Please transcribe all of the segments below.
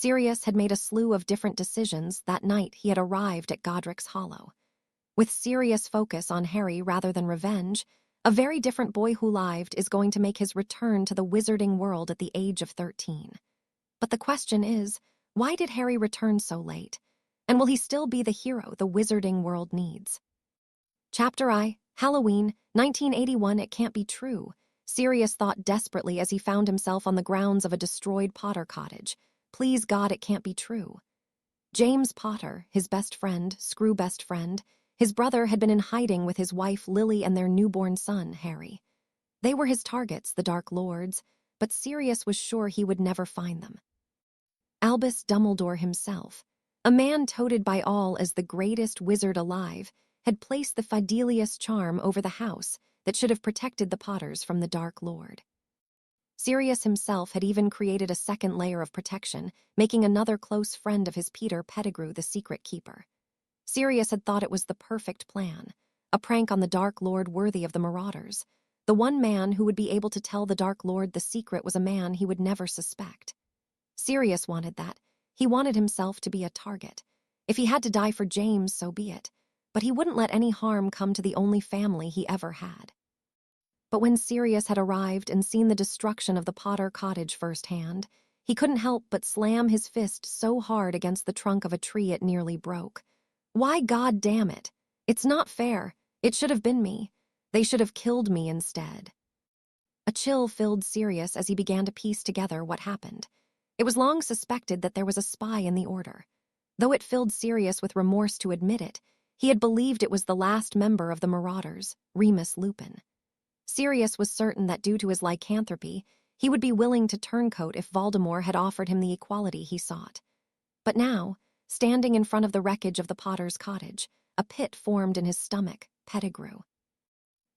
Sirius had made a slew of different decisions that night he had arrived at Godric's Hollow. With serious focus on Harry rather than revenge, a very different boy who lived is going to make his return to the wizarding world at the age of 13. But the question is, why did Harry return so late? And will he still be the hero the wizarding world needs? Chapter I, Halloween, 1981. It can't be true. Sirius thought desperately as he found himself on the grounds of a destroyed Potter cottage. Please God, it can't be true. James Potter, his best friend, screw best friend, his brother had been in hiding with his wife Lily and their newborn son, Harry. They were his targets, the Dark Lords, but Sirius was sure he would never find them. Albus Dumbledore himself, a man touted by all as the greatest wizard alive, had placed the Fidelius charm over the house that should have protected the Potters from the Dark Lord. Sirius himself had even created a second layer of protection, making another close friend of his Peter Pettigrew the secret keeper. Sirius had thought it was the perfect plan, a prank on the Dark Lord worthy of the Marauders. The one man who would be able to tell the Dark Lord the secret was a man he would never suspect. Sirius wanted that. He wanted himself to be a target. If he had to die for James, so be it. But he wouldn't let any harm come to the only family he ever had. But when Sirius had arrived and seen the destruction of the Potter cottage firsthand, he couldn't help but slam his fist so hard against the trunk of a tree it nearly broke. Why, God damn it! It's not fair. It should have been me. They should have killed me instead. A chill filled Sirius as he began to piece together what happened. It was long suspected that there was a spy in the Order. Though it filled Sirius with remorse to admit it, he had believed it was the last member of the Marauders, Remus Lupin. Sirius was certain that due to his lycanthropy, he would be willing to turncoat if Voldemort had offered him the equality he sought. But now, standing in front of the wreckage of the Potter's cottage, a pit formed in his stomach, Pettigrew.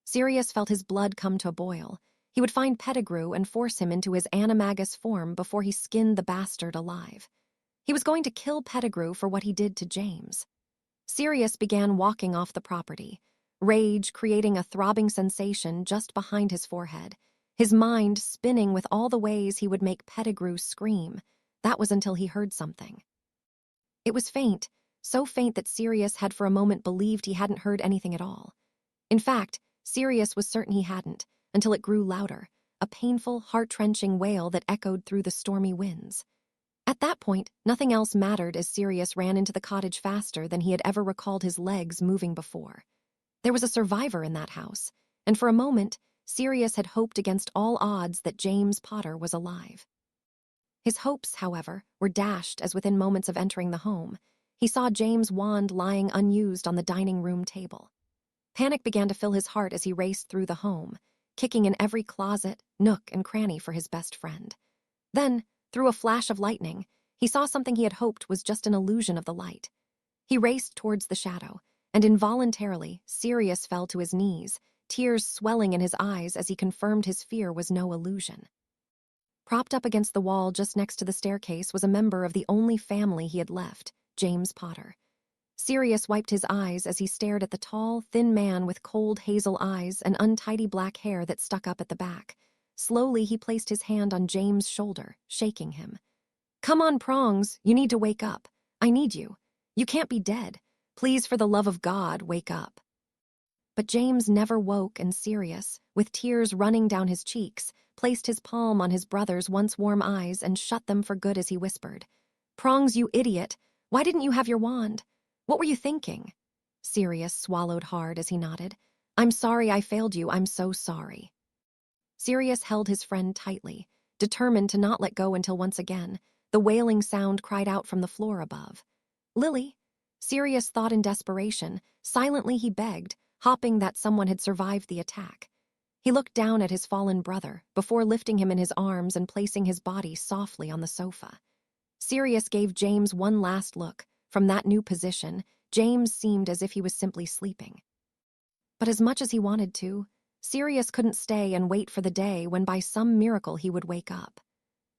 Sirius felt his blood come to a boil. He would find Pettigrew and force him into his animagus form before he skinned the bastard alive. He was going to kill Pettigrew for what he did to James. Sirius began walking off the property, rage creating a throbbing sensation just behind his forehead, his mind spinning with all the ways he would make Pettigrew scream. That was until he heard something. It was faint, so faint that Sirius had for a moment believed he hadn't heard anything at all. In fact, Sirius was certain he hadn't, until it grew louder, a painful, heart-wrenching wail that echoed through the stormy winds. At that point, nothing else mattered as Sirius ran into the cottage faster than he had ever recalled his legs moving before. There was a survivor in that house, and for a moment, Sirius had hoped against all odds that James Potter was alive. His hopes, however, were dashed as within moments of entering the home, he saw James' wand lying unused on the dining room table. Panic began to fill his heart as he raced through the home, kicking in every closet, nook, and cranny for his best friend. Then, through a flash of lightning, he saw something he had hoped was just an illusion of the light. He raced towards the shadow, and involuntarily, Sirius fell to his knees, tears swelling in his eyes as he confirmed his fear was no illusion. Propped up against the wall just next to the staircase was a member of the only family he had left, James Potter. Sirius wiped his eyes as he stared at the tall, thin man with cold hazel eyes and untidy black hair that stuck up at the back. Slowly, he placed his hand on James' shoulder, shaking him. "Come on, Prongs, you need to wake up. I need you. You can't be dead. Please, for the love of God, wake up." But James never woke, and Sirius, with tears running down his cheeks, placed his palm on his brother's once warm eyes and shut them for good as he whispered, "Prongs, you idiot! Why didn't you have your wand? What were you thinking?" Sirius swallowed hard as he nodded. "I'm sorry I failed you. I'm so sorry." Sirius held his friend tightly, determined to not let go until once again, the wailing sound cried out from the floor above. "Lily?" Sirius thought in desperation. Silently he begged, hoping that someone had survived the attack. He looked down at his fallen brother, before lifting him in his arms and placing his body softly on the sofa. Sirius gave James one last look. From that new position, James seemed as if he was simply sleeping. But as much as he wanted to, Sirius couldn't stay and wait for the day when by some miracle he would wake up.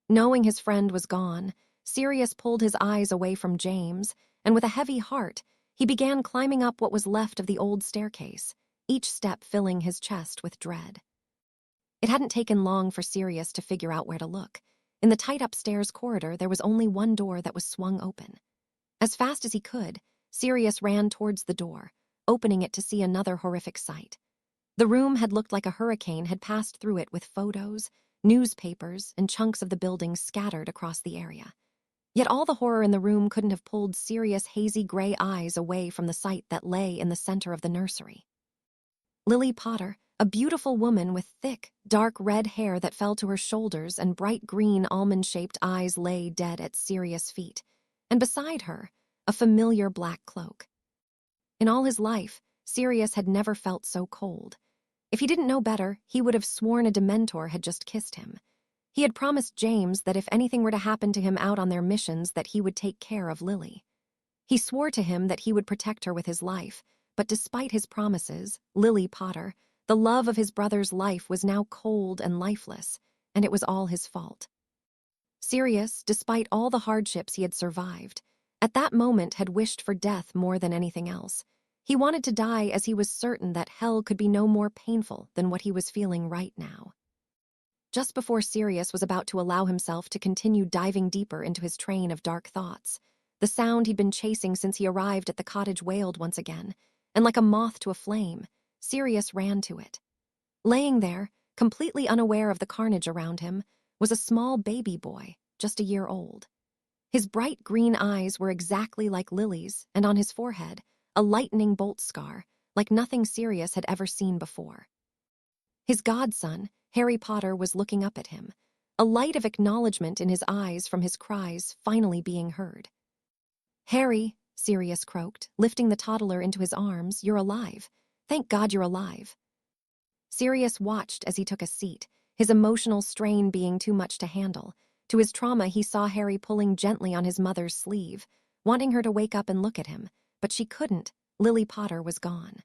Knowing his friend was gone, Sirius pulled his eyes away from James, and with a heavy heart, he began climbing up what was left of the old staircase, each step filling his chest with dread. It hadn't taken long for Sirius to figure out where to look. In the tight upstairs corridor, there was only one door that was swung open. As fast as he could, Sirius ran towards the door, opening it to see another horrific sight. The room had looked like a hurricane had passed through it, with photos, newspapers, and chunks of the building scattered across the area. Yet all the horror in the room couldn't have pulled Sirius' hazy gray eyes away from the sight that lay in the center of the nursery. Lily Potter, a beautiful woman with thick, dark red hair that fell to her shoulders and bright green almond-shaped eyes, lay dead at Sirius' feet, and beside her, a familiar black cloak. In all his life, Sirius had never felt so cold. If he didn't know better, he would have sworn a Dementor had just kissed him. He had promised James that if anything were to happen to him out on their missions, that he would take care of Lily. He swore to him that he would protect her with his life, but despite his promises, Lily Potter, the love of his brother's life, was now cold and lifeless, and it was all his fault. Sirius, despite all the hardships he had survived, at that moment had wished for death more than anything else. He wanted to die, as he was certain that hell could be no more painful than what he was feeling right now. Just before Sirius was about to allow himself to continue diving deeper into his train of dark thoughts, the sound he'd been chasing since he arrived at the cottage wailed once again, and like a moth to a flame, Sirius ran to it. Laying there, completely unaware of the carnage around him, was a small baby boy, just a year old. His bright green eyes were exactly like Lily's, and on his forehead, a lightning bolt scar, like nothing Sirius had ever seen before. His godson, Harry Potter, was looking up at him, a light of acknowledgement in his eyes from his cries finally being heard. "Harry," Sirius croaked, lifting the toddler into his arms, "you're alive. Thank God you're alive." Sirius watched as he took a seat, his emotional strain being too much to handle. To his trauma, he saw Harry pulling gently on his mother's sleeve, wanting her to wake up and look at him, but she couldn't. Lily Potter was gone.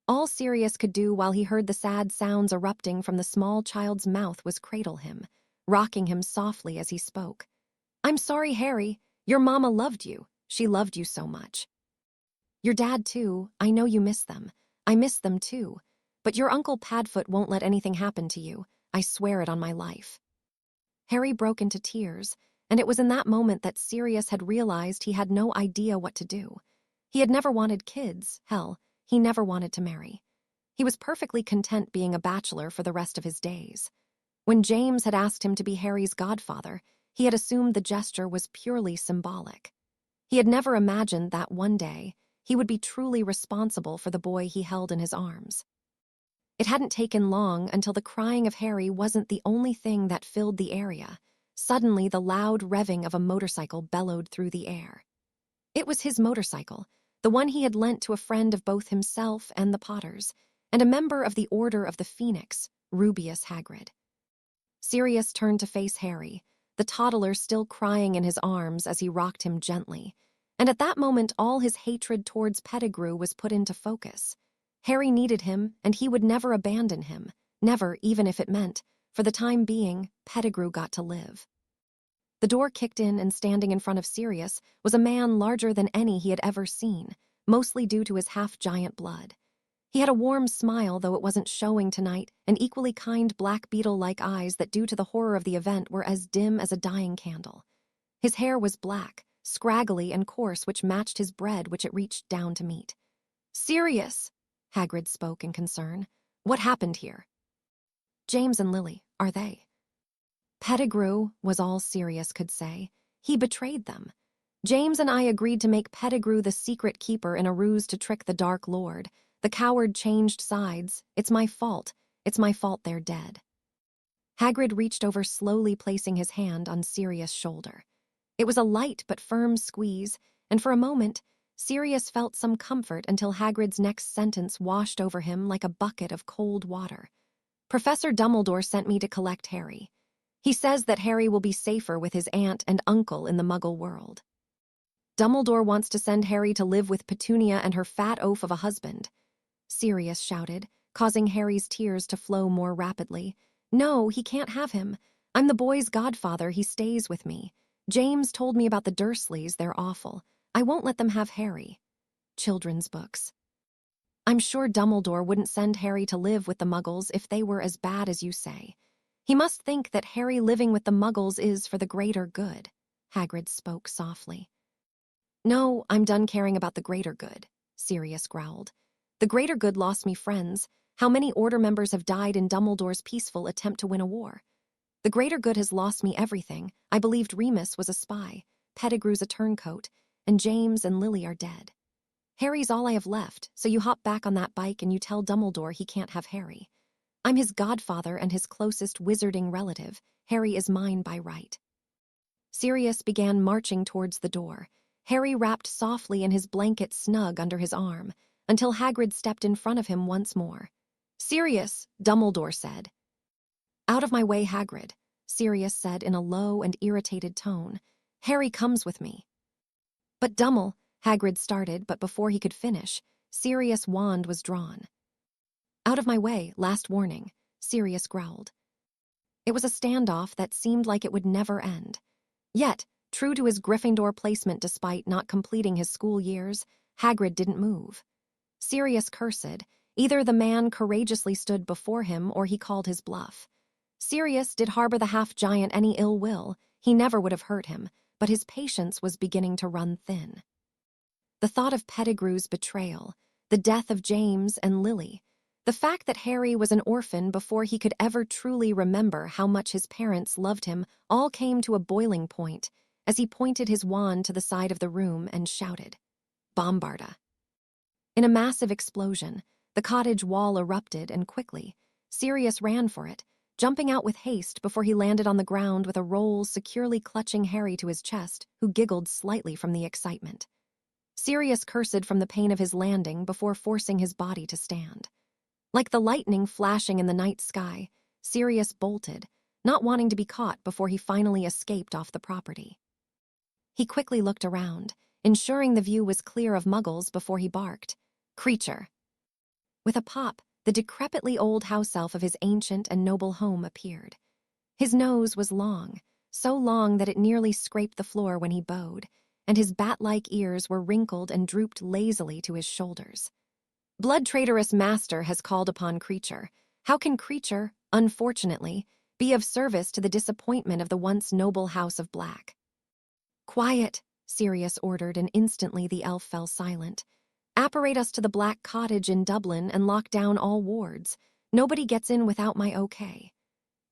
All Sirius could do while he heard the sad sounds erupting from the small child's mouth was cradle him, rocking him softly as he spoke. "I'm sorry, Harry. Your mama loved you. She loved you so much. Your dad, too. I know you miss them. I miss them, too. But your Uncle Padfoot won't let anything happen to you. I swear it on my life." Harry broke into tears, and it was in that moment that Sirius had realized he had no idea what to do. He had never wanted kids. Hell, he never wanted to marry. He was perfectly content being a bachelor for the rest of his days. When James had asked him to be Harry's godfather, he had assumed the gesture was purely symbolic. He had never imagined that one day he would be truly responsible for the boy he held in his arms. It hadn't taken long until the crying of Harry wasn't the only thing that filled the area. Suddenly, the loud revving of a motorcycle bellowed through the air. It was his motorcycle, the one he had lent to a friend of both himself and the Potters, and a member of the Order of the Phoenix, Rubeus Hagrid. Sirius turned to face Harry, the toddler still crying in his arms as he rocked him gently, and at that moment all his hatred towards Pettigrew was put into focus. Harry needed him, and he would never abandon him, never, even if it meant, for the time being, Pettigrew got to live. The door kicked in, and standing in front of Sirius was a man larger than any he had ever seen, mostly due to his half-giant blood. He had a warm smile, though it wasn't showing tonight, and equally kind black beetle-like eyes that, due to the horror of the event, were as dim as a dying candle. His hair was black, scraggly and coarse, which matched his bread, which it reached down to meet. "Sirius," Hagrid spoke in concern. "What happened here?" "James and Lily, are they?" "Pettigrew," was all Sirius could say. "He betrayed them. James and I agreed to make Pettigrew the secret keeper in a ruse to trick the Dark Lord. The coward changed sides. It's my fault. It's my fault they're dead." Hagrid reached over, slowly placing his hand on Sirius' shoulder. It was a light but firm squeeze, and for a moment, Sirius felt some comfort until Hagrid's next sentence washed over him like a bucket of cold water. "Professor Dumbledore sent me to collect Harry. He says that Harry will be safer with his aunt and uncle in the Muggle world. Dumbledore wants to send Harry to live with Petunia and her fat oaf of a husband," Sirius shouted, causing Harry's tears to flow more rapidly. "No, he can't have him. I'm the boy's godfather. He stays with me. James told me about the Dursleys. They're awful. I won't let them have Harry." Children's books. "I'm sure Dumbledore wouldn't send Harry to live with the Muggles if they were as bad as you say. He must think that Harry living with the Muggles is for the greater good. Hagrid spoke softly. No, I'm done caring about the greater good, Sirius growled. The greater good lost me friends. How many Order members have died in Dumbledore's peaceful attempt to win a war? The greater good has lost me everything. I believed Remus was a spy, Pettigrew's a turncoat, and James and Lily are dead. Harry's all I have left, so you hop back on that bike and you tell Dumbledore he can't have Harry. I'm his godfather and his closest wizarding relative. Harry is mine by right. Sirius began marching towards the door, Harry wrapped softly in his blanket snug under his arm, until Hagrid stepped in front of him once more. Sirius, Dumbledore said. Out of my way, Hagrid, Sirius said in a low and irritated tone. Harry comes with me. But Dummel, Hagrid started, but before he could finish, Sirius' wand was drawn. Out of my way, last warning, Sirius growled. It was a standoff that seemed like it would never end. Yet, true to his Gryffindor placement despite not completing his school years, Hagrid didn't move. Sirius cursed. Either the man courageously stood before him or he called his bluff. Sirius did harbor the half-giant any ill will. He never would have hurt him, but his patience was beginning to run thin. The thought of Pettigrew's betrayal, the death of James and Lily, the fact that Harry was an orphan before he could ever truly remember how much his parents loved him all came to a boiling point as he pointed his wand to the side of the room and shouted, Bombarda. In a massive explosion, the cottage wall erupted and quickly, Sirius ran for it, jumping out with haste before he landed on the ground with a roll securely clutching Harry to his chest, who giggled slightly from the excitement. Sirius cursed from the pain of his landing before forcing his body to stand. Like the lightning flashing in the night sky, Sirius bolted, not wanting to be caught before he finally escaped off the property. He quickly looked around, ensuring the view was clear of Muggles before he barked, Creature! With a pop, the decrepitly old house elf of his ancient and noble home appeared. His nose was long, so long that it nearly scraped the floor when he bowed, and his bat-like ears were wrinkled and drooped lazily to his shoulders. Blood traitorous master has called upon Creature. How can Creature, unfortunately, be of service to the disappointment of the once noble House of Black? Quiet, Sirius ordered, and instantly the elf fell silent. Apparate us to the Black Cottage in Dublin and lock down all wards. Nobody gets in without my okay.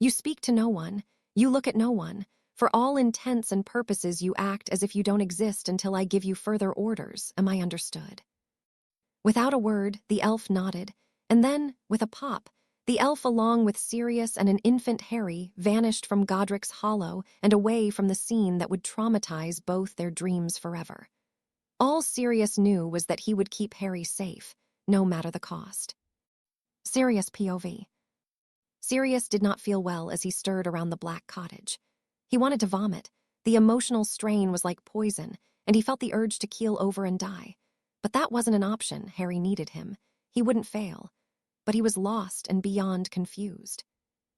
You speak to no one. You look at no one. For all intents and purposes you act as if you don't exist until I give you further orders. Am I understood? Without a word, the elf nodded, and then, with a pop, the elf along with Sirius and an infant Harry vanished from Godric's Hollow and away from the scene that would traumatize both their dreams forever. All Sirius knew was that he would keep Harry safe, no matter the cost. Sirius POV. Sirius did not feel well as he stirred around the Black Cottage. He wanted to vomit. The emotional strain was like poison, and he felt the urge to keel over and die. But that wasn't an option. Harry needed him. He wouldn't fail. But he was lost and beyond confused.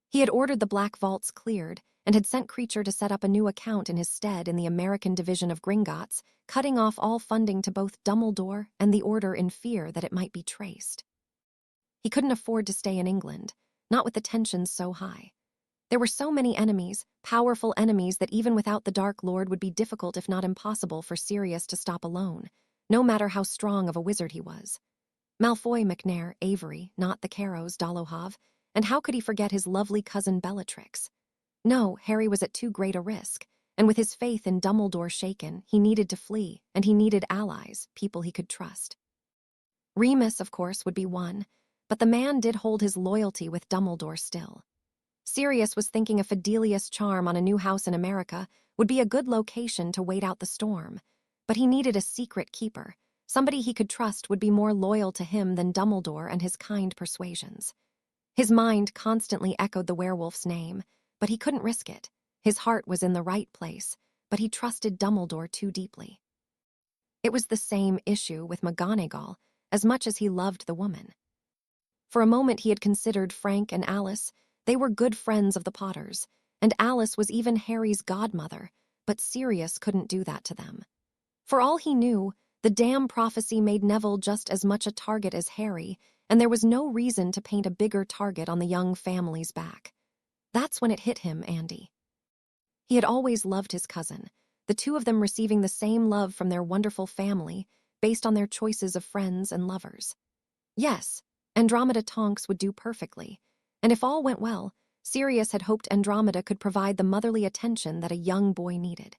He had ordered the Black Vaults cleared and had sent Creature to set up a new account in his stead in the American division of Gringotts, cutting off all funding to both Dumbledore and the Order in fear that it might be traced. He couldn't afford to stay in England, not with the tensions so high. There were so many enemies, powerful enemies, that even without the Dark Lord would be difficult if not impossible for Sirius to stop alone, no matter how strong of a wizard he was. Malfoy, McNair, Avery, not the Carrows, Dolohov, and how could he forget his lovely cousin Bellatrix? No, Harry was at too great a risk, and with his faith in Dumbledore shaken, he needed to flee, and he needed allies, people he could trust. Remus, of course, would be one, but the man did hold his loyalty with Dumbledore still. Sirius was thinking a Fidelius charm on a new house in America would be a good location to wait out the storm, but he needed a secret keeper. Somebody he could trust would be more loyal to him than Dumbledore and his kind persuasions. His mind constantly echoed the werewolf's name, but he couldn't risk it. His heart was in the right place, but he trusted Dumbledore too deeply. It was the same issue with McGonagall, as much as he loved the woman. For a moment he had considered Frank and Alice. They were good friends of the Potters, and Alice was even Harry's godmother, but Sirius couldn't do that to them. For all he knew, the damn prophecy made Neville just as much a target as Harry, and there was no reason to paint a bigger target on the young family's back. That's when it hit him, Andy. He had always loved his cousin, the two of them receiving the same love from their wonderful family based on their choices of friends and lovers. Yes, Andromeda Tonks would do perfectly, and if all went well, Sirius had hoped Andromeda could provide the motherly attention that a young boy needed.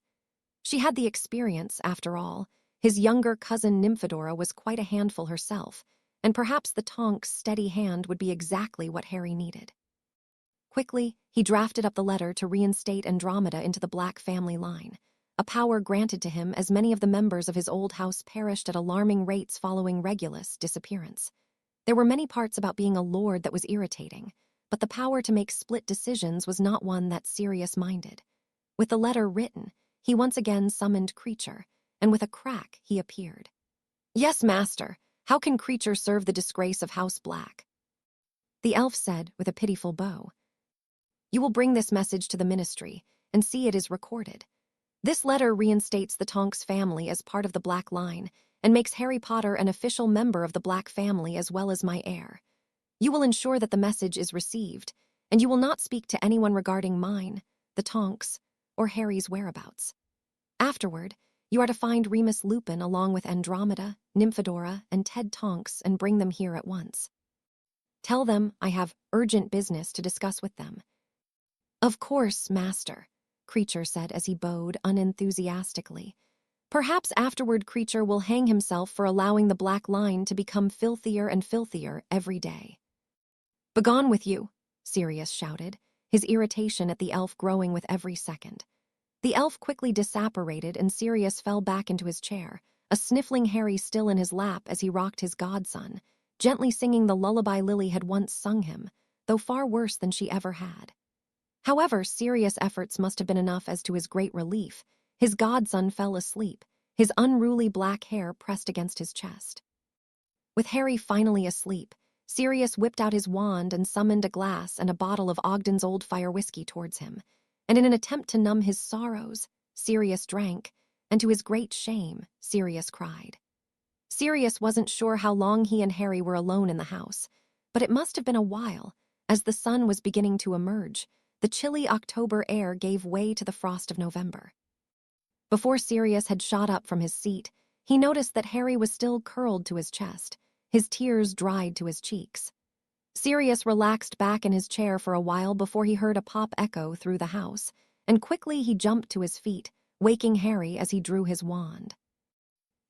She had the experience, after all. His younger cousin Nymphadora was quite a handful herself, and perhaps the Tonks' steady hand would be exactly what Harry needed. Quickly, he drafted up the letter to reinstate Andromeda into the Black family line, a power granted to him as many of the members of his old house perished at alarming rates following Regulus' disappearance. There were many parts about being a lord that was irritating, but the power to make split decisions was not one that Sirius minded. With the letter written, he once again summoned Creature, and with a crack he appeared. "Yes, master. How can Creature serve the disgrace of House Black?" The elf said with a pitiful bow. "You will bring this message to the ministry, and see it is recorded. This letter reinstates the Tonks family as part of the Black line, and makes Harry Potter an official member of the Black family as well as my heir. You will ensure that the message is received, and you will not speak to anyone regarding mine, the Tonks, or Harry's whereabouts. Afterward, you are to find Remus Lupin along with Andromeda, Nymphadora, and Ted Tonks and bring them here at once. Tell them I have urgent business to discuss with them." "Of course, master," Creature said as he bowed unenthusiastically. Perhaps afterward Creature will hang himself for allowing the Black line to become filthier and filthier every day. "Begone with you," Sirius shouted, his irritation at the elf growing with every second. The elf quickly disapparated and Sirius fell back into his chair, a sniffling Harry still in his lap as he rocked his godson, gently singing the lullaby Lily had once sung him, though far worse than she ever had. However, Sirius' efforts must have been enough as to his great relief. His godson fell asleep, his unruly black hair pressed against his chest. With Harry finally asleep, Sirius whipped out his wand and summoned a glass and a bottle of Ogden's Old Fire whiskey towards him, and in an attempt to numb his sorrows, Sirius drank, and to his great shame, Sirius cried. Sirius wasn't sure how long he and Harry were alone in the house, but it must have been a while. As the sun was beginning to emerge, the chilly October air gave way to the frost of November. Before Sirius had shot up from his seat, he noticed that Harry was still curled to his chest, his tears dried to his cheeks. Sirius relaxed back in his chair for a while before he heard a pop echo through the house, and quickly he jumped to his feet, waking Harry as he drew his wand.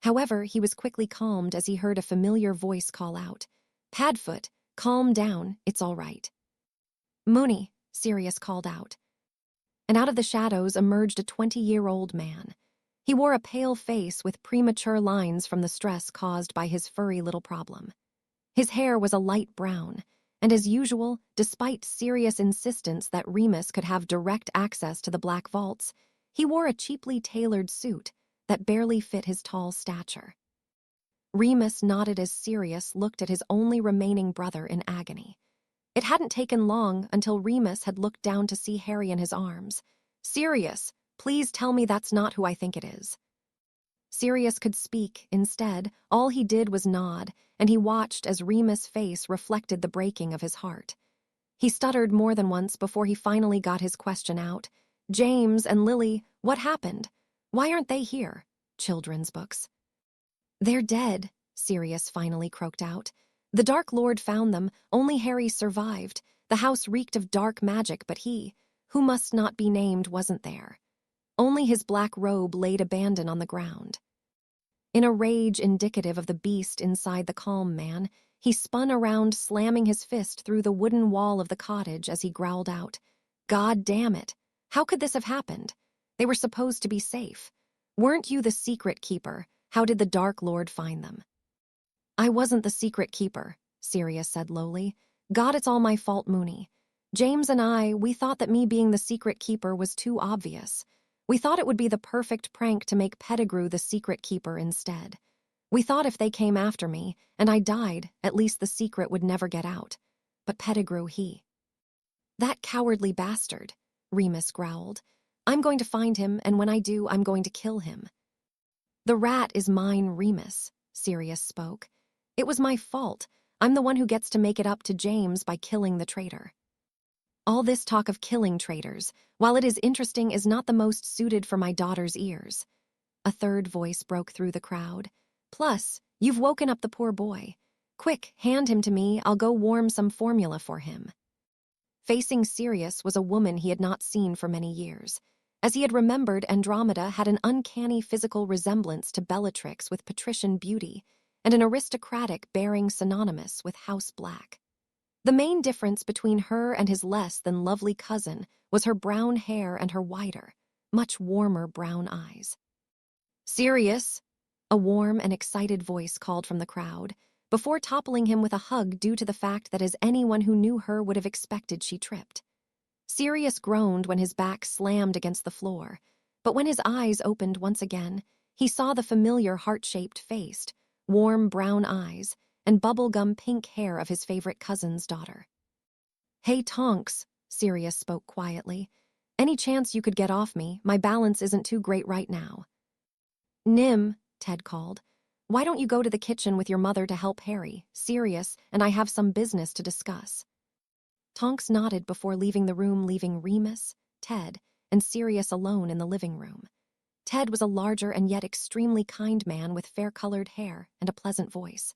However, he was quickly calmed as he heard a familiar voice call out, "Padfoot, calm down, it's all right." "Moony," Sirius called out. And out of the shadows emerged a 20-year-old man. He wore a pale face with premature lines from the stress caused by his furry little problem. His hair was a light brown, and as usual, despite Sirius' insistence that Remus could have direct access to the Black vaults, he wore a cheaply tailored suit that barely fit his tall stature. Remus nodded as Sirius looked at his only remaining brother in agony. It hadn't taken long until Remus had looked down to see Harry in his arms. "Sirius, please tell me that's not who I think it is." Sirius could speak. Instead, all he did was nod, and he watched as Remus' face reflected the breaking of his heart. He stuttered more than once before he finally got his question out. "James and Lily, what happened? Why aren't they here?" Children's books. "They're dead," Sirius finally croaked out. "The Dark Lord found them, only Harry survived. The house reeked of dark magic, but he, who must not be named, wasn't there. Only his black robe laid abandoned on the ground." In a rage indicative of the beast inside the calm man, he spun around, slamming his fist through the wooden wall of the cottage as he growled out, "God damn it! How could this have happened? They were supposed to be safe. Weren't you the secret keeper? How did the Dark Lord find them?" "I wasn't the secret keeper," Sirius said lowly. "God, it's all my fault, Moony. James and we thought that me being the secret keeper was too obvious. We thought it would be the perfect prank to make Pettigrew the secret keeper instead. We thought if they came after me, and I died, at least the secret would never get out. But Pettigrew, That cowardly bastard," Remus growled. "I'm going to find him, and when I do, I'm going to kill him." "The rat is mine, Remus," Sirius spoke. "It was my fault. I'm the one who gets to make it up to James by killing the traitor." All this talk of killing traitors, while it is interesting, is not the most suited for my daughter's ears. A third voice broke through the crowd. Plus, you've woken up the poor boy. Quick, hand him to me, I'll go warm some formula for him. Facing Sirius was a woman he had not seen for many years. As he had remembered, Andromeda had an uncanny physical resemblance to Bellatrix with patrician beauty, and an aristocratic bearing synonymous with House Black. The main difference between her and his less than lovely cousin was her brown hair and her wider, much warmer brown eyes. "Sirius!" A warm and excited voice called from the crowd, before toppling him with a hug due to the fact that as anyone who knew her would have expected, she tripped. Sirius groaned when his back slammed against the floor, but when his eyes opened once again, he saw the familiar heart-shaped face, warm brown eyes, and bubblegum pink hair of his favorite cousin's daughter. "Hey, Tonks," Sirius spoke quietly. "Any chance you could get off me? My balance isn't too great right now." "Nim," Ted called, "why don't you go to the kitchen with your mother to help Harry? Sirius and I have some business to discuss." Tonks nodded before leaving the room, leaving Remus, Ted, and Sirius alone in the living room. Ted was a larger and yet extremely kind man with fair-colored hair and a pleasant voice.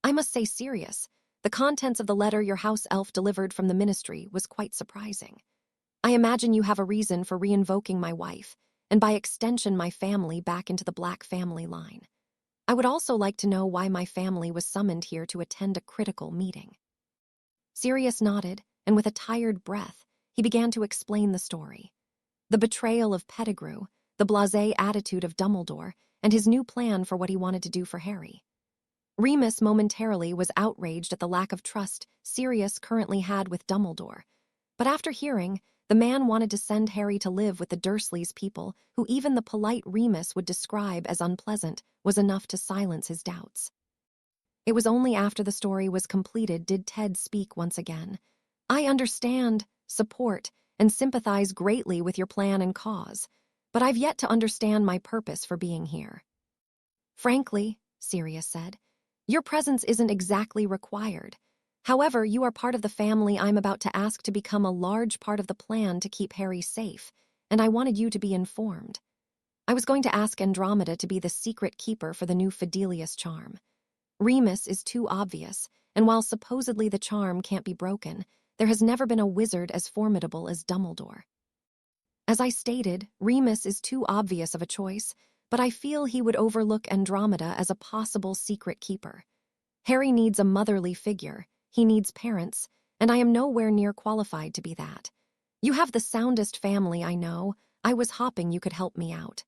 "I must say, Sirius, the contents of the letter your house elf delivered from the ministry was quite surprising. I imagine you have a reason for re-invoking my wife, and by extension my family, back into the Black family line. I would also like to know why my family was summoned here to attend a critical meeting." Sirius nodded, and with a tired breath, he began to explain the story. The betrayal of Pettigrew, the blasé attitude of Dumbledore, and his new plan for what he wanted to do for Harry. Remus momentarily was outraged at the lack of trust Sirius currently had with Dumbledore, but after hearing, the man wanted to send Harry to live with the Dursleys, people who even the polite Remus would describe as unpleasant, was enough to silence his doubts. It was only after the story was completed did Ted speak once again. "I understand, support, and sympathize greatly with your plan and cause, but I've yet to understand my purpose for being here." "Frankly," Sirius said, "your presence isn't exactly required. However, you are part of the family I'm about to ask to become a large part of the plan to keep Harry safe, and I wanted you to be informed. I was going to ask Andromeda to be the secret keeper for the new Fidelius charm. Remus is too obvious, and while supposedly the charm can't be broken, there has never been a wizard as formidable as Dumbledore. As I stated, Remus is too obvious of a choice, but I feel he would overlook Andromeda as a possible secret keeper. Harry needs a motherly figure, he needs parents, and I am nowhere near qualified to be that. You have the soundest family I know. I was hoping you could help me out."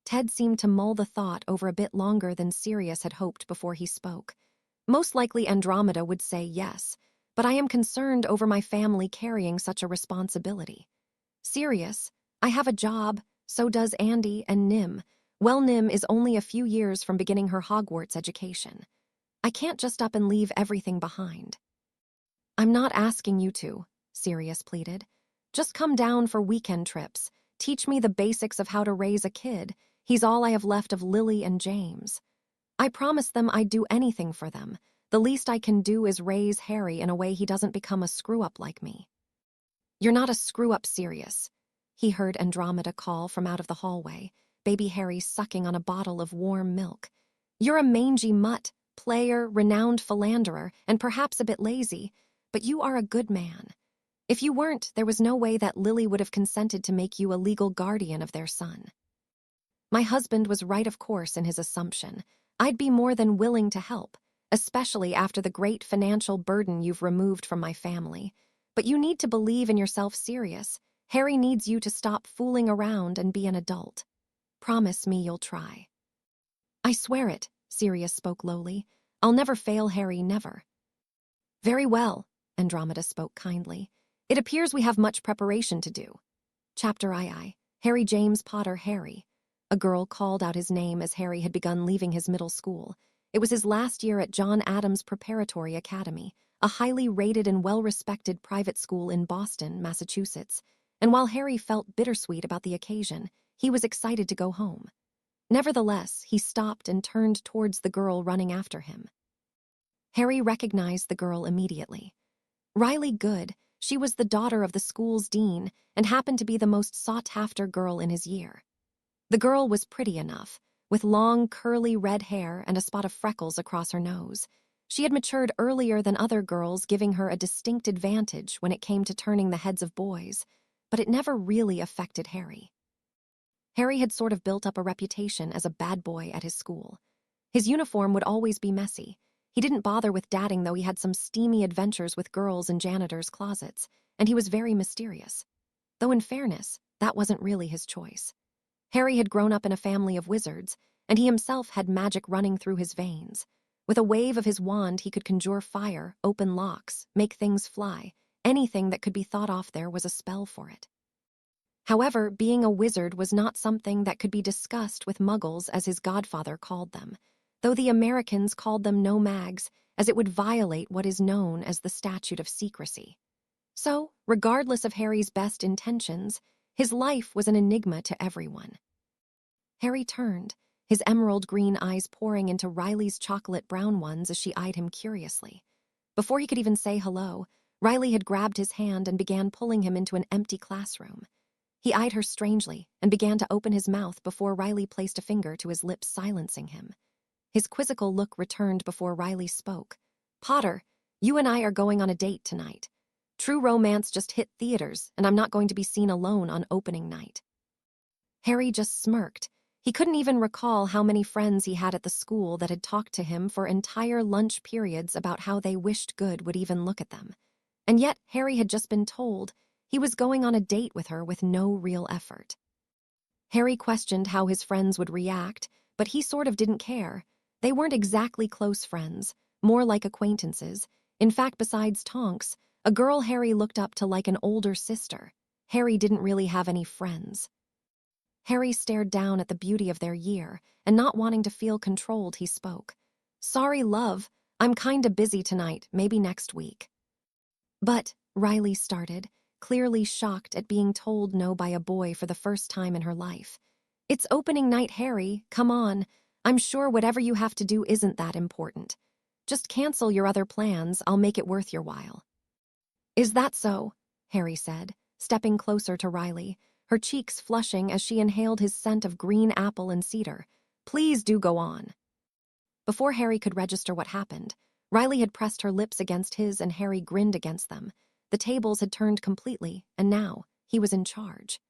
Ted seemed to mull the thought over a bit longer than Sirius had hoped before he spoke. Most likely Andromeda would say yes, but I am concerned over my family carrying such a responsibility. "Sirius, I have a job, so does Andy and Nim. Well, Nim is only a few years from beginning her Hogwarts education. I can't just up and leave everything behind." "I'm not asking you to," Sirius pleaded. "Just come down for weekend trips. Teach me the basics of how to raise a kid. He's all I have left of Lily and James. I promised them I'd do anything for them. The least I can do is raise Harry in a way he doesn't become a screw-up like me." "You're not a screw-up, Sirius," he heard Andromeda call from out of the hallway, baby Harry sucking on a bottle of warm milk. "You're a mangy mutt, player, renowned philanderer, and perhaps a bit lazy, but you are a good man. If you weren't, there was no way that Lily would have consented to make you a legal guardian of their son. My husband was right, of course, in his assumption. I'd be more than willing to help, especially after the great financial burden you've removed from my family. But you need to believe in yourself, Sirius. Harry needs you to stop fooling around and be an adult. Promise me you'll try." "I swear it," Sirius spoke lowly. "I'll never fail Harry, never." "Very well," Andromeda spoke kindly. "It appears we have much preparation to do." Chapter II, Harry James Potter Harry. A girl called out his name as Harry had begun leaving his middle school. It was his last year at John Adams Preparatory Academy, a highly rated and well-respected private school in Boston, Massachusetts, and while Harry felt bittersweet about the occasion, he was excited to go home. Nevertheless, he stopped and turned towards the girl running after him. Harry recognized the girl immediately. Riley Good, She was the daughter of the school's dean and happened to be the most sought-after girl in his year. The girl was pretty enough, with long, curly red hair and a spot of freckles across her nose. She had matured earlier than other girls, giving her a distinct advantage when it came to turning the heads of boys, but it never really affected Harry. Harry had sort of built up a reputation as a bad boy at his school. His uniform would always be messy. He didn't bother with dadding, though he had some steamy adventures with girls in janitors' closets, and he was very mysterious. Though in fairness, that wasn't really his choice. Harry had grown up in a family of wizards, and he himself had magic running through his veins. With a wave of his wand, he could conjure fire, open locks, make things fly. Anything that could be thought of there was a spell for it. However, being a wizard was not something that could be discussed with muggles, as his godfather called them, though the Americans called them no-mags, as it would violate what is known as the statute of secrecy. So, regardless of Harry's best intentions, his life was an enigma to everyone. Harry turned, his emerald green eyes pouring into Riley's chocolate brown ones as she eyed him curiously. Before he could even say hello, Riley had grabbed his hand and began pulling him into an empty classroom. He eyed her strangely and began to open his mouth before Riley placed a finger to his lips, silencing him. His quizzical look returned before Riley spoke. "Potter, you and I are going on a date tonight. True Romance just hit theaters, and I'm not going to be seen alone on opening night." Harry just smirked. He couldn't even recall how many friends he had at the school that had talked to him for entire lunch periods about how they wished Good would even look at them. And yet, Harry had just been told he was going on a date with her with no real effort. Harry questioned how his friends would react, but he sort of didn't care. They weren't exactly close friends, more like acquaintances. In fact, besides Tonks, a girl Harry looked up to like an older sister, Harry didn't really have any friends. Harry stared down at the beauty of their year, and not wanting to feel controlled, he spoke. "Sorry, love, I'm kinda busy tonight, maybe next week." "But," Riley started, clearly shocked at being told no by a boy for the first time in her life. "It's opening night, Harry, come on. I'm sure whatever you have to do isn't that important. Just cancel your other plans, I'll make it worth your while." "Is that so?" Harry said, stepping closer to Riley, her cheeks flushing as she inhaled his scent of green apple and cedar. "Please do go on." Before Harry could register what happened, Riley had pressed her lips against his and Harry grinned against them. The tables had turned completely, and now he was in charge.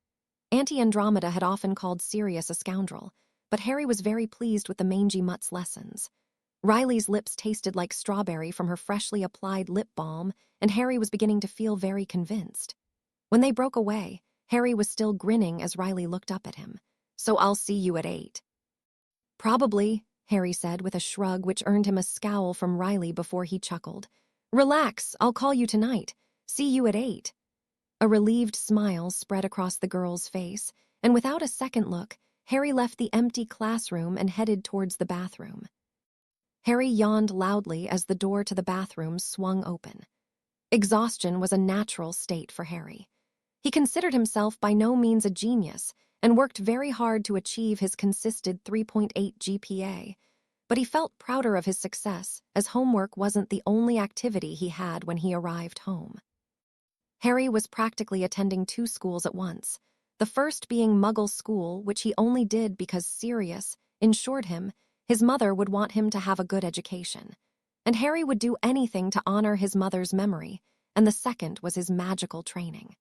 Auntie Andromeda had often called Sirius a scoundrel, but Harry was very pleased with the mangy mutt's lessons. Riley's lips tasted like strawberry from her freshly applied lip balm, and Harry was beginning to feel very convinced. When they broke away, Harry was still grinning as Riley looked up at him. "So I'll see you at 8. "Probably," Harry said with a shrug which earned him a scowl from Riley before he chuckled. "Relax, I'll call you tonight. See you at 8. A relieved smile spread across the girl's face, and without a second look, Harry left the empty classroom and headed towards the bathroom. Harry yawned loudly as the door to the bathroom swung open. Exhaustion was a natural state for Harry. He considered himself by no means a genius and worked very hard to achieve his consistent 3.8 GPA, but he felt prouder of his success as homework wasn't the only activity he had when he arrived home. Harry was practically attending 2 schools at once, the first being Muggle School, which he only did because Sirius ensured him his mother would want him to have a good education, and Harry would do anything to honor his mother's memory, and the second was his magical training.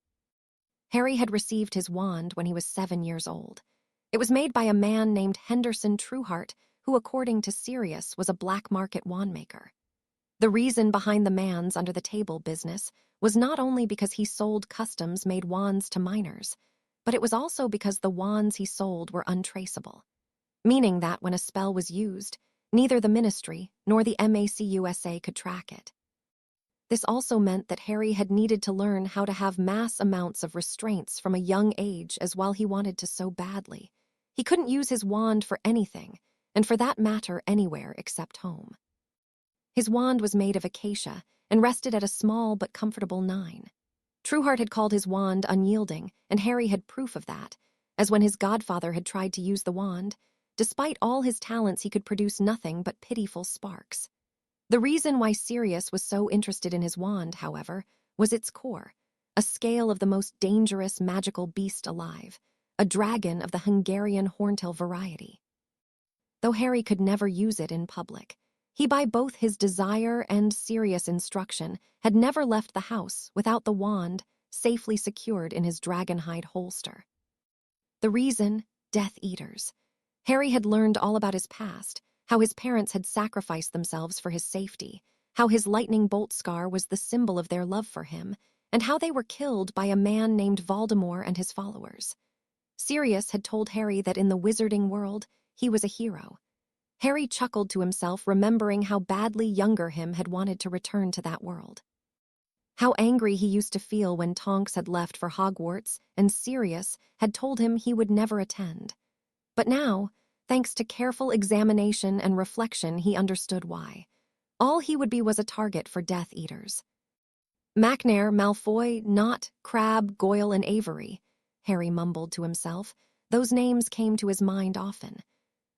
Harry had received his wand when he was 7 years old. It was made by a man named Henderson Trueheart, who, according to Sirius, was a black market wandmaker. The reason behind the man's under-the-table business was not only because he sold customs-made wands to minors, but it was also because the wands he sold were untraceable, meaning that when a spell was used, neither the Ministry nor the MACUSA could track it. This also meant that Harry had needed to learn how to have mass amounts of restraints from a young age, as while he wanted to so badly, he couldn't use his wand for anything, and for that matter anywhere except home. His wand was made of acacia and rested at a small but comfortable 9. Trueheart had called his wand unyielding, and Harry had proof of that, as when his godfather had tried to use the wand, despite all his talents he could produce nothing but pitiful sparks. The reason why Sirius was so interested in his wand, however, was its core, a scale of the most dangerous magical beast alive, a dragon of the Hungarian horntail variety. Though Harry could never use it in public, he, by both his desire and serious instruction, had never left the house without the wand safely secured in his dragonhide holster. The reason? Death Eaters. Harry had learned all about his past, how his parents had sacrificed themselves for his safety, how his lightning bolt scar was the symbol of their love for him, and how they were killed by a man named Voldemort and his followers. Sirius had told Harry that in the wizarding world, he was a hero. Harry chuckled to himself, remembering how badly younger him had wanted to return to that world. How angry he used to feel when Tonks had left for Hogwarts and Sirius had told him he would never attend. But now, thanks to careful examination and reflection, he understood why. All he would be was a target for Death Eaters. McNair, Malfoy, Knott, Crabbe, Goyle, and Avery, Harry mumbled to himself. Those names came to his mind often.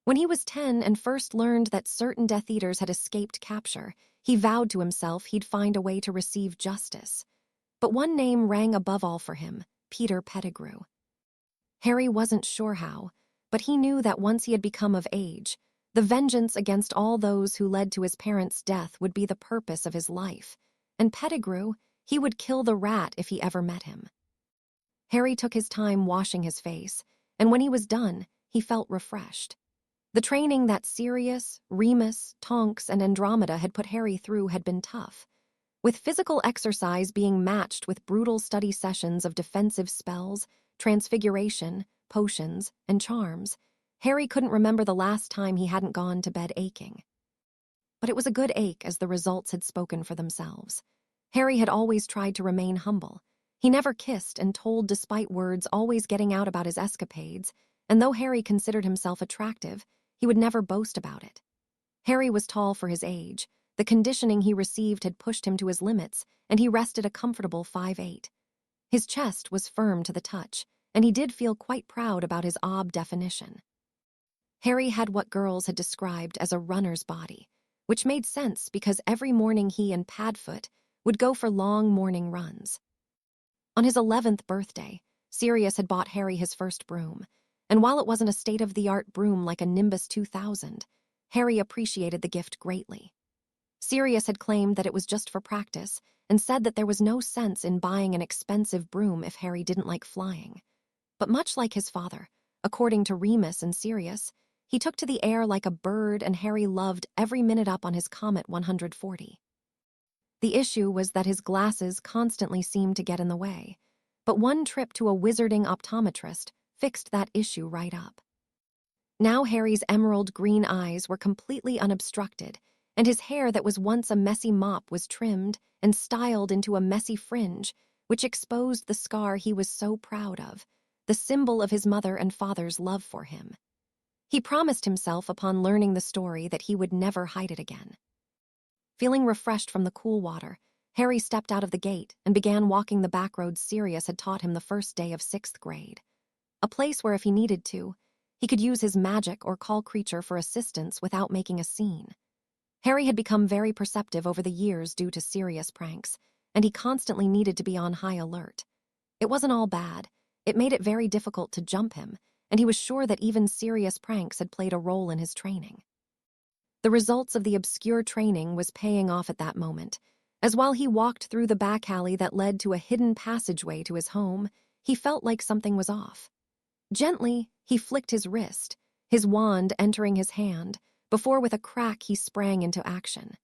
When he was 10 and first learned that certain Death Eaters had escaped capture, he vowed to himself he'd find a way to receive justice. But one name rang above all for him: Peter Pettigrew. Harry wasn't sure how, but he knew that once he had become of age, the vengeance against all those who led to his parents' death would be the purpose of his life, and Pettigrew, he would kill the rat if he ever met him. Harry took his time washing his face, and when he was done, he felt refreshed. The training that Sirius, Remus, Tonks, and Andromeda had put Harry through had been tough, with physical exercise being matched with brutal study sessions of defensive spells, transfiguration, potions, and charms. Harry couldn't remember the last time he hadn't gone to bed aching. But it was a good ache, as the results had spoken for themselves. Harry had always tried to remain humble. He never kissed and told despite words always getting out about his escapades, and though Harry considered himself attractive, he would never boast about it. Harry was tall for his age. The conditioning he received had pushed him to his limits, and he rested a comfortable 5'8". His chest was firm to the touch, and he did feel quite proud about his ob definition. Harry had what girls had described as a runner's body, which made sense because every morning he and Padfoot would go for long morning runs. On his 11th birthday, Sirius had bought Harry his first broom, and while it wasn't a state-of-the-art broom like a Nimbus 2000, Harry appreciated the gift greatly. Sirius had claimed that it was just for practice and said that there was no sense in buying an expensive broom if Harry didn't like flying. But much like his father, according to Remus and Sirius, he took to the air like a bird, and Harry loved every minute up on his Comet 140. The issue was that his glasses constantly seemed to get in the way, but one trip to a wizarding optometrist fixed that issue right up. Now Harry's emerald green eyes were completely unobstructed, and his hair that was once a messy mop was trimmed and styled into a messy fringe, which exposed the scar he was so proud of, the symbol of his mother and father's love for him. He promised himself upon learning the story that he would never hide it again. Feeling refreshed from the cool water, Harry stepped out of the gate and began walking the back roads Sirius had taught him the first day of 6th grade. A place where if he needed to, he could use his magic or call creature for assistance without making a scene. Harry had become very perceptive over the years due to Sirius pranks, and he constantly needed to be on high alert. It wasn't all bad. It made it very difficult to jump him, and he was sure that even Sirius pranks had played a role in his training. The results of the obscure training was paying off at that moment, as while he walked through the back alley that led to a hidden passageway to his home, he felt like something was off. Gently, he flicked his wrist, his wand entering his hand, before with a crack he sprang into action.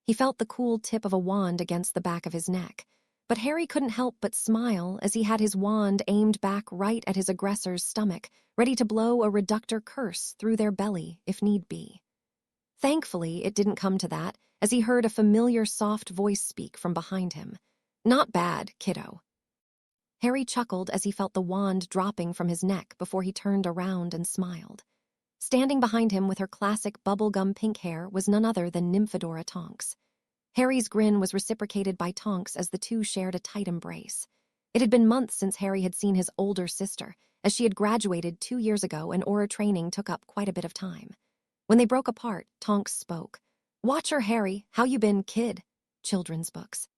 He felt the cool tip of a wand against the back of his neck, but Harry couldn't help but smile as he had his wand aimed back right at his aggressor's stomach, ready to blow a reductor curse through their belly if need be. Thankfully, it didn't come to that, as he heard a familiar soft voice speak from behind him. "Not bad, kiddo." Harry chuckled as he felt the wand dropping from his neck before he turned around and smiled. Standing behind him with her classic bubblegum pink hair was none other than Nymphadora Tonks. Harry's grin was reciprocated by Tonks as the two shared a tight embrace. It had been months since Harry had seen his older sister, as she had graduated 2 years ago and Aura training took up quite a bit of time. When they broke apart, Tonks spoke. "Watch her, Harry. How you been, kid?" Children's books.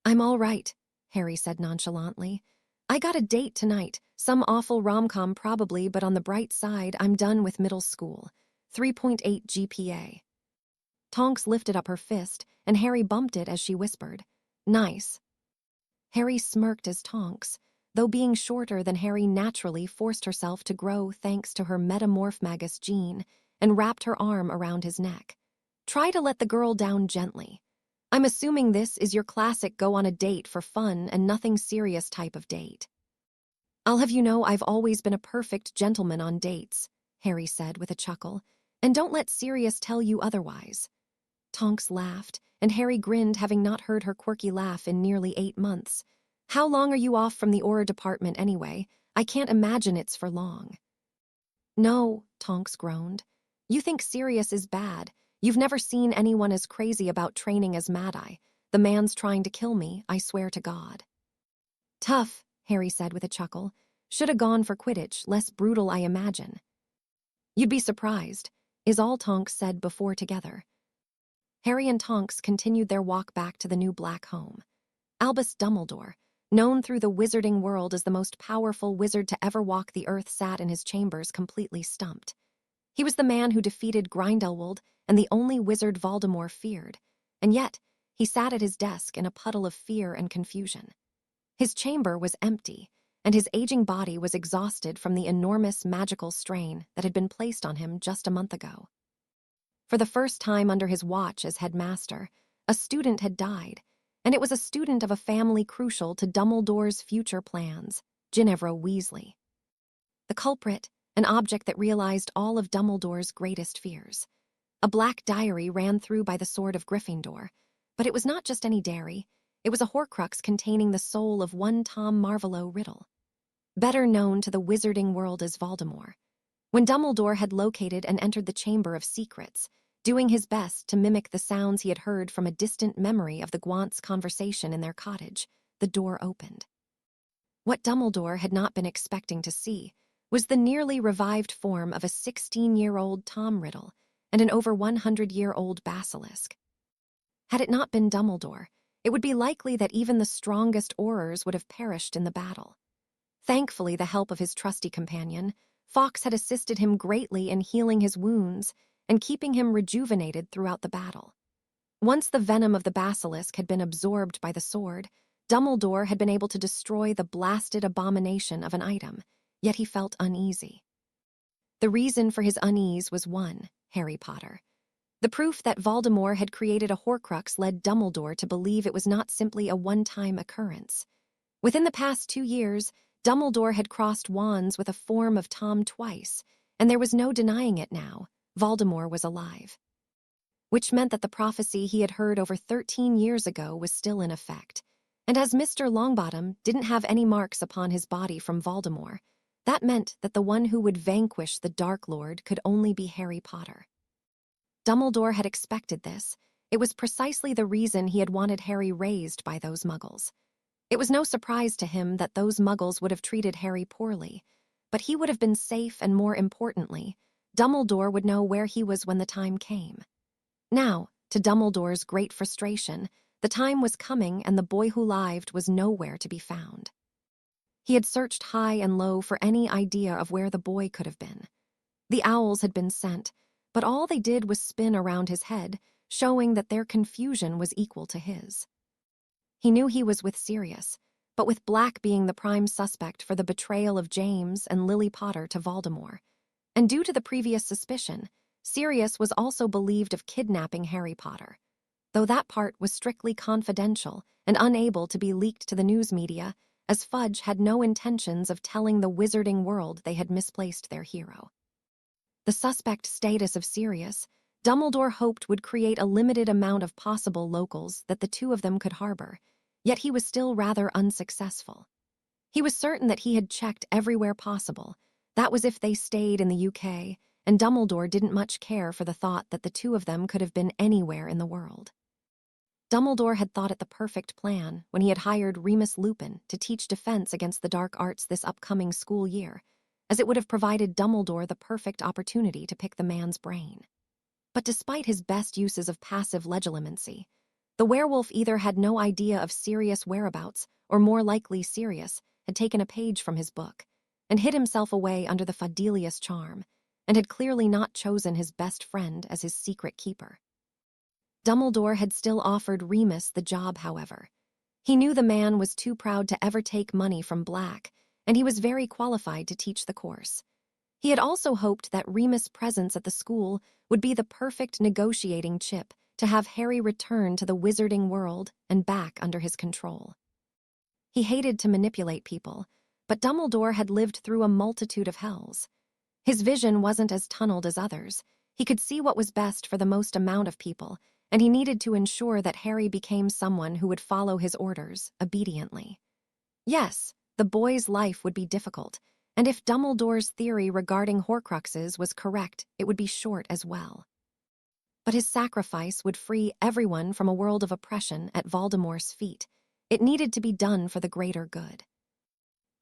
"I'm all right," Harry said nonchalantly. "I got a date tonight. Some awful rom-com probably, but on the bright side, I'm done with middle school. 3.8 GPA. Tonks lifted up her fist, and Harry bumped it as she whispered, "Nice." Harry smirked as Tonks, though being shorter than Harry naturally forced herself to grow thanks to her metamorph magus gene, and wrapped her arm around his neck. "Try to let the girl down gently. I'm assuming this is your classic go on a date for fun and nothing serious type of date." "I'll have you know I've always been a perfect gentleman on dates," Harry said with a chuckle, "and don't let Sirius tell you otherwise." Tonks laughed, and Harry grinned, having not heard her quirky laugh in nearly 8 months. "How long are you off from the Aura department anyway? I can't imagine it's for long." "No," Tonks groaned. "You think Sirius is bad. You've never seen anyone as crazy about training as Mad-Eye. The man's trying to kill me, I swear to God." "Tough," Harry said with a chuckle. "Shoulda gone for Quidditch, less brutal I imagine." "You'd be surprised," is all Tonks said before together. Harry and Tonks continued their walk back to the new black home. Albus Dumbledore, known through the wizarding world as the most powerful wizard to ever walk the earth, sat in his chambers completely stumped. He was the man who defeated Grindelwald and the only wizard Voldemort feared, and yet he sat at his desk in a puddle of fear and confusion. His chamber was empty, and his aging body was exhausted from the enormous magical strain that had been placed on him just a month ago. For the first time under his watch as headmaster, a student had died, and it was a student of a family crucial to Dumbledore's future plans, Ginevra Weasley. The culprit, an object that realized all of Dumbledore's greatest fears. A black diary ran through by the sword of Gryffindor, but it was not just any diary. It was a Horcrux containing the soul of one Tom Marvolo Riddle, better known to the wizarding world as Voldemort. When Dumbledore had located and entered the Chamber of Secrets, doing his best to mimic the sounds he had heard from a distant memory of the Gwant's conversation in their cottage, the door opened. What Dumbledore had not been expecting to see was the nearly revived form of a 16-year-old Tom Riddle and an over 100-year-old basilisk. Had it not been Dumbledore, it would be likely that even the strongest Aurors would have perished in the battle. Thankfully, the help of his trusty companion, Fawkes, had assisted him greatly in healing his wounds and keeping him rejuvenated throughout the battle. Once the venom of the basilisk had been absorbed by the sword, Dumbledore had been able to destroy the blasted abomination of an item, yet he felt uneasy. The reason for his unease was one: Harry Potter. The proof that Voldemort had created a Horcrux led Dumbledore to believe it was not simply a one-time occurrence. Within the past 2 years, Dumbledore had crossed wands with a form of Tom twice, and there was no denying it now. Voldemort was alive. Which meant that the prophecy he had heard over 13 years ago was still in effect. And as Mr. Longbottom didn't have any marks upon his body from Voldemort, that meant that the one who would vanquish the Dark Lord could only be Harry Potter. Dumbledore had expected this. It was precisely the reason he had wanted Harry raised by those Muggles. It was no surprise to him that those Muggles would have treated Harry poorly, but he would have been safe, and more importantly, Dumbledore would know where he was when the time came. Now, to Dumbledore's great frustration, the time was coming and the boy who lived was nowhere to be found. He had searched high and low for any idea of where the boy could have been. The owls had been sent, but all they did was spin around his head, showing that their confusion was equal to his. He knew he was with Sirius, but with Black being the prime suspect for the betrayal of James and Lily Potter to Voldemort. And due to the previous suspicion, Sirius was also believed of kidnapping Harry Potter, though that part was strictly confidential and unable to be leaked to the news media, as Fudge had no intentions of telling the wizarding world they had misplaced their hero. The suspect status of Sirius, Dumbledore hoped would create a limited amount of possible locals that the two of them could harbor, yet he was still rather unsuccessful. He was certain that he had checked everywhere possible. That was if they stayed in the UK, and Dumbledore didn't much care for the thought that the two of them could have been anywhere in the world. Dumbledore had thought it the perfect plan when he had hired Remus Lupin to teach defense against the dark arts this upcoming school year, as it would have provided Dumbledore the perfect opportunity to pick the man's brain. But despite his best uses of passive legilimency, the werewolf either had no idea of Sirius' whereabouts or more likely Sirius, had taken a page from his book and hid himself away under the Fadelius charm, and had clearly not chosen his best friend as his secret keeper. Dumbledore had still offered Remus the job, however. He knew the man was too proud to ever take money from Black, and he was very qualified to teach the course. He had also hoped that Remus' presence at the school would be the perfect negotiating chip to have Harry return to the wizarding world and back under his control. He hated to manipulate people, but Dumbledore had lived through a multitude of hells. His vision wasn't as tunneled as others. He could see what was best for the most amount of people, and he needed to ensure that Harry became someone who would follow his orders obediently. Yes, the boy's life would be difficult, and if Dumbledore's theory regarding Horcruxes was correct, it would be short as well. But his sacrifice would free everyone from a world of oppression at Voldemort's feet. It needed to be done for the greater good.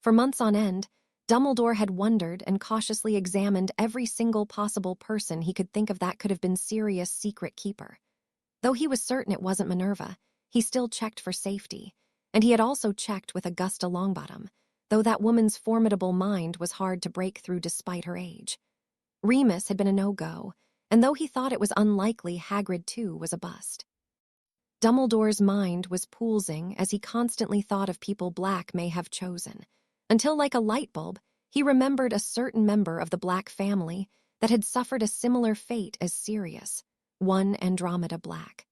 For months on end, Dumbledore had wondered and cautiously examined every single possible person he could think of that could have been Sirius' secret keeper. Though he was certain it wasn't Minerva, he still checked for safety, and he had also checked with Augusta Longbottom, though that woman's formidable mind was hard to break through despite her age. Remus had been a no-go, and though he thought it was unlikely Hagrid too was a bust. Dumbledore's mind was pulsing as he constantly thought of people Black may have chosen, until like a light bulb, he remembered a certain member of the Black family that had suffered a similar fate as Sirius, one Andromeda Black.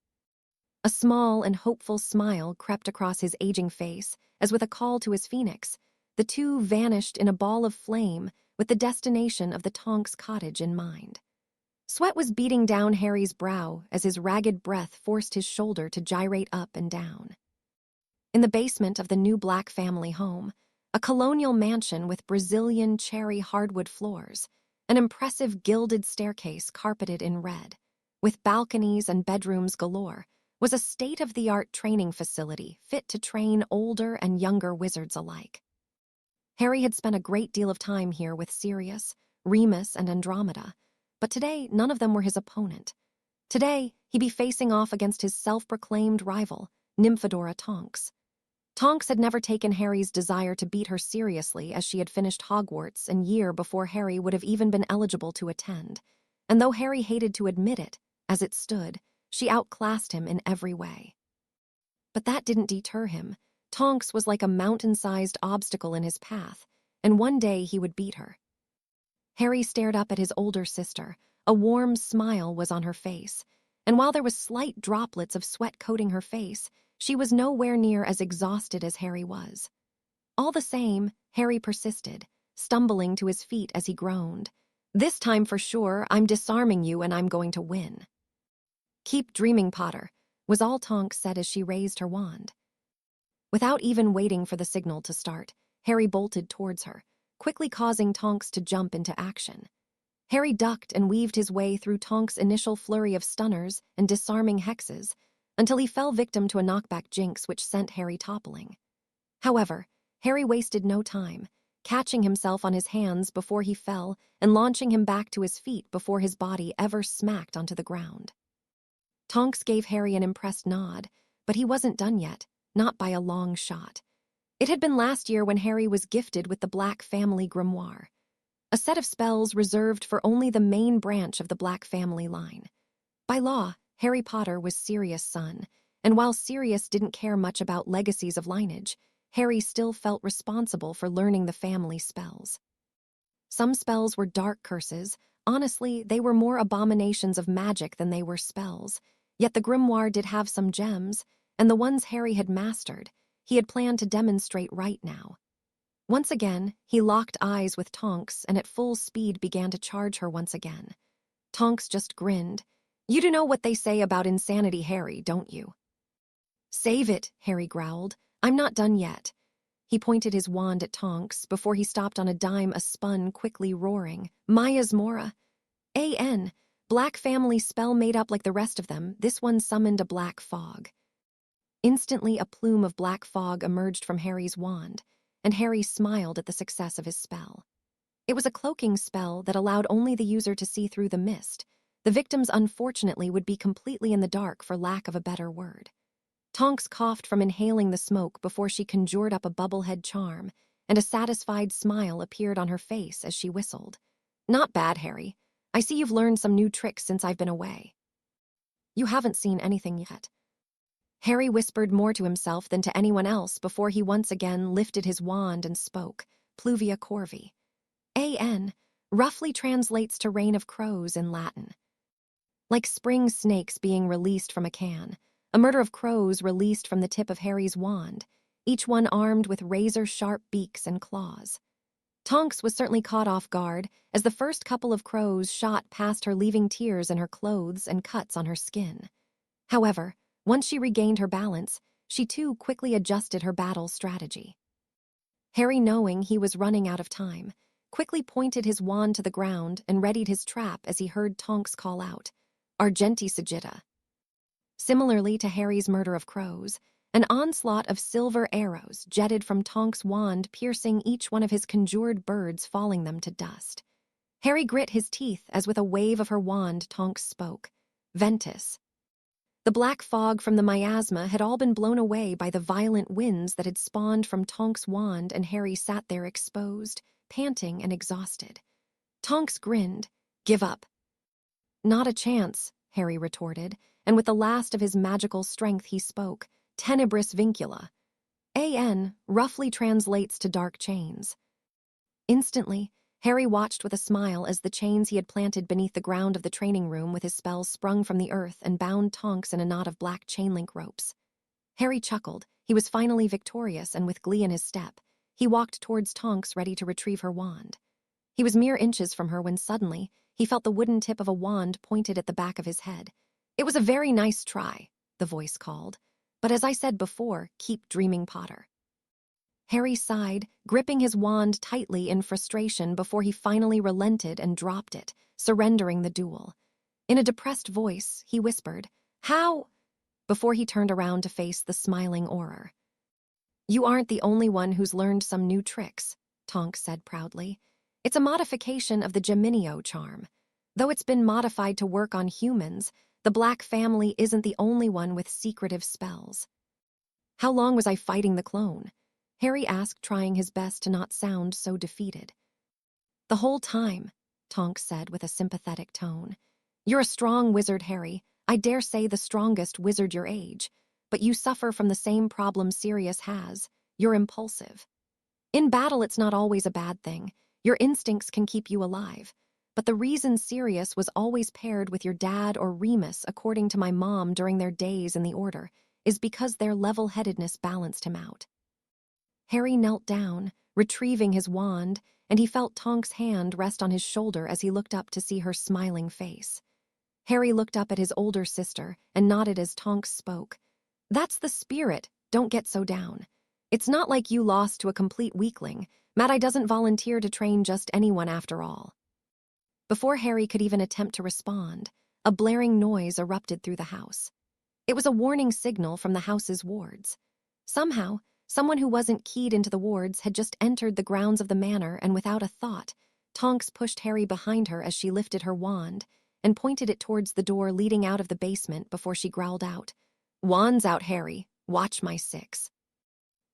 A small and hopeful smile crept across his aging face as with a call to his phoenix, the two vanished in a ball of flame with the destination of the Tonks cottage in mind. Sweat was beating down Harry's brow as his ragged breath forced his shoulder to gyrate up and down. In the basement of the new Black family home, a colonial mansion with Brazilian cherry hardwood floors, an impressive gilded staircase carpeted in red, with balconies and bedrooms galore, was a state-of-the-art training facility fit to train older and younger wizards alike. Harry had spent a great deal of time here with Sirius, Remus, and Andromeda, but today none of them were his opponent. Today, he'd be facing off against his self-proclaimed rival, Nymphadora Tonks. Tonks had never taken Harry's desire to beat her seriously as she had finished Hogwarts a year before Harry would have even been eligible to attend, and though Harry hated to admit it, as it stood, she outclassed him in every way. But that didn't deter him. Tonks was like a mountain-sized obstacle in his path, and one day he would beat her. Harry stared up at his older sister. A warm smile was on her face, and while there was slight droplets of sweat coating her face, she was nowhere near as exhausted as Harry was. All the same, Harry persisted, stumbling to his feet as he groaned. "This time for sure, I'm disarming you and I'm going to win." "Keep dreaming, Potter," was all Tonks said as she raised her wand. Without even waiting for the signal to start, Harry bolted towards her, quickly causing Tonks to jump into action. Harry ducked and weaved his way through Tonks' initial flurry of stunners and disarming hexes, until he fell victim to a knockback jinx which sent Harry toppling. However, Harry wasted no time, catching himself on his hands before he fell and launching him back to his feet before his body ever smacked onto the ground. Tonks gave Harry an impressed nod, but he wasn't done yet, not by a long shot. It had been last year when Harry was gifted with the Black family grimoire, a set of spells reserved for only the main branch of the Black family line. By law, Harry Potter was Sirius' son, and while Sirius didn't care much about legacies of lineage, Harry still felt responsible for learning the family spells. Some spells were dark curses. Honestly, they were more abominations of magic than they were spells, yet the grimoire did have some gems, and the ones Harry had mastered, he had planned to demonstrate right now. Once again, he locked eyes with Tonks and at full speed began to charge her once again. Tonks just grinned. "You do know what they say about insanity, Harry, don't you?" "Save it," Harry growled. "I'm not done yet." He pointed his wand at Tonks before he stopped on a dime a spun, quickly roaring. "Maya's Mora. A.N. Black family spell made up like the rest of them, this one summoned a black fog." Instantly, a plume of black fog emerged from Harry's wand, and Harry smiled at the success of his spell. It was a cloaking spell that allowed only the user to see through the mist. The victims, unfortunately, would be completely in the dark for lack of a better word. Tonks coughed from inhaling the smoke before she conjured up a bubblehead charm, and a satisfied smile appeared on her face as she whistled. "Not bad, Harry. I see you've learned some new tricks since I've been away." "You haven't seen anything yet." Harry whispered more to himself than to anyone else before he once again lifted his wand and spoke, Pluvia Corvi. AN roughly translates to rain of crows in Latin. Like spring snakes being released from a can, a murder of crows released from the tip of Harry's wand, each one armed with razor-sharp beaks and claws. Tonks was certainly caught off guard as the first couple of crows shot past her, leaving tears in her clothes and cuts on her skin. However, once she regained her balance, she too quickly adjusted her battle strategy. Harry, knowing he was running out of time, quickly pointed his wand to the ground and readied his trap as he heard Tonks call out, "Argenti Sigita." Similarly to Harry's murder of crows, an onslaught of silver arrows jetted from Tonks' wand, piercing each one of his conjured birds, falling them to dust. Harry grit his teeth as with a wave of her wand Tonks spoke, "Ventus." The black fog from the miasma had all been blown away by the violent winds that had spawned from Tonks' wand, and Harry sat there exposed, panting and exhausted. Tonks grinned. "Give up." "Not a chance," Harry retorted, and with the last of his magical strength he spoke, "Tenebris vincula." AN roughly translates to dark chains. Instantly, Harry watched with a smile as the chains he had planted beneath the ground of the training room with his spells sprung from the earth and bound Tonks in a knot of black chain-link ropes. Harry chuckled. He was finally victorious, and with glee in his step, he walked towards Tonks, ready to retrieve her wand. He was mere inches from her when suddenly he felt the wooden tip of a wand pointed at the back of his head. "It was a very nice try," the voice called, "but as I said before, keep dreaming, Potter." Harry sighed, gripping his wand tightly in frustration before he finally relented and dropped it, surrendering the duel. In a depressed voice, he whispered, "How?" before he turned around to face the smiling Auror. "You aren't the only one who's learned some new tricks," Tonks said proudly. "It's a modification of the Geminio charm. Though it's been modified to work on humans, the Black family isn't the only one with secretive spells." "How long was I fighting the clone?" Harry asked, trying his best to not sound so defeated. "The whole time," Tonks said with a sympathetic tone. "You're a strong wizard, Harry. I dare say the strongest wizard your age. But you suffer from the same problem Sirius has. You're impulsive. In battle, it's not always a bad thing. Your instincts can keep you alive. But the reason Sirius was always paired with your dad or Remus, according to my mom during their days in the Order, is because their level-headedness balanced him out." Harry knelt down, retrieving his wand, and he felt Tonks' hand rest on his shoulder as he looked up to see her smiling face. Harry looked up at his older sister and nodded as Tonks spoke. "That's the spirit. Don't get so down. It's not like you lost to a complete weakling. Mad-Eye doesn't volunteer to train just anyone after all." Before Harry could even attempt to respond, a blaring noise erupted through the house. It was a warning signal from the house's wards. Somehow, someone who wasn't keyed into the wards had just entered the grounds of the manor, and without a thought, Tonks pushed Harry behind her as she lifted her wand and pointed it towards the door leading out of the basement before she growled out, "Wands out, Harry. Watch my 6."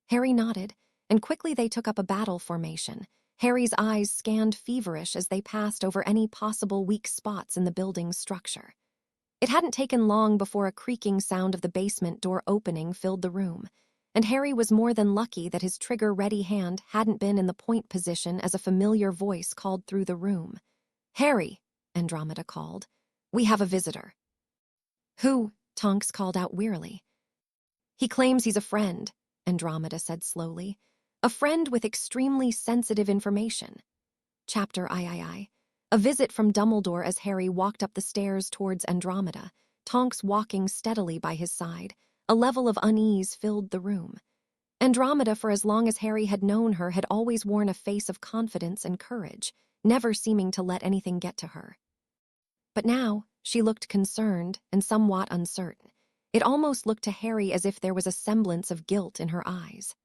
Harry nodded, and quickly they took up a battle formation. Harry's eyes scanned feverish as they passed over any possible weak spots in the building's structure. It hadn't taken long before a creaking sound of the basement door opening filled the room, and Harry was more than lucky that his trigger-ready hand hadn't been in the point position as a familiar voice called through the room. "Harry," Andromeda called, "we have a visitor." "Who?" Tonks called out wearily. "He claims he's a friend," Andromeda said slowly. "A friend with extremely sensitive information." Chapter III. A visit from Dumbledore. As Harry walked up the stairs towards Andromeda, Tonks walking steadily by his side, a level of unease filled the room. Andromeda, for as long as Harry had known her, had always worn a face of confidence and courage, never seeming to let anything get to her. But now, she looked concerned and somewhat uncertain. It almost looked to Harry as if there was a semblance of guilt in her eyes.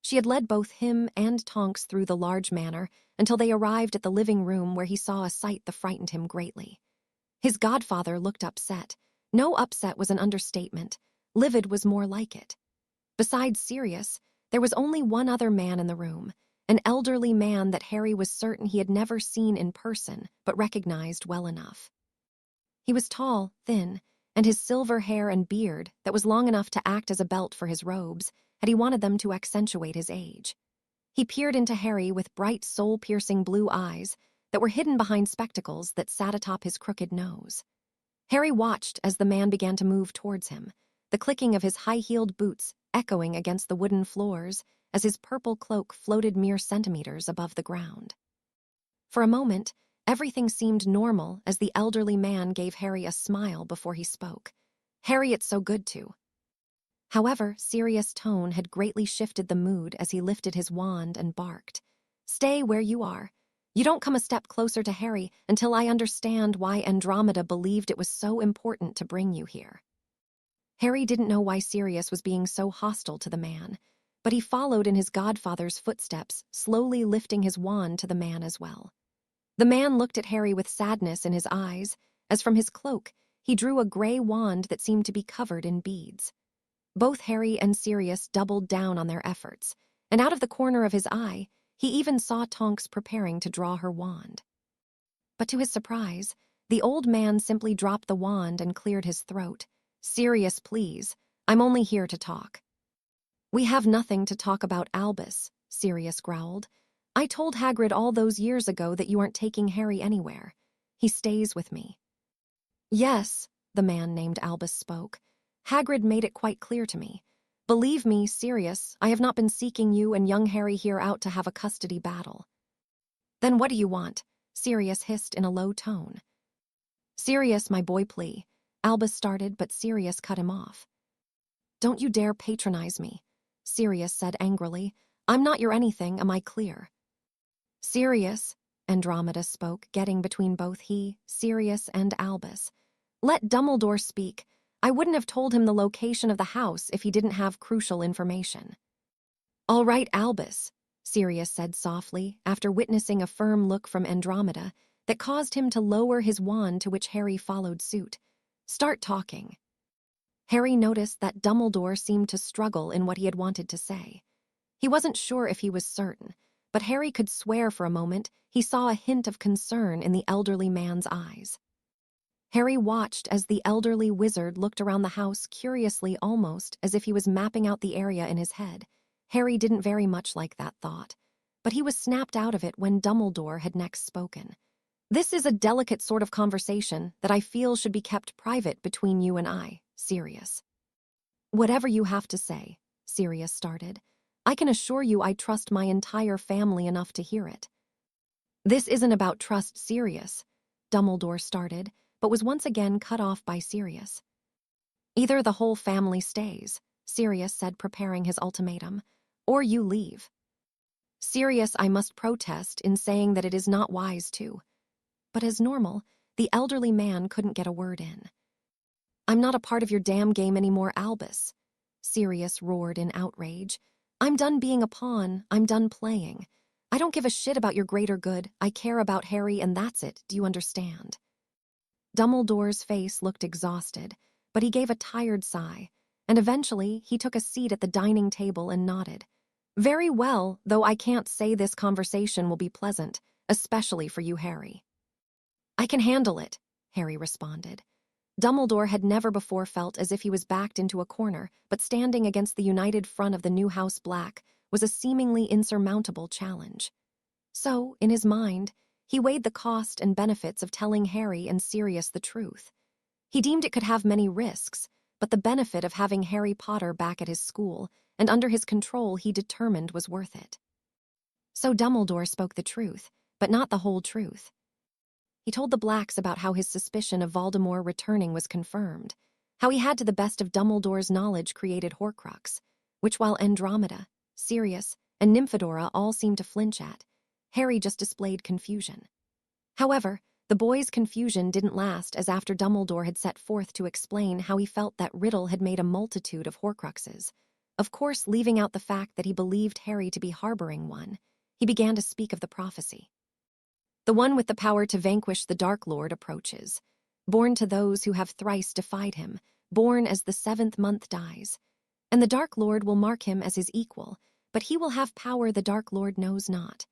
She had led both him and Tonks through the large manor until they arrived at the living room, where he saw a sight that frightened him greatly. His godfather looked upset. No, upset was an understatement. Livid was more like it. Besides Sirius, there was only one other man in the room, an elderly man that Harry was certain he had never seen in person but recognized well enough. He was tall, thin, and his silver hair and beard, that was long enough to act as a belt for his robes, had he wanted them to accentuate his age. He peered into Harry with bright, soul-piercing blue eyes that were hidden behind spectacles that sat atop his crooked nose. Harry watched as the man began to move towards him, the clicking of his high-heeled boots echoing against the wooden floors as his purple cloak floated mere centimeters above the ground. For a moment, everything seemed normal as the elderly man gave Harry a smile before he spoke. "Harry, it's so good to." However, Sirius' tone had greatly shifted the mood as he lifted his wand and barked. "Stay where you are. You don't come a step closer to Harry until I understand why Andromeda believed it was so important to bring you here." Harry didn't know why Sirius was being so hostile to the man, but he followed in his godfather's footsteps, slowly lifting his wand to the man as well. The man looked at Harry with sadness in his eyes, as from his cloak he drew a gray wand that seemed to be covered in beads. Both Harry and Sirius doubled down on their efforts, and out of the corner of his eye, he even saw Tonks preparing to draw her wand. But to his surprise, the old man simply dropped the wand and cleared his throat. "Sirius, please. I'm only here to talk." "We have nothing to talk about, Albus," Sirius growled. "I told Hagrid all those years ago that you aren't taking Harry anywhere. He stays with me." "Yes," the man named Albus spoke. "Hagrid made it quite clear to me. Believe me, Sirius, I have not been seeking you and young Harry here out to have a custody battle." "Then what do you want?" Sirius hissed in a low tone. "Sirius, my boy, plea," Albus started, but Sirius cut him off. "Don't you dare patronize me," Sirius said angrily. "I'm not your anything, am I clear?" "Sirius," Andromeda spoke, getting between both he, Sirius, and Albus. "Let Dumbledore speak. I wouldn't have told him the location of the house if he didn't have crucial information." "All right, Albus," Sirius said softly, after witnessing a firm look from Andromeda that caused him to lower his wand, to which Harry followed suit. "Start talking." Harry noticed that Dumbledore seemed to struggle in what he had wanted to say. He wasn't sure if he was certain, but Harry could swear for a moment he saw a hint of concern in the elderly man's eyes. Harry watched as the elderly wizard looked around the house curiously, almost as if he was mapping out the area in his head. Harry didn't very much like that thought, but he was snapped out of it when Dumbledore had next spoken. "This is a delicate sort of conversation that I feel should be kept private between you and I, Sirius." "Whatever you have to say," Sirius started. "I can assure you I trust my entire family enough to hear it." "This isn't about trust, Sirius," Dumbledore started, but was once again cut off by Sirius. "Either the whole family stays," Sirius said, preparing his ultimatum, "or you leave." "Sirius, I must protest in saying that it is not wise to." But as normal, the elderly man couldn't get a word in. "I'm not a part of your damn game anymore, Albus," Sirius roared in outrage. "I'm done being a pawn. I'm done playing. I don't give a shit about your greater good. I care about Harry, and that's it. Do you understand?" Dumbledore's face looked exhausted, but he gave a tired sigh, and eventually he took a seat at the dining table and nodded. "Very well, though I can't say this conversation will be pleasant, especially for you, Harry." "I can handle it," Harry responded. Dumbledore had never before felt as if he was backed into a corner, but standing against the united front of the new House Black was a seemingly insurmountable challenge. So, in his mind, he weighed the cost and benefits of telling Harry and Sirius the truth. He deemed it could have many risks, but the benefit of having Harry Potter back at his school and under his control he determined was worth it. So Dumbledore spoke the truth, but not the whole truth. He told the Blacks about how his suspicion of Voldemort returning was confirmed, how he had to the best of Dumbledore's knowledge created Horcrux, which while Andromeda, Sirius, and Nymphadora all seemed to flinch at, Harry just displayed confusion. However, the boy's confusion didn't last, as after Dumbledore had set forth to explain how he felt that Riddle had made a multitude of Horcruxes, of course leaving out the fact that he believed Harry to be harboring one, he began to speak of the prophecy. "The one with the power to vanquish the Dark Lord approaches. Born to those who have thrice defied him, born as the 7th month dies. And the Dark Lord will mark him as his equal, but he will have power the Dark Lord knows not.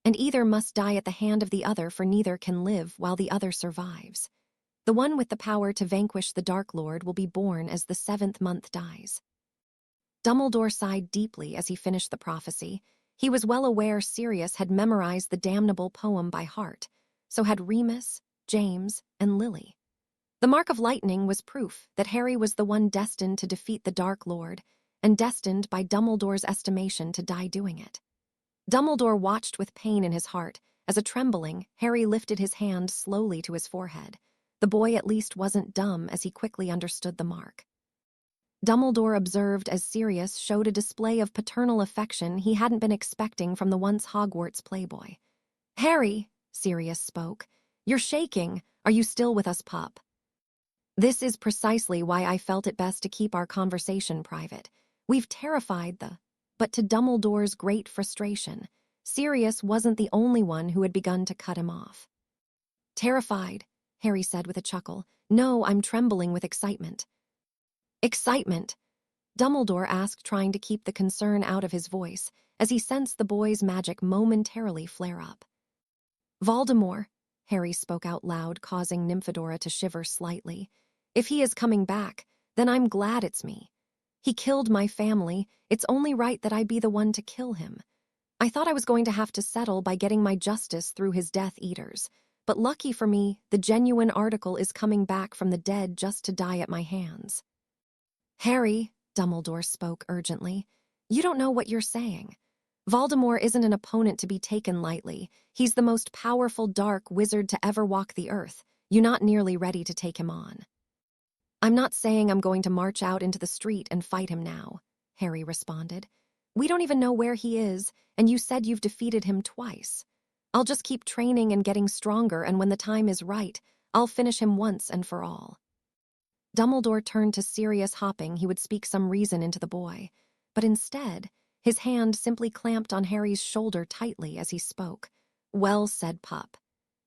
And either must die at the hand of the other, for neither can live while the other survives. The one with the power to vanquish the Dark Lord will be born as the 7th month dies. Dumbledore sighed deeply as he finished the prophecy. He was well aware Sirius had memorized the damnable poem by heart, so had Remus, James, and Lily. The mark of lightning was proof that Harry was the one destined to defeat the Dark Lord, and destined by Dumbledore's estimation to die doing it. Dumbledore watched with pain in his heart as, a trembling, Harry lifted his hand slowly to his forehead. The boy at least wasn't dumb, as he quickly understood the mark. Dumbledore observed as Sirius showed a display of paternal affection he hadn't been expecting from the once Hogwarts playboy. "Harry," Sirius spoke, "you're shaking. Are you still with us, pup?" "This is precisely why I felt it best to keep our conversation private. We've terrified the—" But to Dumbledore's great frustration, Sirius wasn't the only one who had begun to cut him off. "Terrified," Harry said with a chuckle. "No, I'm trembling with excitement." "Excitement?" Dumbledore asked, trying to keep the concern out of his voice, as he sensed the boy's magic momentarily flare up. "Voldemort," Harry spoke out loud, causing Nymphadora to shiver slightly. "If he is coming back, then I'm glad it's me. He killed my family. It's only right that I be the one to kill him. I thought I was going to have to settle by getting my justice through his Death Eaters, but lucky for me, the genuine article is coming back from the dead just to die at my hands." "Harry," Dumbledore spoke urgently, "you don't know what you're saying. Voldemort isn't an opponent to be taken lightly. He's the most powerful dark wizard to ever walk the earth. You're not nearly ready to take him on." "I'm not saying I'm going to march out into the street and fight him now," Harry responded. "We don't even know where he is, and you said you've defeated him twice. I'll just keep training and getting stronger, and when the time is right, I'll finish him once and for all." Dumbledore turned to Sirius, hoping he would speak some reason into the boy, but instead, his hand simply clamped on Harry's shoulder tightly as he spoke. "Well said, pup.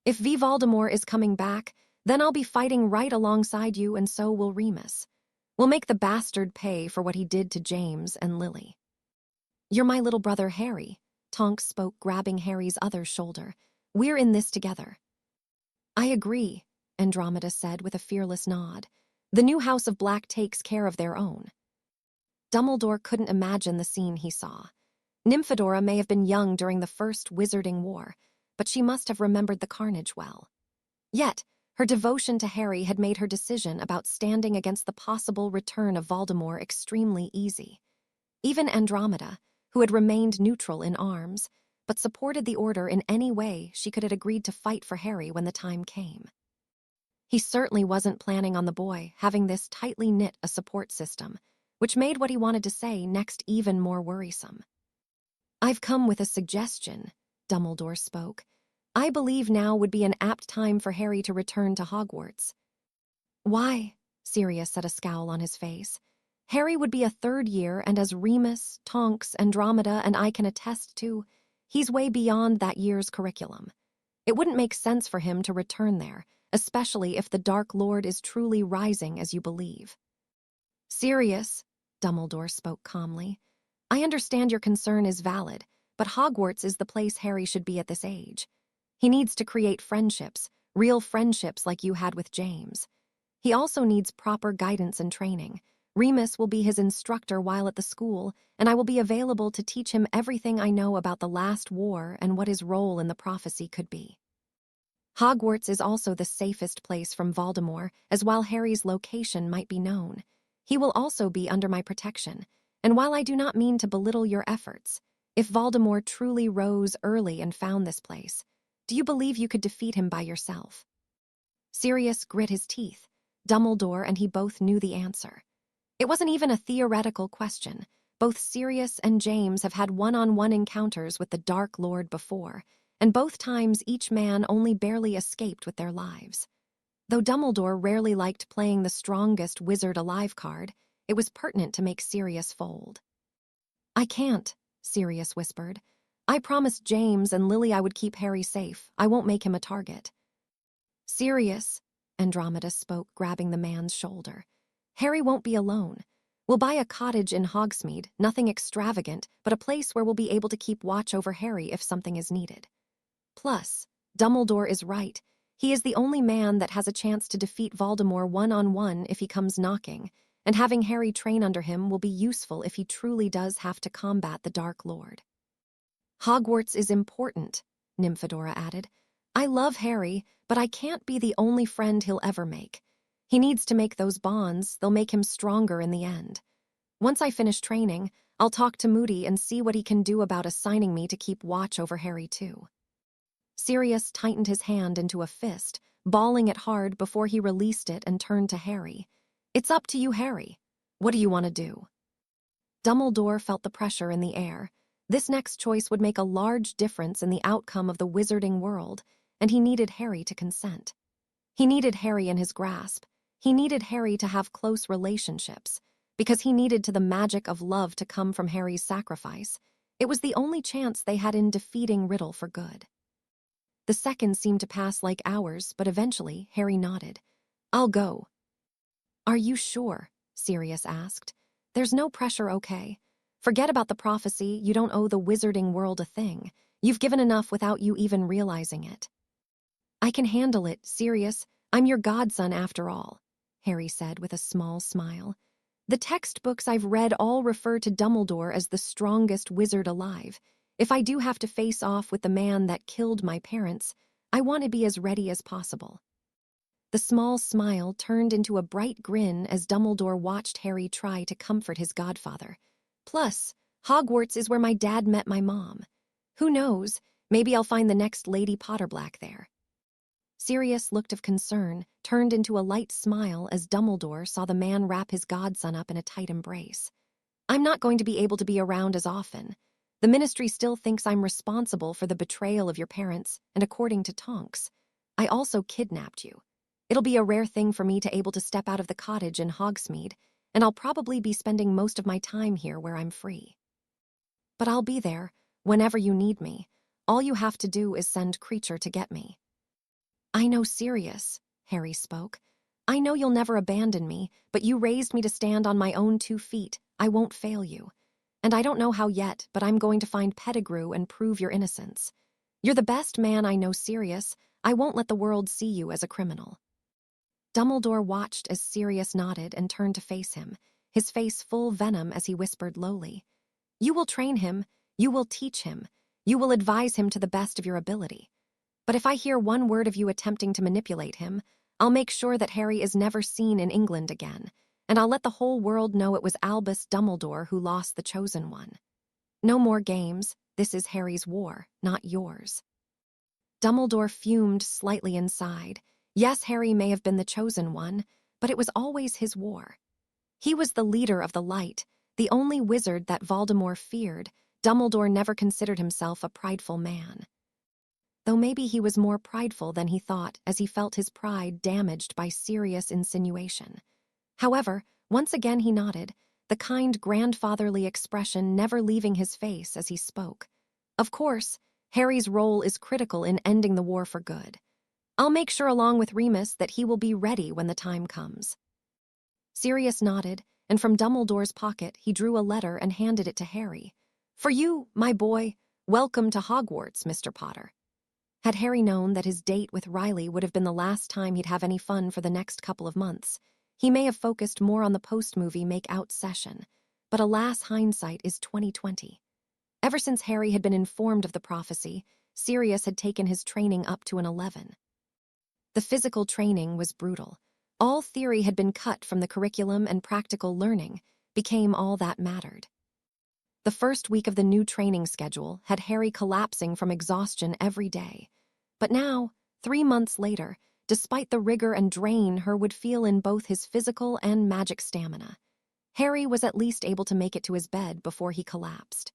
If V. Voldemort is coming back, then I'll be fighting right alongside you, and so will Remus. We'll make the bastard pay for what he did to James and Lily." "You're my little brother, Harry," Tonks spoke, grabbing Harry's other shoulder. "We're in this together." "I agree," Andromeda said with a fearless nod. "The new House of Black takes care of their own." Dumbledore couldn't imagine the scene he saw. Nymphadora may have been young during the First Wizarding War, but she must have remembered the carnage well. Yet, her devotion to Harry had made her decision about standing against the possible return of Voldemort extremely easy. Even Andromeda, who had remained neutral in arms, but supported the Order in any way she could, had agreed to fight for Harry when the time came. He certainly wasn't planning on the boy having this tightly knit a support system, which made what he wanted to say next even more worrisome. "I've come with a suggestion," Dumbledore spoke. "I believe now would be an apt time for Harry to return to Hogwarts." "Why?" Sirius set a scowl on his face. "Harry would be a 3rd year, and as Remus, Tonks, Andromeda, and I can attest to, he's way beyond that year's curriculum. It wouldn't make sense for him to return there, especially if the Dark Lord is truly rising as you believe." "Sirius," Dumbledore spoke calmly, "I understand your concern is valid, but Hogwarts is the place Harry should be at this age. He needs to create friendships, real friendships like you had with James. He also needs proper guidance and training. Remus will be his instructor while at the school, and I will be available to teach him everything I know about the last war and what his role in the prophecy could be. Hogwarts is also the safest place from Voldemort, as while Harry's location might be known, he will also be under my protection, and while I do not mean to belittle your efforts, if Voldemort truly rose early and found this place, do you believe you could defeat him by yourself?" Sirius grit his teeth. Dumbledore and he both knew the answer. It wasn't even a theoretical question. Both Sirius and James have had one-on-one encounters with the Dark Lord before, and both times each man only barely escaped with their lives. Though Dumbledore rarely liked playing the strongest wizard alive card, it was pertinent to make Sirius fold. "I can't," Sirius whispered. "I promised James and Lily I would keep Harry safe. I won't make him a target." "Sirius," Andromeda spoke, grabbing the man's shoulder. Harry won't be alone. We'll buy a cottage in Hogsmeade, nothing extravagant, but a place where we'll be able to keep watch over Harry if something is needed. Plus, Dumbledore is right. He is the only man that has a chance to defeat Voldemort one-on-one if he comes knocking, and having Harry train under him will be useful if he truly does have to combat the Dark Lord. Hogwarts is important, Nymphadora added. I love Harry, but I can't be the only friend he'll ever make. He needs to make those bonds, they'll make him stronger in the end. Once I finish training, I'll talk to Moody and see what he can do about assigning me to keep watch over Harry too. Sirius tightened his hand into a fist, balling it hard before he released it and turned to Harry. It's up to you, Harry. What do you want to do? Dumbledore felt the pressure in the air. This next choice would make a large difference in the outcome of the wizarding world, and he needed Harry to consent. He needed Harry in his grasp. He needed Harry to have close relationships, because he needed the magic of love to come from Harry's sacrifice. It was the only chance they had in defeating Riddle for good. The seconds seemed to pass like hours, but eventually Harry nodded. I'll go. Are you sure? Sirius asked. There's no pressure, okay? Forget about the prophecy, you don't owe the wizarding world a thing. You've given enough without you even realizing it. I can handle it, Sirius. I'm your godson after all, Harry said with a small smile. The textbooks I've read all refer to Dumbledore as the strongest wizard alive. If I do have to face off with the man that killed my parents, I want to be as ready as possible. The small smile turned into a bright grin as Dumbledore watched Harry try to comfort his godfather. Plus, Hogwarts is where my dad met my mom. Who knows, maybe I'll find the next Lady Potterblack there. Sirius looked of concern, turned into a light smile as Dumbledore saw the man wrap his godson up in a tight embrace. I'm not going to be able to be around as often. The Ministry still thinks I'm responsible for the betrayal of your parents, and according to Tonks, I also kidnapped you. It'll be a rare thing for me to able to step out of the cottage in Hogsmeade, and I'll probably be spending most of my time here where I'm free. But I'll be there, whenever you need me. All you have to do is send Creature to get me. I know, Sirius, Harry spoke. I know you'll never abandon me, but you raised me to stand on my own 2 feet. I won't fail you. And I don't know how yet, but I'm going to find Pettigrew and prove your innocence. You're the best man I know, Sirius. I won't let the world see you as a criminal. Dumbledore watched as Sirius nodded and turned to face him, his face full venom as he whispered lowly. You will train him, you will teach him, you will advise him to the best of your ability. But if I hear one word of you attempting to manipulate him, I'll make sure that Harry is never seen in England again, and I'll let the whole world know it was Albus Dumbledore who lost the Chosen One. No more games, this is Harry's war, not yours. Dumbledore fumed slightly inside. Yes, Harry may have been the Chosen One, but it was always his war. He was the leader of the Light, the only wizard that Voldemort feared. Dumbledore never considered himself a prideful man. Though maybe he was more prideful than he thought as he felt his pride damaged by serious insinuation. However, once again he nodded, the kind grandfatherly expression never leaving his face as he spoke. Of course, Harry's role is critical in ending the war for good. I'll make sure along with Remus that he will be ready when the time comes. Sirius nodded, and from Dumbledore's pocket he drew a letter and handed it to Harry. For you, my boy, welcome to Hogwarts, Mr. Potter. Had Harry known that his date with Riley would have been the last time he'd have any fun for the next couple of months, he may have focused more on the post-movie make-out session. But alas, hindsight is 20/20. Ever since Harry had been informed of the prophecy, Sirius had taken his training up to an 11. The physical training was brutal. All theory had been cut from the curriculum, and practical learning became all that mattered. The first week of the new training schedule had Harry collapsing from exhaustion every day. But now, 3 months later, despite the rigor and drain Her would feel in both his physical and magic stamina, Harry was at least able to make it to his bed before he collapsed.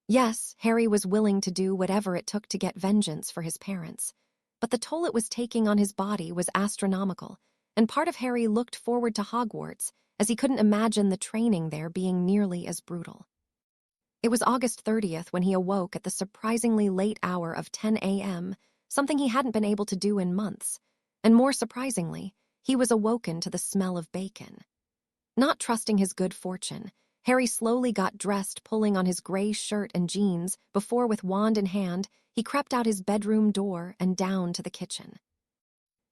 Yes, Harry was willing to do whatever it took to get vengeance for his parents, but the toll it was taking on his body was astronomical, and part of Harry looked forward to Hogwarts as he couldn't imagine the training there being nearly as brutal. It was August 30th when he awoke at the surprisingly late hour of 10 a.m., something he hadn't been able to do in months, and more surprisingly, he was awoken to the smell of bacon. Not trusting his good fortune, Harry slowly got dressed, pulling on his gray shirt and jeans before, with wand in hand, he crept out his bedroom door and down to the kitchen.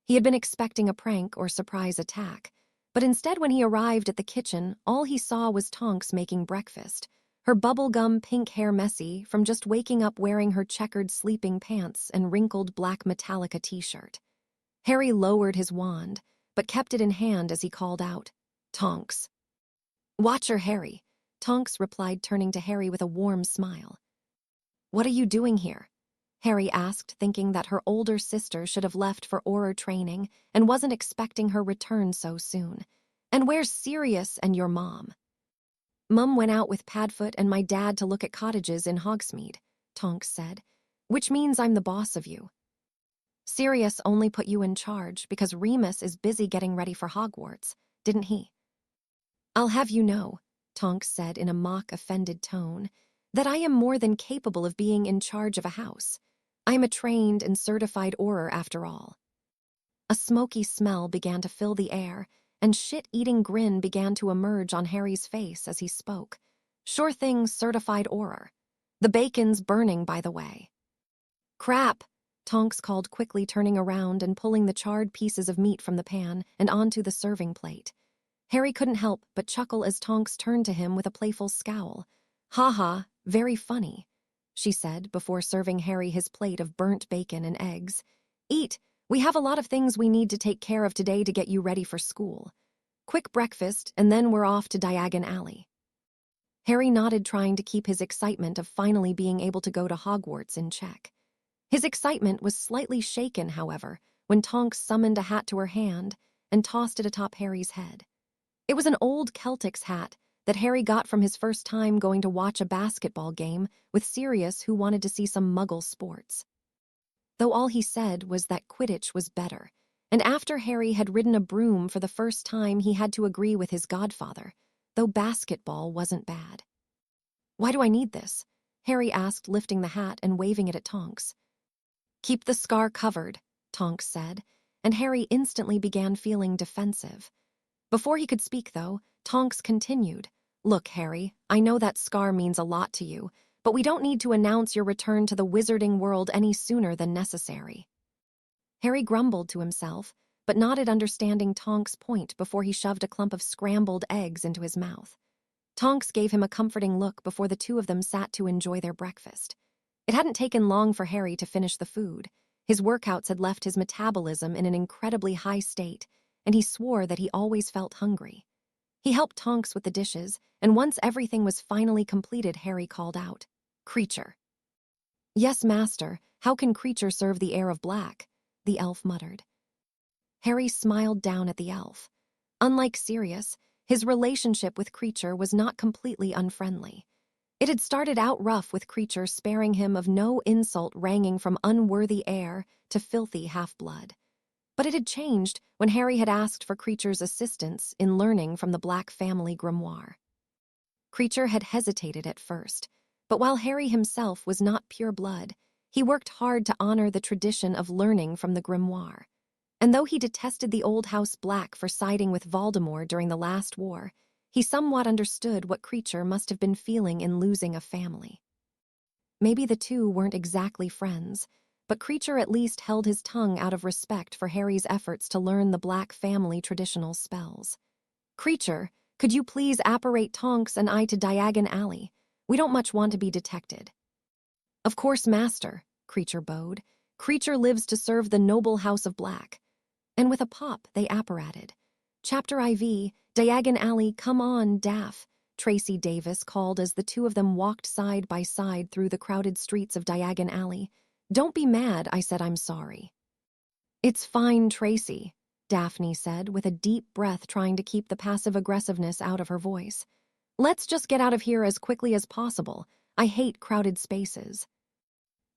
He had been expecting a prank or surprise attack, but instead when he arrived at the kitchen, all he saw was Tonks making breakfast, her bubblegum pink hair messy from just waking up wearing her checkered sleeping pants and wrinkled black Metallica t-shirt. Harry lowered his wand, but kept it in hand as he called out, "Tonks." "Watcher, Harry," Tonks replied, turning to Harry with a warm smile. "What are you doing here?" Harry asked, thinking that her older sister should have left for Auror training and wasn't expecting her return so soon. "And where's Sirius and your mom?" "Mum went out with Padfoot and my dad to look at cottages in Hogsmeade," Tonks said, "which means I'm the boss of you. Sirius only put you in charge because Remus is busy getting ready for Hogwarts, didn't he?" "I'll have you know," Tonks said in a mock offended tone, "that I am more than capable of being in charge of a house. I am a trained and certified Auror after all." A smoky smell began to fill the air, and shit-eating grin began to emerge on Harry's face as he spoke. "Sure thing, certified Auror. The bacon's burning, by the way." "Crap," Tonks called quickly, turning around and pulling the charred pieces of meat from the pan and onto the serving plate. Harry couldn't help but chuckle as Tonks turned to him with a playful scowl. "Ha ha, very funny," she said before serving Harry his plate of burnt bacon and eggs. "Eat, we have a lot of things we need to take care of today to get you ready for school. Quick breakfast, and then we're off to Diagon Alley." Harry nodded, trying to keep his excitement of finally being able to go to Hogwarts in check. His excitement was slightly shaken, however, when Tonks summoned a hat to her hand and tossed it atop Harry's head. It was an old Celtics hat that Harry got from his first time going to watch a basketball game with Sirius, who wanted to see some Muggle sports. Though all he said was that Quidditch was better, and after Harry had ridden a broom for the first time he had to agree with his godfather, though basketball wasn't bad. "Why do I need this?" Harry asked, lifting the hat and waving it at Tonks. "Keep the scar covered," Tonks said, and Harry instantly began feeling defensive. Before he could speak, though, Tonks continued, "Look, Harry, I know that scar means a lot to you, but we don't need to announce your return to the wizarding world any sooner than necessary." Harry grumbled to himself, but nodded, understanding Tonks' point before he shoved a clump of scrambled eggs into his mouth. Tonks gave him a comforting look before the two of them sat to enjoy their breakfast. It hadn't taken long for Harry to finish the food. His workouts had left his metabolism in an incredibly high state, and he swore that he always felt hungry. He helped Tonks with the dishes, and once everything was finally completed, Harry called out, "Creature." "Yes, master, how can Creature serve the heir of Black?" the elf muttered. Harry smiled down at the elf. Unlike Sirius, his relationship with Creature was not completely unfriendly. It had started out rough, with Creature sparing him of no insult ranging from unworthy heir to filthy half-blood. But it had changed when Harry had asked for Creature's assistance in learning from the Black family grimoire. Creature had hesitated at first, but while Harry himself was not pure blood, he worked hard to honor the tradition of learning from the grimoire. And though he detested the old House Black for siding with Voldemort during the last war, he somewhat understood what Creature must have been feeling in losing a family. Maybe the two weren't exactly friends, but Creature at least held his tongue out of respect for Harry's efforts to learn the Black family traditional spells. "Creature, could you please apparate Tonks and I to Diagon Alley? We don't much want to be detected." "Of course, master," Creature bowed. "Creature lives to serve the noble House of Black." And with a pop, they apparated. Chapter IV, Diagon Alley, come on, Daph, Tracy Davis called as the two of them walked side by side through the crowded streets of Diagon Alley. "Don't be mad, I said I'm sorry." "It's fine, Tracy," Daphne said, with a deep breath, trying to keep the passive aggressiveness out of her voice. "Let's just get out of here as quickly as possible. I hate crowded spaces."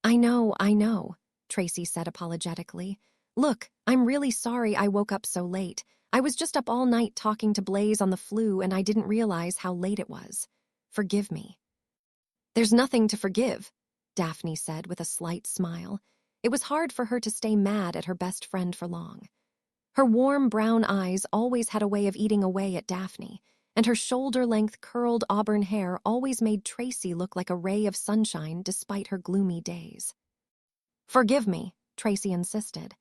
I know, Tracy said apologetically. "Look, I'm really sorry I woke up so late. I was just up all night talking to Blaze on the flu and I didn't realize how late it was. Forgive me." "There's nothing to forgive," Daphne said with a slight smile. It was hard for her to stay mad at her best friend for long. Her warm brown eyes always had a way of eating away at Daphne, and her shoulder-length curled auburn hair always made Tracy look like a ray of sunshine despite her gloomy days. "Forgive me," Tracy insisted.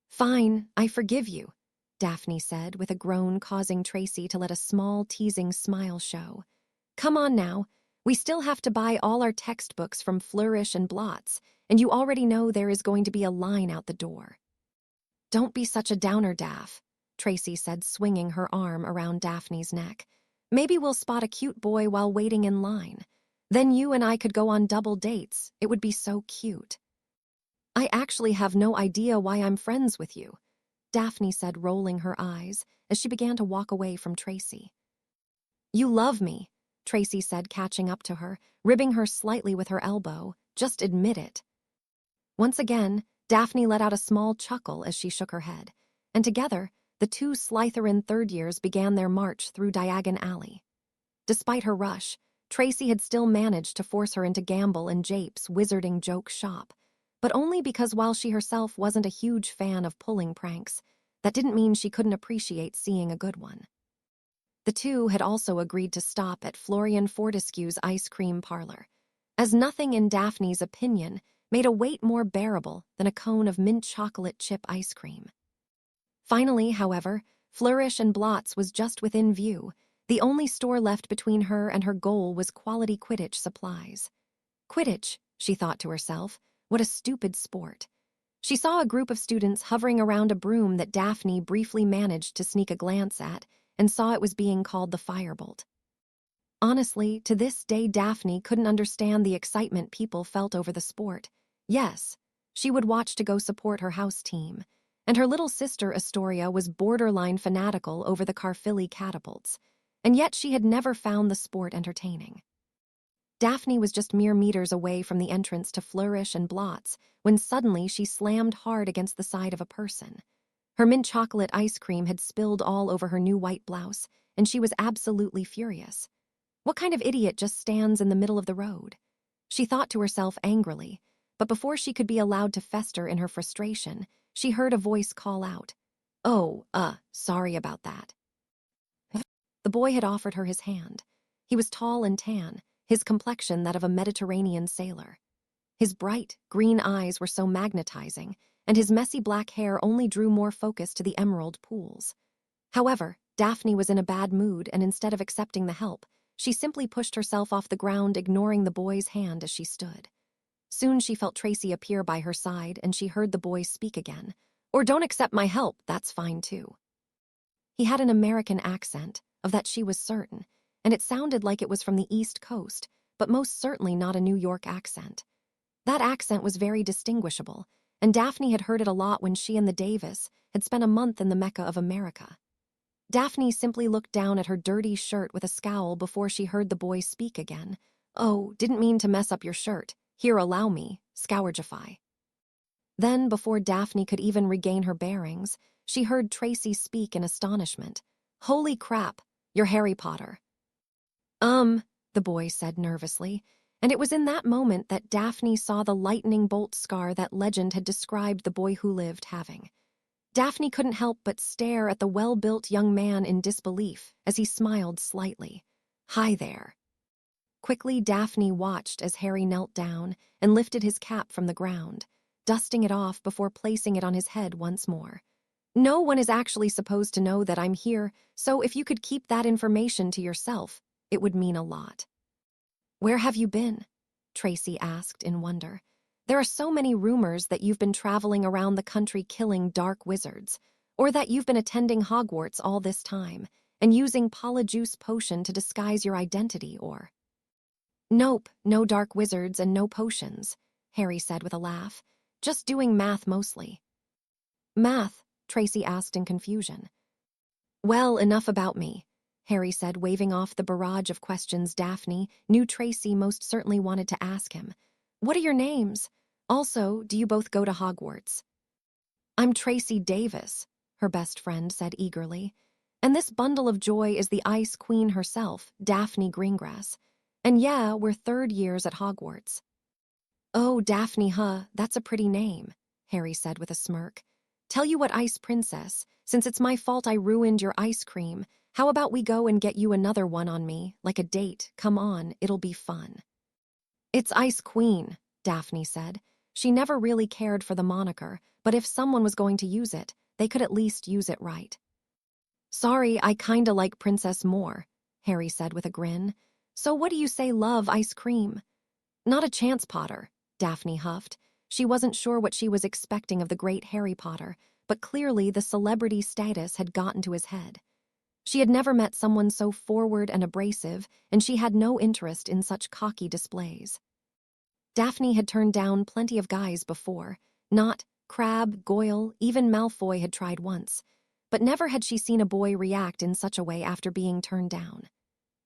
"Fine, I forgive you," Daphne said, with a groan causing Tracy to let a small, teasing smile show. "Come on now. We still have to buy all our textbooks from Flourish and Blots, and you already know there is going to be a line out the door." "Don't be such a downer, Daph," Tracy said, swinging her arm around Daphne's neck. "Maybe we'll spot a cute boy while waiting in line. Then you and I could go on double dates. It would be so cute." "I actually have no idea why I'm friends with you," Daphne said, rolling her eyes as she began to walk away from Tracy. "You love me," Tracy said, catching up to her, ribbing her slightly with her elbow. "Just admit it." Once again, Daphne let out a small chuckle as she shook her head, and together, the two Slytherin third years began their march through Diagon Alley. Despite her rush, Tracy had still managed to force her into Gamble and Jape's wizarding joke shop, but only because while she herself wasn't a huge fan of pulling pranks, that didn't mean she couldn't appreciate seeing a good one. The two had also agreed to stop at Florian Fortescue's ice cream parlor, as nothing in Daphne's opinion made a wait more bearable than a cone of mint chocolate chip ice cream. Finally, however, Flourish and Blots was just within view. The only store left between her and her goal was quality Quidditch supplies. Quidditch, she thought to herself, what a stupid sport. She saw a group of students hovering around a broom that Daphne briefly managed to sneak a glance at and saw it was being called the Firebolt. Honestly, to this day Daphne couldn't understand the excitement people felt over the sport. Yes, she would watch to go support her house team, and her little sister Astoria was borderline fanatical over the Carfilly catapults, and yet she had never found the sport entertaining. Daphne was just mere meters away from the entrance to Flourish and Blots when suddenly she slammed hard against the side of a person. Her mint chocolate ice cream had spilled all over her new white blouse, and she was absolutely furious. What kind of idiot just stands in the middle of the road? She thought to herself angrily, but before she could be allowed to fester in her frustration, she heard a voice call out, "Oh, sorry about that." The boy had offered her his hand. He was tall and tan, his complexion that of a Mediterranean sailor. His bright, green eyes were so magnetizing, and his messy black hair only drew more focus to the emerald pools. However, Daphne was in a bad mood, and instead of accepting the help, she simply pushed herself off the ground, ignoring the boy's hand as she stood. Soon she felt Tracy appear by her side, and she heard the boy speak again. "Or don't accept my help, that's fine too." He had an American accent, of that she was certain, and it sounded like it was from the East Coast, but most certainly not a New York accent. That accent was very distinguishable, and Daphne had heard it a lot when she and the Davis had spent a month in the Mecca of America. Daphne simply looked down at her dirty shirt with a scowl before she heard the boy speak again. "Oh, didn't mean to mess up your shirt. Here, allow me, Scourgify." Then, before Daphne could even regain her bearings, she heard Tracy speak in astonishment. "Holy crap, you're Harry Potter." The boy said nervously, and it was in that moment that Daphne saw the lightning bolt scar that legend had described the boy who lived having. Daphne couldn't help but stare at the well-built young man in disbelief as he smiled slightly. "Hi there." Quickly, Daphne watched as Harry knelt down and lifted his cap from the ground, dusting it off before placing it on his head once more. "No one is actually supposed to know that I'm here, so if you could keep that information to yourself, it would mean a lot." "Where have you been?" Tracy asked in wonder. "There are so many rumors that you've been traveling around the country killing dark wizards, or that you've been attending Hogwarts all this time and using Polyjuice Potion to disguise your identity, or—" "Nope, no dark wizards and no potions," Harry said with a laugh. "Just doing math mostly." "Math?" Tracy asked in confusion. "Well, enough about me," Harry said, waving off the barrage of questions Daphne knew Tracy most certainly wanted to ask him. "What are your names? Also, do you both go to Hogwarts?" "I'm Tracy Davis," her best friend said eagerly. "And this bundle of joy is the Ice Queen herself, Daphne Greengrass. And yeah, we're third years at Hogwarts." "Oh, Daphne, huh? That's a pretty name," Harry said with a smirk. Tell you what, Ice Princess, since it's my fault I ruined your ice cream, how about we go and get you another one on me, like a date? Come on, it'll be fun. It's Ice Queen, Daphne said. She never really cared for the moniker, but if someone was going to use it, they could at least use it right. Sorry, I kinda like Princess more, Harry said with a grin. So what do you say, love ice cream? Not a chance, Potter, Daphne huffed. She wasn't sure what she was expecting of the great Harry Potter, but clearly the celebrity status had gotten to his head. She had never met someone so forward and abrasive, and she had no interest in such cocky displays. Daphne had turned down plenty of guys before. Not Crabbe, Goyle, even Malfoy had tried once. But never had she seen a boy react in such a way after being turned down.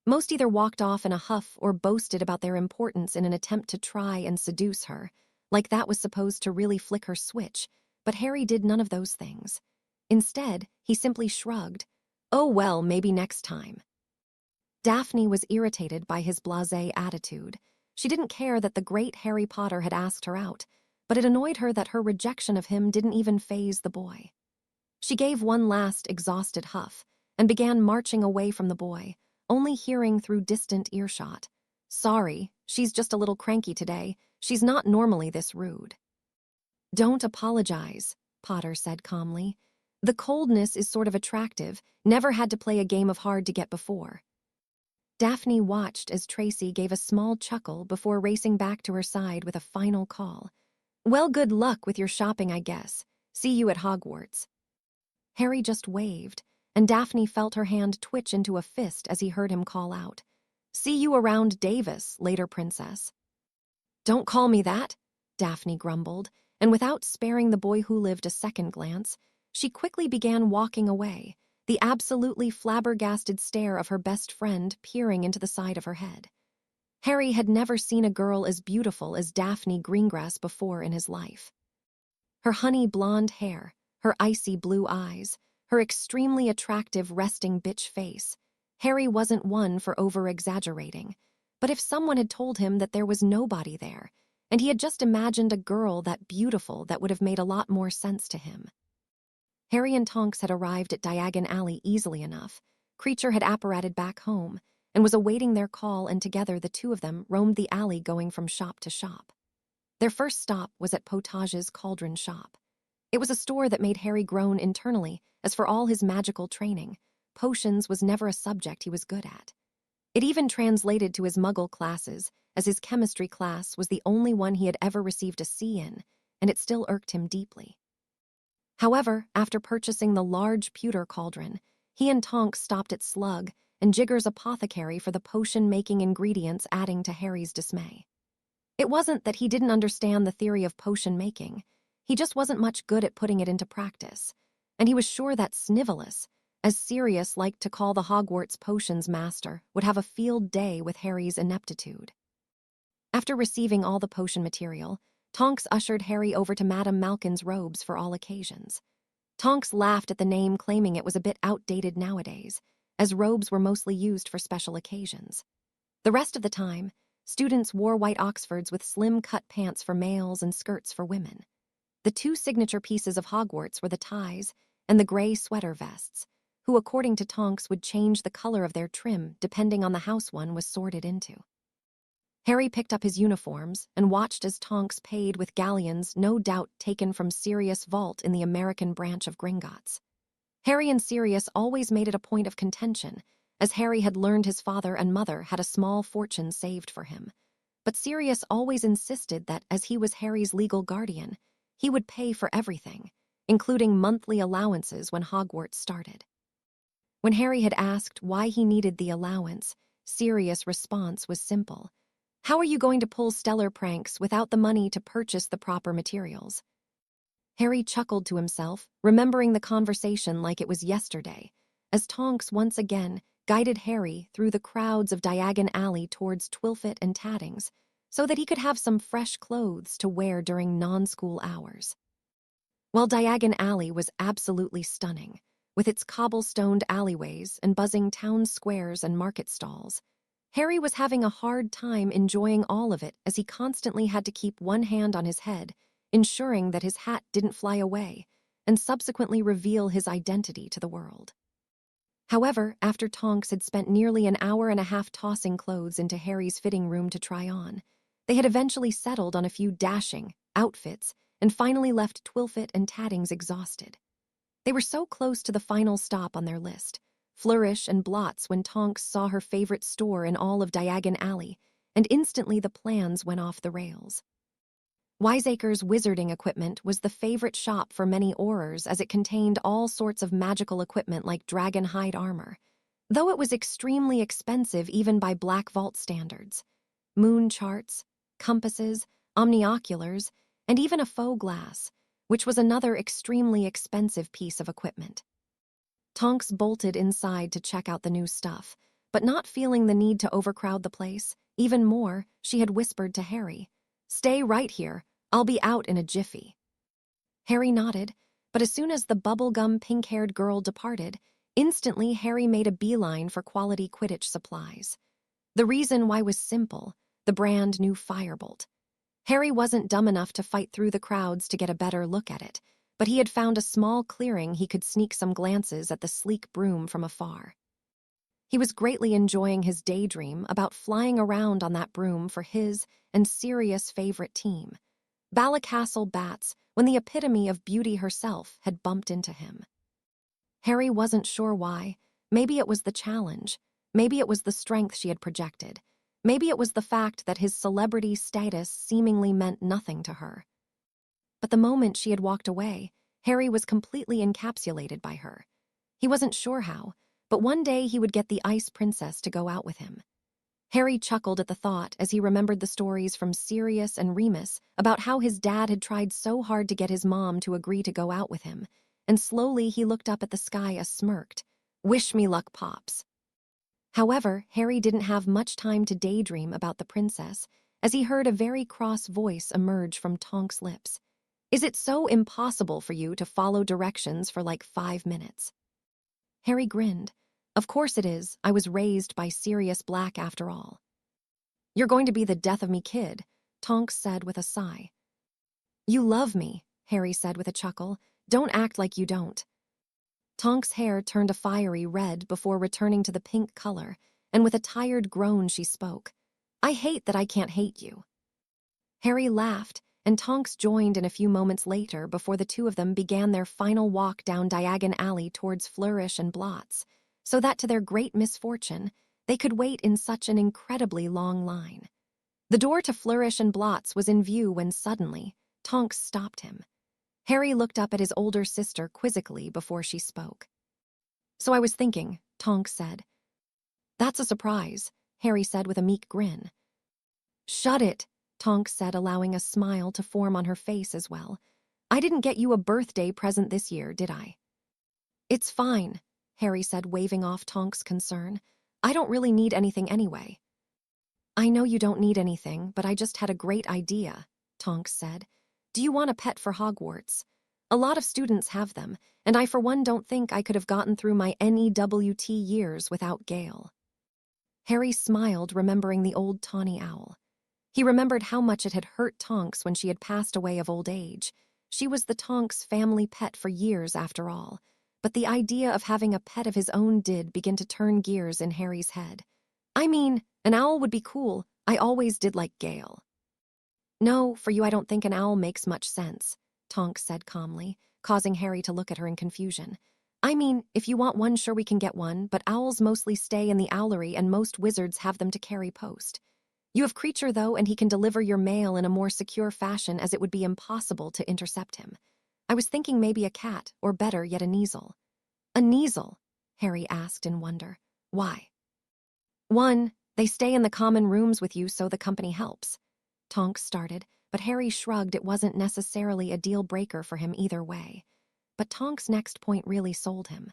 Most either walked off in a huff or boasted about their importance in an attempt to try and seduce her, like that was supposed to really flick her switch, but Harry did none of those things. Instead, he simply shrugged. Oh well, maybe next time. Daphne was irritated by his blasé attitude. She didn't care that the great Harry Potter had asked her out, but it annoyed her that her rejection of him didn't even faze the boy. She gave one last exhausted huff and began marching away from the boy, only hearing through distant earshot. Sorry, she's just a little cranky today. She's not normally this rude. Don't apologize, Potter said calmly. The coldness is sort of attractive, never had to play a game of hard to get before. Daphne watched as Tracy gave a small chuckle before racing back to her side with a final call. Well, good luck with your shopping, I guess. See you at Hogwarts. Harry just waved, and Daphne felt her hand twitch into a fist as he heard him call out. See you around Davis, later, Princess. Don't call me that, Daphne grumbled, and without sparing the boy who lived a second glance, she quickly began walking away, the absolutely flabbergasted stare of her best friend peering into the side of her head. Harry had never seen a girl as beautiful as Daphne Greengrass before in his life. Her honey blonde hair, her icy blue eyes, her extremely attractive resting bitch face. Harry wasn't one for over-exaggerating, but if someone had told him that there was nobody there, and he had just imagined a girl that beautiful, that would have made a lot more sense to him. Harry and Tonks had arrived at Diagon Alley easily enough. Creature had apparated back home and was awaiting their call, and together the two of them roamed the alley going from shop to shop. Their first stop was at Potage's Cauldron Shop. It was a store that made Harry groan internally, as for all his magical training, potions was never a subject he was good at. It even translated to his Muggle classes, as his chemistry class was the only one he had ever received a C in, and it still irked him deeply. However, after purchasing the large pewter cauldron, he and Tonks stopped at Slug and Jigger's apothecary for the potion-making ingredients, adding to Harry's dismay. It wasn't that he didn't understand the theory of potion-making. He just wasn't much good at putting it into practice, and he was sure that Snivellus, as Sirius liked to call the Hogwarts potions master, would have a field day with Harry's ineptitude. After receiving all the potion material, Tonks ushered Harry over to Madame Malkin's robes for all occasions. Tonks laughed at the name, claiming it was a bit outdated nowadays, as robes were mostly used for special occasions. The rest of the time, students wore white Oxfords with slim-cut pants for males and skirts for women. The two signature pieces of Hogwarts were the ties and the gray sweater vests, who, according to Tonks, would change the color of their trim depending on the house one was sorted into. Harry picked up his uniforms and watched as Tonks paid with galleons, no doubt taken from Sirius' vault in the American branch of Gringotts. Harry and Sirius always made it a point of contention, as Harry had learned his father and mother had a small fortune saved for him. But Sirius always insisted that, as he was Harry's legal guardian, he would pay for everything, including monthly allowances when Hogwarts started. When Harry had asked why he needed the allowance, Sirius' response was simple. How are you going to pull stellar pranks without the money to purchase the proper materials? Harry chuckled to himself, remembering the conversation like it was yesterday, as Tonks once again guided Harry through the crowds of Diagon Alley towards Twilfit and Taddings, so that he could have some fresh clothes to wear during non-school hours. While Diagon Alley was absolutely stunning, with its cobblestoned alleyways and buzzing town squares and market stalls, Harry was having a hard time enjoying all of it, as he constantly had to keep one hand on his head, ensuring that his hat didn't fly away, and subsequently reveal his identity to the world. However, after Tonks had spent nearly an hour and a half tossing clothes into Harry's fitting room to try on, they had eventually settled on a few dashing outfits and finally left Twilfit and Tattings exhausted. They were so close to the final stop on their list, Flourish and Blots, when Tonks saw her favorite store in all of Diagon Alley, and instantly the plans went off the rails. Wiseacre's wizarding equipment was the favorite shop for many Aurors, as it contained all sorts of magical equipment like dragon hide armor, though it was extremely expensive even by Black Vault standards. Moon charts, compasses, omnioculars, and even a faux glass, which was another extremely expensive piece of equipment. Tonks bolted inside to check out the new stuff, but not feeling the need to overcrowd the place, even more, she had whispered to Harry, "Stay right here, I'll be out in a jiffy." Harry nodded, but as soon as the bubblegum pink-haired girl departed, instantly Harry made a beeline for quality Quidditch supplies. The reason why was simple: the brand new Firebolt. Harry wasn't dumb enough to fight through the crowds to get a better look at it, but he had found a small clearing he could sneak some glances at the sleek broom from afar. He was greatly enjoying his daydream about flying around on that broom for his and Sirius' favorite team, Balacastle Bats, when the epitome of beauty herself had bumped into him. Harry wasn't sure why. Maybe it was the challenge. Maybe it was the strength she had projected. Maybe it was the fact that his celebrity status seemingly meant nothing to her. But the moment she had walked away, Harry was completely encapsulated by her. He wasn't sure how, but one day he would get the Ice Princess to go out with him. Harry chuckled at the thought as he remembered the stories from Sirius and Remus about how his dad had tried so hard to get his mom to agree to go out with him, and slowly he looked up at the sky smirked. "Wish me luck, Pops." However, Harry didn't have much time to daydream about the princess, as he heard a very cross voice emerge from Tonks' lips. "Is it so impossible for you to follow directions for like 5 minutes?" Harry grinned. "Of course it is. I was raised by Sirius Black after all." "You're going to be the death of me, kid," Tonks said with a sigh. "You love me," Harry said with a chuckle. "Don't act like you don't." Tonks' hair turned a fiery red before returning to the pink color, and with a tired groan she spoke. "I hate that I can't hate you." Harry laughed, and Tonks joined in a few moments later before the two of them began their final walk down Diagon Alley towards Flourish and Blots, so that to their great misfortune, they could wait in such an incredibly long line. The door to Flourish and Blots was in view when suddenly, Tonks stopped him. Harry looked up at his older sister quizzically before she spoke. "So I was thinking," Tonks said. "That's a surprise," Harry said with a meek grin. "Shut it," Tonks said, allowing a smile to form on her face as well. "I didn't get you a birthday present this year, did I?" "It's fine," Harry said, waving off Tonks' concern. "I don't really need anything anyway." "I know you don't need anything, but I just had a great idea," Tonks said. "Do you want a pet for Hogwarts? A lot of students have them, and I for one don't think I could have gotten through my NEWT years without Gale." Harry smiled, remembering the old tawny owl. He remembered how much it had hurt Tonks when she had passed away of old age. She was the Tonks family pet for years after all, but the idea of having a pet of his own did begin to turn gears in Harry's head. "I mean, an owl would be cool. I always did like Gale." "No, for you I don't think an owl makes much sense," Tonks said calmly, causing Harry to look at her in confusion. "I mean, if you want one, sure we can get one, but owls mostly stay in the owlery and most wizards have them to carry post. You have Creature, though, and he can deliver your mail in a more secure fashion, as it would be impossible to intercept him. I was thinking maybe a cat, or better yet a Kneazle." "A Kneazle?" Harry asked in wonder. "Why?" "One, they stay in the common rooms with you, so the company helps." Tonks started, but Harry shrugged. It wasn't necessarily a deal breaker for him either way. But Tonks' next point really sold him.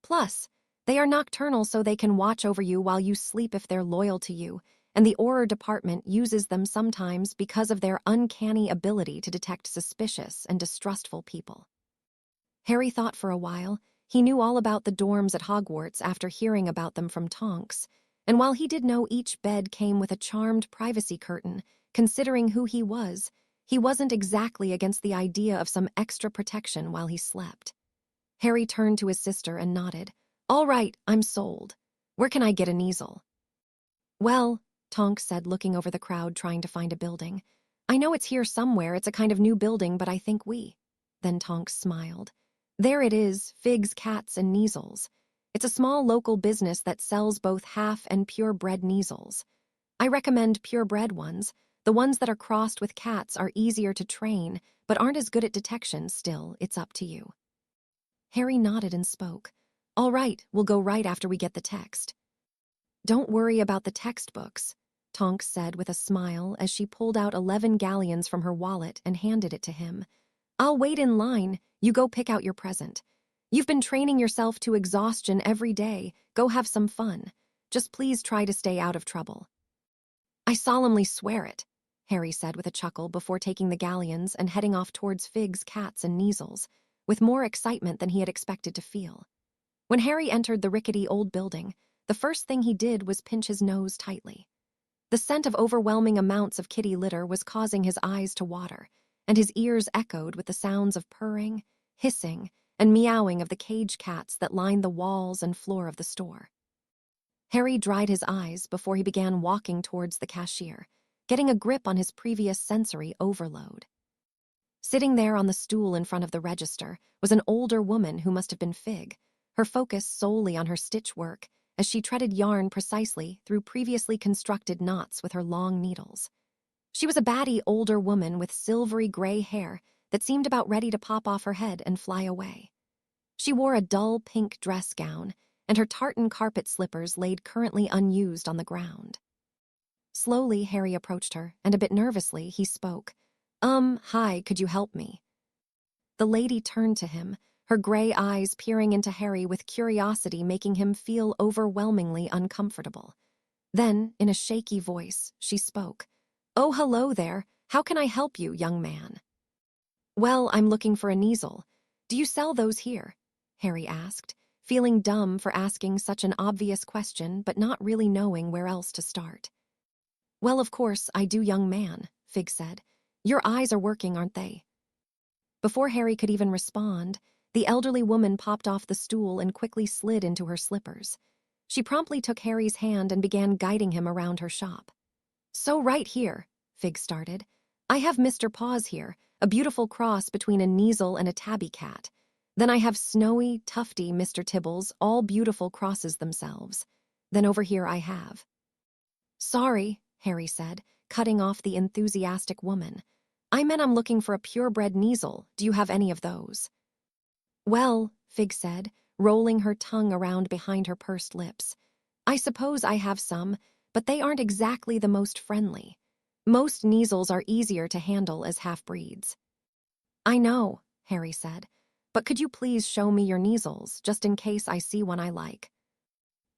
"Plus, they are nocturnal, so they can watch over you while you sleep if they're loyal to you, and the Auror department uses them sometimes because of their uncanny ability to detect suspicious and distrustful people." Harry thought for a while. He knew all about the dorms at Hogwarts after hearing about them from Tonks, and while he did know each bed came with a charmed privacy curtain, considering who he was, He wasn't exactly against the idea of some extra protection while he slept. Harry turned to his sister and nodded. "All right, I'm sold. Where can I get an easel?" "Well," Tonks said, looking over the crowd trying to find a building. "I know it's here somewhere. It's a kind of new building, but I think we—" Then Tonks smiled. "There it is, Figs, Cats, and Measles. It's a small local business that sells both half and purebred measles. I recommend purebred ones. The ones that are crossed with cats are easier to train, but aren't as good at detection. Still, it's up to you." Harry nodded and spoke. "All right, we'll go right after we get the text." "Don't worry about the textbooks," Tonks said with a smile as she pulled out 11 galleons from her wallet and handed it to him. "I'll wait in line. You go pick out your present. You've been training yourself to exhaustion every day. Go have some fun. Just please try to stay out of trouble." "I solemnly swear it," Harry said with a chuckle before taking the galleons and heading off towards Figs, Cats, and Measles, with more excitement than he had expected to feel. When Harry entered the rickety old building, the first thing he did was pinch his nose tightly. The scent of overwhelming amounts of kitty litter was causing his eyes to water, and his ears echoed with the sounds of purring, hissing, and meowing of the cage cats that lined the walls and floor of the store. Harry dried his eyes before he began walking towards the cashier, getting a grip on his previous sensory overload. Sitting there on the stool in front of the register was an older woman who must have been Fig, her focus solely on her stitch work as she treaded yarn precisely through previously constructed knots with her long needles. She was a batty older woman with silvery gray hair that seemed about ready to pop off her head and fly away. She wore a dull pink dress gown, and her tartan carpet slippers laid currently unused on the ground. Slowly, Harry approached her, and a bit nervously, he spoke. Hi, could you help me?" The lady turned to him, her gray eyes peering into Harry with curiosity making him feel overwhelmingly uncomfortable. Then, in a shaky voice, she spoke. "Oh, hello there. How can I help you, young man?" "Well, I'm looking for an easel. Do you sell those here?" Harry asked, feeling dumb for asking such an obvious question but not really knowing where else to start. "Well, of course, I do, young man," Fig said. "Your eyes are working, aren't they?" Before Harry could even respond, the elderly woman popped off the stool and quickly slid into her slippers. She promptly took Harry's hand and began guiding him around her shop. "So right here," Fig started, "I have Mr. Paws here, a beautiful cross between a Kneazle and a tabby cat. Then I have snowy, tufty Mr. Tibbles, all beautiful crosses themselves. Then over here I have—" "Sorry," Harry said, cutting off the enthusiastic woman. "I meant I'm looking for a purebred Kneazle. Do you have any of those?" "Well," Fig said, rolling her tongue around behind her pursed lips, "I suppose I have some, but they aren't exactly the most friendly. Most Kneazles are easier to handle as half-breeds." "I know," Harry said, "but could you please show me your Kneazles, just in case I see one I like?"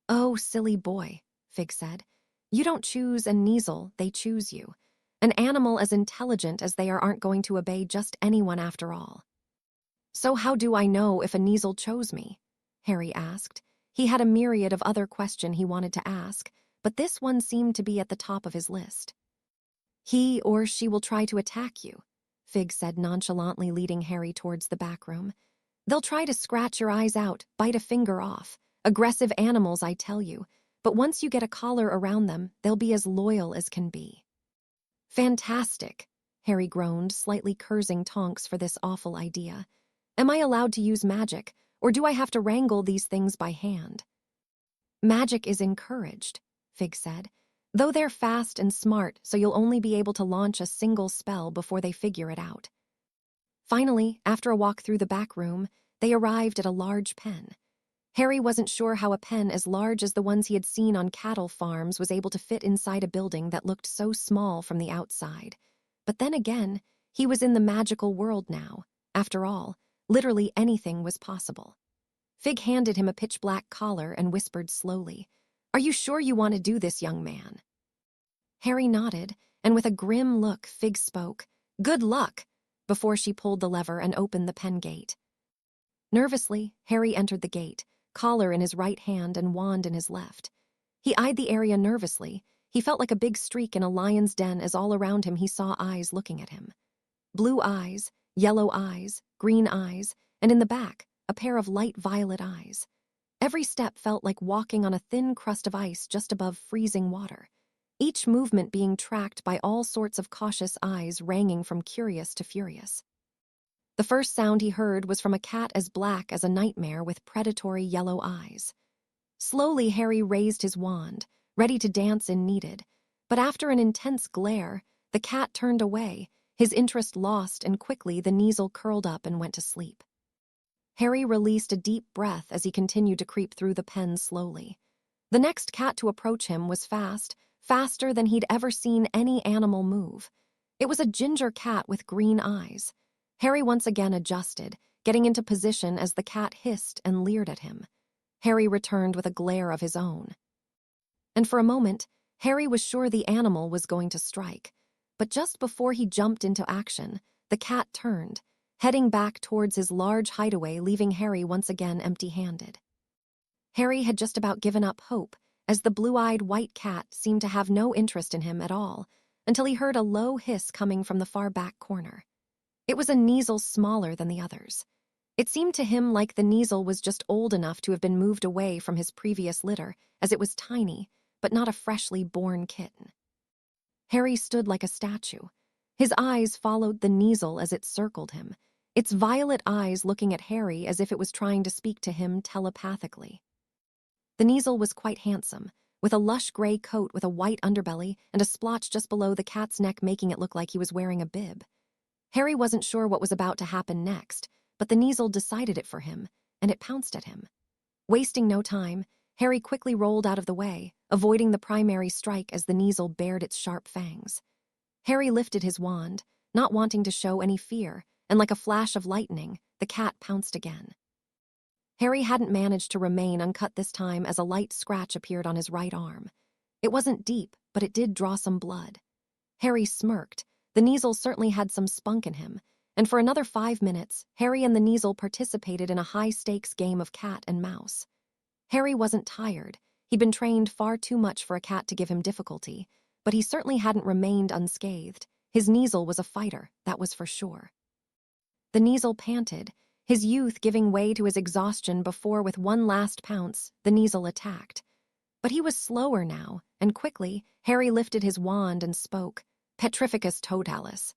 "Oh, silly boy," Fig said. "You don't choose a Kneazle, they choose you. An animal as intelligent as they are aren't going to obey just anyone after all." "So how do I know if a Kneazle chose me?" Harry asked. He had a myriad of other questions he wanted to ask, but this one seemed to be at the top of his list. "He or she will try to attack you," Fig said, nonchalantly leading Harry towards the back room. "They'll try to scratch your eyes out, bite a finger off. Aggressive animals, I tell you. But once you get a collar around them, they'll be as loyal as can be." "Fantastic," Harry groaned, slightly cursing Tonks for this awful idea. "Am I allowed to use magic, or do I have to wrangle these things by hand?" "Magic is encouraged," Fig said, "though they're fast and smart, so you'll only be able to launch a single spell before they figure it out." Finally, after a walk through the back room, they arrived at a large pen. Harry wasn't sure how a pen as large as the ones he had seen on cattle farms was able to fit inside a building that looked so small from the outside. But then again, he was in the magical world now. After all, literally anything was possible. Fig handed him a pitch-black collar and whispered slowly, "Are you sure you want to do this, young man?" Harry nodded, and with a grim look, Fig spoke, "Good luck," before she pulled the lever and opened the pen gate. Nervously, Harry entered the gate, collar in his right hand and wand in his left. He eyed the area nervously. He felt like a big streak in a lion's den as all around him he saw eyes looking at him. Blue eyes, green eyes, and in the back, a pair of light violet eyes. Every step felt like walking on a thin crust of ice just above freezing water, each movement being tracked by all sorts of cautious eyes ranging from curious to furious. The first sound he heard was from a cat as black as a nightmare with predatory yellow eyes. Slowly, Harry raised his wand, ready to dance in needed, but after an intense glare, the cat turned away, his interest lost, and quickly the Kneazle curled up and went to sleep. Harry released a deep breath as he continued to creep through the pen slowly. The next cat to approach him was faster than he'd ever seen any animal move. It was a ginger cat with green eyes. Harry once again adjusted, getting into position as the cat hissed and leered at him. Harry returned with a glare of his own. And for a moment, Harry was sure the animal was going to strike. But just before he jumped into action, the cat turned, heading back towards his large hideaway, leaving Harry once again empty-handed. Harry had just about given up hope, as the blue-eyed white cat seemed to have no interest in him at all, until he heard a low hiss coming from the far back corner. It was a Kneazle smaller than the others. It seemed to him like the Kneazle was just old enough to have been moved away from his previous litter, as it was tiny, but not a freshly born kitten. Harry stood like a statue. His eyes followed the Kneazle as it circled him, its violet eyes looking at Harry as if it was trying to speak to him telepathically. The Kneazle was quite handsome, with a lush gray coat with a white underbelly and a splotch just below the cat's neck, making it look like he was wearing a bib. Harry wasn't sure what was about to happen next, but the Kneazle decided it for him, and it pounced at him. Wasting no time, Harry quickly rolled out of the way, avoiding the primary strike as the Kneazle bared its sharp fangs. Harry lifted his wand, not wanting to show any fear, and like a flash of lightning, the cat pounced again. Harry hadn't managed to remain uncut this time as a light scratch appeared on his right arm. It wasn't deep, but it did draw some blood. Harry smirked. The Kneazle certainly had some spunk in him, and for another 5 minutes, Harry and the Kneazle participated in a high-stakes game of cat and mouse. Harry wasn't tired. He'd been trained far too much for a cat to give him difficulty, but he certainly hadn't remained unscathed. His Kneazle was a fighter, that was for sure. The Kneazle panted, his youth giving way to his exhaustion before, with one last pounce, the Kneazle attacked. But he was slower now, and quickly, Harry lifted his wand and spoke, Petrificus totalis.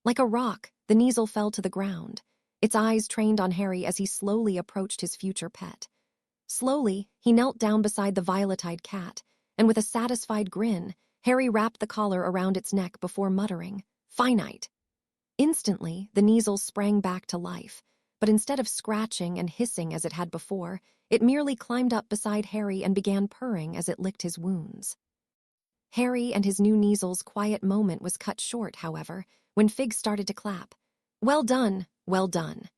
Like a rock, the Kneazle fell to the ground, its eyes trained on Harry as he slowly approached his future pet. Slowly, he knelt down beside the violet-eyed cat, and with a satisfied grin, Harry wrapped the collar around its neck before muttering, Finite. Instantly, the Kneazle sprang back to life, but instead of scratching and hissing as it had before, it merely climbed up beside Harry and began purring as it licked his wounds. Harry and his new Kneazle's quiet moment was cut short, however, when Fig started to clap. Well done, well done.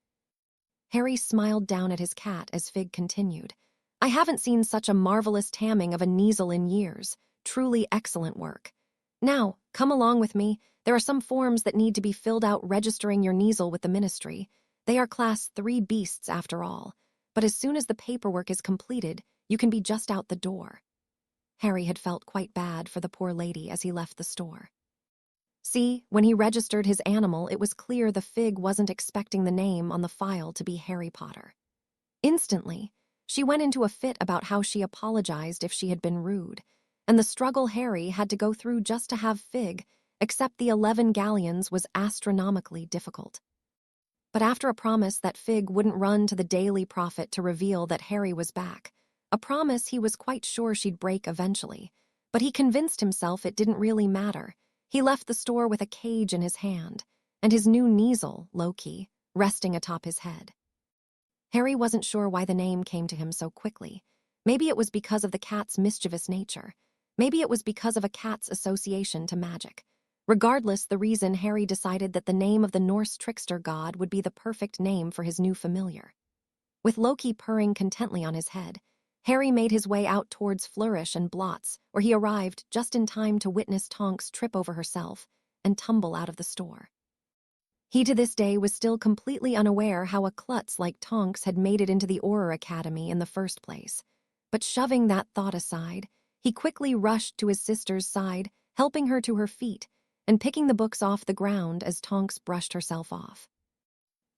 Harry smiled down at his cat as Fig continued. I haven't seen such a marvelous tamming of a Kneazle in years. Truly excellent work. Now, come along with me. There are some forms that need to be filled out registering your Kneazle with the ministry. They are class 3 beasts after all, but as soon as the paperwork is completed, you can be just out the door. Harry had felt quite bad for the poor lady as he left the store. See, when he registered his animal, it was clear the Fig wasn't expecting the name on the file to be Harry Potter. Instantly, she went into a fit about how she apologized if she had been rude, and the struggle Harry had to go through just to have Fig accept the 11 galleons was astronomically difficult. But after a promise that Fig wouldn't run to the Daily Prophet to reveal that Harry was back, a promise he was quite sure she'd break eventually, but he convinced himself it didn't really matter. He left the store with a cage in his hand, and his new Kneazle, Loki, resting atop his head. Harry wasn't sure why the name came to him so quickly. Maybe it was because of the cat's mischievous nature. Maybe it was because of a cat's association to magic. Regardless the reason, Harry decided that the name of the Norse trickster god would be the perfect name for his new familiar. With Loki purring contently on his head, Harry made his way out towards Flourish and Blots, where he arrived just in time to witness Tonks trip over herself and tumble out of the store. He to this day was still completely unaware how a klutz like Tonks had made it into the Auror Academy in the first place. But shoving that thought aside, he quickly rushed to his sister's side, helping her to her feet, and picking the books off the ground as Tonks brushed herself off.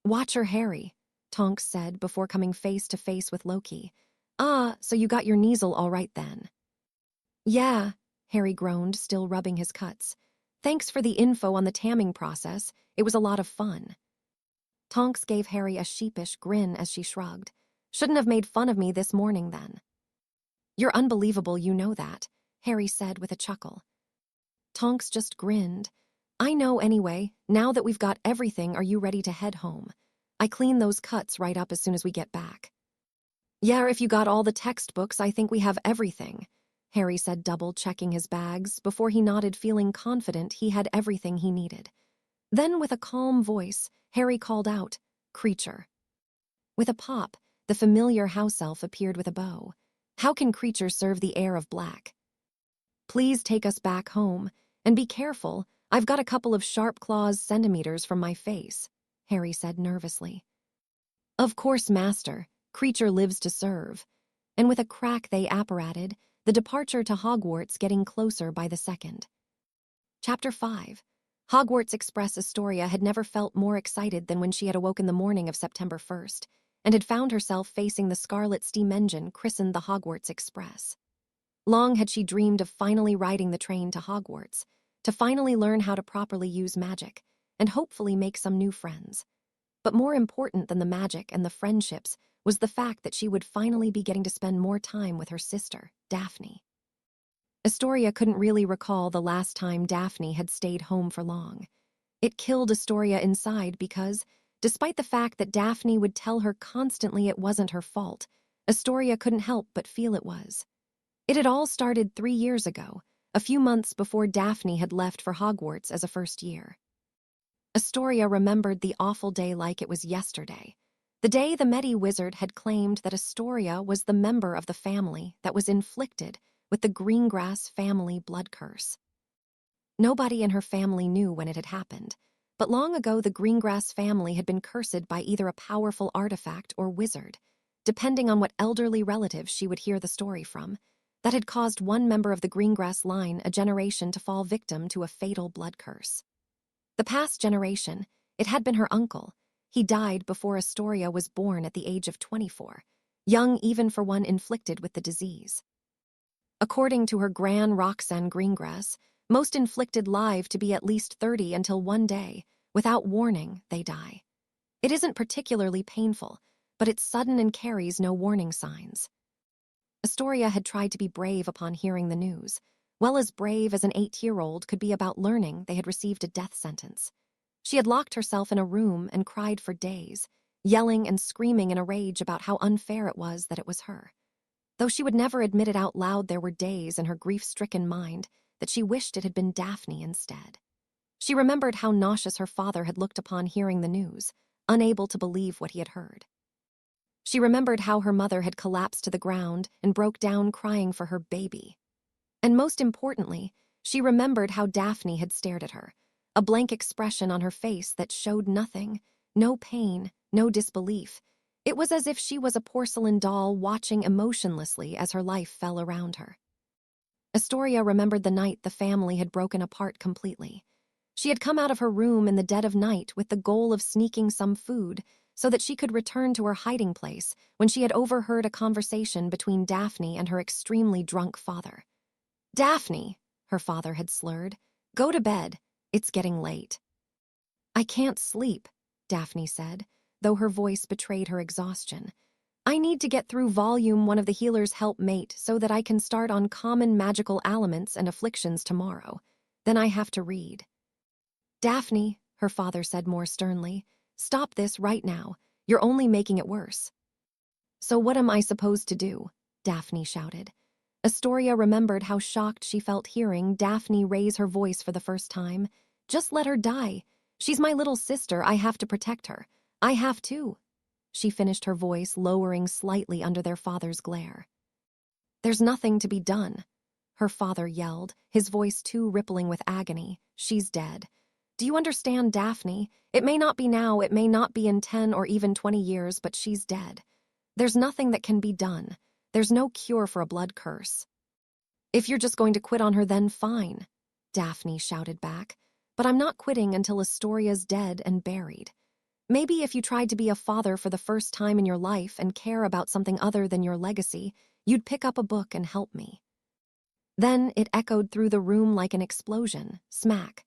"Watch her, Harry," Tonks said before coming face to face with Loki. "Ah, so you got your kneesel all right then." "Yeah," Harry groaned, still rubbing his cuts. "Thanks for the info on the tamming process. It was a lot of fun." Tonks gave Harry a sheepish grin as she shrugged. "Shouldn't have made fun of me this morning, then." "You're unbelievable, you know that," Harry said with a chuckle. Tonks just grinned. "I know anyway. Now that we've got everything, are you ready to head home? I clean those cuts right up as soon as we get back." "Yeah, if you got all the textbooks, I think we have everything," Harry said, double-checking his bags before he nodded, feeling confident he had everything he needed. Then, with a calm voice, Harry called out, "Creature." With a pop, the familiar house elf appeared with a bow. How can Creature serve the heir of black? "Please take us back home, and be careful. I've got a couple of sharp claws centimeters from my face," Harry said nervously. "Of course, Master. Creature lives to serve." And with a crack they apparated, the departure to Hogwarts getting closer by the second. Chapter 5. Hogwarts Express Astoria had never felt more excited than when she had awoken the morning of September 1st, and had found herself facing the scarlet steam engine christened the Hogwarts Express. Long had she dreamed of finally riding the train to Hogwarts, to finally learn how to properly use magic, and hopefully make some new friends. But more important than the magic and the friendships was the fact that she would finally be getting to spend more time with her sister, Daphne. Astoria couldn't really recall the last time Daphne had stayed home for long. It killed Astoria inside because, despite the fact that Daphne would tell her constantly it wasn't her fault, Astoria couldn't help but feel it was. It had all started 3 years ago, a few months before Daphne had left for Hogwarts as a first year. Astoria remembered the awful day like it was yesterday. The day the Medi-Wizard had claimed that Astoria was the member of the family that was inflicted with the Greengrass family blood curse. Nobody in her family knew when it had happened, but long ago the Greengrass family had been cursed by either a powerful artifact or wizard, depending on what elderly relative she would hear the story from, that had caused one member of the Greengrass line a generation to fall victim to a fatal blood curse. The past generation, it had been her uncle. He died before Astoria was born at the age of 24, young even for one inflicted with the disease. According to her Gran Roxanne Greengrass, most inflicted live to be at least 30 until one day, without warning, they die. It isn't particularly painful, but it's sudden and carries no warning signs. Astoria had tried to be brave upon hearing the news, well as brave as an 8-year-old could be about learning they had received a death sentence. She had locked herself in a room and cried for days, yelling and screaming in a rage about how unfair it was that it was her. Though she would never admit it out loud, there were days in her grief-stricken mind that she wished it had been Daphne instead. She remembered how nauseous her father had looked upon hearing the news, unable to believe what he had heard. She remembered how her mother had collapsed to the ground and broke down crying for her baby. And most importantly, she remembered how Daphne had stared at her, a blank expression on her face that showed nothing, no pain, no disbelief. It was as if she was a porcelain doll watching emotionlessly as her life fell around her. Astoria remembered the night the family had broken apart completely. She had come out of her room in the dead of night with the goal of sneaking some food so that she could return to her hiding place when she had overheard a conversation between Daphne and her extremely drunk father. "Daphne," her father had slurred, "go to bed. It's getting late." "I can't sleep," Daphne said, though her voice betrayed her exhaustion. "I need to get through Volume 1 of the Healer's Helpmate so that I can start on Common Magical Ailments and Afflictions tomorrow. Then I have to read." "Daphne," her father said more sternly, "stop this right now. You're only making it worse." "So what am I supposed to do?" Daphne shouted. Astoria remembered how shocked she felt hearing Daphne raise her voice for the first time. "Just let her die. She's my little sister. I have to protect her. I have to." She finished, her voice lowering slightly under their father's glare. "There's nothing to be done," her father yelled, his voice too rippling with agony. "She's dead. Do you understand, Daphne? It may not be now, it may not be in 10 or even 20 years, but she's dead. There's nothing that can be done. There's no cure for a blood curse." "If you're just going to quit on her, then fine," Daphne shouted back. But I'm not quitting until Astoria's dead and buried. Maybe if you tried to be a father for the first time in your life and care about something other than your legacy, you'd pick up a book and help me." Then it echoed through the room like an explosion. Smack.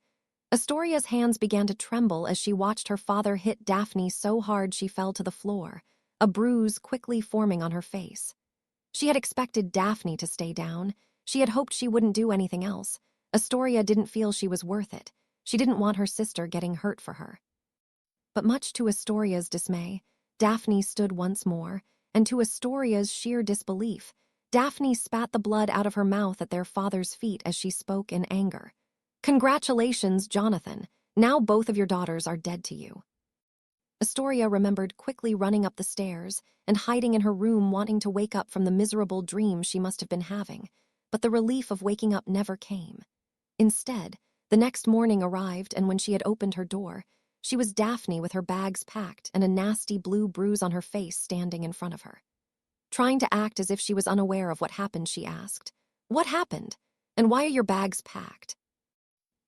Astoria's hands began to tremble as she watched her father hit Daphne so hard she fell to the floor, a bruise quickly forming on her face. She had expected Daphne to stay down. She had hoped she wouldn't do anything else. Astoria didn't feel she was worth it. She didn't want her sister getting hurt for her. But much to Astoria's dismay, Daphne stood once more, and to Astoria's sheer disbelief, Daphne spat the blood out of her mouth at their father's feet as she spoke in anger. "Congratulations, Jonathan. Now both of your daughters are dead to you." Astoria remembered quickly running up the stairs and hiding in her room wanting to wake up from the miserable dream she must have been having, but the relief of waking up never came. Instead, the next morning arrived, and when she had opened her door, she was Daphne with her bags packed and a nasty blue bruise on her face standing in front of her. Trying to act as if she was unaware of what happened, she asked, "What happened? And why are your bags packed?"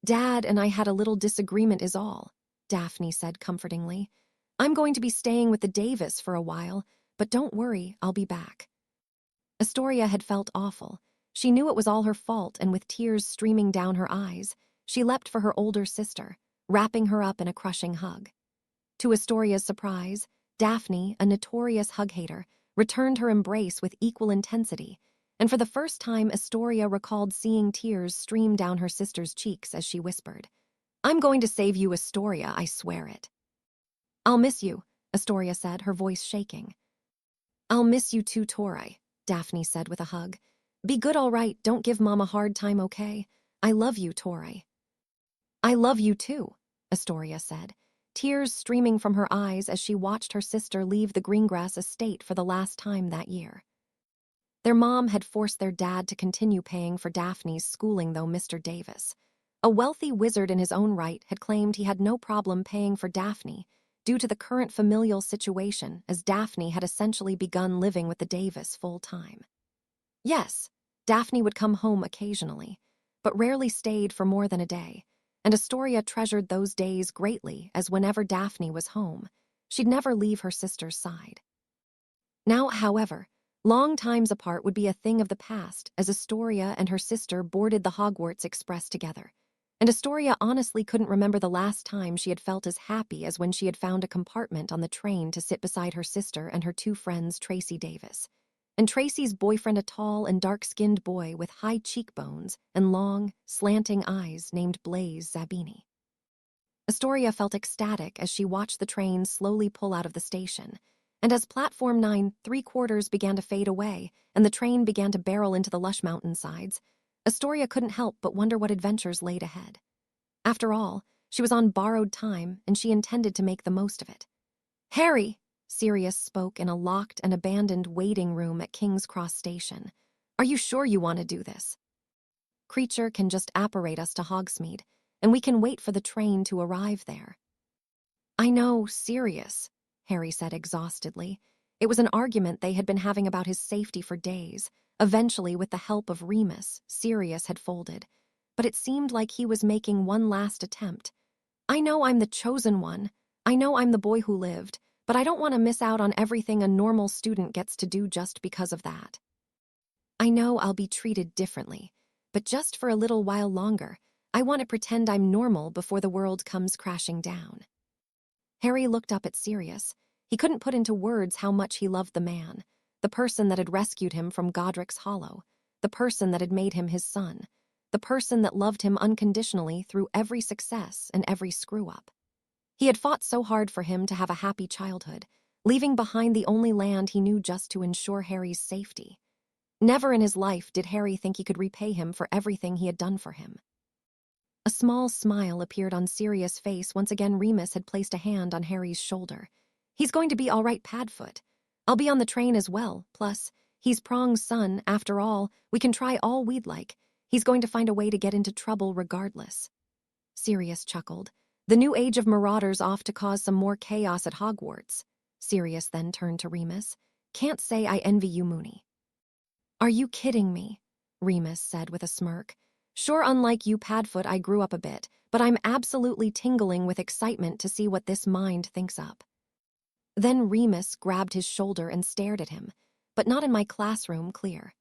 "Dad and I had a little disagreement is all," Daphne said comfortingly. "I'm going to be staying with the Davis for a while, but don't worry, I'll be back." Astoria had felt awful. She knew it was all her fault, and with tears streaming down her eyes, she leapt for her older sister, wrapping her up in a crushing hug. To Astoria's surprise, Daphne, a notorious hug-hater, returned her embrace with equal intensity, and for the first time Astoria recalled seeing tears stream down her sister's cheeks as she whispered, "I'm going to save you, Astoria, I swear it." "I'll miss you," Astoria said, her voice shaking. "I'll miss you too, Tori," Daphne said with a hug. "Be good, all right, don't give Mom a hard time, okay? I love you, Tori." "I love you too," Astoria said, tears streaming from her eyes as she watched her sister leave the Greengrass estate for the last time that year. Their mom had forced their dad to continue paying for Daphne's schooling, though Mr. Davis, a wealthy wizard in his own right, had claimed he had no problem paying for Daphne due to the current familial situation, as Daphne had essentially begun living with the Davis full-time. Yes, Daphne would come home occasionally, but rarely stayed for more than a day, and Astoria treasured those days greatly, as whenever Daphne was home, she'd never leave her sister's side. Now, however, long times apart would be a thing of the past, as Astoria and her sister boarded the Hogwarts Express together, and Astoria honestly couldn't remember the last time she had felt as happy as when she had found a compartment on the train to sit beside her sister and her two friends, Tracy Davis, and Tracy's boyfriend, a tall and dark-skinned boy with high cheekbones and long, slanting eyes named Blaze Zabini. Astoria felt ecstatic as she watched the train slowly pull out of the station, and as platform 9¾ began to fade away and the train began to barrel into the lush mountainsides, Astoria couldn't help but wonder what adventures laid ahead. After all, she was on borrowed time, and she intended to make the most of it. "Harry," Sirius spoke in a locked and abandoned waiting room at King's Cross Station, "are you sure you want to do this? Creature can just apparate us to Hogsmeade, and we can wait for the train to arrive there." "I know, Sirius," Harry said exhaustedly. It was an argument they had been having about his safety for days. Eventually, with the help of Remus, Sirius had folded, but it seemed like he was making one last attempt. "I know I'm the chosen one. I know I'm the boy who lived, but I don't want to miss out on everything a normal student gets to do just because of that. I know I'll be treated differently, but just for a little while longer, I want to pretend I'm normal before the world comes crashing down." Harry looked up at Sirius. He couldn't put into words how much he loved the man, the person that had rescued him from Godric's Hollow, the person that had made him his son, the person that loved him unconditionally through every success and every screw-up. He had fought so hard for him to have a happy childhood, leaving behind the only land he knew just to ensure Harry's safety. Never in his life did Harry think he could repay him for everything he had done for him. A small smile appeared on Sirius' face once again. Remus had placed a hand on Harry's shoulder. "He's going to be all right, Padfoot. I'll be on the train as well, plus, he's Prong's son. After all, we can try all we'd like. He's going to find a way to get into trouble regardless." Sirius chuckled. "The new age of marauders off to cause some more chaos at Hogwarts." Sirius then turned to Remus. "Can't say I envy you, Moony." "Are you kidding me?" Remus said with a smirk. "Sure, unlike you, Padfoot, I grew up a bit, but I'm absolutely tingling with excitement to see what this mind thinks up. Then Remus grabbed his shoulder and stared at him, but not in my classroom, clear.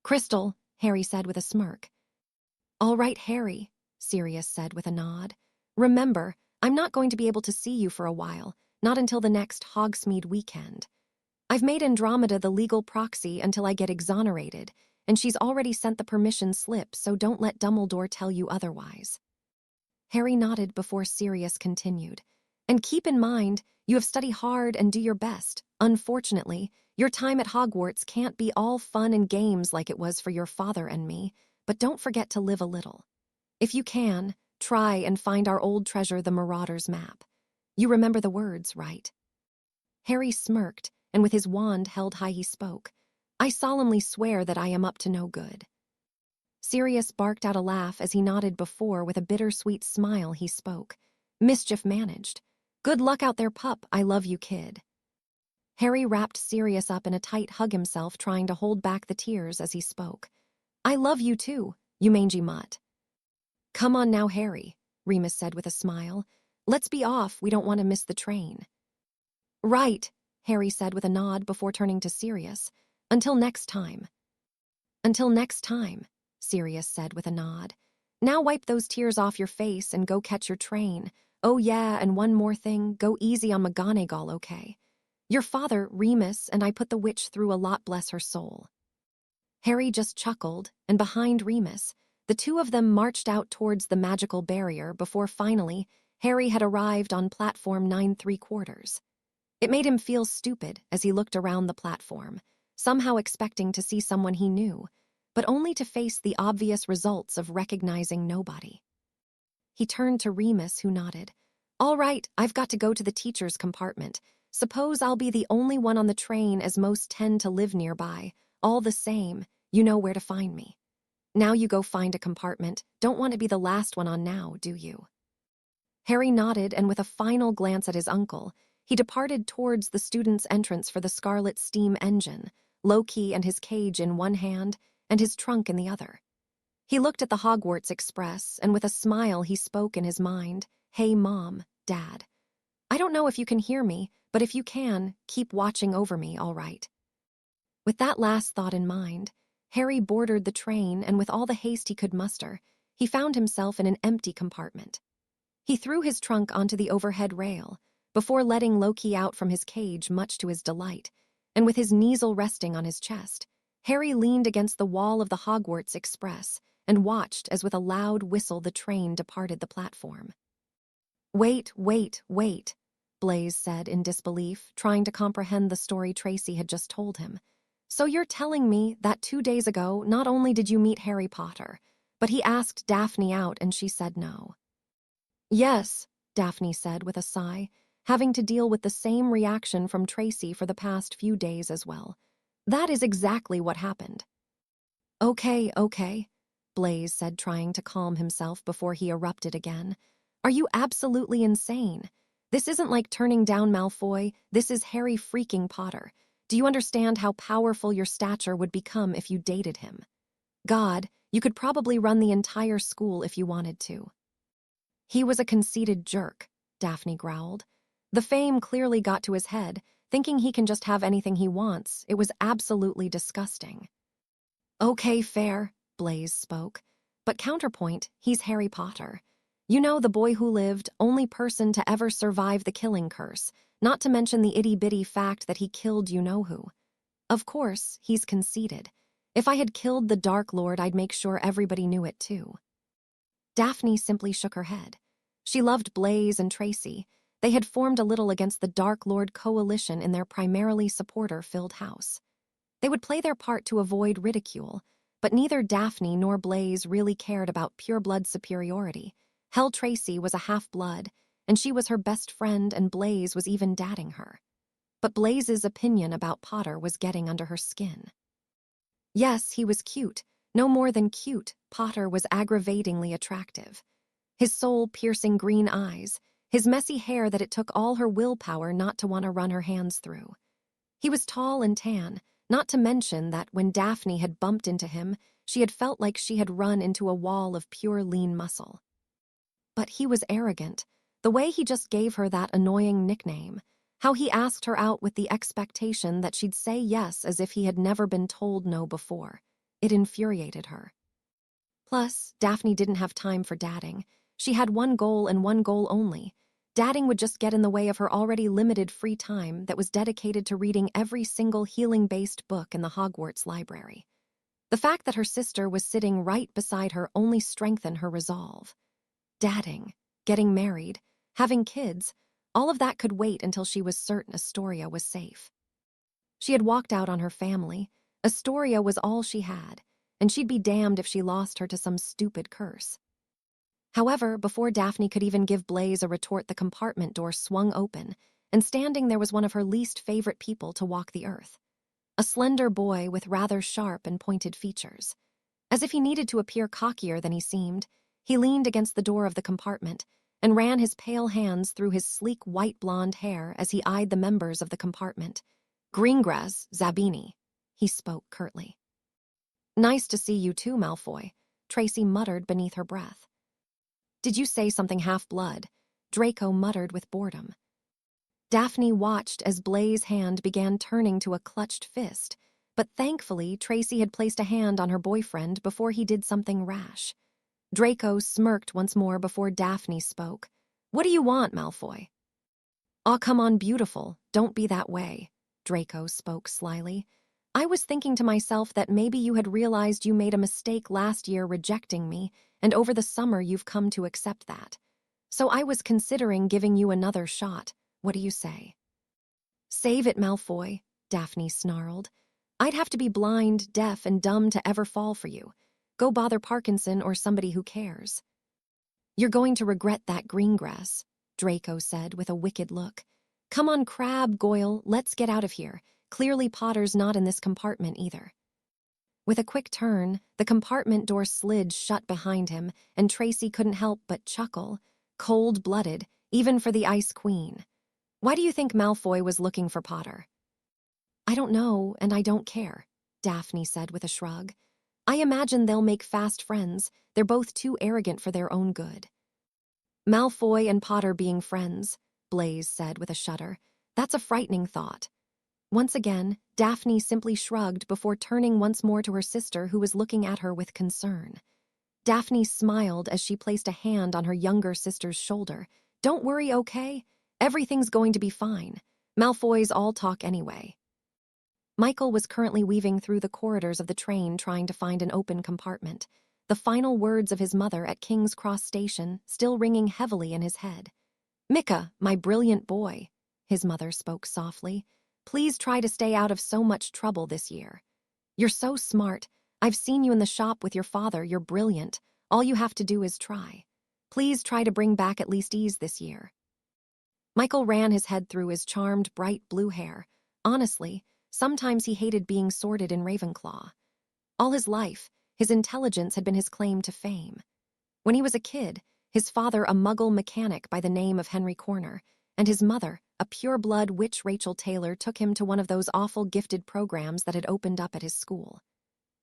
Crystal, Harry said with a smirk. All right, Harry, Sirius said with a nod. Remember, I'm not going to be able to see you for a while, not until the next Hogsmeade weekend. I've made Andromeda the legal proxy until I get exonerated, and she's already sent the permission slip, so don't let Dumbledore tell you otherwise. Harry nodded before Sirius continued. And keep in mind, you have studied hard and do your best. Unfortunately, your time at Hogwarts can't be all fun and games like it was for your father and me, but don't forget to live a little. If you can, try and find our old treasure, the Marauder's map. You remember the words, right? Harry smirked, and with his wand held high he spoke. I solemnly swear that I am up to no good. Sirius barked out a laugh as he nodded before with a bittersweet smile he spoke. Mischief managed. Good luck out there, pup, I love you, kid. Harry wrapped Sirius up in a tight hug himself, trying to hold back the tears as he spoke. I love you too, you mangy mutt. Come on now, Harry, Remus said with a smile. Let's be off, we don't want to miss the train. Right, Harry said with a nod before turning to Sirius. Until next time. Until next time, Sirius said with a nod. Now wipe those tears off your face and go catch your train. Oh yeah, and one more thing, go easy on McGonagall, okay? Your father, Remus, and I put the witch through a lot, bless her soul. Harry just chuckled, and behind Remus, the two of them marched out towards the magical barrier before finally Harry had arrived on platform 9¾ It made him feel stupid as he looked around the platform, somehow expecting to see someone he knew, but only to face the obvious results of recognizing nobody. He turned to Remus, who nodded. All right, I've got to go to the teacher's compartment. Suppose I'll be the only one on the train, as most tend to live nearby. All the same, you know where to find me. Now you go find a compartment. Don't want to be the last one on now, do you? Harry nodded, and with a final glance at his uncle, he departed towards the students' entrance for the Scarlet Steam Engine, Loki and his cage in one hand and his trunk in the other. He looked at the Hogwarts Express, and with a smile he spoke in his mind, Hey, Mom, Dad. I don't know if you can hear me, but if you can, keep watching over me, all right? With that last thought in mind, Harry boarded the train, and with all the haste he could muster, he found himself in an empty compartment. He threw his trunk onto the overhead rail, before letting Loki out from his cage, much to his delight, and with his kneesel resting on his chest, Harry leaned against the wall of the Hogwarts Express and watched as with a loud whistle the train departed the platform. Wait, wait, wait, Blaise said in disbelief, trying to comprehend the story Tracy had just told him. So you're telling me that 2 days ago, not only did you meet Harry Potter, but he asked Daphne out and she said no. Yes, Daphne said with a sigh, having to deal with the same reaction from Tracy for the past few days as well. That is exactly what happened. Okay, Blaise said, trying to calm himself before he erupted again. Are you absolutely insane? This isn't like turning down Malfoy, this is Harry freaking Potter. Do you understand how powerful your stature would become if you dated him? God, you could probably run the entire school if you wanted to. He was a conceited jerk, Daphne growled. The fame clearly got to his head, thinking he can just have anything he wants. It was absolutely disgusting. Okay, fair, Blaise spoke. But counterpoint, he's Harry Potter. You know, the boy who lived, only person to ever survive the killing curse, not to mention the itty-bitty fact that he killed you-know-who. Of course, he's conceited. If I had killed the Dark Lord, I'd make sure everybody knew it too. Daphne simply shook her head. She loved Blaise and Tracy. They had formed a little against the Dark Lord coalition in their primarily supporter-filled house. They would play their part to avoid ridicule, but neither Daphne nor Blaise really cared about pure-blood superiority. Hell, Tracy was a half-blood, and she was her best friend, and Blaise was even dating her. But Blaise's opinion about Potter was getting under her skin. Yes, he was cute. No more than cute, Potter was aggravatingly attractive. His soul-piercing green eyes, his messy hair that it took all her willpower not to want to run her hands through. He was tall and tan, not to mention that when Daphne had bumped into him, she had felt like she had run into a wall of pure lean muscle. But he was arrogant. The way he just gave her that annoying nickname. How he asked her out with the expectation that she'd say yes as if he had never been told no before. It infuriated her. Plus, Daphne didn't have time for dadding. She had one goal and one goal only. Dadding would just get in the way of her already limited free time that was dedicated to reading every single healing-based book in the Hogwarts library. The fact that her sister was sitting right beside her only strengthened her resolve. Dadding, getting married, having kids, all of that could wait until she was certain Astoria was safe. She had walked out on her family. Astoria was all she had, and she'd be damned if she lost her to some stupid curse. However, before Daphne could even give Blaze a retort, the compartment door swung open, and standing there was one of her least favorite people to walk the earth. A slender boy with rather sharp and pointed features. As if he needed to appear cockier than he seemed, he leaned against the door of the compartment and ran his pale hands through his sleek white blonde hair as he eyed the members of the compartment. "Greengrass, Zabini," he spoke curtly. "Nice to see you too, Malfoy," Tracy muttered beneath her breath. "Did you say something half-blood?" Draco muttered with boredom. Daphne watched as Blaze's hand began turning to a clutched fist, but thankfully Tracy had placed a hand on her boyfriend before he did something rash. Draco smirked once more before Daphne spoke. "What do you want, Malfoy?" "Aw, come on, beautiful, don't be that way," Draco spoke slyly. "I was thinking to myself that maybe you had realized you made a mistake last year rejecting me, and over the summer you've come to accept that. So I was considering giving you another shot. What do you say?" "Save it, Malfoy," Daphne snarled. "I'd have to be blind, deaf, and dumb to ever fall for you. Go bother Parkinson or somebody who cares." "You're going to regret that, Greengrass," Draco said with a wicked look. "Come on, Crabbe, Goyle, let's get out of here. Clearly Potter's not in this compartment either." With a quick turn, the compartment door slid shut behind him, and Tracy couldn't help but chuckle. Cold-blooded, even for the Ice Queen. "Why do you think Malfoy was looking for Potter?" "I don't know, and I don't care," Daphne said with a shrug. "I imagine they'll make fast friends. They're both too arrogant for their own good." "Malfoy and Potter being friends," Blaze said with a shudder. "That's a frightening thought." Once again, Daphne simply shrugged before turning once more to her sister, who was looking at her with concern. Daphne smiled as she placed a hand on her younger sister's shoulder. "Don't worry, okay? Everything's going to be fine. Malfoy's all talk anyway." Michael was currently weaving through the corridors of the train trying to find an open compartment, the final words of his mother at King's Cross Station still ringing heavily in his head. "Micah, my brilliant boy," his mother spoke softly. "Please try to stay out of so much trouble this year. You're so smart. I've seen you in the shop with your father. You're brilliant. All you have to do is try. Please try to bring back at least E's this year." Michael ran his head through his charmed, bright blue hair. Honestly, sometimes he hated being sorted in Ravenclaw. All his life, his intelligence had been his claim to fame. When he was a kid, his father a muggle mechanic by the name of Henry Corner, and his mother, a pure-blood witch Rachel Taylor, took him to one of those awful gifted programs that had opened up at his school.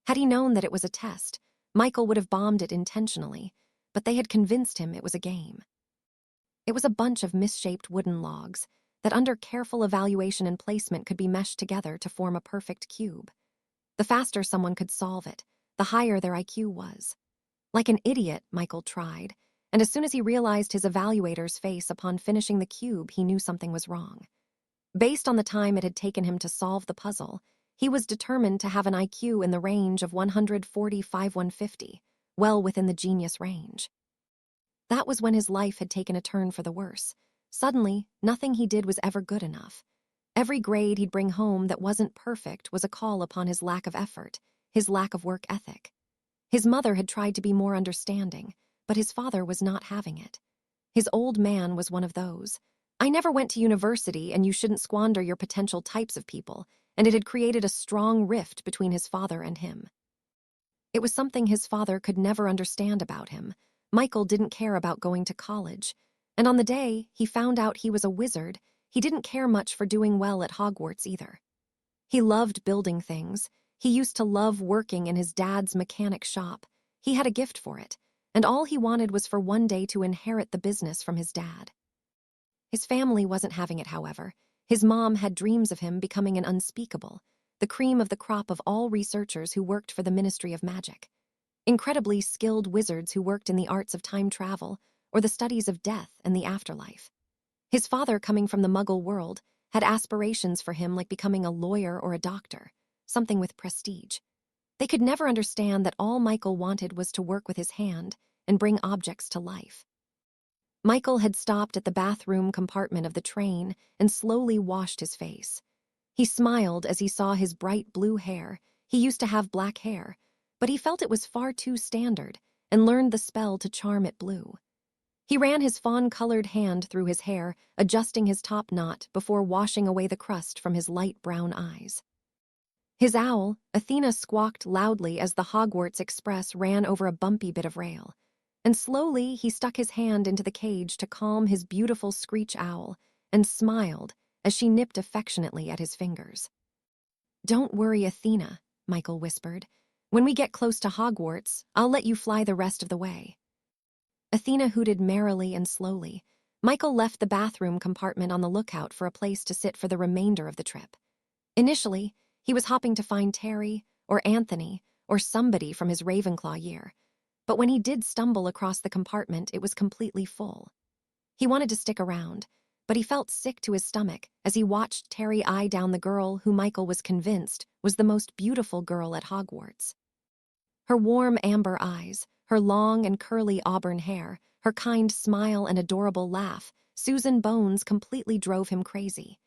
Had he known that it was a test, Michael would have bombed it intentionally, but they had convinced him it was a game. It was a bunch of misshaped wooden logs that under careful evaluation and placement could be meshed together to form a perfect cube. The faster someone could solve it, the higher their IQ was. Like an idiot, Michael tried, and as soon as he realized his evaluator's face upon finishing the cube, he knew something was wrong. Based on the time it had taken him to solve the puzzle, he was determined to have an IQ in the range of 145-150, well within the genius range. That was when his life had taken a turn for the worse. Suddenly, nothing he did was ever good enough. Every grade he'd bring home that wasn't perfect was a call upon his lack of effort, his lack of work ethic. His mother had tried to be more understanding, but his father was not having it. His old man was one of those. "I never went to university, and you shouldn't squander your potential types of people," and it had created a strong rift between his father and him. It was something his father could never understand about him. Michael didn't care about going to college, and on the day he found out he was a wizard, he didn't care much for doing well at Hogwarts either. He loved building things. He used to love working in his dad's mechanic shop. He had a gift for it, and all he wanted was for one day to inherit the business from his dad. His family wasn't having it, however. His mom had dreams of him becoming an unspeakable, the cream of the crop of all researchers who worked for the Ministry of Magic. Incredibly skilled wizards who worked in the arts of time travel or the studies of death and the afterlife. His father, coming from the Muggle world, had aspirations for him like becoming a lawyer or a doctor, something with prestige. They could never understand that all Michael wanted was to work with his hand and bring objects to life. Michael had stopped at the bathroom compartment of the train and slowly washed his face. He smiled as he saw his bright blue hair. He used to have black hair, but he felt it was far too standard and learned the spell to charm it blue. He ran his fawn-colored hand through his hair, adjusting his top knot before washing away the crust from his light brown eyes. His owl, Athena, squawked loudly as the Hogwarts Express ran over a bumpy bit of rail, and slowly he stuck his hand into the cage to calm his beautiful screech owl and smiled as she nipped affectionately at his fingers. "Don't worry, Athena," Michael whispered. "When we get close to Hogwarts, I'll let you fly the rest of the way." Athena hooted merrily and slowly. Michael left the bathroom compartment on the lookout for a place to sit for the remainder of the trip. Initially, he was hoping to find Terry or Anthony or somebody from his Ravenclaw year, but when he did stumble across the compartment, it was completely full. He wanted to stick around, but he felt sick to his stomach as he watched Terry eye down the girl who Michael was convinced was the most beautiful girl at Hogwarts. Her warm amber eyes, her long and curly auburn hair, her kind smile and adorable laugh, Susan Bones completely drove him crazy.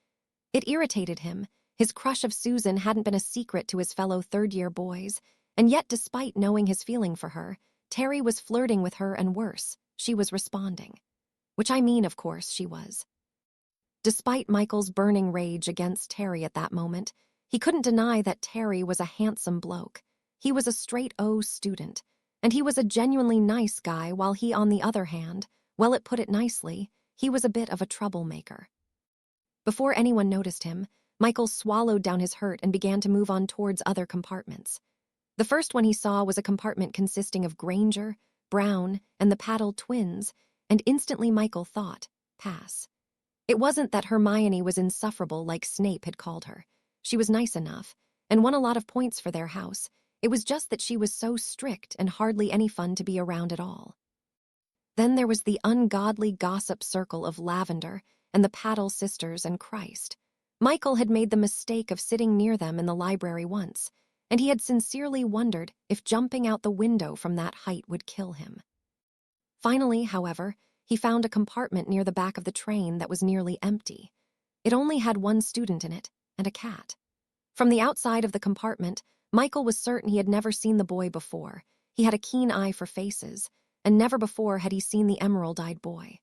It irritated him. His crush of Susan hadn't been a secret to his fellow third-year boys, and yet despite knowing his feeling for her, Terry was flirting with her, and worse, she was responding. Which I mean, of course, she was. Despite Michael's burning rage against Terry at that moment, he couldn't deny that Terry was a handsome bloke. He was a straight-O student, and he was a genuinely nice guy, while he, on the other hand, well, it put it nicely, he was a bit of a troublemaker. Before anyone noticed him, Michael swallowed down his hurt and began to move on towards other compartments. The first one he saw was a compartment consisting of Granger, Brown, and the Paddle twins, and instantly Michael thought, pass. It wasn't that Hermione was insufferable like Snape had called her. She was nice enough, and won a lot of points for their house. It was just that she was so strict and hardly any fun to be around at all. Then there was the ungodly gossip circle of Lavender and the Paddle sisters and Christ. Michael had made the mistake of sitting near them in the library once, and he had sincerely wondered if jumping out the window from that height would kill him. Finally, however, he found a compartment near the back of the train that was nearly empty. It only had one student in it, and a cat. From the outside of the compartment, Michael was certain he had never seen the boy before. He had a keen eye for faces, and never before had he seen the emerald-eyed boy.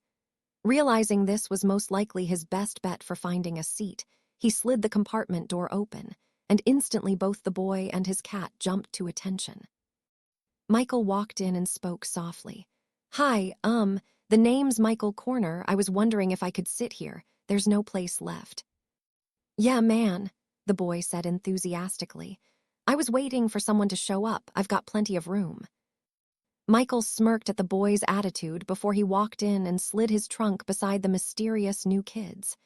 Realizing this was most likely his best bet for finding a seat, he slid the compartment door open, and instantly both the boy and his cat jumped to attention. Michael walked in and spoke softly. "Hi, the name's Michael Corner. I was wondering if I could sit here. There's no place left." "Yeah, man," the boy said enthusiastically. "I was waiting for someone to show up. I've got plenty of room." Michael smirked at the boy's attitude before he walked in and slid his trunk beside the mysterious new kids.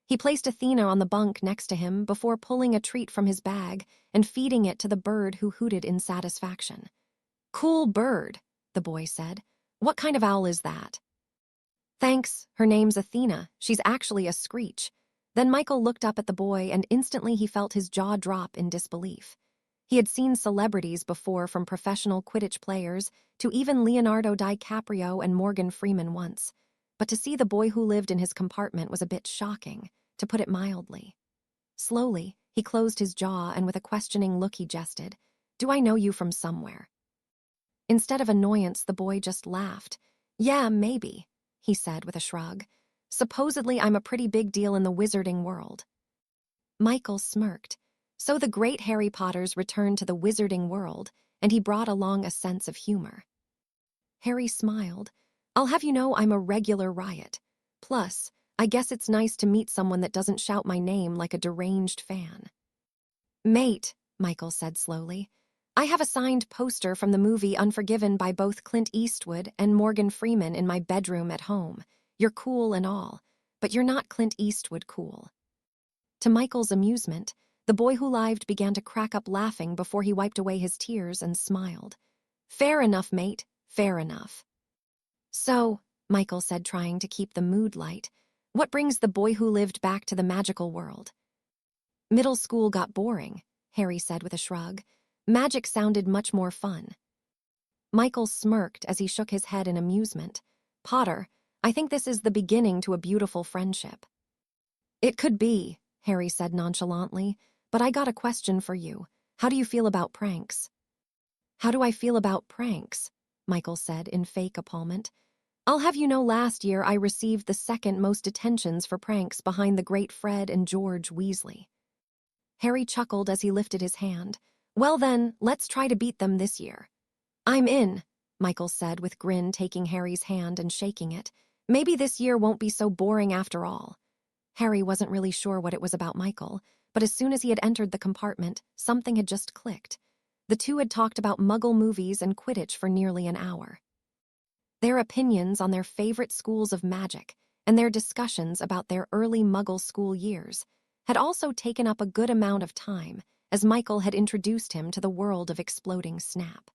He placed Athena on the bunk next to him before pulling a treat from his bag and feeding it to the bird, who hooted in satisfaction. "Cool bird," the boy said. "What kind of owl is that?" "Thanks, her name's Athena. She's actually a screech." Then Michael looked up at the boy, and instantly he felt his jaw drop in disbelief. He had seen celebrities before, from professional Quidditch players to even Leonardo DiCaprio and Morgan Freeman once. But to see the boy who lived in his compartment was a bit shocking, to put it mildly. Slowly, he closed his jaw, and with a questioning look he jested, "Do I know you from somewhere?" Instead of annoyance, the boy just laughed. "Yeah, maybe," he said with a shrug. "Supposedly I'm a pretty big deal in the wizarding world." Michael smirked. So the great Harry Potter's returned to the wizarding world, and he brought along a sense of humor. Harry smiled. "I'll have you know I'm a regular riot. Plus, I guess it's nice to meet someone that doesn't shout my name like a deranged fan." "Mate," Michael said slowly, I have a signed poster from the movie Unforgiven by both Clint Eastwood and Morgan Freeman in my bedroom at home. You're cool and all, but you're not Clint Eastwood cool." To Michael's amusement, the boy who lived began to crack up laughing before he wiped away his tears and smiled. "Fair enough, mate, fair enough." "So," Michael said, trying to keep the mood light, "what brings the boy who lived back to the magical world?" "Middle school got boring," Harry said with a shrug. "Magic sounded much more fun." Michael smirked as he shook his head in amusement. "Potter, I think this is the beginning to a beautiful friendship." "It could be," Harry said nonchalantly, "but I got a question for you. How do you feel about pranks?" "How do I feel about pranks?" Michael said in fake appallment. "I'll have you know last year I received the second most attentions for pranks behind the great Fred and George Weasley." Harry chuckled as he lifted his hand. "Well then, let's try to beat them this year." "I'm in," Michael said with grin, taking Harry's hand and shaking it. "Maybe this year won't be so boring after all." Harry wasn't really sure what it was about Michael, but as soon as he had entered the compartment, something had just clicked. The two had talked about Muggle movies and Quidditch for nearly an hour. Their opinions on their favorite schools of magic and their discussions about their early Muggle school years had also taken up a good amount of time, as Michael had introduced him to the world of exploding snap.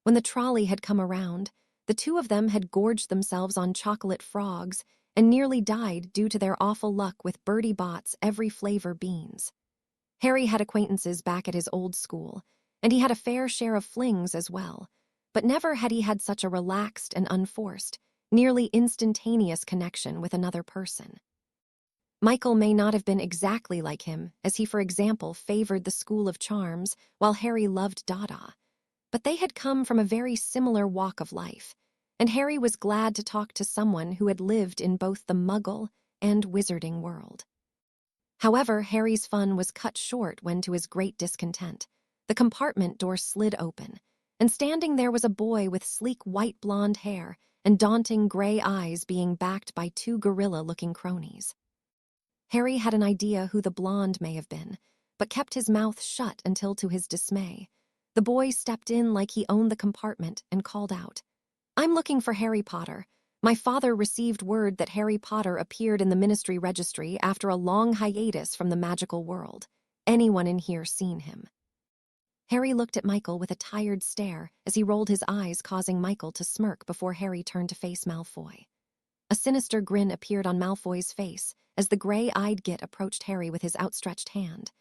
When the trolley had come around, the two of them had gorged themselves on chocolate frogs and nearly died due to their awful luck with Bertie Bott's every flavor beans. Harry had acquaintances back at his old school, and he had a fair share of flings as well, but never had he had such a relaxed and unforced, nearly instantaneous connection with another person. Michael may not have been exactly like him, as he, for example, favored the School of Charms while Harry loved Dada, but they had come from a very similar walk of life, and Harry was glad to talk to someone who had lived in both the Muggle and Wizarding world. However, Harry's fun was cut short when, to his great discontent, the compartment door slid open, and standing there was a boy with sleek white blonde hair and daunting gray eyes being backed by two gorilla-looking cronies. Harry had an idea who the blonde may have been, but kept his mouth shut until, to his dismay, the boy stepped in like he owned the compartment and called out, "I'm looking for Harry Potter. My father received word that Harry Potter appeared in the Ministry Registry after a long hiatus from the magical world. Anyone in here seen him?" Harry looked at Michael with a tired stare as he rolled his eyes, causing Michael to smirk before Harry turned to face Malfoy. A sinister grin appeared on Malfoy's face as the gray-eyed git approached Harry with his outstretched hand.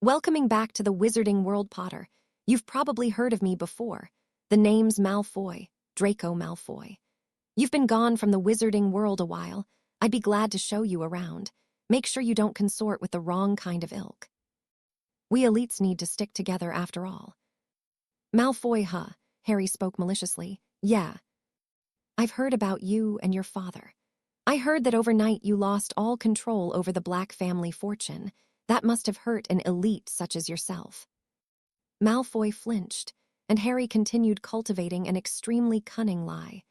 "Welcoming back to the Wizarding World, Potter. You've probably heard of me before. The name's Malfoy, Draco Malfoy. You've been gone from the Wizarding World a while. I'd be glad to show you around. Make sure you don't consort with the wrong kind of ilk. We elites need to stick together after all." "Malfoy, huh?" Harry spoke maliciously. "Yeah. I've heard about you and your father. I heard that overnight you lost all control over the Black family fortune. That must have hurt an elite such as yourself." Malfoy flinched, and Harry continued cultivating an extremely cunning lie.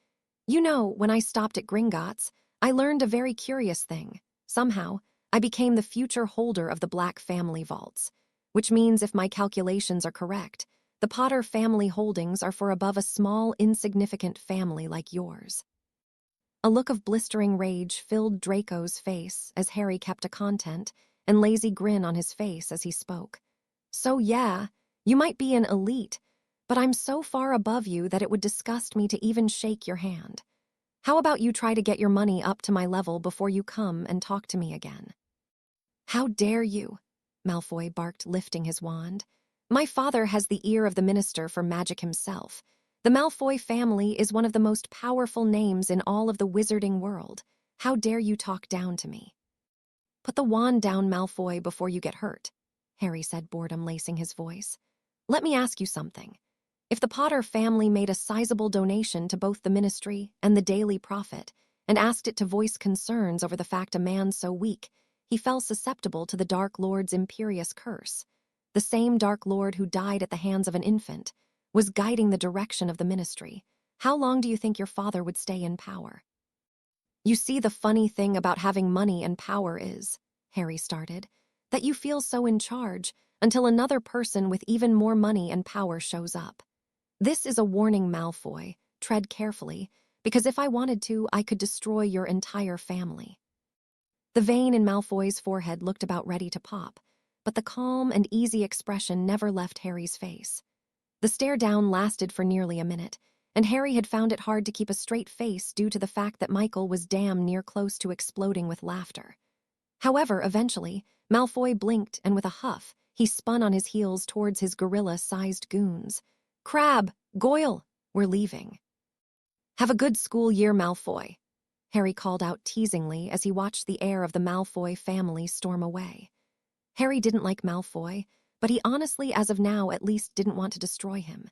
"You know, when I stopped at Gringotts, I learned a very curious thing. Somehow, I became the future holder of the Black family vaults, which means if my calculations are correct, the Potter family holdings are for above a small, insignificant family like yours." A look of blistering rage filled Draco's face as Harry kept a content and lazy grin on his face as he spoke. "So yeah, you might be an elite, but I'm so far above you that it would disgust me to even shake your hand. How about you try to get your money up to my level before you come and talk to me again?" "How dare you?" Malfoy barked, lifting his wand. "My father has the ear of the Minister for Magic himself. The Malfoy family is one of the most powerful names in all of the Wizarding world. How dare you talk down to me?" "Put the wand down, Malfoy, before you get hurt," Harry said, boredom lacing his voice. "Let me ask you something. If the Potter family made a sizable donation to both the Ministry and the Daily Prophet and asked it to voice concerns over the fact a man so weak he fell susceptible to the Dark Lord's imperious curse, the same Dark Lord who died at the hands of an infant, was guiding the direction of the Ministry, how long do you think your father would stay in power?" "You see, the funny thing about having money and power is," Harry started, "that you feel so in charge until another person with even more money and power shows up. This is a warning, Malfoy. Tread carefully, because if I wanted to, I could destroy your entire family. The vein in Malfoy's forehead looked about ready to pop, but the calm and easy expression never left Harry's face. The stare down lasted for nearly a minute, and Harry had found it hard to keep a straight face due to the fact that Michael was damn near close to exploding with laughter. However, eventually, Malfoy blinked, and with a huff, he spun on his heels towards his gorilla-sized goons. "Crabbe! Goyle! We're leaving." "Have a good school year, Malfoy," Harry called out teasingly as he watched the heir of the Malfoy family storm away. Harry didn't like Malfoy, but he honestly, as of now at least, didn't want to destroy him.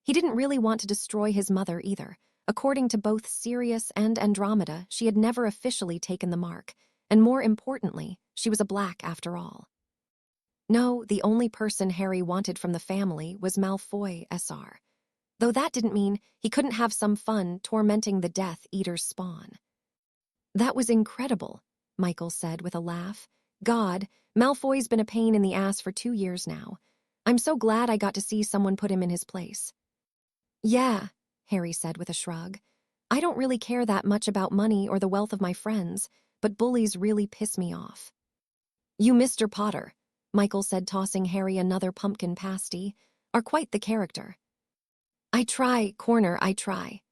He didn't really want to destroy his mother either. According to both Sirius and Andromeda, she had never officially taken the mark, and more importantly, she was a black after all. No, the only person Harry wanted from the family was Malfoy Sr., though that didn't mean he couldn't have some fun tormenting the Death Eater's spawn. "That was incredible," Michael said with a laugh. "God, Malfoy's been a pain in the ass for 2 years now. I'm so glad I got to see someone put him in his place." "Yeah," Harry said with a shrug. "I don't really care that much about money or the wealth of my friends, but bullies really piss me off." "You, Mr. Potter," Michael said, tossing Harry another pumpkin pasty, "are quite the character." "I try, Corner, I try."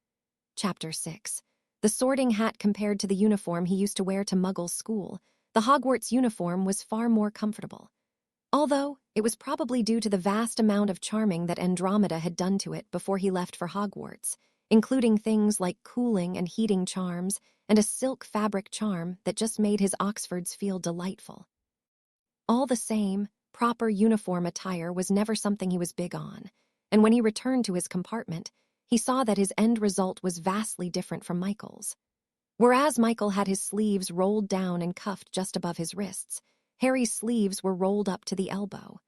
Chapter 6. The sorting hat compared to the uniform he used to wear to Muggle school, the Hogwarts uniform was far more comfortable. Although, it was probably due to the vast amount of charming that Andromeda had done to it before he left for Hogwarts, including things like cooling and heating charms and a silk fabric charm that just made his Oxfords feel delightful. All the same, proper uniform attire was never something he was big on, and when he returned to his compartment, he saw that his end result was vastly different from Michael's. Whereas Michael had his sleeves rolled down and cuffed just above his wrists, Harry's sleeves were rolled up to the elbow.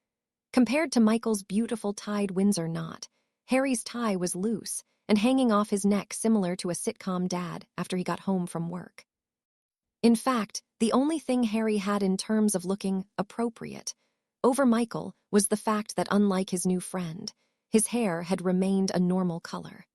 Compared to Michael's beautiful tied Windsor knot, Harry's tie was loose and hanging off his neck, similar to a sitcom dad after he got home from work. In fact, the only thing Harry had in terms of looking appropriate over Michael was the fact that, unlike his new friend, his hair had remained a normal color.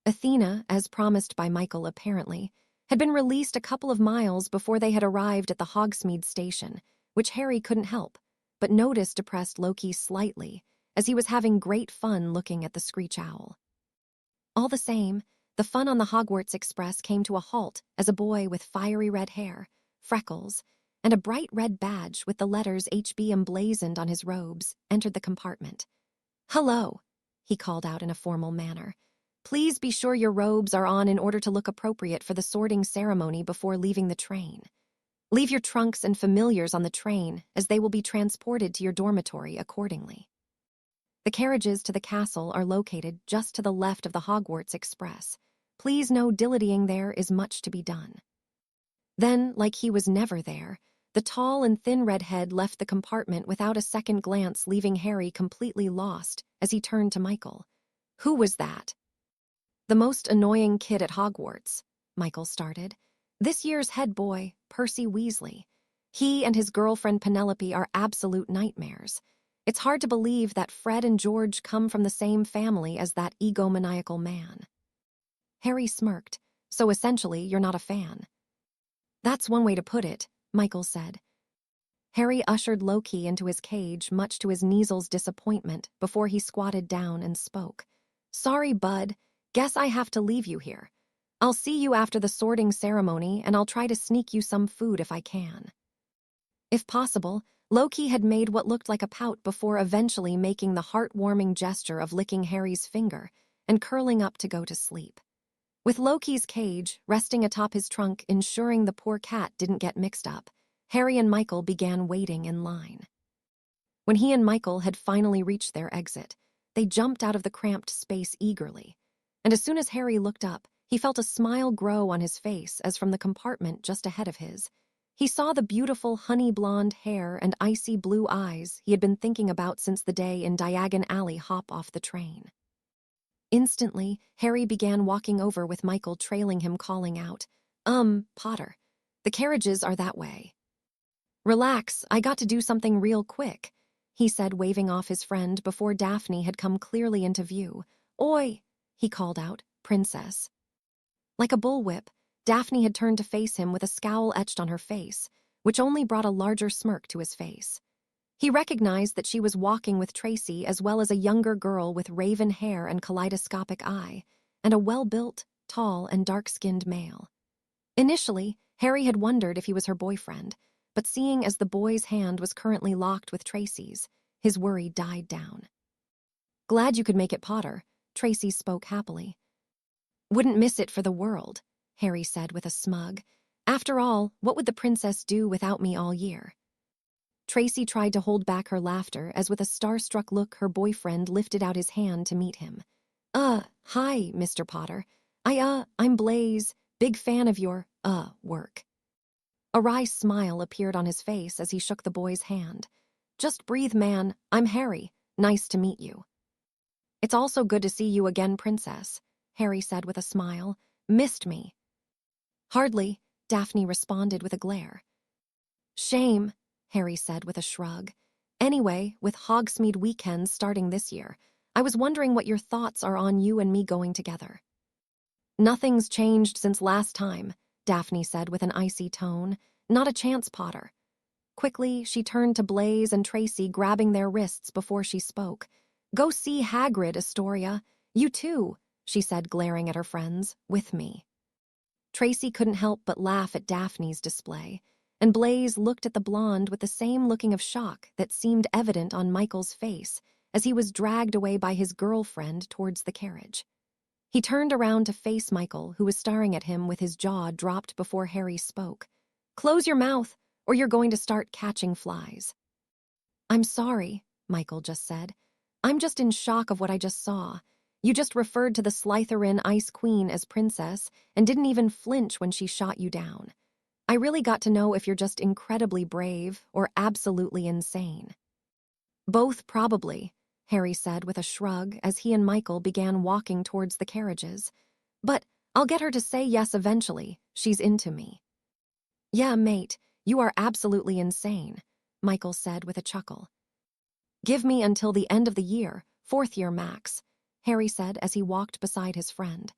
Athena, as promised by Michael apparently, had been released a couple of miles before they had arrived at the Hogsmeade station, which Harry couldn't help, but noticed depressed Loki slightly, as he was having great fun looking at the Screech Owl. All the same, the fun on the Hogwarts Express came to a halt as a boy with fiery red hair, freckles, and a bright red badge with the letters HB emblazoned on his robes entered the compartment. "Hello," he called out in a formal manner. "Please be sure your robes are on in order to look appropriate for the sorting ceremony before leaving the train. Leave your trunks and familiars on the train, as they will be transported to your dormitory accordingly. The carriages to the castle are located just to the left of the Hogwarts Express. Please know dillying there is much to be done." Then, like he was never there, the tall and thin redhead left the compartment without a second glance, leaving Harry completely lost as he turned to Michael. "Who was that?" "The most annoying kid at Hogwarts," Michael started. "This year's head boy, Percy Weasley. He and his girlfriend Penelope are absolute nightmares. It's hard to believe that Fred and George come from the same family as that egomaniacal man." Harry smirked. "So essentially, you're not a fan." "That's one way to put it," Michael said. Harry ushered Loki into his cage, much to his Kneasel's disappointment, before he squatted down and spoke. "Sorry, bud. Guess I have to leave you here. I'll see you after the sorting ceremony, and I'll try to sneak you some food if I can." If possible, Loki had made what looked like a pout before eventually making the heartwarming gesture of licking Harry's finger and curling up to go to sleep. With Loki's cage resting atop his trunk, ensuring the poor cat didn't get mixed up, Harry and Michael began waiting in line. When he and Michael had finally reached their exit, they jumped out of the cramped space eagerly, and as soon as Harry looked up, he felt a smile grow on his face as from the compartment just ahead of his, he saw the beautiful honey-blonde hair and icy blue eyes he had been thinking about since the day in Diagon Alley hop off the train. Instantly, Harry began walking over with Michael trailing him, calling out, Potter, the carriages are that way." "Relax, I got to do something real quick." he said, waving off his friend before Daphne had come clearly into view. Oi, he called out, princess. Like a bullwhip, Daphne had turned to face him with a scowl etched on her face, which only brought a larger smirk to his face. He recognized that she was walking with Tracy, as well as a younger girl with raven hair and kaleidoscopic eye, and a well-built, tall, and dark-skinned male. Initially, Harry had wondered if he was her boyfriend, but seeing as the boy's hand was currently locked with Tracy's, his worry died down. Glad you could make it, Potter, Tracy spoke happily. Wouldn't miss it for the world, Harry said with a smug. After all, what would the princess do without me all year? Tracy tried to hold back her laughter as with a starstruck look her boyfriend lifted out his hand to meet him. Hi, Mr. Potter. I'm Blaze, big fan of your, work. A wry smile appeared on his face as he shook the boy's hand. Just breathe, man. I'm Harry. Nice to meet you. It's also good to see you again, princess, Harry said with a smile. Missed me? Hardly, Daphne responded with a glare. Shame, Harry said with a shrug. Anyway, with Hogsmeade weekends starting this year, I was wondering what your thoughts are on you and me going together. Nothing's changed since last time, Daphne said with an icy tone. Not a chance, Potter. Quickly, she turned to Blaze and Tracy, grabbing their wrists before she spoke. Go see Hagrid, Astoria. You too, she said, glaring at her friends. With me. Tracy couldn't help but laugh at Daphne's display, and Blaze looked at the blonde with the same looking of shock that seemed evident on Michael's face as he was dragged away by his girlfriend towards the carriage. He turned around to face Michael, who was staring at him with his jaw dropped before Harry spoke. Close your mouth, or you're going to start catching flies. I'm sorry, Michael just said. I'm just in shock of what I just saw. You just referred to the Slytherin Ice Queen as princess and didn't even flinch when she shot you down. I really got to know if you're just incredibly brave or absolutely insane. Both, probably, Harry said with a shrug as he and Michael began walking towards the carriages. But I'll get her to say yes eventually. She's into me. Yeah, mate, you are absolutely insane, Michael said with a chuckle. Give me until the end of the year, 4th year max, Harry said as he walked beside his friend.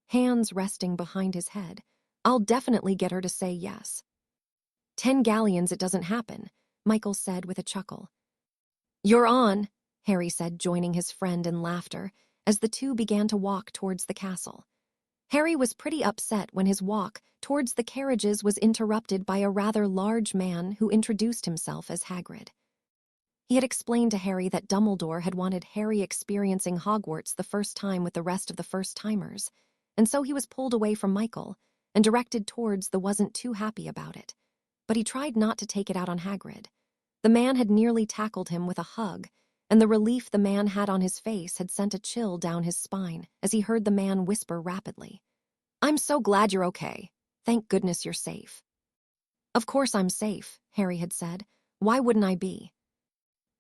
Hands resting behind his head, I'll definitely get her to say yes. 10 galleons it doesn't happen, Michael said with a chuckle. You're on, Harry said, joining his friend in laughter as the two began to walk towards the castle. Harry was pretty upset when his walk towards the carriages was interrupted by a rather large man who introduced himself as Hagrid. He had explained to Harry that Dumbledore had wanted Harry experiencing Hogwarts the first time with the rest of the first-timers, and so he was pulled away from Michael and directed towards the wasn't too happy about it. But he tried not to take it out on Hagrid. The man had nearly tackled him with a hug, and the relief the man had on his face had sent a chill down his spine as he heard the man whisper rapidly. I'm so glad you're okay. Thank goodness you're safe. Of course I'm safe, Harry had said. Why wouldn't I be?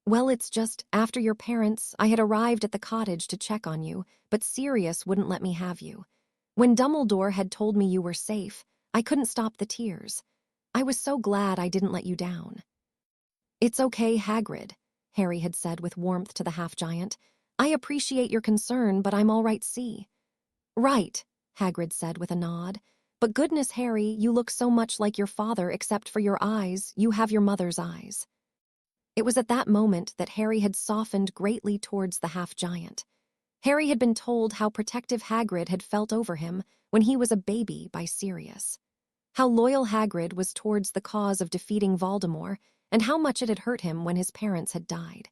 Well, it's just, after your parents, I had arrived at the cottage to check on you, but Sirius wouldn't let me have you. When Dumbledore had told me you were safe, I couldn't stop the tears. I was so glad I didn't let you down. It's okay, Hagrid, Harry had said with warmth to the half-giant. I appreciate your concern, but I'm all right, see. Right, Hagrid said with a nod. But goodness, Harry, you look so much like your father except for your eyes. You have your mother's eyes. It was at that moment that Harry had softened greatly towards the half-giant. Harry had been told how protective Hagrid had felt over him when he was a baby by Sirius. How loyal Hagrid was towards the cause of defeating Voldemort, and how much it had hurt him when his parents had died.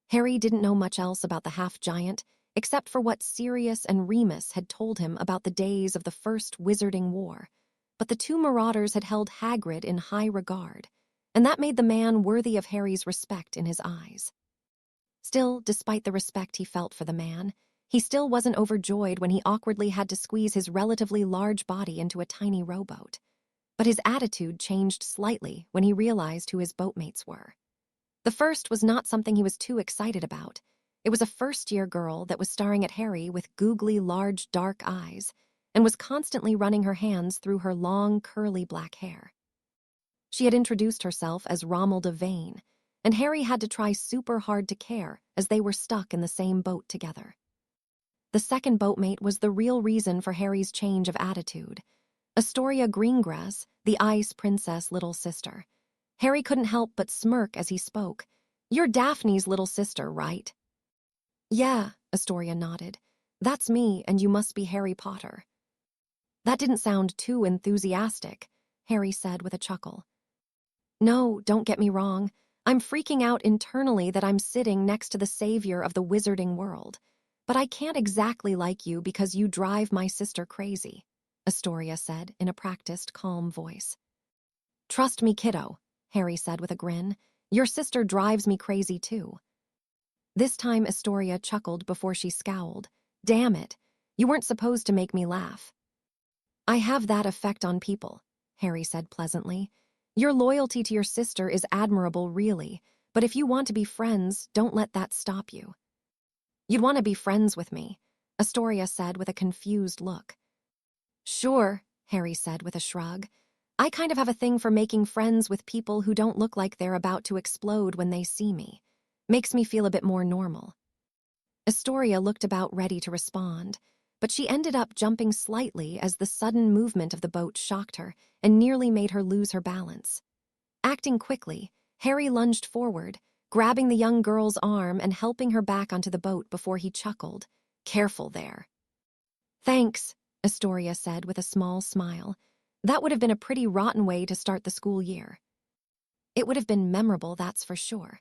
Harry didn't know much else about the half-giant, except for what Sirius and Remus had told him about the days of the First Wizarding War, but the two marauders had held Hagrid in high regard, and that made the man worthy of Harry's respect in his eyes. Still, despite the respect he felt for the man, he still wasn't overjoyed when he awkwardly had to squeeze his relatively large body into a tiny rowboat. But his attitude changed slightly when he realized who his boatmates were. The first was not something he was too excited about. It was a first-year girl that was staring at Harry with googly, large, dark eyes and was constantly running her hands through her long, curly black hair. She had introduced herself as Romilda Vane, and Harry had to try super hard to care as they were stuck in the same boat together. The second boatmate was the real reason for Harry's change of attitude. Astoria Greengrass, the Ice Princess' little sister. Harry couldn't help but smirk as he spoke. "You're Daphne's little sister, right?" "Yeah," Astoria nodded. "That's me, and you must be Harry Potter." "That didn't sound too enthusiastic," Harry said with a chuckle. "No, don't get me wrong. I'm freaking out internally that I'm sitting next to the savior of the wizarding world. But I can't exactly like you because you drive my sister crazy," Astoria said in a practiced, calm voice. "Trust me, kiddo," Harry said with a grin. "Your sister drives me crazy too." This time Astoria chuckled before she scowled. "Damn it, you weren't supposed to make me laugh." "I have that effect on people," Harry said pleasantly. "Your loyalty to your sister is admirable, really, but if you want to be friends, don't let that stop you." "You'd want to be friends with me," Astoria said with a confused look. "Sure," Harry said with a shrug. "I kind of have a thing for making friends with people who don't look like they're about to explode when they see me. Makes me feel a bit more normal." Astoria looked about ready to respond, but she ended up jumping slightly as the sudden movement of the boat shocked her and nearly made her lose her balance. Acting quickly, Harry lunged forward, grabbing the young girl's arm and helping her back onto the boat before he chuckled. "Careful there." "Thanks," Astoria said with a small smile. That would have been a pretty rotten way to start the school year. It would have been memorable, that's for sure.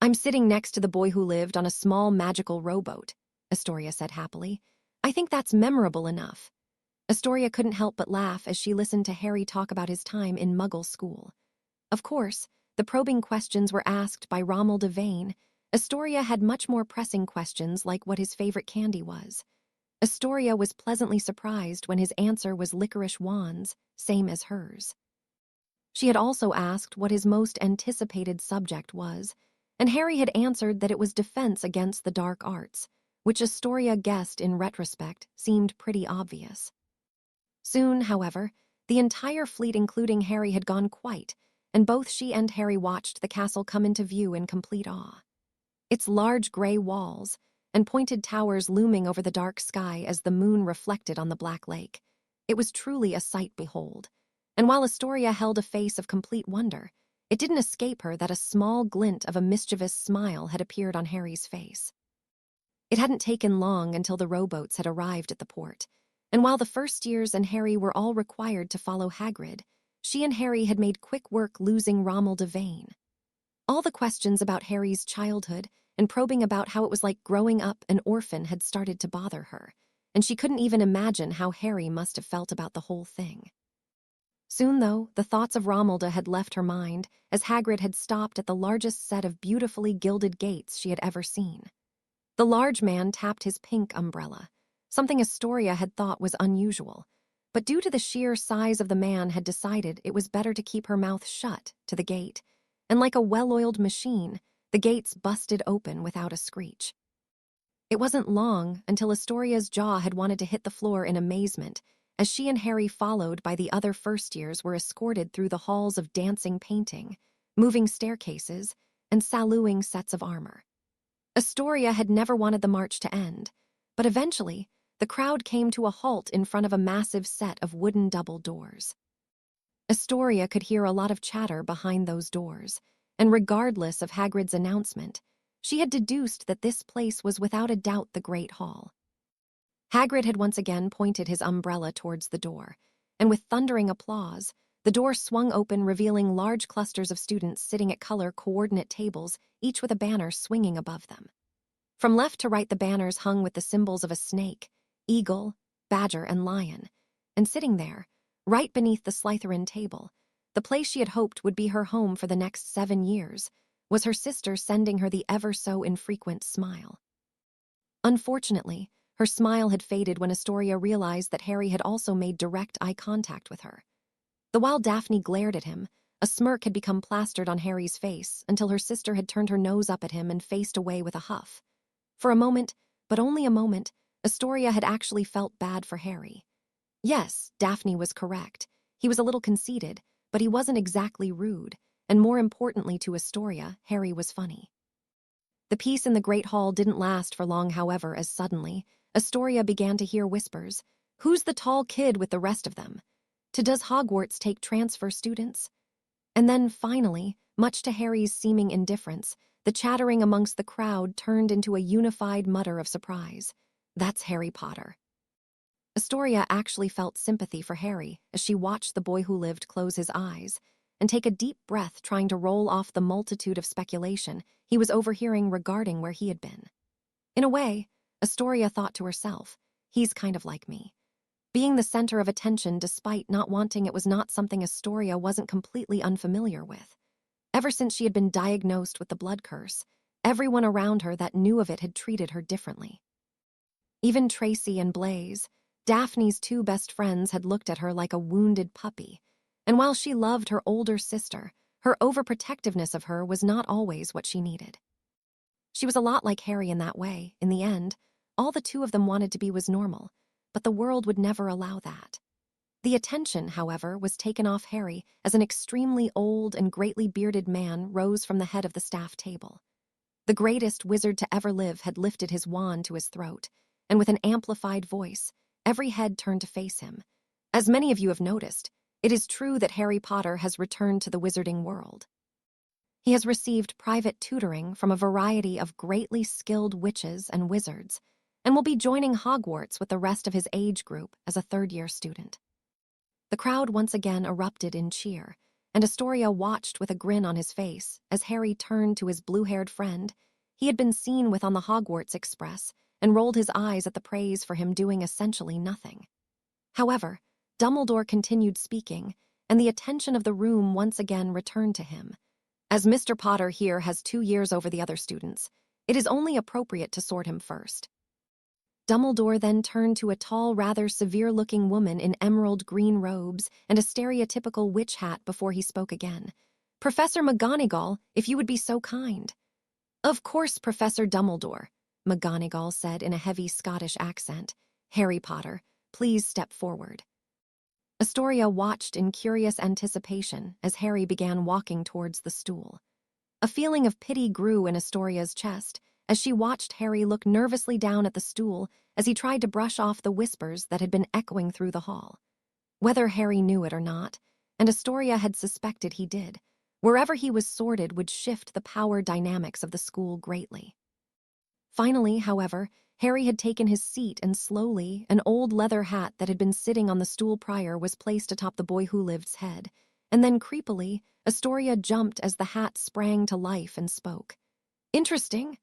"I'm sitting next to the boy who lived on a small magical rowboat," Astoria said happily. "I think that's memorable enough." Astoria couldn't help but laugh as she listened to Harry talk about his time in Muggle school. Of course, the probing questions were asked by Rommel Devane. Astoria had much more pressing questions like what his favorite candy was. Astoria was pleasantly surprised when his answer was licorice wands, same as hers. She had also asked what his most anticipated subject was, and Harry had answered that it was defense against the dark arts, which Astoria guessed in retrospect seemed pretty obvious. Soon, however, the entire fleet including Harry had gone quiet, and both she and Harry watched the castle come into view in complete awe. Its large gray walls and pointed towers looming over the dark sky as the moon reflected on the black lake. It was truly a sight to behold, and while Astoria held a face of complete wonder, it didn't escape her that a small glint of a mischievous smile had appeared on Harry's face. It hadn't taken long until the rowboats had arrived at the port, and while the first years and Harry were all required to follow Hagrid, she and Harry had made quick work losing Rommel Devane. All the questions about Harry's childhood and probing about how it was like growing up an orphan had started to bother her, and she couldn't even imagine how Harry must have felt about the whole thing. Soon, though, the thoughts of Romilda had left her mind as Hagrid had stopped at the largest set of beautifully gilded gates she had ever seen. The large man tapped his pink umbrella, something Astoria had thought was unusual, but due to the sheer size of the man had decided it was better to keep her mouth shut to the gate, and like a well-oiled machine, the gates busted open without a screech. It wasn't long until Astoria's jaw had wanted to hit the floor in amazement as she and Harry, followed by the other first years, were escorted through the halls of dancing painting, moving staircases, and saluting sets of armor. Astoria had never wanted the march to end, but eventually, the crowd came to a halt in front of a massive set of wooden double doors. Astoria could hear a lot of chatter behind those doors, and regardless of Hagrid's announcement, she had deduced that this place was without a doubt the Great Hall. Hagrid had once again pointed his umbrella towards the door, and with thundering applause, the door swung open, revealing large clusters of students sitting at color-coordinate tables, each with a banner swinging above them. From left to right, the banners hung with the symbols of a snake, eagle, badger, and lion, and sitting there, right beneath the Slytherin table, the place she had hoped would be her home for the next 7 years, was her sister sending her the ever-so-infrequent smile. Unfortunately, her smile had faded when Astoria realized that Harry had also made direct eye contact with her. The while Daphne glared at him, a smirk had become plastered on Harry's face until her sister had turned her nose up at him and faced away with a huff. For a moment, but only a moment, Astoria had actually felt bad for Harry. Yes, Daphne was correct. He was a little conceited, but he wasn't exactly rude, and more importantly to Astoria, Harry was funny. The peace in the Great Hall didn't last for long, however, as suddenly, Astoria began to hear whispers. Who's the tall kid with the rest of them? Does Hogwarts take transfer students? And then, finally, much to Harry's seeming indifference, the chattering amongst the crowd turned into a unified mutter of surprise. That's Harry Potter. Astoria actually felt sympathy for Harry as she watched the boy who lived close his eyes and take a deep breath, trying to roll off the multitude of speculation he was overhearing regarding where he had been. In a way, Astoria thought to herself, he's kind of like me. Being the center of attention despite not wanting it was not something Astoria wasn't completely unfamiliar with. Ever since she had been diagnosed with the blood curse, everyone around her that knew of it had treated her differently. Even Tracy and Blaze, Daphne's two best friends, had looked at her like a wounded puppy, and while she loved her older sister, her overprotectiveness of her was not always what she needed. She was a lot like Harry in that way. In the end, all the two of them wanted to be was normal, but the world would never allow that. The attention, however, was taken off Harry as an extremely old and greatly bearded man rose from the head of the staff table. The greatest wizard to ever live had lifted his wand to his throat, and with an amplified voice, every head turned to face him. As many of you have noticed, it is true that Harry Potter has returned to the wizarding world. He has received private tutoring from a variety of greatly skilled witches and wizards, and will be joining Hogwarts with the rest of his age group as a third-year student. The crowd once again erupted in cheer, and Astoria watched with a grin on his face as Harry turned to his blue-haired friend he had been seen with on the Hogwarts Express and rolled his eyes at the praise for him doing essentially nothing. However, Dumbledore continued speaking, and the attention of the room once again returned to him. As Mr. Potter here has 2 years over the other students, it is only appropriate to sort him first. Dumbledore then turned to a tall, rather severe-looking woman in emerald green robes and a stereotypical witch hat before he spoke again. Professor McGonagall, if you would be so kind. Of course, Professor Dumbledore, McGonagall said in a heavy Scottish accent. Harry Potter, please step forward. Astoria watched in curious anticipation as Harry began walking towards the stool. A feeling of pity grew in Astoria's chest as she watched Harry look nervously down at the stool as he tried to brush off the whispers that had been echoing through the hall. Whether Harry knew it or not, and Astoria had suspected he did, wherever he was sorted would shift the power dynamics of the school greatly. Finally, however, Harry had taken his seat and slowly, an old leather hat that had been sitting on the stool prior was placed atop the boy who lived's head, and then creepily, Astoria jumped as the hat sprang to life and spoke. Interesting,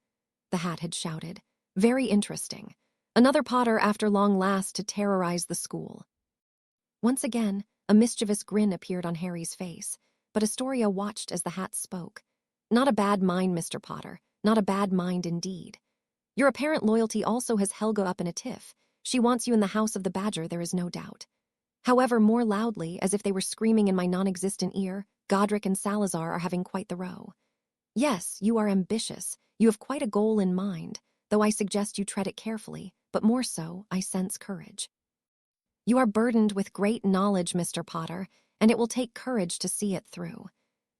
the hat had shouted. Very interesting. Another Potter after long last to terrorize the school. Once again, a mischievous grin appeared on Harry's face, but Astoria watched as the hat spoke. Not a bad mind, Mr. Potter. Not a bad mind indeed. Your apparent loyalty also has Helga up in a tiff. She wants you in the House of the Badger, there is no doubt. However, more loudly, as if they were screaming in my non-existent ear, Godric and Salazar are having quite the row. Yes, you are ambitious. You have quite a goal in mind, though I suggest you tread it carefully, but more so, I sense courage. You are burdened with great knowledge, Mr. Potter, and it will take courage to see it through.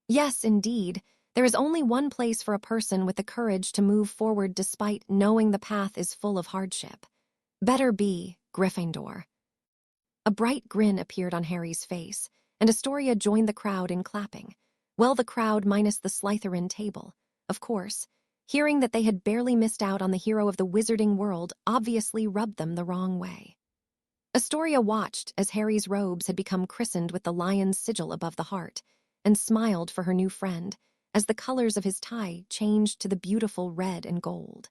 Yes, indeed, there is only one place for a person with the courage to move forward despite knowing the path is full of hardship. Better be Gryffindor. A bright grin appeared on Harry's face, and Astoria joined the crowd in clapping. Well, the crowd minus the Slytherin table, of course. Hearing that they had barely missed out on the hero of the wizarding world obviously rubbed them the wrong way. Astoria watched as Harry's robes had become christened with the lion's sigil above the heart, and smiled for her new friend as the colors of his tie changed to the beautiful red and gold.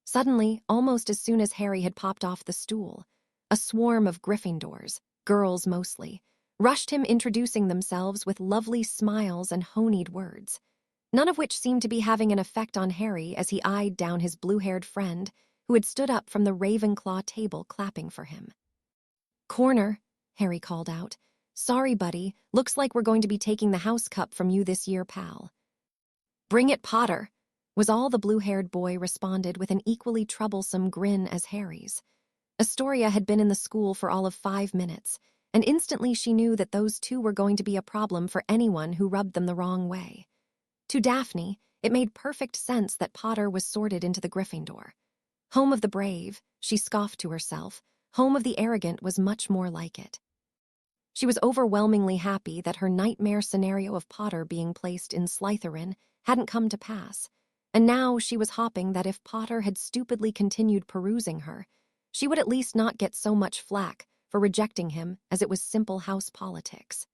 Suddenly, almost as soon as Harry had popped off the stool, a swarm of Gryffindors, girls mostly, rushed him, introducing themselves with lovely smiles and honeyed words, none of which seemed to be having an effect on Harry as he eyed down his blue-haired friend who had stood up from the Ravenclaw table clapping for him. Corner, Harry called out. Sorry, buddy, looks like we're going to be taking the house cup from you this year, pal. Bring it, Potter, was all the blue-haired boy responded with an equally troublesome grin as Harry's. Astoria had been in the school for all of 5 minutes, and instantly she knew that those two were going to be a problem for anyone who rubbed them the wrong way. To Daphne, it made perfect sense that Potter was sorted into the Gryffindor. Home of the brave, she scoffed to herself. Home of the arrogant was much more like it. She was overwhelmingly happy that her nightmare scenario of Potter being placed in Slytherin hadn't come to pass, and now she was hoping that if Potter had stupidly continued perusing her, she would at least not get so much flack for rejecting him, as it was simple house politics.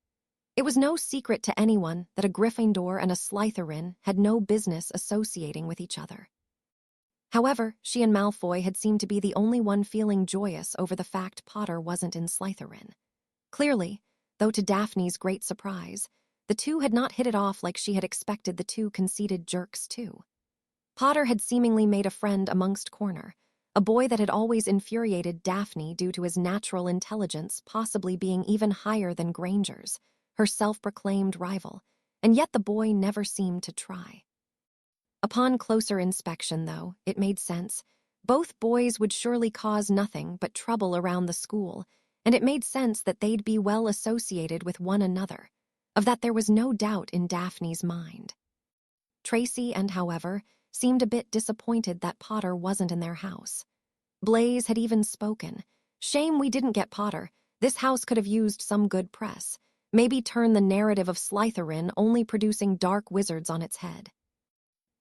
It was no secret to anyone that a Gryffindor and a Slytherin had no business associating with each other. However, she and Malfoy had seemed to be the only one feeling joyous over the fact Potter wasn't in Slytherin. Clearly, though to Daphne's great surprise, the two had not hit it off like she had expected the two conceited jerks to. Potter had seemingly made a friend amongst Corner, a boy that had always infuriated Daphne due to his natural intelligence possibly being even higher than Granger's, her self-proclaimed rival, and yet the boy never seemed to try. Upon closer inspection, though, it made sense. Both boys would surely cause nothing but trouble around the school, and it made sense that they'd be well associated with one another. Of that there was no doubt in Daphne's mind. Tracy however, seemed a bit disappointed that Potter wasn't in their house. Blaise had even spoken. "Shame we didn't get Potter. This house could have used some good press. Maybe turn the narrative of Slytherin only producing dark wizards on its head."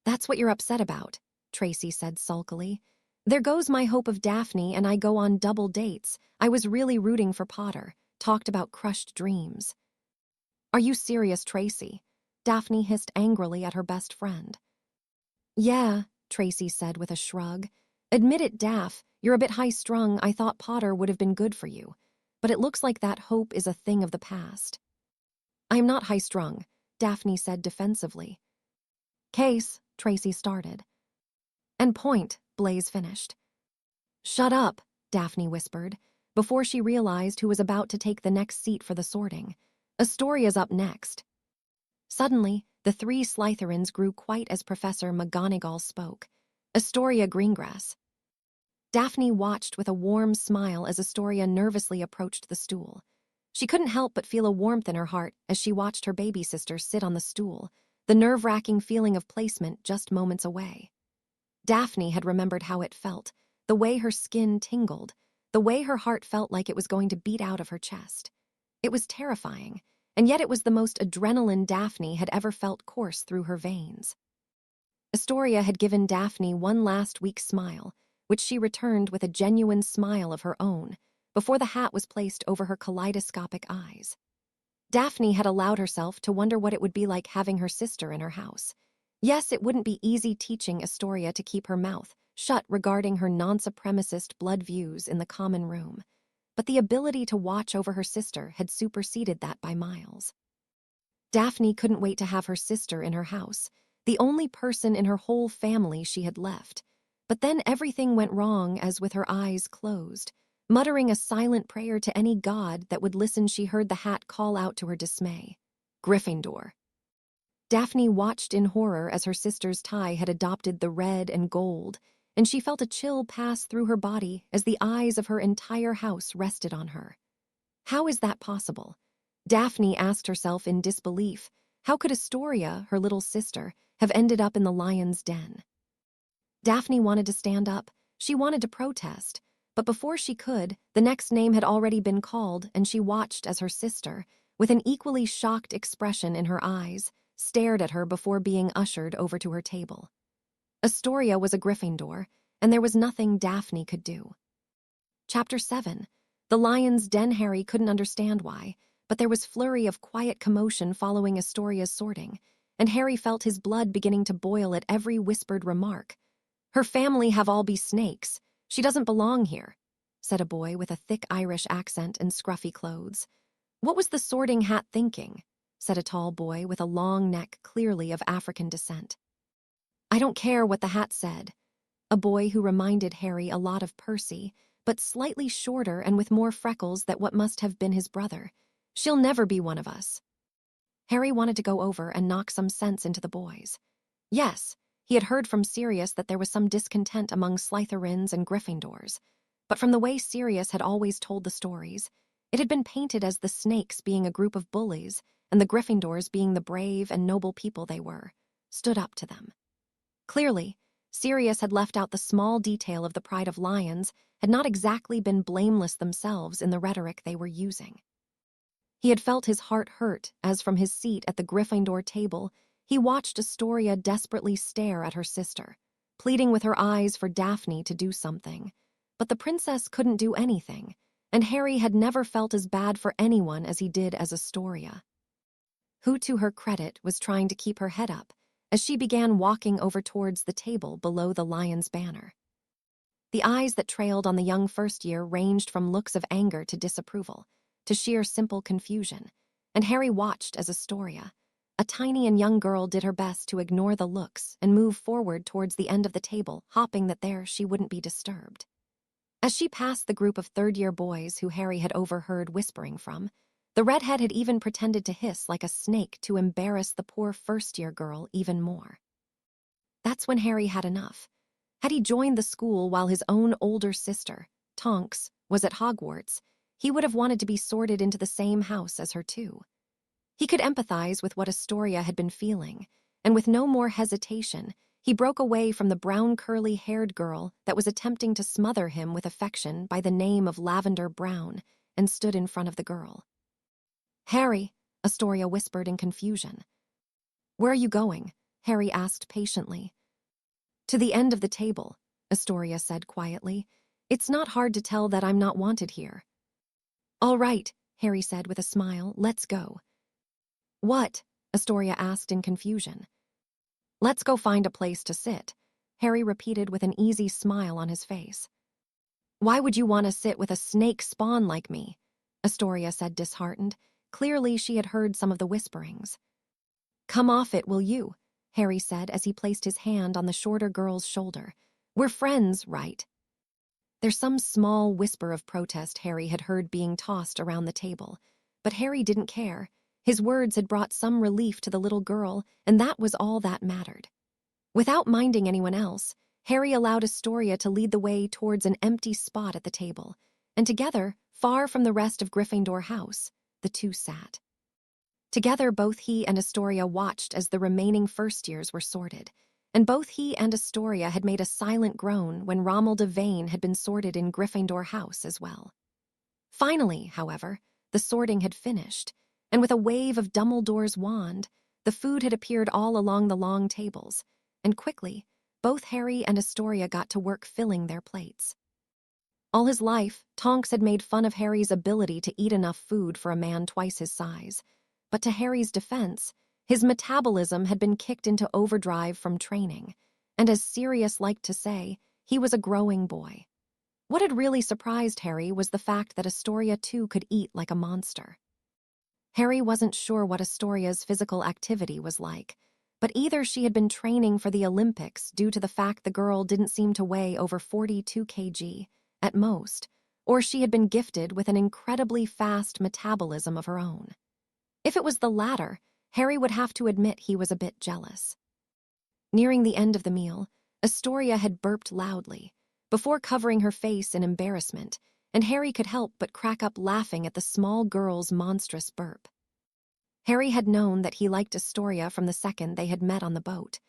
"That's what you're upset about," Tracy said sulkily. "There goes my hope of Daphne and I go on double dates. I was really rooting for Potter. Talked about crushed dreams." "Are you serious, Tracy?" Daphne hissed angrily at her best friend. "Yeah," Tracy said with a shrug. "Admit it, Daph, you're a bit high-strung. I thought Potter would have been good for you. But it looks like that hope is a thing of the past." "I'm not high-strung," Daphne said defensively. "Case," Tracy started. "And point," Blaise finished. "Shut up," Daphne whispered, before she realized who was about to take the next seat for the sorting. "Astoria's up next." Suddenly, the three Slytherins grew quiet as Professor McGonagall spoke. "Astoria Greengrass." Daphne watched with a warm smile as Astoria nervously approached the stool. She couldn't help but feel a warmth in her heart as she watched her baby sister sit on the stool, the nerve-wracking feeling of placement just moments away. Daphne had remembered how it felt, the way her skin tingled, the way her heart felt like it was going to beat out of her chest. It was terrifying, and yet it was the most adrenaline Daphne had ever felt course through her veins. Astoria had given Daphne one last weak smile, which she returned with a genuine smile of her own, before the hat was placed over her kaleidoscopic eyes. Daphne had allowed herself to wonder what it would be like having her sister in her house. Yes, it wouldn't be easy teaching Astoria to keep her mouth shut regarding her non-supremacist blood views in the common room, but the ability to watch over her sister had superseded that by miles. Daphne couldn't wait to have her sister in her house, the only person in her whole family she had left. But then everything went wrong as with her eyes closed. Muttering a silent prayer to any god that would listen, she heard the hat call out to her dismay. "Gryffindor." Daphne watched in horror as her sister's tie had adopted the red and gold, and she felt a chill pass through her body as the eyes of her entire house rested on her. How is that possible? Daphne asked herself in disbelief. How could Astoria, her little sister, have ended up in the lion's den? Daphne wanted to stand up. She wanted to protest. But before she could, the next name had already been called, and she watched as her sister, with an equally shocked expression in her eyes, stared at her before being ushered over to her table. Astoria was a Gryffindor, and there was nothing Daphne could do. Chapter 7. The Lion's Den. Harry couldn't understand why, but there was flurry of quiet commotion following Astoria's sorting, and Harry felt his blood beginning to boil at every whispered remark. "Her family have all be snakes. She doesn't belong here," said a boy with a thick Irish accent and scruffy clothes. "What was the sorting hat thinking?" said a tall boy with a long neck clearly of African descent. "I don't care what the hat said." A boy who reminded Harry a lot of Percy, but slightly shorter and with more freckles than what must have been his brother. "She'll never be one of us." Harry wanted to go over and knock some sense into the boys. Yes, he had heard from Sirius that there was some discontent among Slytherins and Gryffindors, but from the way Sirius had always told the stories, It had been painted as the snakes being a group of bullies, and the Gryffindors being the brave and noble people they were, stood up to them. Clearly, Sirius had left out the small detail of the pride of lions had not exactly been blameless themselves in the rhetoric they were using. He had felt his heart hurt as from his seat at the Gryffindor table, he watched Astoria desperately stare at her sister, pleading with her eyes for Daphne to do something. But the princess couldn't do anything, and Harry had never felt as bad for anyone as he did as Astoria, who, to her credit, was trying to keep her head up as she began walking over towards the table below the lion's banner. The eyes that trailed on the young first year ranged from looks of anger to disapproval, to sheer simple confusion, and Harry watched as Astoria, a tiny and young girl, did her best to ignore the looks and move forward towards the end of the table, hoping that there she wouldn't be disturbed. As she passed the group of third-year boys who Harry had overheard whispering from, the redhead had even pretended to hiss like a snake to embarrass the poor first-year girl even more. That's when Harry had enough. Had he joined the school while his own older sister, Tonks, was at Hogwarts, he would have wanted to be sorted into the same house as her too. He could empathize with what Astoria had been feeling, and with no more hesitation, he broke away from the brown curly-haired girl that was attempting to smother him with affection by the name of Lavender Brown and stood in front of the girl. "Harry," Astoria whispered in confusion. "Where are you going?" Harry asked patiently. "To the end of the table," Astoria said quietly. "It's not hard to tell that I'm not wanted here." "All right," Harry said with a smile. "Let's go." "What?" Astoria asked in confusion. "Let's go find a place to sit," Harry repeated with an easy smile on his face. "Why would you want to sit with a snake spawn like me?" Astoria said, disheartened. Clearly, she had heard some of the whisperings. "Come off it, will you?" Harry said as he placed his hand on the shorter girl's shoulder. "We're friends, right?" There's some small whisper of protest Harry had heard being tossed around the table, but Harry didn't care. His words had brought some relief to the little girl, and that was all that mattered. Without minding anyone else, Harry allowed Astoria to lead the way towards an empty spot at the table, and together, far from the rest of Gryffindor House, the two sat. Together, both he and Astoria watched as the remaining first-years were sorted, and both he and Astoria had made a silent groan when Romelda Vane had been sorted in Gryffindor House as well. Finally, however, the sorting had finished, and with a wave of Dumbledore's wand, the food had appeared all along the long tables, and quickly, both Harry and Astoria got to work filling their plates. All his life, Tonks had made fun of Harry's ability to eat enough food for a man twice his size, but to Harry's defense, his metabolism had been kicked into overdrive from training, and as Sirius liked to say, he was a growing boy. What had really surprised Harry was the fact that Astoria too could eat like a monster. Harry wasn't sure what Astoria's physical activity was like, but either she had been training for the Olympics due to the fact the girl didn't seem to weigh over 42 kg, at most, or she had been gifted with an incredibly fast metabolism of her own. If it was the latter, Harry would have to admit he was a bit jealous. Nearing the end of the meal, Astoria had burped loudly, before covering her face in embarrassment, and Harry could help but crack up laughing at the small girl's monstrous burp. Harry had known that he liked Astoria from the second they had met on the boat,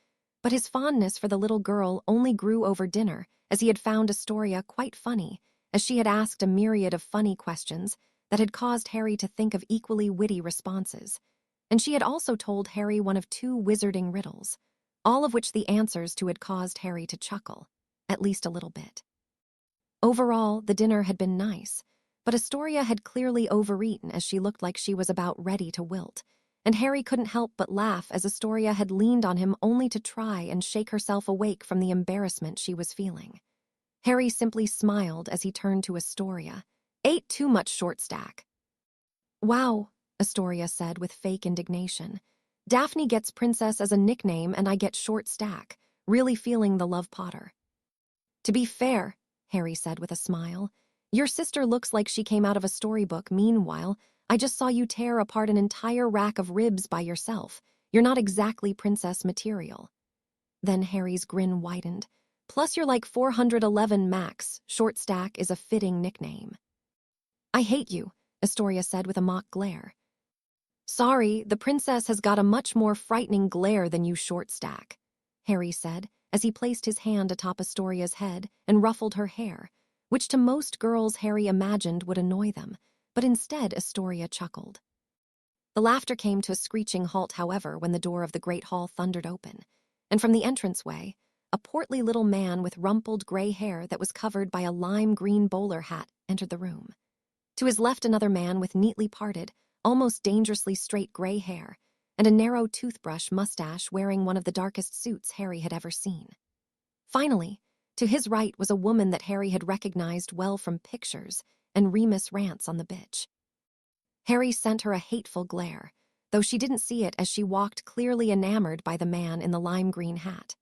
but his fondness for the little girl only grew over dinner as he had found Astoria quite funny, as she had asked a myriad of funny questions that had caused Harry to think of equally witty responses, and she had also told Harry one of two wizarding riddles, all of which the answers to had caused Harry to chuckle, at least a little bit. Overall, the dinner had been nice, but Astoria had clearly overeaten as she looked like she was about ready to wilt, and Harry couldn't help but laugh as Astoria had leaned on him only to try and shake herself awake from the embarrassment she was feeling. Harry simply smiled as he turned to Astoria. "Ate too much, short stack." "Wow," Astoria said with fake indignation. "Daphne gets princess as a nickname and I get short stack, really feeling the love Potter." "To be fair," Harry said with a smile, "your sister looks like she came out of a storybook. Meanwhile, I just saw you tear apart an entire rack of ribs by yourself. You're not exactly princess material." Then Harry's grin widened. "Plus you're like 411 max. Short stack is a fitting nickname." "I hate you," Astoria said with a mock glare. Sorry, the princess has got a much more frightening glare than you, short stack, Harry said, as he placed his hand atop Astoria's head and ruffled her hair, which to most girls Harry imagined would annoy them, but instead Astoria chuckled. The laughter came to a screeching halt, however, when the door of the great hall thundered open, and from the entranceway, a portly little man with rumpled gray hair that was covered by a lime-green bowler hat entered the room. To his left, another man with neatly parted, almost dangerously straight gray hair, and a narrow toothbrush mustache wearing one of the darkest suits Harry had ever seen. Finally, to his right was a woman that Harry had recognized well from pictures and Remus rants on the bitch. Harry sent her a hateful glare, though she didn't see it as she walked clearly enamored by the man in the lime-green hat.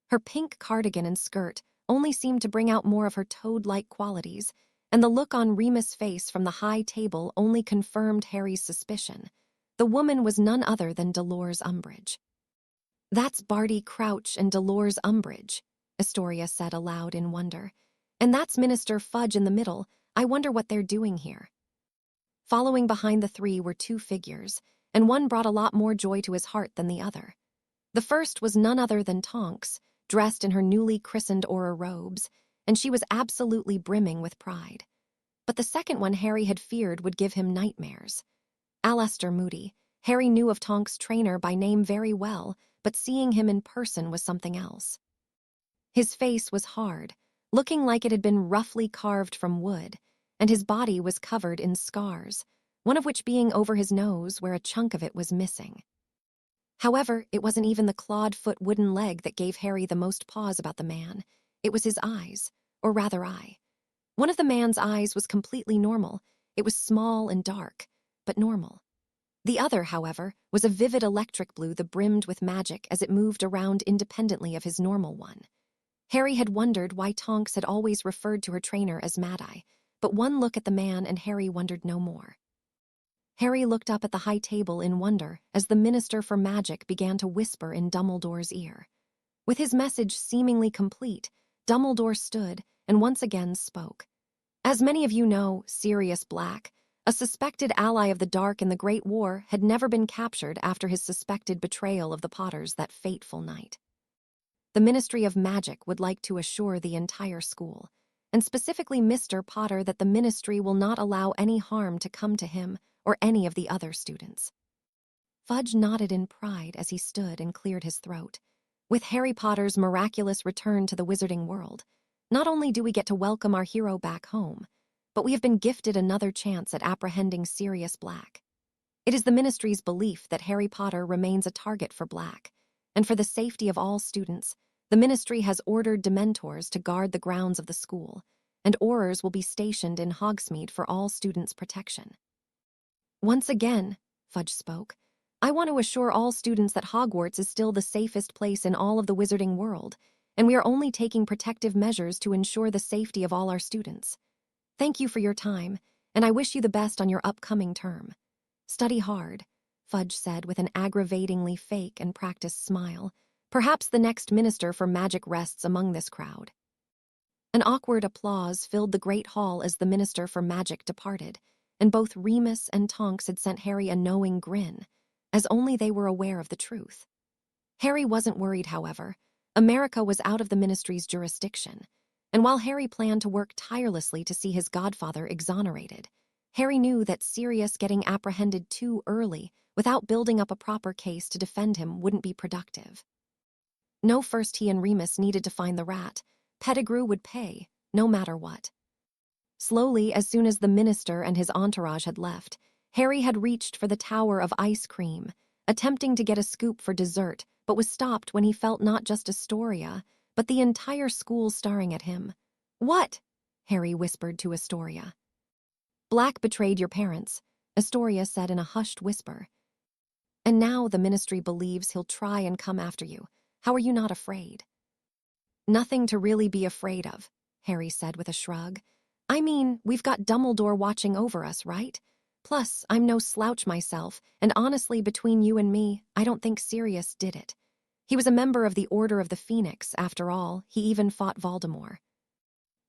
Her pink cardigan and skirt only seemed to bring out more of her toad-like qualities, and the look on Remus' face from the high table only confirmed Harry's suspicion. The woman was none other than Dolores Umbridge. That's Barty Crouch and Dolores Umbridge, Astoria said aloud in wonder. And that's Minister Fudge in the middle. I wonder what they're doing here. Following behind the three were two figures, and one brought a lot more joy to his heart than the other. The first was none other than Tonks, dressed in her newly christened Auror robes, and she was absolutely brimming with pride. But the second one Harry had feared would give him nightmares. Alastor Moody. Harry knew of Tonks' trainer by name very well, but seeing him in person was something else. His face was hard, looking like it had been roughly carved from wood, and his body was covered in scars, one of which being over his nose where a chunk of it was missing. However, it wasn't even the clawed-foot wooden leg that gave Harry the most pause about the man. It was his eyes, or rather eye. One of the man's eyes was completely normal. It was small and dark, but normal. The other, however, was a vivid electric blue that brimmed with magic as it moved around independently of his normal one. Harry had wondered why Tonks had always referred to her trainer as Mad-Eye, but one look at the man and Harry wondered no more. Harry looked up at the high table in wonder as the Minister for Magic began to whisper in Dumbledore's ear. With his message seemingly complete, Dumbledore stood and once again spoke. As many of you know, Sirius Black, a suspected ally of the Dark in the Great War, had never been captured after his suspected betrayal of the Potters that fateful night. The Ministry of Magic would like to assure the entire school, and specifically Mr. Potter, that the Ministry will not allow any harm to come to him or any of the other students. Fudge nodded in pride as he stood and cleared his throat. With Harry Potter's miraculous return to the wizarding world, not only do we get to welcome our hero back home, but we have been gifted another chance at apprehending Sirius Black. It is the Ministry's belief that Harry Potter remains a target for Black, and for the safety of all students, the Ministry has ordered Dementors to guard the grounds of the school, and Aurors will be stationed in Hogsmeade for all students' protection. Once again, Fudge spoke, I want to assure all students that Hogwarts is still the safest place in all of the wizarding world, and we are only taking protective measures to ensure the safety of all our students. Thank you for your time, and I wish you the best on your upcoming term. Study hard, Fudge said with an aggravatingly fake and practiced smile. Perhaps the next Minister for Magic rests among this crowd. An awkward applause filled the great hall as the Minister for Magic departed, and both Remus and Tonks had sent Harry a knowing grin, as only they were aware of the truth. Harry wasn't worried, however. America was out of the Ministry's jurisdiction, and while Harry planned to work tirelessly to see his godfather exonerated, Harry knew that Sirius getting apprehended too early without building up a proper case to defend him wouldn't be productive. No, first he and Remus needed to find the rat. Pettigrew would pay, no matter what. Slowly, as soon as the Minister and his entourage had left, Harry had reached for the tower of ice cream, attempting to get a scoop for dessert, but was stopped when he felt not just Astoria, but the entire school staring at him. What? Harry whispered to Astoria. Black betrayed your parents, Astoria said in a hushed whisper. And now the Ministry believes he'll try and come after you. How are you not afraid? Nothing to really be afraid of, Harry said with a shrug. I mean, we've got Dumbledore watching over us, right? Plus, I'm no slouch myself, and honestly, between you and me, I don't think Sirius did it. He was a member of the Order of the Phoenix, after all. He even fought Voldemort.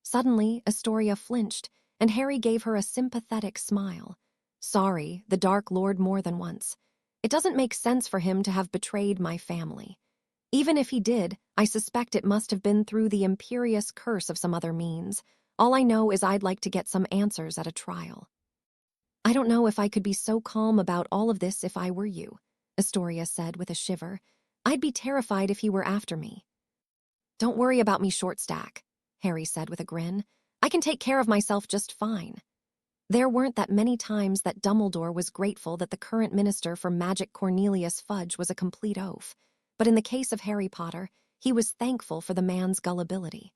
Suddenly, Astoria flinched, and Harry gave her a sympathetic smile. "Sorry, the Dark Lord more than once. It doesn't make sense for him to have betrayed my family. Even if he did, I suspect it must have been through the imperious curse of some other means. All I know is I'd like to get some answers at a trial." "I don't know if I could be so calm about all of this if I were you," Astoria said with a shiver. "I'd be terrified if he were after me." "Don't worry about me, short stack," Harry said with a grin. "I can take care of myself just fine." There weren't that many times that Dumbledore was grateful that the current minister for magic, Cornelius Fudge, was a complete oaf. But in the case of Harry Potter, he was thankful for the man's gullibility.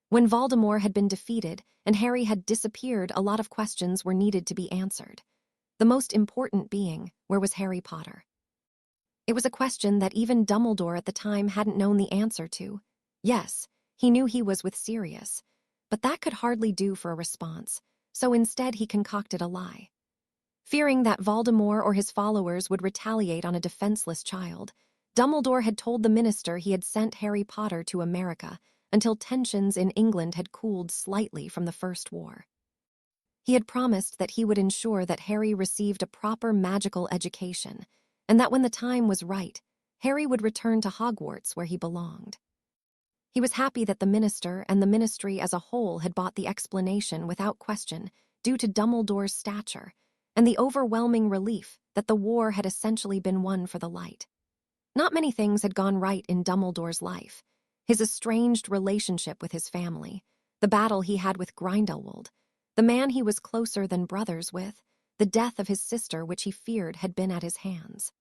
When Voldemort had been defeated and Harry had disappeared, a lot of questions were needed to be answered. The most important being, where was Harry Potter? It was a question that even Dumbledore at the time hadn't known the answer to. Yes, he knew he was with Sirius, but that could hardly do for a response, so instead he concocted a lie. Fearing that Voldemort or his followers would retaliate on a defenseless child, Dumbledore had told the minister he had sent Harry Potter to America until tensions in England had cooled slightly from the First War. He had promised that he would ensure that Harry received a proper magical education, and that when the time was right, Harry would return to Hogwarts where he belonged. He was happy that the minister and the ministry as a whole had bought the explanation without question due to Dumbledore's stature and the overwhelming relief that the war had essentially been won for the light. Not many things had gone right in Dumbledore's life. His estranged relationship with his family, the battle he had with Grindelwald, the man he was closer than brothers with, the death of his sister which he feared had been at his hands.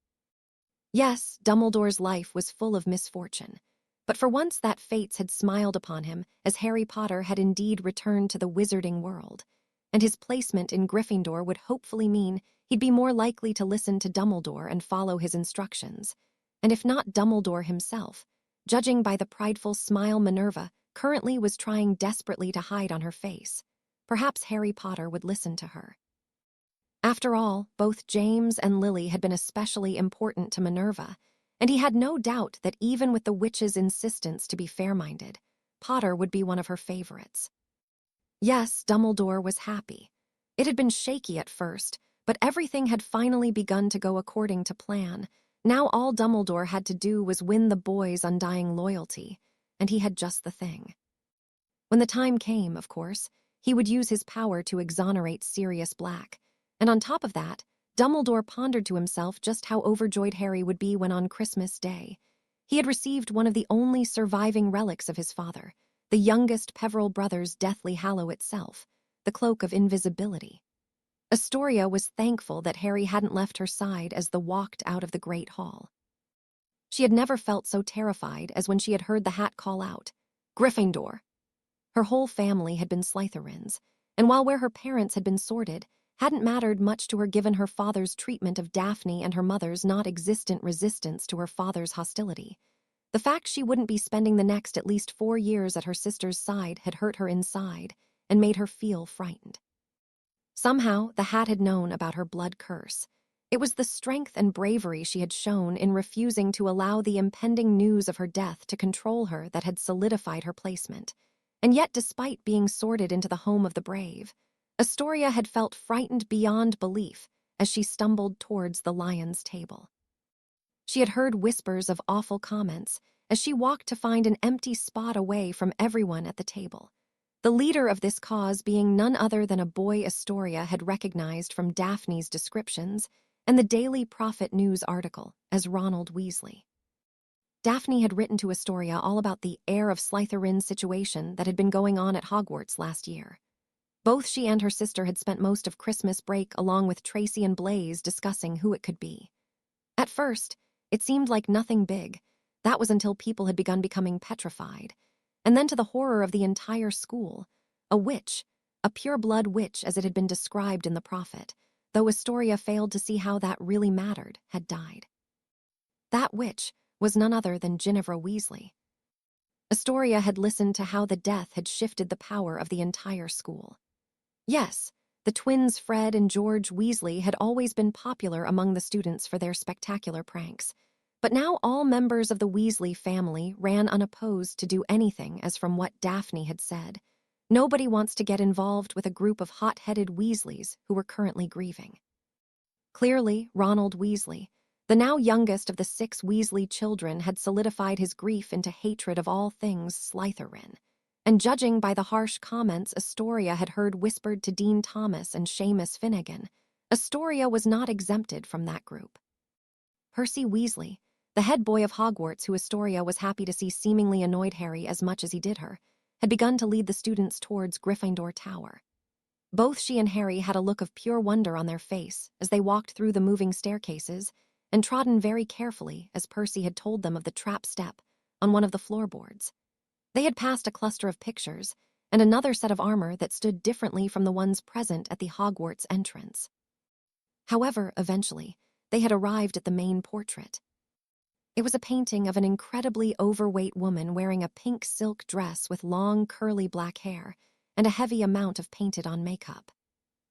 Yes, Dumbledore's life was full of misfortune, but for once that fates had smiled upon him as Harry Potter had indeed returned to the wizarding world, and his placement in Gryffindor would hopefully mean he'd be more likely to listen to Dumbledore and follow his instructions. And if not Dumbledore himself, judging by the prideful smile Minerva currently was trying desperately to hide on her face, perhaps Harry Potter would listen to her. After all, both James and Lily had been especially important to Minerva, and he had no doubt that even with the witch's insistence to be fair-minded, Potter would be one of her favorites. Yes, Dumbledore was happy. It had been shaky at first, but everything had finally begun to go according to plan. Now all Dumbledore had to do was win the boys' undying loyalty, and he had just the thing. When the time came, of course, he would use his power to exonerate Sirius Black, and on top of that, Dumbledore pondered to himself just how overjoyed Harry would be when on Christmas Day he had received one of the only surviving relics of his father, the youngest Peverell brother's Deathly Hallow itself, the Cloak of Invisibility. Astoria was thankful that Harry hadn't left her side as they walked out of the Great Hall. She had never felt so terrified as when she had heard the hat call out, "Gryffindor!" Her whole family had been Slytherins, and while where her parents had been sorted, hadn't mattered much to her given her father's treatment of Daphne and her mother's not-existent resistance to her father's hostility. The fact she wouldn't be spending the next at least 4 years at her sister's side had hurt her inside and made her feel frightened. Somehow, the hat had known about her blood curse. It was the strength and bravery she had shown in refusing to allow the impending news of her death to control her that had solidified her placement. And yet, despite being sorted into the home of the brave, Astoria had felt frightened beyond belief as she stumbled towards the lion's table. She had heard whispers of awful comments as she walked to find an empty spot away from everyone at the table. The leader of this cause being none other than a boy Astoria had recognized from Daphne's descriptions and the Daily Prophet news article as Ronald Weasley. Daphne had written to Astoria all about the Heir of Slytherin situation that had been going on at Hogwarts last year. Both she and her sister had spent most of Christmas break along with Tracy and Blaze discussing who it could be. At first, it seemed like nothing big. That was until people had begun becoming petrified. And then to the horror of the entire school, a witch, a pure-blood witch as it had been described in the Prophet, though Astoria failed to see how that really mattered, had died. That witch was none other than Ginevra Weasley. Astoria had listened to how the death had shifted the power of the entire school. Yes, the twins Fred and George Weasley had always been popular among the students for their spectacular pranks, but now all members of the Weasley family ran unopposed to do anything as from what Daphne had said. Nobody wants to get involved with a group of hot-headed Weasleys who were currently grieving. Clearly, Ronald Weasley, the now youngest of the 6 Weasley children, had solidified his grief into hatred of all things Slytherin. And judging by the harsh comments Astoria had heard whispered to Dean Thomas and Seamus Finnegan, Astoria was not exempted from that group. Percy Weasley, the head boy of Hogwarts who Astoria was happy to see seemingly annoyed Harry as much as he did her, had begun to lead the students towards Gryffindor Tower. Both she and Harry had a look of pure wonder on their face as they walked through the moving staircases and trodden very carefully as Percy had told them of the trap step on one of the floorboards. They had passed a cluster of pictures and another set of armor that stood differently from the ones present at the Hogwarts entrance. However, eventually, they had arrived at the main portrait. It was a painting of an incredibly overweight woman wearing a pink silk dress with long, curly black hair and a heavy amount of painted-on makeup.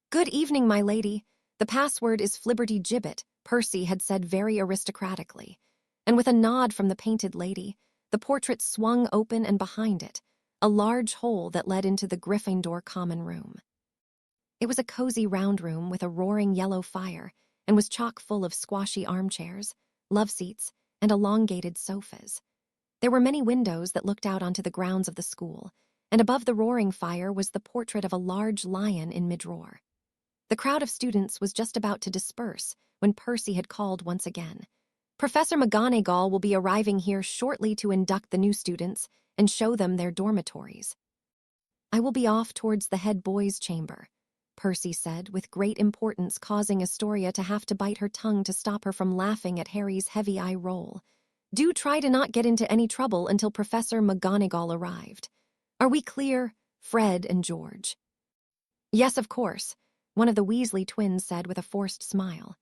"Good evening, my lady. The password is Flibberty-Gibbet," Percy had said very aristocratically, and with a nod from the painted lady, the portrait swung open and behind it, a large hole that led into the Gryffindor common room. It was a cozy round room with a roaring yellow fire and was chock full of squashy armchairs, love seats, and elongated sofas. There were many windows that looked out onto the grounds of the school, and above the roaring fire was the portrait of a large lion in mid-roar. The crowd of students was just about to disperse when Percy had called once again. "Professor McGonagall will be arriving here shortly to induct the new students and show them their dormitories." "I will be off towards the head boys' chamber," Percy said, with great importance, causing Astoria to have to bite her tongue to stop her from laughing at Harry's heavy eye roll. "Do try to not get into any trouble until Professor McGonagall arrived. Are we clear, Fred and George?" "Yes, of course," one of the Weasley twins said with a forced smile.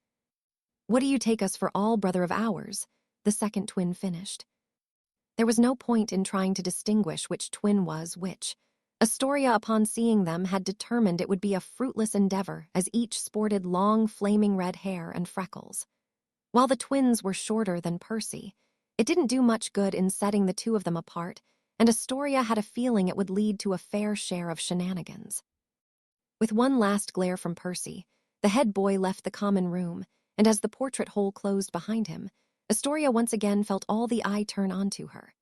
"What do you take us for, all brother of ours?" the second twin finished. There was no point in trying to distinguish which twin was which. Astoria, upon seeing them, had determined it would be a fruitless endeavor, as each sported long, flaming red hair and freckles. While the twins were shorter than Percy, it didn't do much good in setting the two of them apart, and Astoria had a feeling it would lead to a fair share of shenanigans. With one last glare from Percy, the head boy left the common room, and as the portrait hole closed behind him, Astoria once again felt all the eye turn onto her.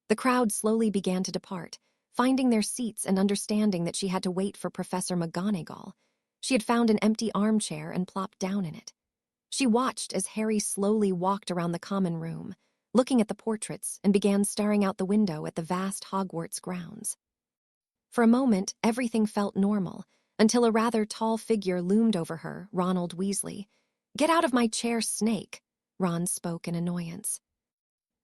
The crowd slowly began to depart, finding their seats and understanding that she had to wait for Professor McGonagall. She had found an empty armchair and plopped down in it. She watched as Harry slowly walked around the common room, looking at the portraits, and began staring out the window at the vast Hogwarts grounds. For a moment, everything felt normal, until a rather tall figure loomed over her, Ronald Weasley. "Get out of my chair, snake," Ron spoke in annoyance.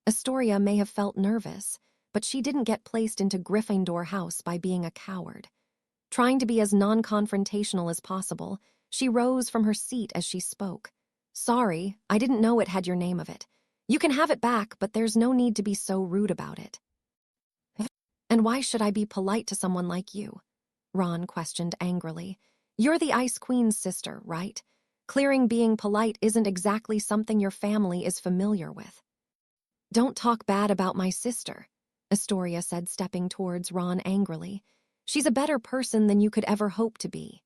Astoria may have felt nervous, but she didn't get placed into Gryffindor House by being a coward. Trying to be as non-confrontational as possible, she rose from her seat as she spoke. "Sorry, I didn't know it had your name of it. You can have it back, but there's no need to be so rude about it." "And why should I be polite to someone like you?" Ron questioned angrily. "You're the Ice Queen's sister, right? Clearing being polite isn't exactly something your family is familiar with." "Don't talk bad about my sister," Astoria said, stepping towards Ron angrily. "She's a better person than you could ever hope to be."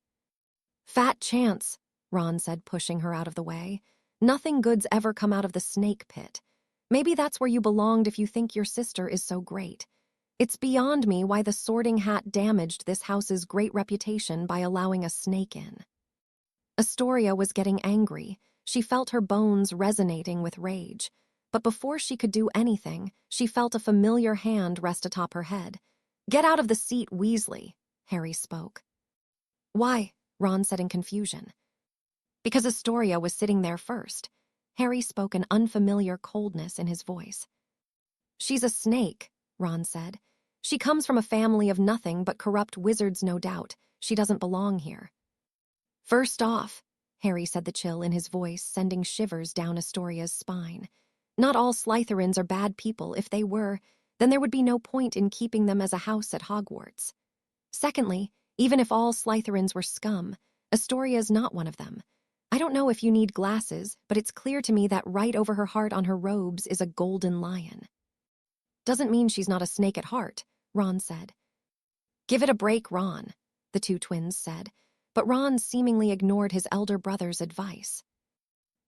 "Fat chance," Ron said, pushing her out of the way. "Nothing good's ever come out of the snake pit. Maybe that's where you belonged if you think your sister is so great. It's beyond me why the Sorting Hat damaged this house's great reputation by allowing a snake in." Astoria was getting angry. She felt her bones resonating with rage. But before she could do anything, she felt a familiar hand rest atop her head. "Get out of the seat, Weasley," Harry spoke. "Why?" Ron said in confusion. "Because Astoria was sitting there first." Harry spoke an unfamiliar coldness in his voice. "She's a snake," Ron said. "She comes from a family of nothing but corrupt wizards, no doubt. She doesn't belong here." "First off," Harry said, the chill in his voice sending shivers down Astoria's spine, "not all Slytherins are bad people. If they were, then there would be no point in keeping them as a house at Hogwarts. Secondly, even if all Slytherins were scum, Astoria's not one of them. I don't know if you need glasses, but it's clear to me that right over her heart on her robes is a golden lion." "Doesn't mean she's not a snake at heart," Ron said. "Give it a break, Ron," the two twins said, but Ron seemingly ignored his elder brother's advice.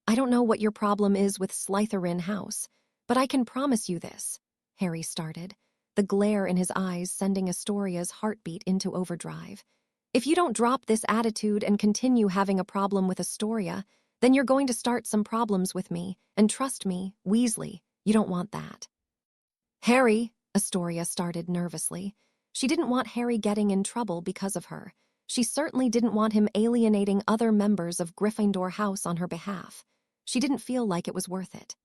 I don't know what your problem is with Slytherin House, but I can promise you this, Harry started, the glare in his eyes sending Astoria's heartbeat into overdrive. If you don't drop this attitude and continue having a problem with Astoria, then you're going to start some problems with me, and trust me, Weasley, you don't want that. Harry, Astoria started nervously. She didn't want Harry getting in trouble because of her. She certainly didn't want him alienating other members of Gryffindor House on her behalf. She didn't feel like it was worth it.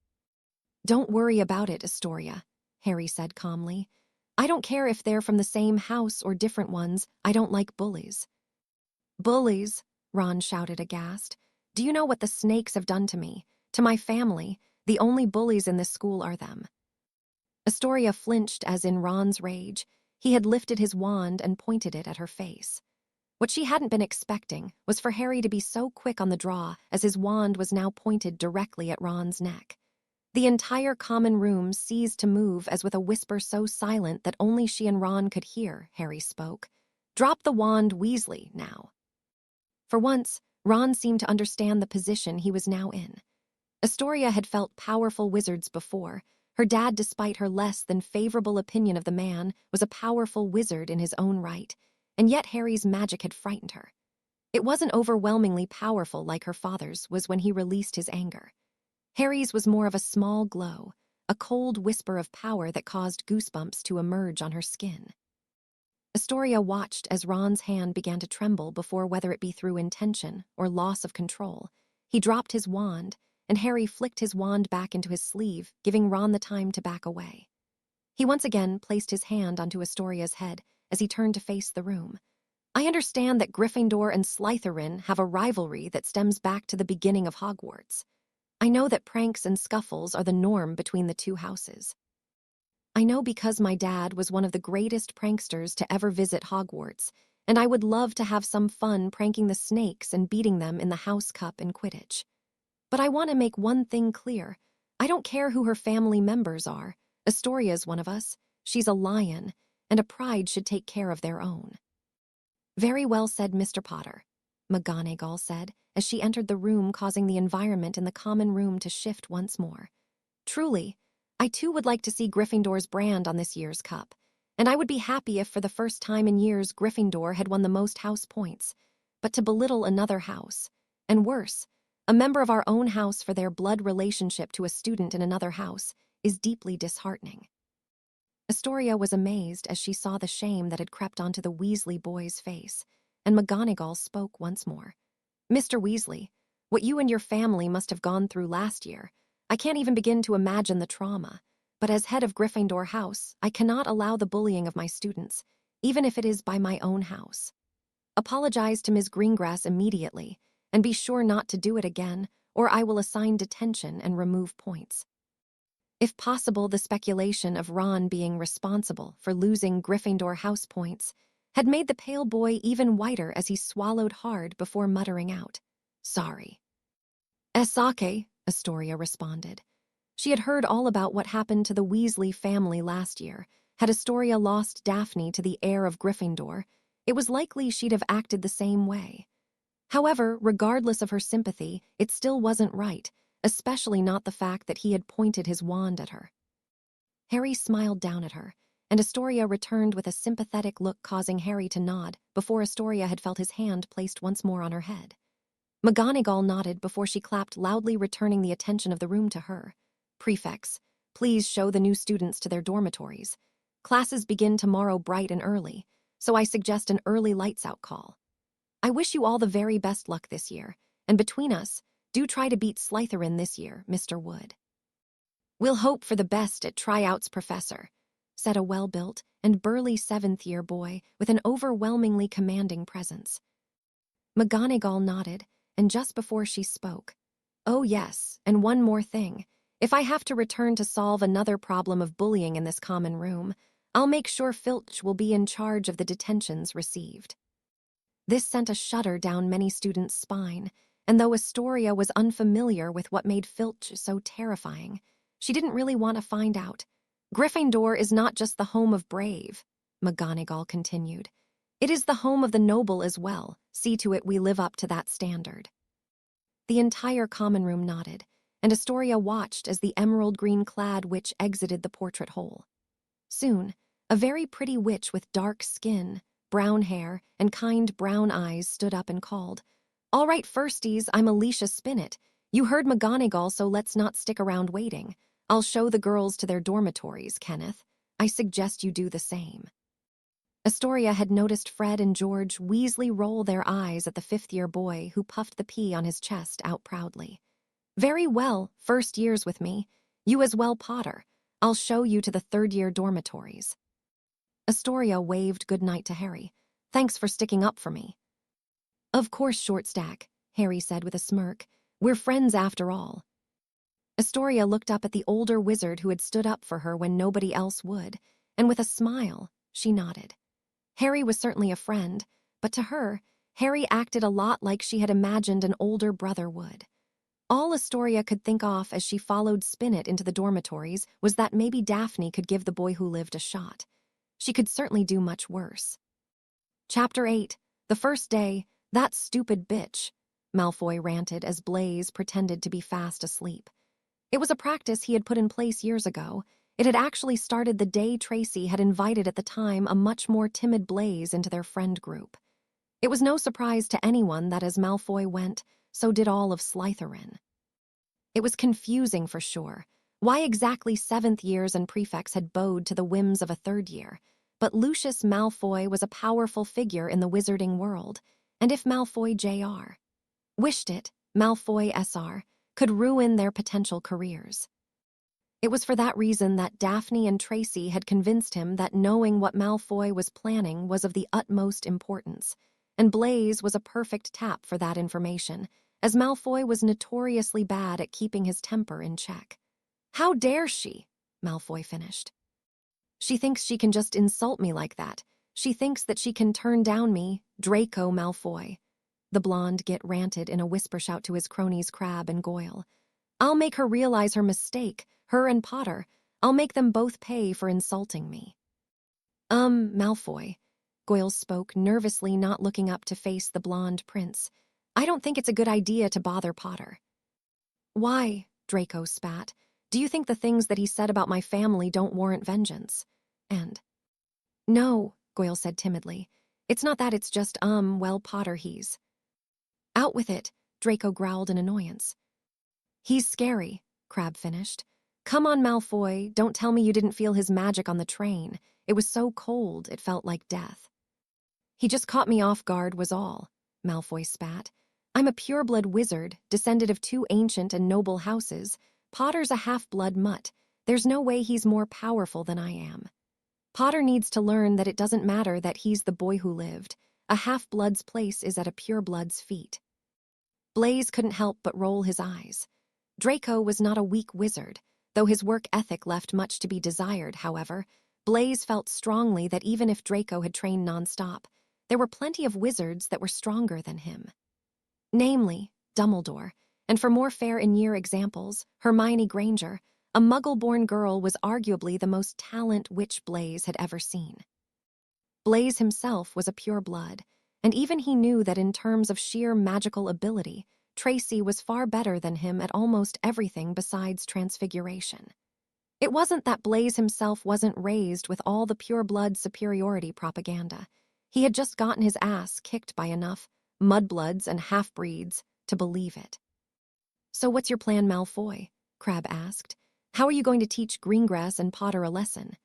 Don't worry about it, Astoria, Harry said calmly. I don't care if they're from the same house or different ones. I don't like bullies. Bullies, Ron shouted aghast. Do you know what the snakes have done to me? To my family? The only bullies in this school are them. Astoria flinched as in Ron's rage. He had lifted his wand and pointed it at her face. What she hadn't been expecting was for Harry to be so quick on the draw as his wand was now pointed directly at Ron's neck. The entire common room ceased to move as with a whisper so silent that only she and Ron could hear, Harry spoke. Drop the wand, Weasley, now. For once, Ron seemed to understand the position he was now in. Astoria had felt powerful wizards before. Her dad, despite her less than favorable opinion of the man, was a powerful wizard in his own right, and yet Harry's magic had frightened her. It wasn't overwhelmingly powerful like her father's was when he released his anger. Harry's was more of a small glow, a cold whisper of power that caused goosebumps to emerge on her skin. Astoria watched as Ron's hand began to tremble before, whether it be through intention or loss of control. He dropped his wand, and Harry flicked his wand back into his sleeve, giving Ron the time to back away. He once again placed his hand onto Astoria's head as he turned to face the room. I understand that Gryffindor and Slytherin have a rivalry that stems back to the beginning of Hogwarts. I know that pranks and scuffles are the norm between the two houses. I know because my dad was one of the greatest pranksters to ever visit Hogwarts, and I would love to have some fun pranking the snakes and beating them in the House Cup in Quidditch. But I want to make one thing clear. I don't care who her family members are. Astoria's one of us. She's a lion, and a pride should take care of their own. Very well said, Mr. Potter, McGonagall said, as she entered the room, causing the environment in the common room to shift once more. Truly, I too would like to see Gryffindor's brand on this year's cup, and I would be happy if for the first time in years Gryffindor had won the most house points. But to belittle another house, and worse, a member of our own house for their blood relationship to a student in another house, is deeply disheartening. Astoria was amazed as she saw the shame that had crept onto the Weasley boy's face, and McGonagall spoke once more. Mr. Weasley, what you and your family must have gone through last year, I can't even begin to imagine the trauma, but as head of Gryffindor House, I cannot allow the bullying of my students, even if it is by my own house. Apologize to Ms. Greengrass immediately, and be sure not to do it again, or I will assign detention and remove points. If possible, the speculation of Ron being responsible for losing Gryffindor house points had made the pale boy even whiter as he swallowed hard before muttering out, "Sorry." "Esake," Astoria responded. She had heard all about what happened to the Weasley family last year. Had Astoria lost Daphne to the heir of Gryffindor, it was likely she'd have acted the same way. However, regardless of her sympathy, it still wasn't right, especially not the fact that he had pointed his wand at her. Harry smiled down at her, and Astoria returned with a sympathetic look, causing Harry to nod before Astoria had felt his hand placed once more on her head. McGonagall nodded before she clapped loudly, returning the attention of the room to her. Prefects, please show the new students to their dormitories. Classes begin tomorrow bright and early, so I suggest an early lights-out call. I wish you all the very best luck this year, and between us, do try to beat Slytherin this year, Mr. Wood. We'll hope for the best at tryouts, Professor, said a well-built and burly seventh-year boy with an overwhelmingly commanding presence. McGonagall nodded, and just before she spoke, "Oh yes, and one more thing. If I have to return to solve another problem of bullying in this common room, I'll make sure Filch will be in charge of the detentions received." This sent a shudder down many students' spine, and though Astoria was unfamiliar with what made Filch so terrifying, she didn't really want to find out. Gryffindor is not just the home of brave, McGonagall continued. It is the home of the noble as well. See to it we live up to that standard. The entire common room nodded, and Astoria watched as the emerald-green-clad witch exited the portrait hole. Soon, a very pretty witch with dark skin, brown hair, and kind brown eyes stood up and called, "All right, firsties, I'm Alicia Spinnet. You heard McGonagall, so let's not stick around waiting. I'll show the girls to their dormitories, Kenneth. I suggest you do the same." Astoria had noticed Fred and George Weasley roll their eyes at the fifth-year boy who puffed the P on his chest out proudly. "Very well, first years with me. You as well, Potter. I'll show you to the third-year dormitories." Astoria waved goodnight to Harry. "Thanks for sticking up for me." "Of course, Shortstack," Harry said with a smirk. "We're friends after all." Astoria looked up at the older wizard who had stood up for her when nobody else would, and with a smile, she nodded. Harry was certainly a friend, but to her, Harry acted a lot like she had imagined an older brother would. All Astoria could think of as she followed Spinnet into the dormitories was that maybe Daphne could give the boy who lived a shot. She could certainly do much worse. Chapter 8, the first day, "That stupid bitch," Malfoy ranted as Blaise pretended to be fast asleep. It was a practice he had put in place years ago. It had actually started the day Tracy had invited at the time a much more timid Blaise into their friend group. It was no surprise to anyone that as Malfoy went, so did all of Slytherin. It was confusing for sure. Why exactly seventh years and prefects had bowed to the whims of a third year? But Lucius Malfoy was a powerful figure in the wizarding world, and if Malfoy Jr. wished it, Malfoy Sr. could ruin their potential careers. It was for that reason that Daphne and Tracy had convinced him that knowing what Malfoy was planning was of the utmost importance, and Blaise was a perfect tap for that information, as Malfoy was notoriously bad at keeping his temper in check. "How dare she?" Malfoy finished. "She thinks she can just insult me like that. She thinks that she can turn down me, Draco Malfoy." The blonde git ranted in a whisper shout to his cronies Crabbe and Goyle. "I'll make her realize her mistake, her and Potter. I'll make them both pay for insulting me." Malfoy," Goyle spoke, nervously not looking up to face the blonde prince. "I don't think it's a good idea to bother Potter." "Why?" Draco spat. "Do you think the things that he said about my family don't warrant vengeance?" And, "No," Goyle said timidly. "It's not that, it's just, well, Potter, he's—" "Out with it," Draco growled in annoyance. "He's scary," Crabbe finished. "Come on, Malfoy, don't tell me you didn't feel his magic on the train. It was so cold, it felt like death." "He just caught me off guard was all," Malfoy spat. "I'm a pureblood wizard, descended of two ancient and noble houses. Potter's a half-blood mutt. There's no way he's more powerful than I am. Potter needs to learn that it doesn't matter that he's the boy who lived. A half-blood's place is at a pureblood's feet." Blaise couldn't help but roll his eyes. Draco was not a weak wizard. Though his work ethic left much to be desired, however, Blaise felt strongly that even if Draco had trained nonstop, there were plenty of wizards that were stronger than him. Namely, Dumbledore, and for more fair-in-year examples, Hermione Granger, a Muggle-born girl, was arguably the most talent witch Blaise had ever seen. Blaise himself was a pure blood, and even he knew that in terms of sheer magical ability, Tracy was far better than him at almost everything besides transfiguration. It wasn't that Blaise himself wasn't raised with all the pure-blood superiority propaganda. He had just gotten his ass kicked by enough mudbloods and half-breeds to believe it. "So what's your plan, Malfoy?" Crabbe asked. "How are you going to teach Greengrass and Potter a lesson?"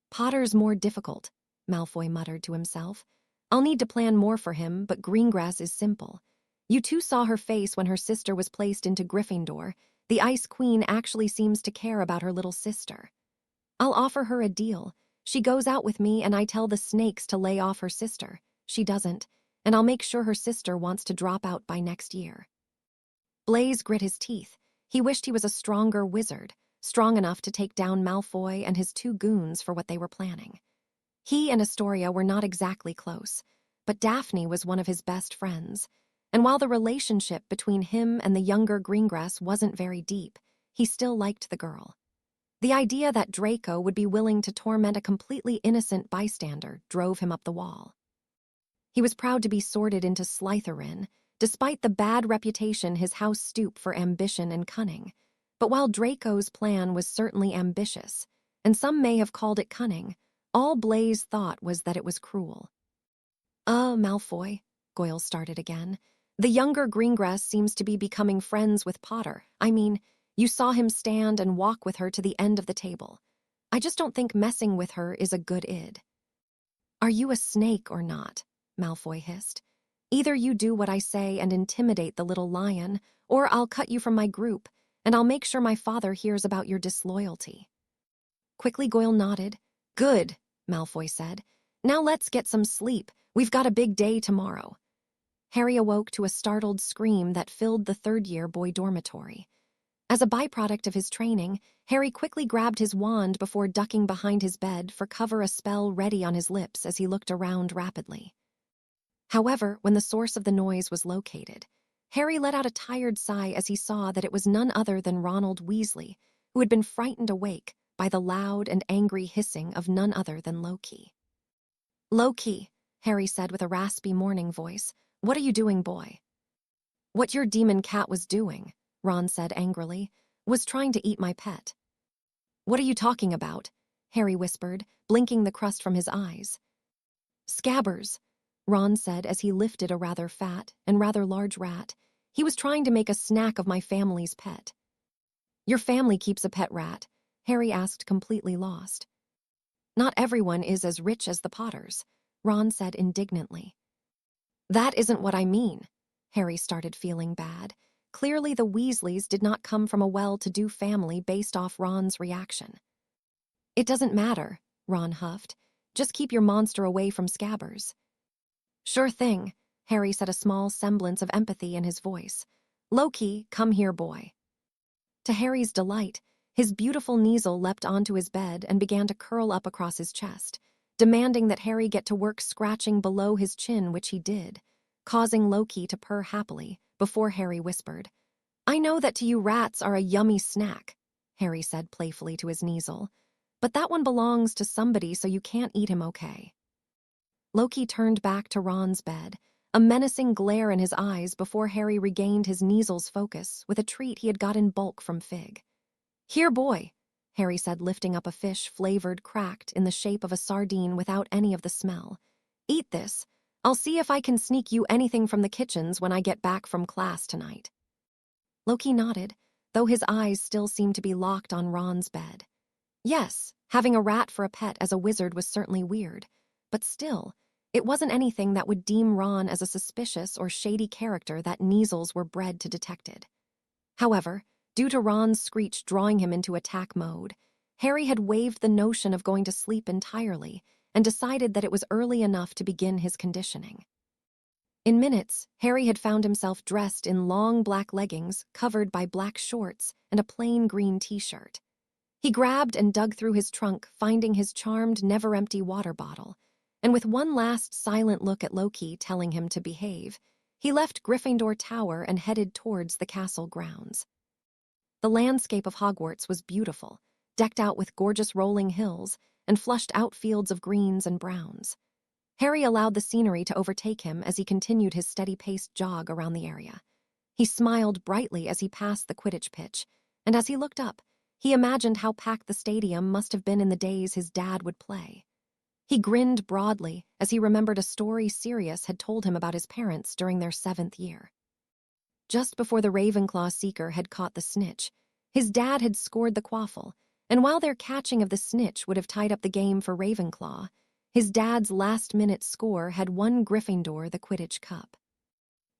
"Potter's more difficult," Malfoy muttered to himself. "I'll need to plan more for him, but Greengrass is simple. You two saw her face when her sister was placed into Gryffindor. The Ice Queen actually seems to care about her little sister. I'll offer her a deal. She goes out with me and I tell the snakes to lay off her sister. She doesn't, and I'll make sure her sister wants to drop out by next year." Blaise grit his teeth. He wished he was a stronger wizard, strong enough to take down Malfoy and his two goons for what they were planning. He and Astoria were not exactly close, but Daphne was one of his best friends, and while the relationship between him and the younger Greengrass wasn't very deep, he still liked the girl. The idea that Draco would be willing to torment a completely innocent bystander drove him up the wall. He was proud to be sorted into Slytherin, despite the bad reputation his house stooped for ambition and cunning. But while Draco's plan was certainly ambitious, and some may have called it cunning, all Blaise thought was that it was cruel. Malfoy, Goyle started again. The younger Greengrass seems to be becoming friends with Potter. I mean, you saw him stand and walk with her to the end of the table. I just don't think messing with her is a good id. Are you a snake or not? Malfoy hissed. Either you do what I say and intimidate the little lion, or I'll cut you from my group, and I'll make sure my father hears about your disloyalty. Quickly Goyle nodded. Good, Malfoy said. Now let's get some sleep. We've got a big day tomorrow. Harry awoke to a startled scream that filled the third-year boy dormitory. As a byproduct of his training, Harry quickly grabbed his wand before ducking behind his bed for cover, a spell ready on his lips as he looked around rapidly. However, when the source of the noise was located, Harry let out a tired sigh as he saw that it was none other than Ronald Weasley, who had been frightened awake by the loud and angry hissing of none other than Loki. Loki, Harry said with a raspy morning voice, what are you doing, boy? What your demon cat was doing, Ron said angrily, was trying to eat my pet. What are you talking about? Harry whispered, blinking the crust from his eyes. Scabbers, Ron said as he lifted a rather fat and rather large rat. He was trying to make a snack of my family's pet. Your family keeps a pet rat? Harry asked, completely lost. Not everyone is as rich as the Potters, Ron said indignantly. That isn't what I mean. Harry started feeling bad. Clearly the Weasleys did not come from a well-to-do family based off Ron's reaction. It doesn't matter, Ron huffed. Just keep your monster away from Scabbers. Sure thing, Harry said, a small semblance of empathy in his voice. Loki, come here, boy. To Harry's delight, his beautiful Kneazle leapt onto his bed and began to curl up across his chest, demanding that Harry get to work scratching below his chin, which he did, causing Loki to purr happily, before Harry whispered, I know that to you rats are a yummy snack, Harry said playfully to his Kneazle, but that one belongs to somebody, so you can't eat him, okay? Loki turned back to Ron's bed, a menacing glare in his eyes before Harry regained his Kneazle's focus with a treat he had got in bulk from Fig. Here, boy, Harry said, lifting up a fish flavored cracked in the shape of a sardine without any of the smell. Eat this. I'll see if I can sneak you anything from the kitchens when I get back from class tonight. Loki nodded, though his eyes still seemed to be locked on Ron's bed. Yes, having a rat for a pet as a wizard was certainly weird, but still, it wasn't anything that would deem Ron as a suspicious or shady character that Kneazles were bred to detected. However, due to Ron's screech drawing him into attack mode, Harry had waived the notion of going to sleep entirely and decided that it was early enough to begin his conditioning. In minutes, Harry had found himself dressed in long black leggings covered by black shorts and a plain green t-shirt. He grabbed and dug through his trunk, finding his charmed, never-empty water bottle, and with one last silent look at Loki telling him to behave, he left Gryffindor Tower and headed towards the castle grounds. The landscape of Hogwarts was beautiful, decked out with gorgeous rolling hills and flushed outfields of greens and browns. Harry allowed the scenery to overtake him as he continued his steady-paced jog around the area. He smiled brightly as he passed the Quidditch pitch, and as he looked up, he imagined how packed the stadium must have been in the days his dad would play. He grinned broadly as he remembered a story Sirius had told him about his parents during their 7th year. Just before the Ravenclaw seeker had caught the snitch, his dad had scored the quaffle, and while their catching of the snitch would have tied up the game for Ravenclaw, his dad's last-minute score had won Gryffindor the Quidditch Cup.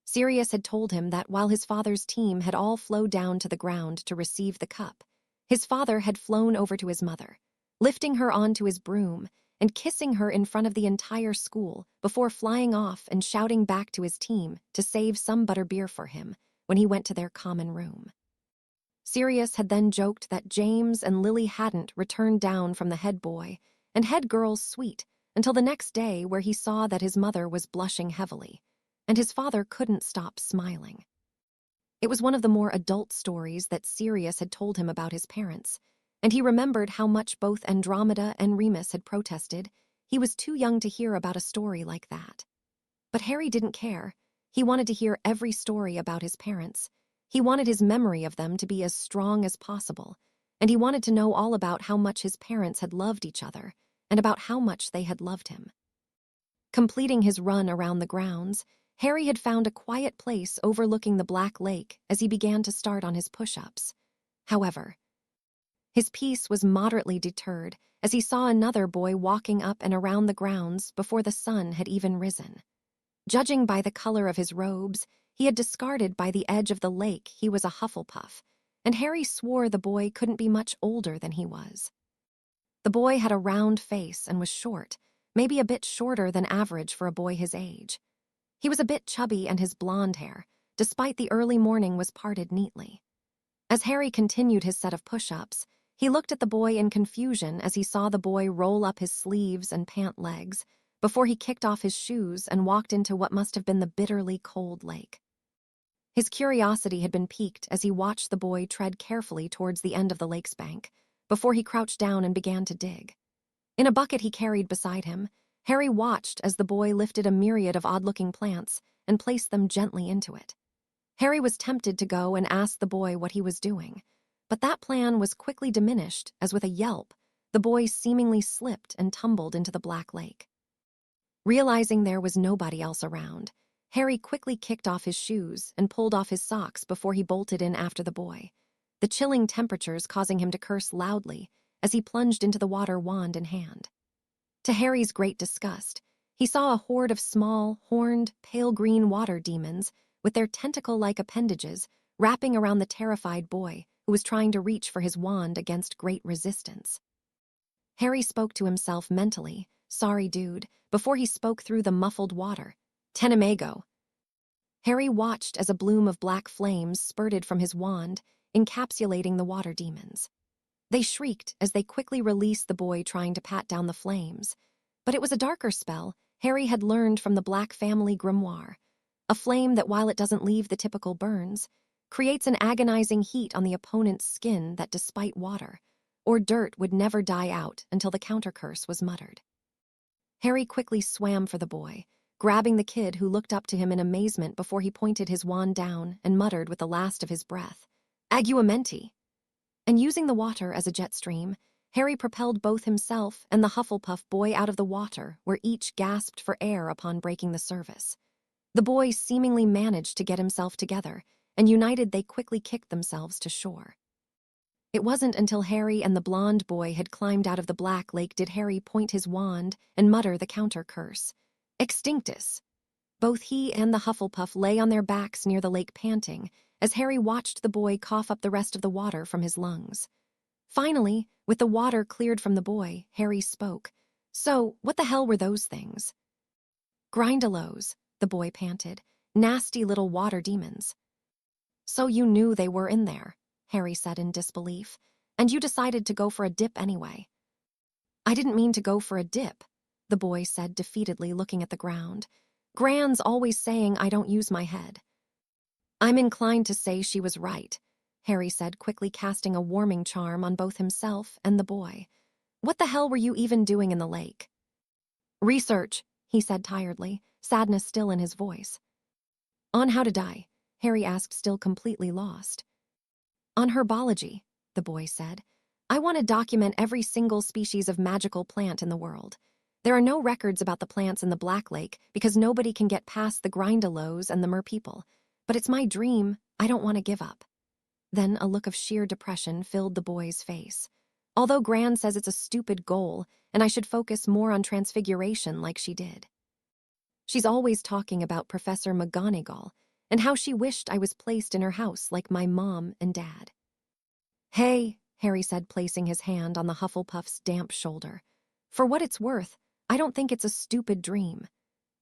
Sirius had told him that while his father's team had all flowed down to the ground to receive the cup, his father had flown over to his mother, lifting her onto his broom and kissing her in front of the entire school before flying off and shouting back to his team to save some butterbeer for him when he went to their common room. Sirius had then joked that James and Lily hadn't returned down from the head boy and head girl's suite until the next day, where he saw that his mother was blushing heavily, and his father couldn't stop smiling. It was one of the more adult stories that Sirius had told him about his parents, and he remembered how much both Andromeda and Remus had protested he was too young to hear about a story like that. But Harry didn't care. He wanted to hear every story about his parents. He wanted his memory of them to be as strong as possible, and he wanted to know all about how much his parents had loved each other and about how much they had loved him. Completing his run around the grounds, Harry had found a quiet place overlooking the Black Lake as he began to start on his push-ups. However, his peace was moderately deterred as he saw another boy walking up and around the grounds before the sun had even risen. Judging by the color of his robes, he had discarded by the edge of the lake he was a Hufflepuff, and Harry swore the boy couldn't be much older than he was. The boy had a round face and was short, maybe a bit shorter than average for a boy his age. He was a bit chubby, and his blonde hair, despite the early morning, was parted neatly. As Harry continued his set of push-ups, he looked at the boy in confusion as he saw the boy roll up his sleeves and pant legs before he kicked off his shoes and walked into what must have been the bitterly cold lake. His curiosity had been piqued as he watched the boy tread carefully towards the end of the lake's bank before he crouched down and began to dig. In a bucket he carried beside him, Harry watched as the boy lifted a myriad of odd-looking plants and placed them gently into it. Harry was tempted to go and ask the boy what he was doing, but that plan was quickly diminished as with a yelp, the boy seemingly slipped and tumbled into the Black Lake. Realizing there was nobody else around, Harry quickly kicked off his shoes and pulled off his socks before he bolted in after the boy, the chilling temperatures causing him to curse loudly as he plunged into the water, wand in hand. To Harry's great disgust, he saw a horde of small, horned, pale green water demons with their tentacle-like appendages wrapping around the terrified boy who was trying to reach for his wand against great resistance. Harry spoke to himself mentally, "Sorry, dude," before he spoke through the muffled water. "Tenemago." Harry watched as a bloom of black flames spurted from his wand, encapsulating the water demons. They shrieked as they quickly released the boy trying to pat down the flames, but it was a darker spell Harry had learned from the Black family grimoire, a flame that, while it doesn't leave the typical burns, creates an agonizing heat on the opponent's skin that, despite water or dirt, would never die out until the counter-curse was muttered. Harry quickly swam for the boy, grabbing the kid who looked up to him in amazement before he pointed his wand down and muttered with the last of his breath, "Aguamenti." And using the water as a jet stream, Harry propelled both himself and the Hufflepuff boy out of the water, where each gasped for air upon breaking the surface. The boy seemingly managed to get himself together, and united they quickly kicked themselves to shore. It wasn't until Harry and the blonde boy had climbed out of the Black Lake did Harry point his wand and mutter the counter-curse, "Extinctus." Both he and the Hufflepuff lay on their backs near the lake panting, as Harry watched the boy cough up the rest of the water from his lungs. Finally, with the water cleared from the boy, Harry spoke. "So, what the hell were those things?" "Grindylows," the boy panted. "Nasty little water demons." "So you knew they were in there," Harry said in disbelief, "and you decided to go for a dip anyway." "I didn't mean to go for a dip," the boy said defeatedly, looking at the ground. "Gran's always saying I don't use my head." "I'm inclined to say she was right," Harry said, quickly casting a warming charm on both himself and the boy. "What the hell were you even doing in the lake?" "Research," he said tiredly, sadness still in his voice. "On how to die?" Harry asked, still completely lost. "On herbology," the boy said. "I want to document every single species of magical plant in the world. There are no records about the plants in the Black Lake because nobody can get past the Grindylows and the merpeople. But it's my dream. I don't want to give up." Then a look of sheer depression filled the boy's face. "Although Gran says it's a stupid goal and I should focus more on transfiguration like she did. She's always talking about Professor McGonagall and how she wished I was placed in her house like my mom and dad." "Hey," Harry said, placing his hand on the Hufflepuff's damp shoulder. "For what it's worth, I don't think it's a stupid dream.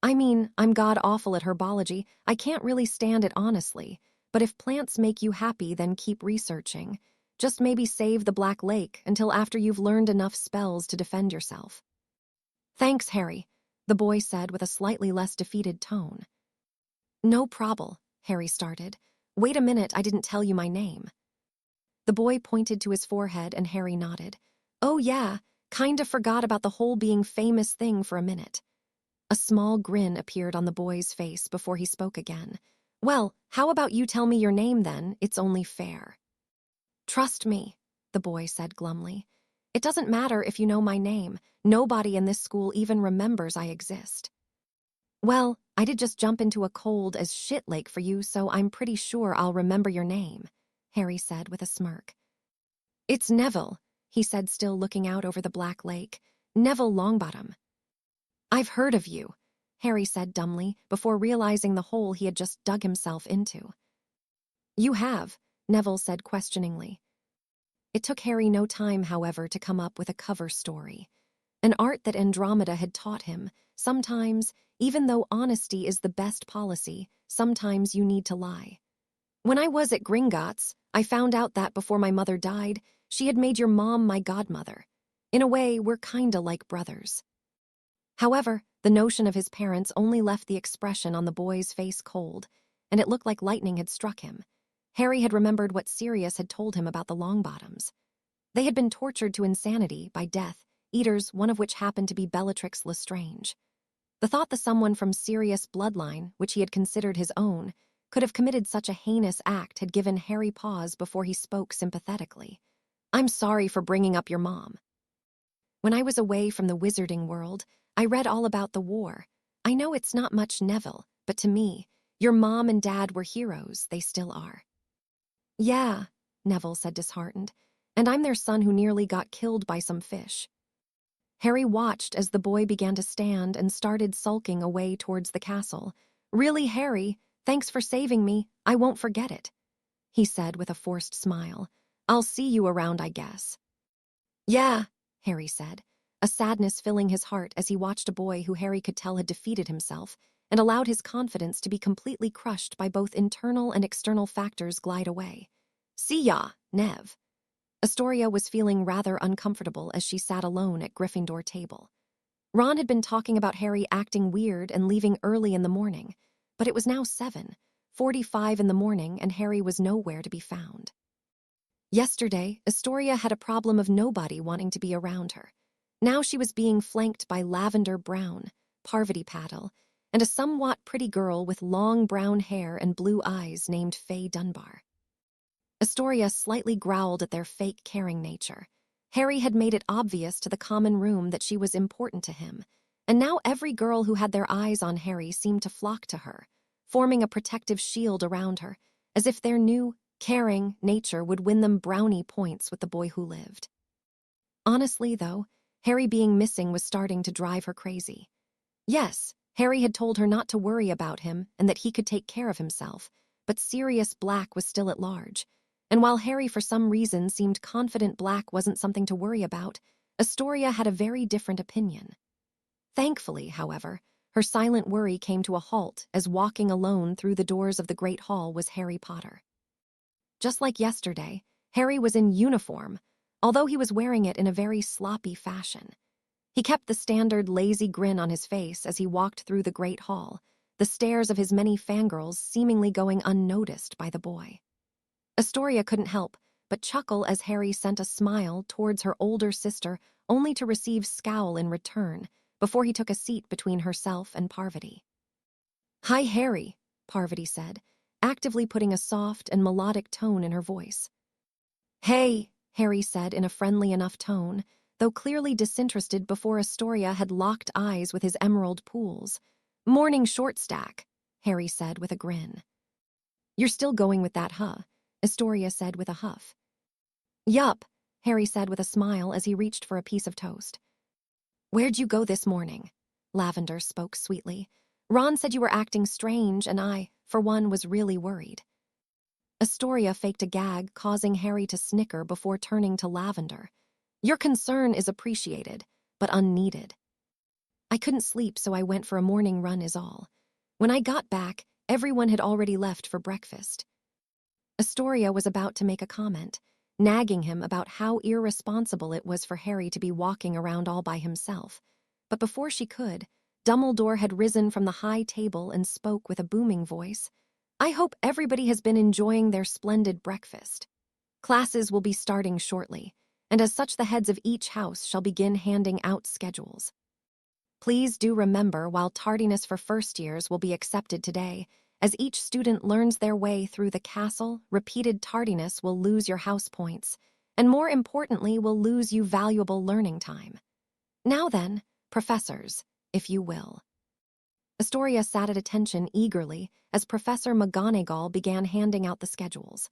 I mean, I'm god-awful at herbology. I can't really stand it honestly, but if plants make you happy, then keep researching. Just maybe save the Black Lake until after you've learned enough spells to defend yourself." "Thanks, Harry," the boy said with a slightly less defeated tone. "No trouble," Harry started. "Wait a minute, I didn't tell you my name." The boy pointed to his forehead and Harry nodded. "Oh yeah, kinda forgot about the whole being famous thing for a minute." A small grin appeared on the boy's face before he spoke again. "Well, how about you tell me your name then? It's only fair." "Trust me," the boy said glumly. "It doesn't matter if you know my name. Nobody in this school even remembers I exist." "Well, I did just jump into a cold as shit lake for you, so I'm pretty sure I'll remember your name," Harry said with a smirk. "It's Neville," he said, still looking out over the black lake. "Neville Longbottom." "I've heard of you," Harry said dumbly, before realizing the hole he had just dug himself into. "You have," Neville said questioningly. It took Harry no time, however, to come up with a cover story. An art that Andromeda had taught him. Sometimes, even though honesty is the best policy, sometimes you need to lie. "When I was at Gringotts, I found out that before my mother died, she had made your mom my godmother. In a way, we're kinda like brothers." However, the notion of his parents only left the expression on the boy's face cold, and it looked like lightning had struck him. Harry had remembered what Sirius had told him about the Longbottoms. They had been tortured to insanity by Death Eaters, one of which happened to be Bellatrix Lestrange. The thought that someone from Sirius' bloodline, which he had considered his own, could have committed such a heinous act had given Harry pause before he spoke sympathetically. "I'm sorry for bringing up your mom. When I was away from the wizarding world, I read all about the war. I know it's not much, Neville, but to me, your mom and dad were heroes. They still are." "Yeah," Neville said disheartened, "and I'm their son who nearly got killed by some fish." Harry watched as the boy began to stand and started sulking away towards the castle. "Really, Harry, thanks for saving me. I won't forget it," he said with a forced smile. "I'll see you around, I guess." "Yeah," Harry said, a sadness filling his heart as he watched a boy who Harry could tell had defeated himself and allowed his confidence to be completely crushed by both internal and external factors glide away. "See ya, Nev." Astoria was feeling rather uncomfortable as she sat alone at Gryffindor table. Ron had been talking about Harry acting weird and leaving early in the morning, but it was now 7:45 in the morning and Harry was nowhere to be found. Yesterday, Astoria had a problem of nobody wanting to be around her. Now she was being flanked by Lavender Brown, Parvati Patil, and a somewhat pretty girl with long brown hair and blue eyes named Faye Dunbar. Astoria slightly growled at their fake caring nature. Harry had made it obvious to the common room that she was important to him, and now every girl who had their eyes on Harry seemed to flock to her, forming a protective shield around her, as if their new, caring nature would win them brownie points with the boy who lived. Honestly, though, Harry being missing was starting to drive her crazy. Yes, Harry had told her not to worry about him and that he could take care of himself, but Sirius Black was still at large. And while Harry for some reason seemed confident Black wasn't something to worry about, Astoria had a very different opinion. Thankfully, however, her silent worry came to a halt as walking alone through the doors of the Great Hall was Harry Potter. Just like yesterday, Harry was in uniform, although he was wearing it in a very sloppy fashion. He kept the standard lazy grin on his face as he walked through the Great Hall, the stares of his many fangirls seemingly going unnoticed by the boy. Astoria couldn't help but chuckle as Harry sent a smile towards her older sister only to receive scowl in return before he took a seat between herself and Parvati. "Hi, Harry," Parvati said, actively putting a soft and melodic tone in her voice. "Hey," Harry said in a friendly enough tone, though clearly disinterested before Astoria had locked eyes with his emerald pools. "Morning short stack," Harry said with a grin. "You're still going with that, huh?" Astoria said with a huff. "Yup," Harry said with a smile as he reached for a piece of toast. "Where'd you go this morning?" Lavender spoke sweetly. "Ron said you were acting strange, and I, for one, was really worried." Astoria faked a gag, causing Harry to snicker before turning to Lavender. "Your concern is appreciated, but unneeded. I couldn't sleep, so I went for a morning run is all. When I got back, everyone had already left for breakfast." Astoria was about to make a comment, nagging him about how irresponsible it was for Harry to be walking around all by himself. But before she could, Dumbledore had risen from the high table and spoke with a booming voice. "I hope everybody has been enjoying their splendid breakfast. Classes will be starting shortly, and as such the heads of each house shall begin handing out schedules." Please do remember while tardiness for first years will be accepted today, as each student learns their way through the castle, repeated tardiness will lose your house points, and more importantly will lose you valuable learning time. Now then, professors, if you will. Astoria sat at attention eagerly as Professor McGonagall began handing out the schedules.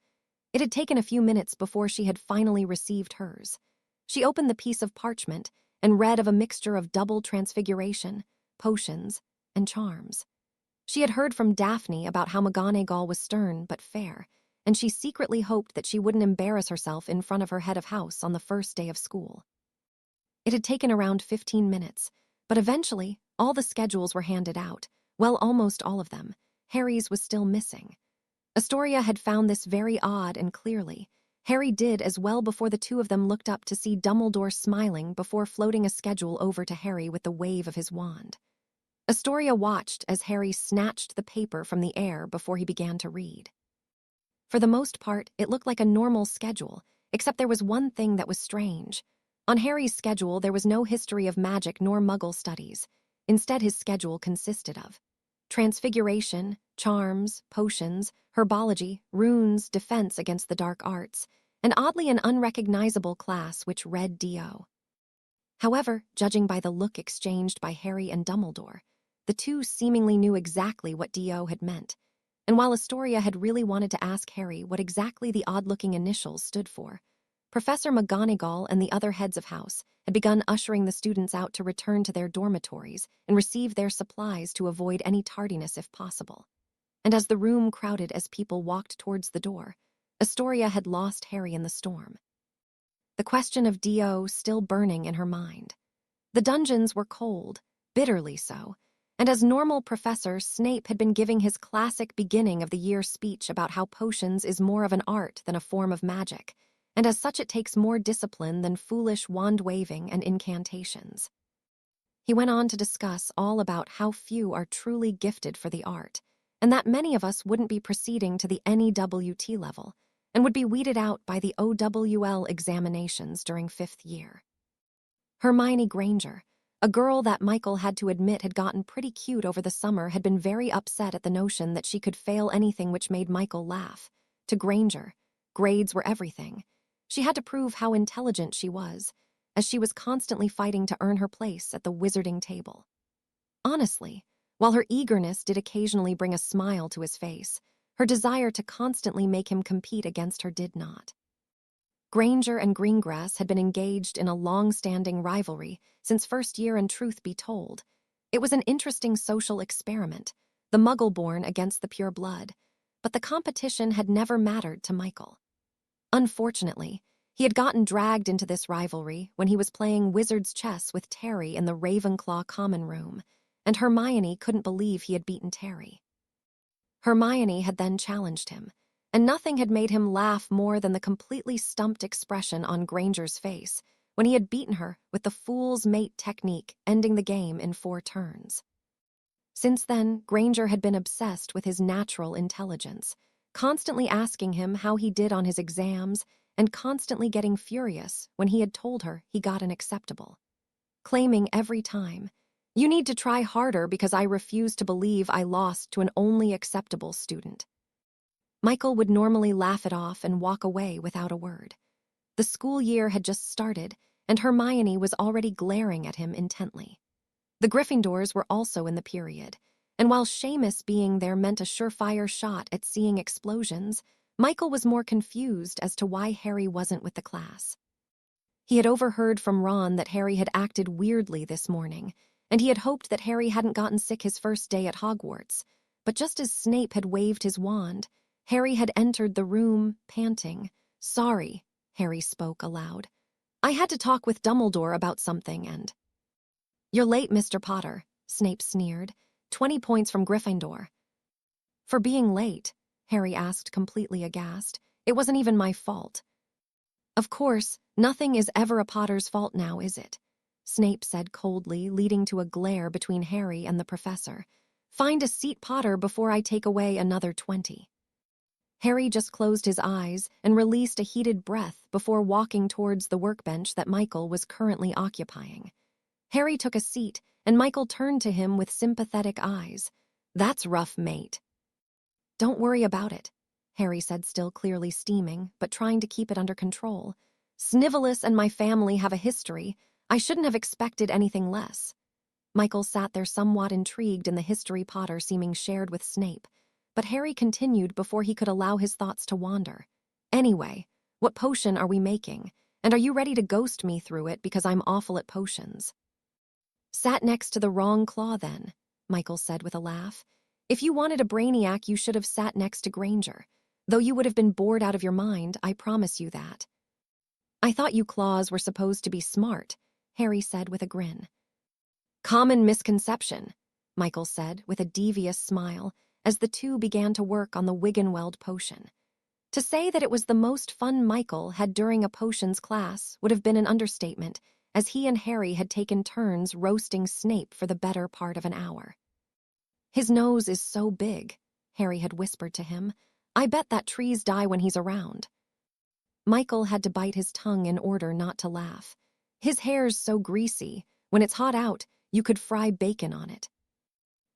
It had taken a few minutes before she had finally received hers. She opened the piece of parchment and read of a mixture of double transfiguration, potions, and charms. She had heard from Daphne about how McGonagall was stern but fair, and she secretly hoped that she wouldn't embarrass herself in front of her head of house on the first day of school. It had taken around 15 minutes, but eventually all the schedules were handed out. Well, almost all of them. Harry's was still missing. Astoria had found this very odd and clearly. Harry did as well before the two of them looked up to see Dumbledore smiling before floating a schedule over to Harry with the wave of his wand. Astoria watched as Harry snatched the paper from the air before he began to read. For the most part, it looked like a normal schedule, except there was one thing that was strange. On Harry's schedule, there was no history of magic nor Muggle studies. Instead, his schedule consisted of transfiguration, charms, potions, herbology, runes, defense against the dark arts, and oddly an unrecognizable class which read D.O. However, judging by the look exchanged by Harry and Dumbledore, the two seemingly knew exactly what D.O. had meant, and while Astoria had really wanted to ask Harry what exactly the odd-looking initials stood for, Professor McGonagall and the other heads of house had begun ushering the students out to return to their dormitories and receive their supplies to avoid any tardiness if possible. And as the room crowded as people walked towards the door, Astoria had lost Harry in the storm. The question of D.O. still burning in her mind. The dungeons were cold, bitterly so, and as normal professor, Snape had been giving his classic beginning of the year speech about how potions is more of an art than a form of magic, and as such it takes more discipline than foolish wand-waving and incantations. He went on to discuss all about how few are truly gifted for the art, and that many of us wouldn't be proceeding to the NEWT level, and would be weeded out by the OWL examinations during 5th year. Hermione Granger, a girl that Michael had to admit had gotten pretty cute over the summer, had been very upset at the notion that she could fail anything which made Michael laugh. To Granger, grades were everything. She had to prove how intelligent she was, as she was constantly fighting to earn her place at the wizarding table. Honestly, while her eagerness did occasionally bring a smile to his face, her desire to constantly make him compete against her did not. Granger and Greengrass had been engaged in a long-standing rivalry since first year, and truth be told, it was an interesting social experiment, the Muggle-born against the pure blood, but the competition had never mattered to Michael. Unfortunately, he had gotten dragged into this rivalry when he was playing wizard's chess with Terry in the Ravenclaw common room, and Hermione couldn't believe he had beaten Terry. Hermione had then challenged him, and nothing had made him laugh more than the completely stumped expression on Granger's face when he had beaten her with the fool's mate technique, ending the game in 4 turns. Since then, Granger had been obsessed with his natural intelligence, constantly asking him how he did on his exams and constantly getting furious when he had told her he got an acceptable, claiming every time, "You need to try harder because I refuse to believe I lost to an only acceptable student." Michael would normally laugh it off and walk away without a word. The school year had just started, and Hermione was already glaring at him intently. The Gryffindors were also in the period, and while Seamus being there meant a surefire shot at seeing explosions, Michael was more confused as to why Harry wasn't with the class. He had overheard from Ron that Harry had acted weirdly this morning, and he had hoped that Harry hadn't gotten sick his first day at Hogwarts, but just as Snape had waved his wand, Harry had entered the room, panting. "Sorry," Harry spoke aloud. "I had to talk with Dumbledore about something and—" "You're late, Mr. Potter," Snape sneered. 20 points from Gryffindor. "For being late?" Harry asked, completely aghast. "It wasn't even my fault." "Of course, nothing is ever a Potter's fault now, is it?" Snape said coldly, leading to a glare between Harry and the professor. "Find a seat, Potter, before I take away another 20. Harry just closed his eyes and released a heated breath before walking towards the workbench that Michael was currently occupying. Harry took a seat and Michael turned to him with sympathetic eyes. "That's rough, mate." "Don't worry about it," Harry said, still clearly steaming, but trying to keep it under control. "Snivellus and my family have a history. I shouldn't have expected anything less." Michael sat there somewhat intrigued in the history Potter seeming shared with Snape, but Harry continued before he could allow his thoughts to wander. "Anyway, what potion are we making? And are you ready to ghost me through it because I'm awful at potions?" "Sat next to the wrong claw then," Michael said with a laugh. "If you wanted a brainiac, you should have sat next to Granger. Though you would have been bored out of your mind, I promise you that." "I thought you claws were supposed to be smart," Harry said with a grin. "Common misconception," Michael said with a devious smile as the two began to work on the Wiggenweld potion. To say that it was the most fun Michael had during a potions class would have been an understatement, as he and Harry had taken turns roasting Snape for the better part of an hour. "His nose is so big," Harry had whispered to him. "I bet that trees die when he's around." Michael had to bite his tongue in order not to laugh. "His hair's so greasy. When it's hot out, you could fry bacon on it."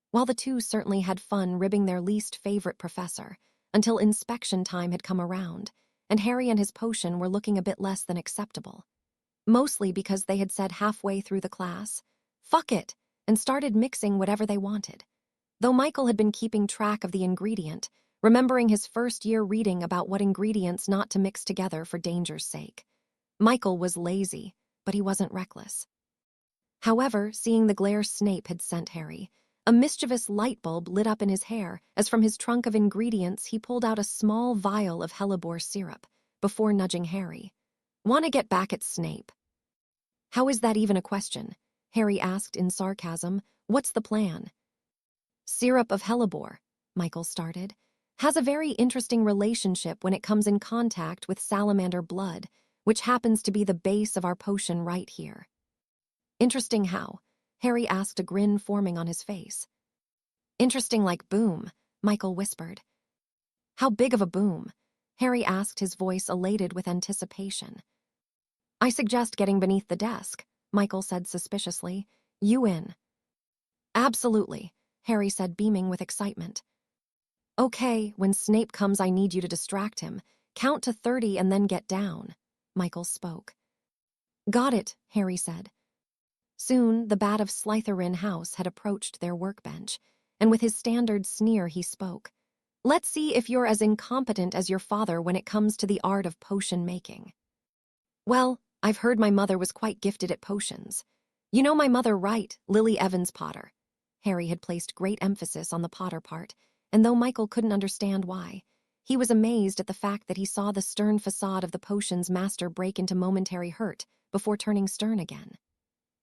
While the two certainly had fun ribbing their least favorite professor, until inspection time had come around, and Harry and his potion were looking a bit less than acceptable. Mostly because they had said halfway through the class, "Fuck it," and started mixing whatever they wanted. Though Michael had been keeping track of the ingredient, remembering his first-year reading about what ingredients not to mix together for danger's sake. Michael was lazy, but he wasn't reckless. However, seeing the glare Snape had sent Harry, a mischievous light bulb lit up in his hair as from his trunk of ingredients he pulled out a small vial of hellebore syrup, before nudging Harry. "Want to get back at Snape?" "How is that even a question?" Harry asked in sarcasm. "What's the plan?" "Syrup of hellebore," Michael started, "has a very interesting relationship when it comes in contact with salamander blood, which happens to be the base of our potion right here." "Interesting how?" Harry asked, a grin forming on his face. "Interesting like boom," Michael whispered. "How big of a boom?" Harry asked, his voice elated with anticipation. "I suggest getting beneath the desk," Michael said suspiciously. "You in?" "Absolutely," Harry said, beaming with excitement. "Okay, when Snape comes I need you to distract him. Count to 30 and then get down," Michael spoke. "Got it," Harry said. Soon, the bat of Slytherin House had approached their workbench, and with his standard sneer he spoke. "Let's see if you're as incompetent as your father when it comes to the art of potion making." "Well, I've heard my mother was quite gifted at potions. You know my mother, right, Lily Evans Potter?" Harry had placed great emphasis on the Potter part, and though Michael couldn't understand why, he was amazed at the fact that he saw the stern facade of the potion's master break into momentary hurt before turning stern again.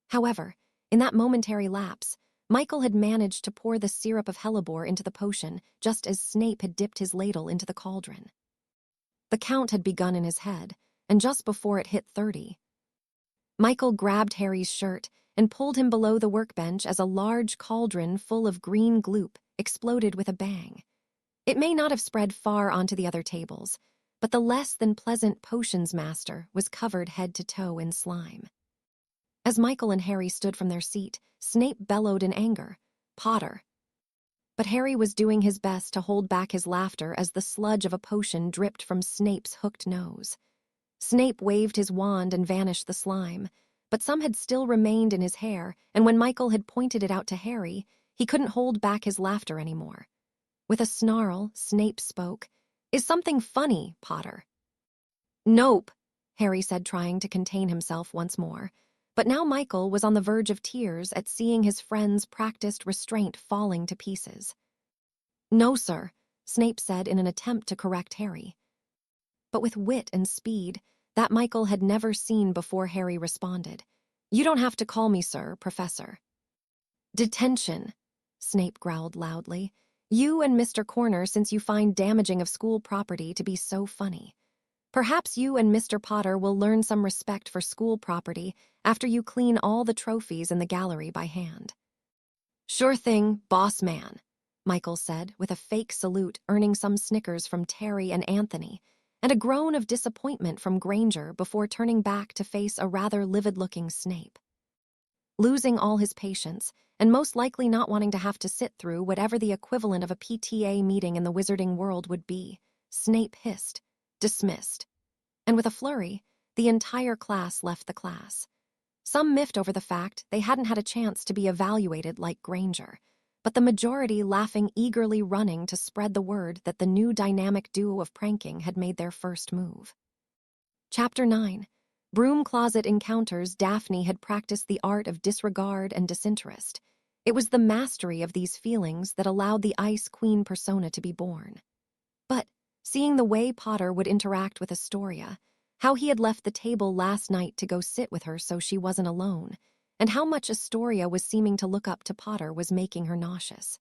However, in that momentary lapse, Michael had managed to pour the syrup of hellebore into the potion just as Snape had dipped his ladle into the cauldron. The count had begun in his head, and just before it hit 30, Michael grabbed Harry's shirt and pulled him below the workbench as a large cauldron full of green gloop exploded with a bang. It may not have spread far onto the other tables, but the less than pleasant potions master was covered head to toe in slime. As Michael and Harry stood from their seat, Snape bellowed in anger, "Potter!" But Harry was doing his best to hold back his laughter as the sludge of a potion dripped from Snape's hooked nose. Snape waved his wand and vanished the slime, but some had still remained in his hair, and when Michael had pointed it out to Harry, he couldn't hold back his laughter anymore. With a snarl, Snape spoke, "Is something funny, Potter?" "Nope," Harry said, trying to contain himself once more. But now Michael was on the verge of tears at seeing his friend's practiced restraint falling to pieces. "No, sir," Snape said in an attempt to correct Harry. But with wit and speed that Michael had never seen before, Harry responded, "You don't have to call me sir, Professor." "Detention," Snape growled loudly. "You and Mr. Corner, since you find damaging of school property to be so funny. Perhaps you and Mr. Potter will learn some respect for school property after you clean all the trophies in the gallery by hand." "Sure thing, boss man," Michael said, with a fake salute earning some snickers from Terry and Anthony, and a groan of disappointment from Granger before turning back to face a rather livid-looking Snape. losing all his patience, and most likely not wanting to have to sit through whatever the equivalent of a PTA meeting in the wizarding world would be. Snape hissed, "Dismissed." And with a flurry, the entire class left the class. Some miffed over the fact they hadn't had a chance to be evaluated like Granger, but the majority laughing eagerly running to spread the word that the new dynamic duo of pranking had made their first move. Chapter 9. Broom Closet Encounters. Daphne had practiced the art of disregard and disinterest. It was the mastery of these feelings that allowed the Ice Queen persona to be born. But, seeing the way Potter would interact with Astoria, how he had left the table last night to go sit with her so she wasn't alone, and how much Astoria was seeming to look up to Potter was making her nauseous.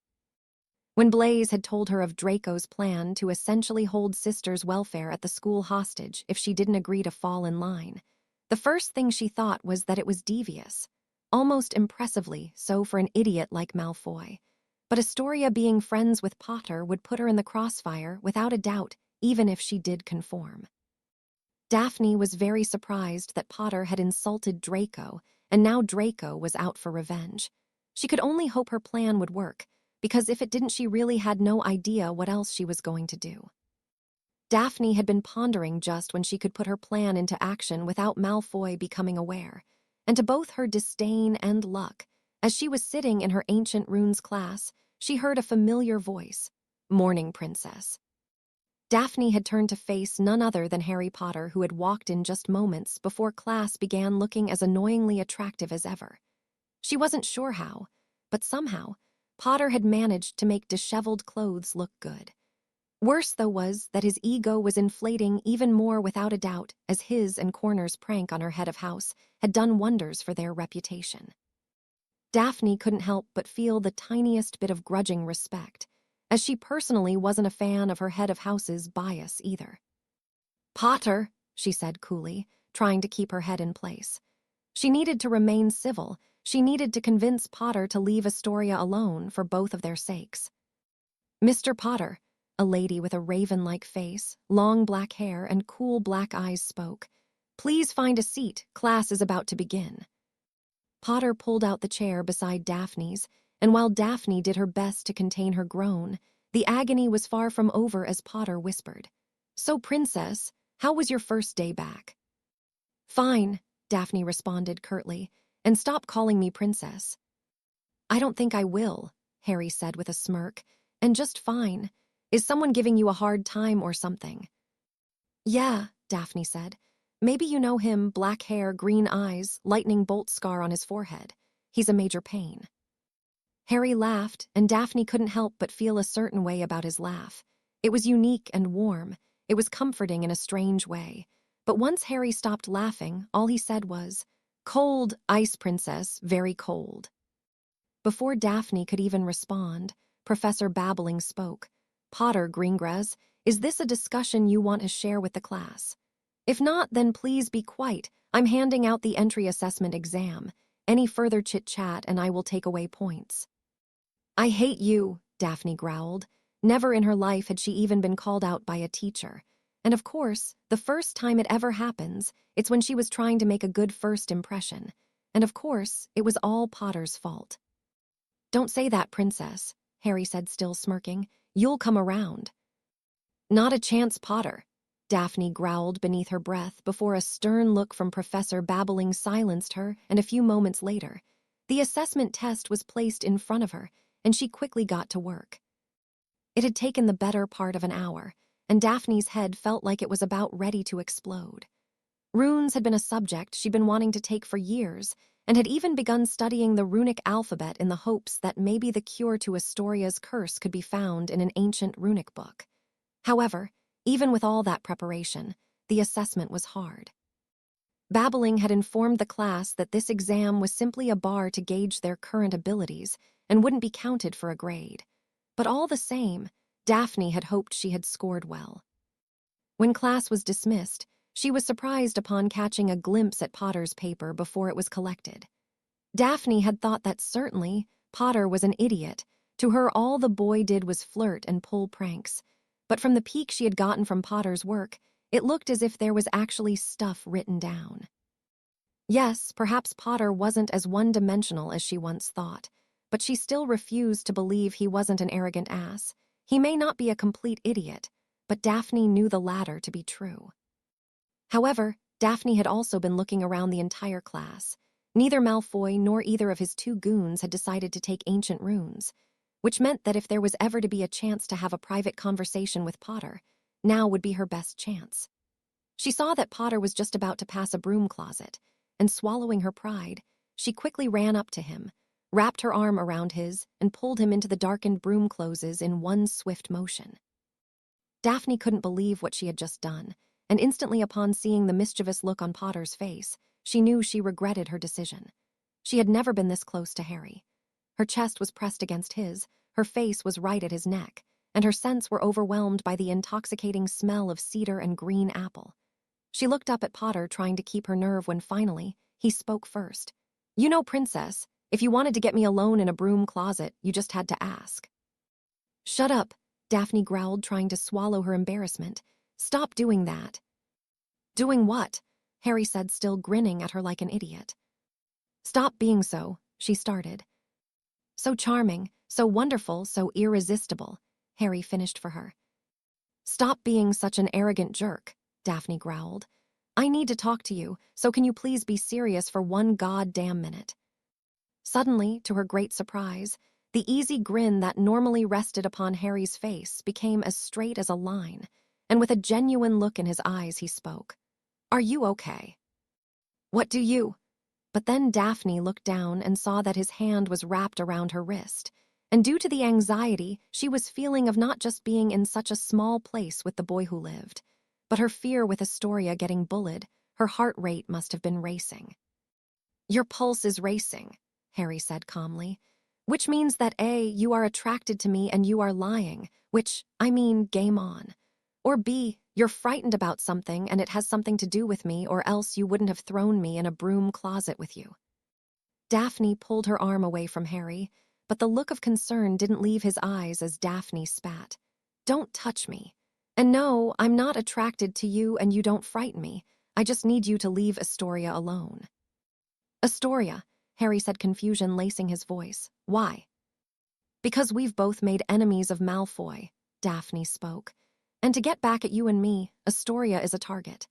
When Blaise had told her of Draco's plan to essentially hold Sister's welfare at the school hostage if she didn't agree to fall in line, the first thing she thought was that it was devious, almost impressively so for an idiot like Malfoy. But Astoria being friends with Potter would put her in the crossfire without a doubt, even if she did conform. Daphne was very surprised that Potter had insulted Draco, and now Draco was out for revenge. She could only hope her plan would work, because if it didn't, she really had no idea what else she was going to do. Daphne had been pondering just when she could put her plan into action without Malfoy becoming aware, and to both her disdain and luck, as she was sitting in her Ancient Runes class, she heard a familiar voice, "Morning, Princess." Daphne had turned to face none other than Harry Potter, who had walked in just moments before class began, looking as annoyingly attractive as ever. She wasn't sure how, but somehow, Potter had managed to make disheveled clothes look good. Worse, though, was that his ego was inflating even more without a doubt, as his and Corner's prank on her head of house had done wonders for their reputation. Daphne couldn't help but feel the tiniest bit of grudging respect, as she personally wasn't a fan of her head of house's bias either. "Potter," she said coolly, trying to keep her head in place. She needed to remain civil. She needed to convince Potter to leave Astoria alone for both of their sakes. "Mr. Potter," a lady with a raven-like face, long black hair, and cool black eyes spoke, "please find a seat. Class is about to begin." Potter pulled out the chair beside Daphne's, and while Daphne did her best to contain her groan, the agony was far from over as Potter whispered, "So, Princess, how was your first day back?" "Fine," Daphne responded curtly, "and stop calling me Princess." "I don't think I will," Harry said with a smirk, "and just fine. Is someone giving you a hard time or something?" "Yeah," Daphne said. "Maybe you know him, black hair, green eyes, lightning bolt scar on his forehead. He's a major pain." Harry laughed, and Daphne couldn't help but feel a certain way about his laugh. It was unique and warm. It was comforting in a strange way. But once Harry stopped laughing, all he said was, "Cold, Ice Princess, very cold." Before Daphne could even respond, Professor Babbling spoke. "Potter, Greengrass, is this a discussion you want to share with the class? If not, then please be quiet. I'm handing out the entry assessment exam. Any further chit-chat and I will take away points." "I hate you," Daphne growled. Never in her life had she even been called out by a teacher. And of course, the first time it ever happens, it's when she was trying to make a good first impression. And of course, it was all Potter's fault. "Don't say that, Princess," Harry said, still smirking. "You'll come around." "Not a chance, Potter," Daphne growled beneath her breath before a stern look from Professor Babbling silenced her, and a few moments later, the assessment test was placed in front of her, and she quickly got to work. It had taken the better part of an hour, and Daphne's head felt like it was about ready to explode. Runes had been a subject she'd been wanting to take for years, and had even begun studying the runic alphabet in the hopes that maybe the cure to Astoria's curse could be found in an ancient runic book. However, even with all that preparation, the assessment was hard. Babbling had informed the class that this exam was simply a bar to gauge their current abilities and wouldn't be counted for a grade. But all the same, Daphne had hoped she had scored well. When class was dismissed, she was surprised upon catching a glimpse at Potter's paper before it was collected. Daphne had thought that certainly Potter was an idiot. To her, all the boy did was flirt and pull pranks. But from the peek she had gotten from Potter's work, it looked as if there was actually stuff written down. Yes, perhaps Potter wasn't as one-dimensional as she once thought, but she still refused to believe he wasn't an arrogant ass. He may not be a complete idiot, but Daphne knew the latter to be true. However, Daphne had also been looking around the entire class. Neither Malfoy nor either of his two goons had decided to take ancient runes, which meant that if there was ever to be a chance to have a private conversation with Potter, now would be her best chance. She saw that Potter was just about to pass a broom closet, and swallowing her pride, she quickly ran up to him, wrapped her arm around his, and pulled him into the darkened broom closes in one swift motion. Daphne couldn't believe what she had just done, and instantly upon seeing the mischievous look on Potter's face, she knew she regretted her decision. She had never been this close to Harry. Her chest was pressed against his, her face was right at his neck, and her senses were overwhelmed by the intoxicating smell of cedar and green apple. She looked up at Potter, trying to keep her nerve when finally, he spoke first. "You know, Princess, if you wanted to get me alone in a broom closet, you just had to ask." "Shut up," Daphne growled, trying to swallow her embarrassment. "Stop doing that." "Doing what?" Harry said, still grinning at her like an idiot. "Stop being so," she started. "So charming, so wonderful, so irresistible," Harry finished for her. "Stop being such an arrogant jerk," Daphne growled. "I need to talk to you, so can you please be serious for one goddamn minute?" Suddenly, to her great surprise, the easy grin that normally rested upon Harry's face became as straight as a line, and with a genuine look in his eyes he spoke. "Are you okay?" "What do you—" But then Daphne looked down and saw that his hand was wrapped around her wrist, and due to the anxiety she was feeling of not just being in such a small place with the boy who lived, but her fear with Astoria getting bullied, her heart rate must have been racing. "Your pulse is racing," Harry said calmly, "which means that A, you are attracted to me and you are lying, which, I mean, game on. Or B, you're frightened about something and it has something to do with me, or else you wouldn't have thrown me in a broom closet with you." Daphne pulled her arm away from Harry, but the look of concern didn't leave his eyes as Daphne spat. "Don't touch me. And no, I'm not attracted to you and you don't frighten me. I just need you to leave Astoria alone." "Astoria," Harry said, confusion lacing his voice. "Why?" "Because we've both made enemies of Malfoy," Daphne spoke. "And to get back at you and me, Astoria is a target.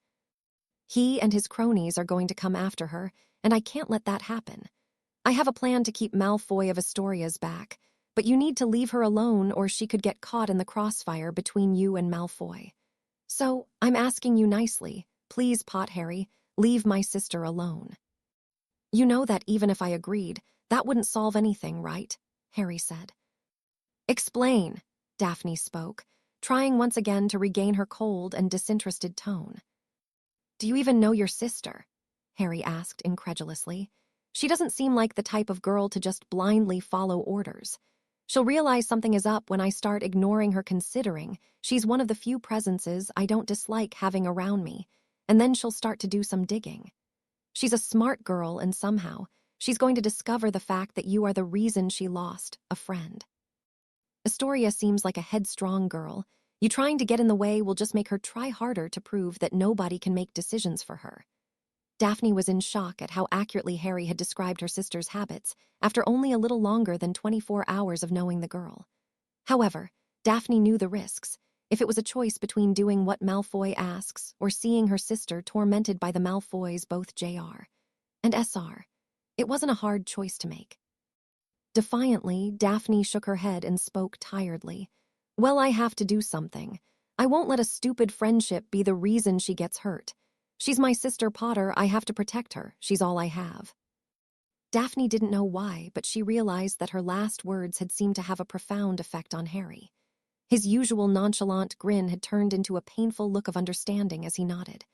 He and his cronies are going to come after her, and I can't let that happen. I have a plan to keep Malfoy of Astoria's back, but you need to leave her alone or she could get caught in the crossfire between you and Malfoy. So, I'm asking you nicely, please, Pot Harry, leave my sister alone." "You know that even if I agreed, that wouldn't solve anything, right?" Harry said. "Explain," Daphne spoke, trying once again to regain her cold and disinterested tone. "Do you even know your sister?" Harry asked incredulously. "She doesn't seem like the type of girl to just blindly follow orders. She'll realize something is up when I start ignoring her, considering she's one of the few presences I don't dislike having around me, and then she'll start to do some digging. She's a smart girl, and somehow she's going to discover the fact that you are the reason she lost a friend. Astoria seems like a headstrong girl. You trying to get in the way will just make her try harder to prove that nobody can make decisions for her." Daphne was in shock at how accurately Harry had described her sister's habits after only a little longer than 24 hours of knowing the girl. However, Daphne knew the risks. If it was a choice between doing what Malfoy asks or seeing her sister tormented by the Malfoys, both JR and SR, it wasn't a hard choice to make. Defiantly, Daphne shook her head and spoke tiredly. "Well, I have to do something. I won't let a stupid friendship be the reason she gets hurt. She's my sister Potter, I have to protect her, she's all I have." Daphne didn't know why, but she realized that her last words had seemed to have a profound effect on Harry. His usual nonchalant grin had turned into a painful look of understanding as he nodded.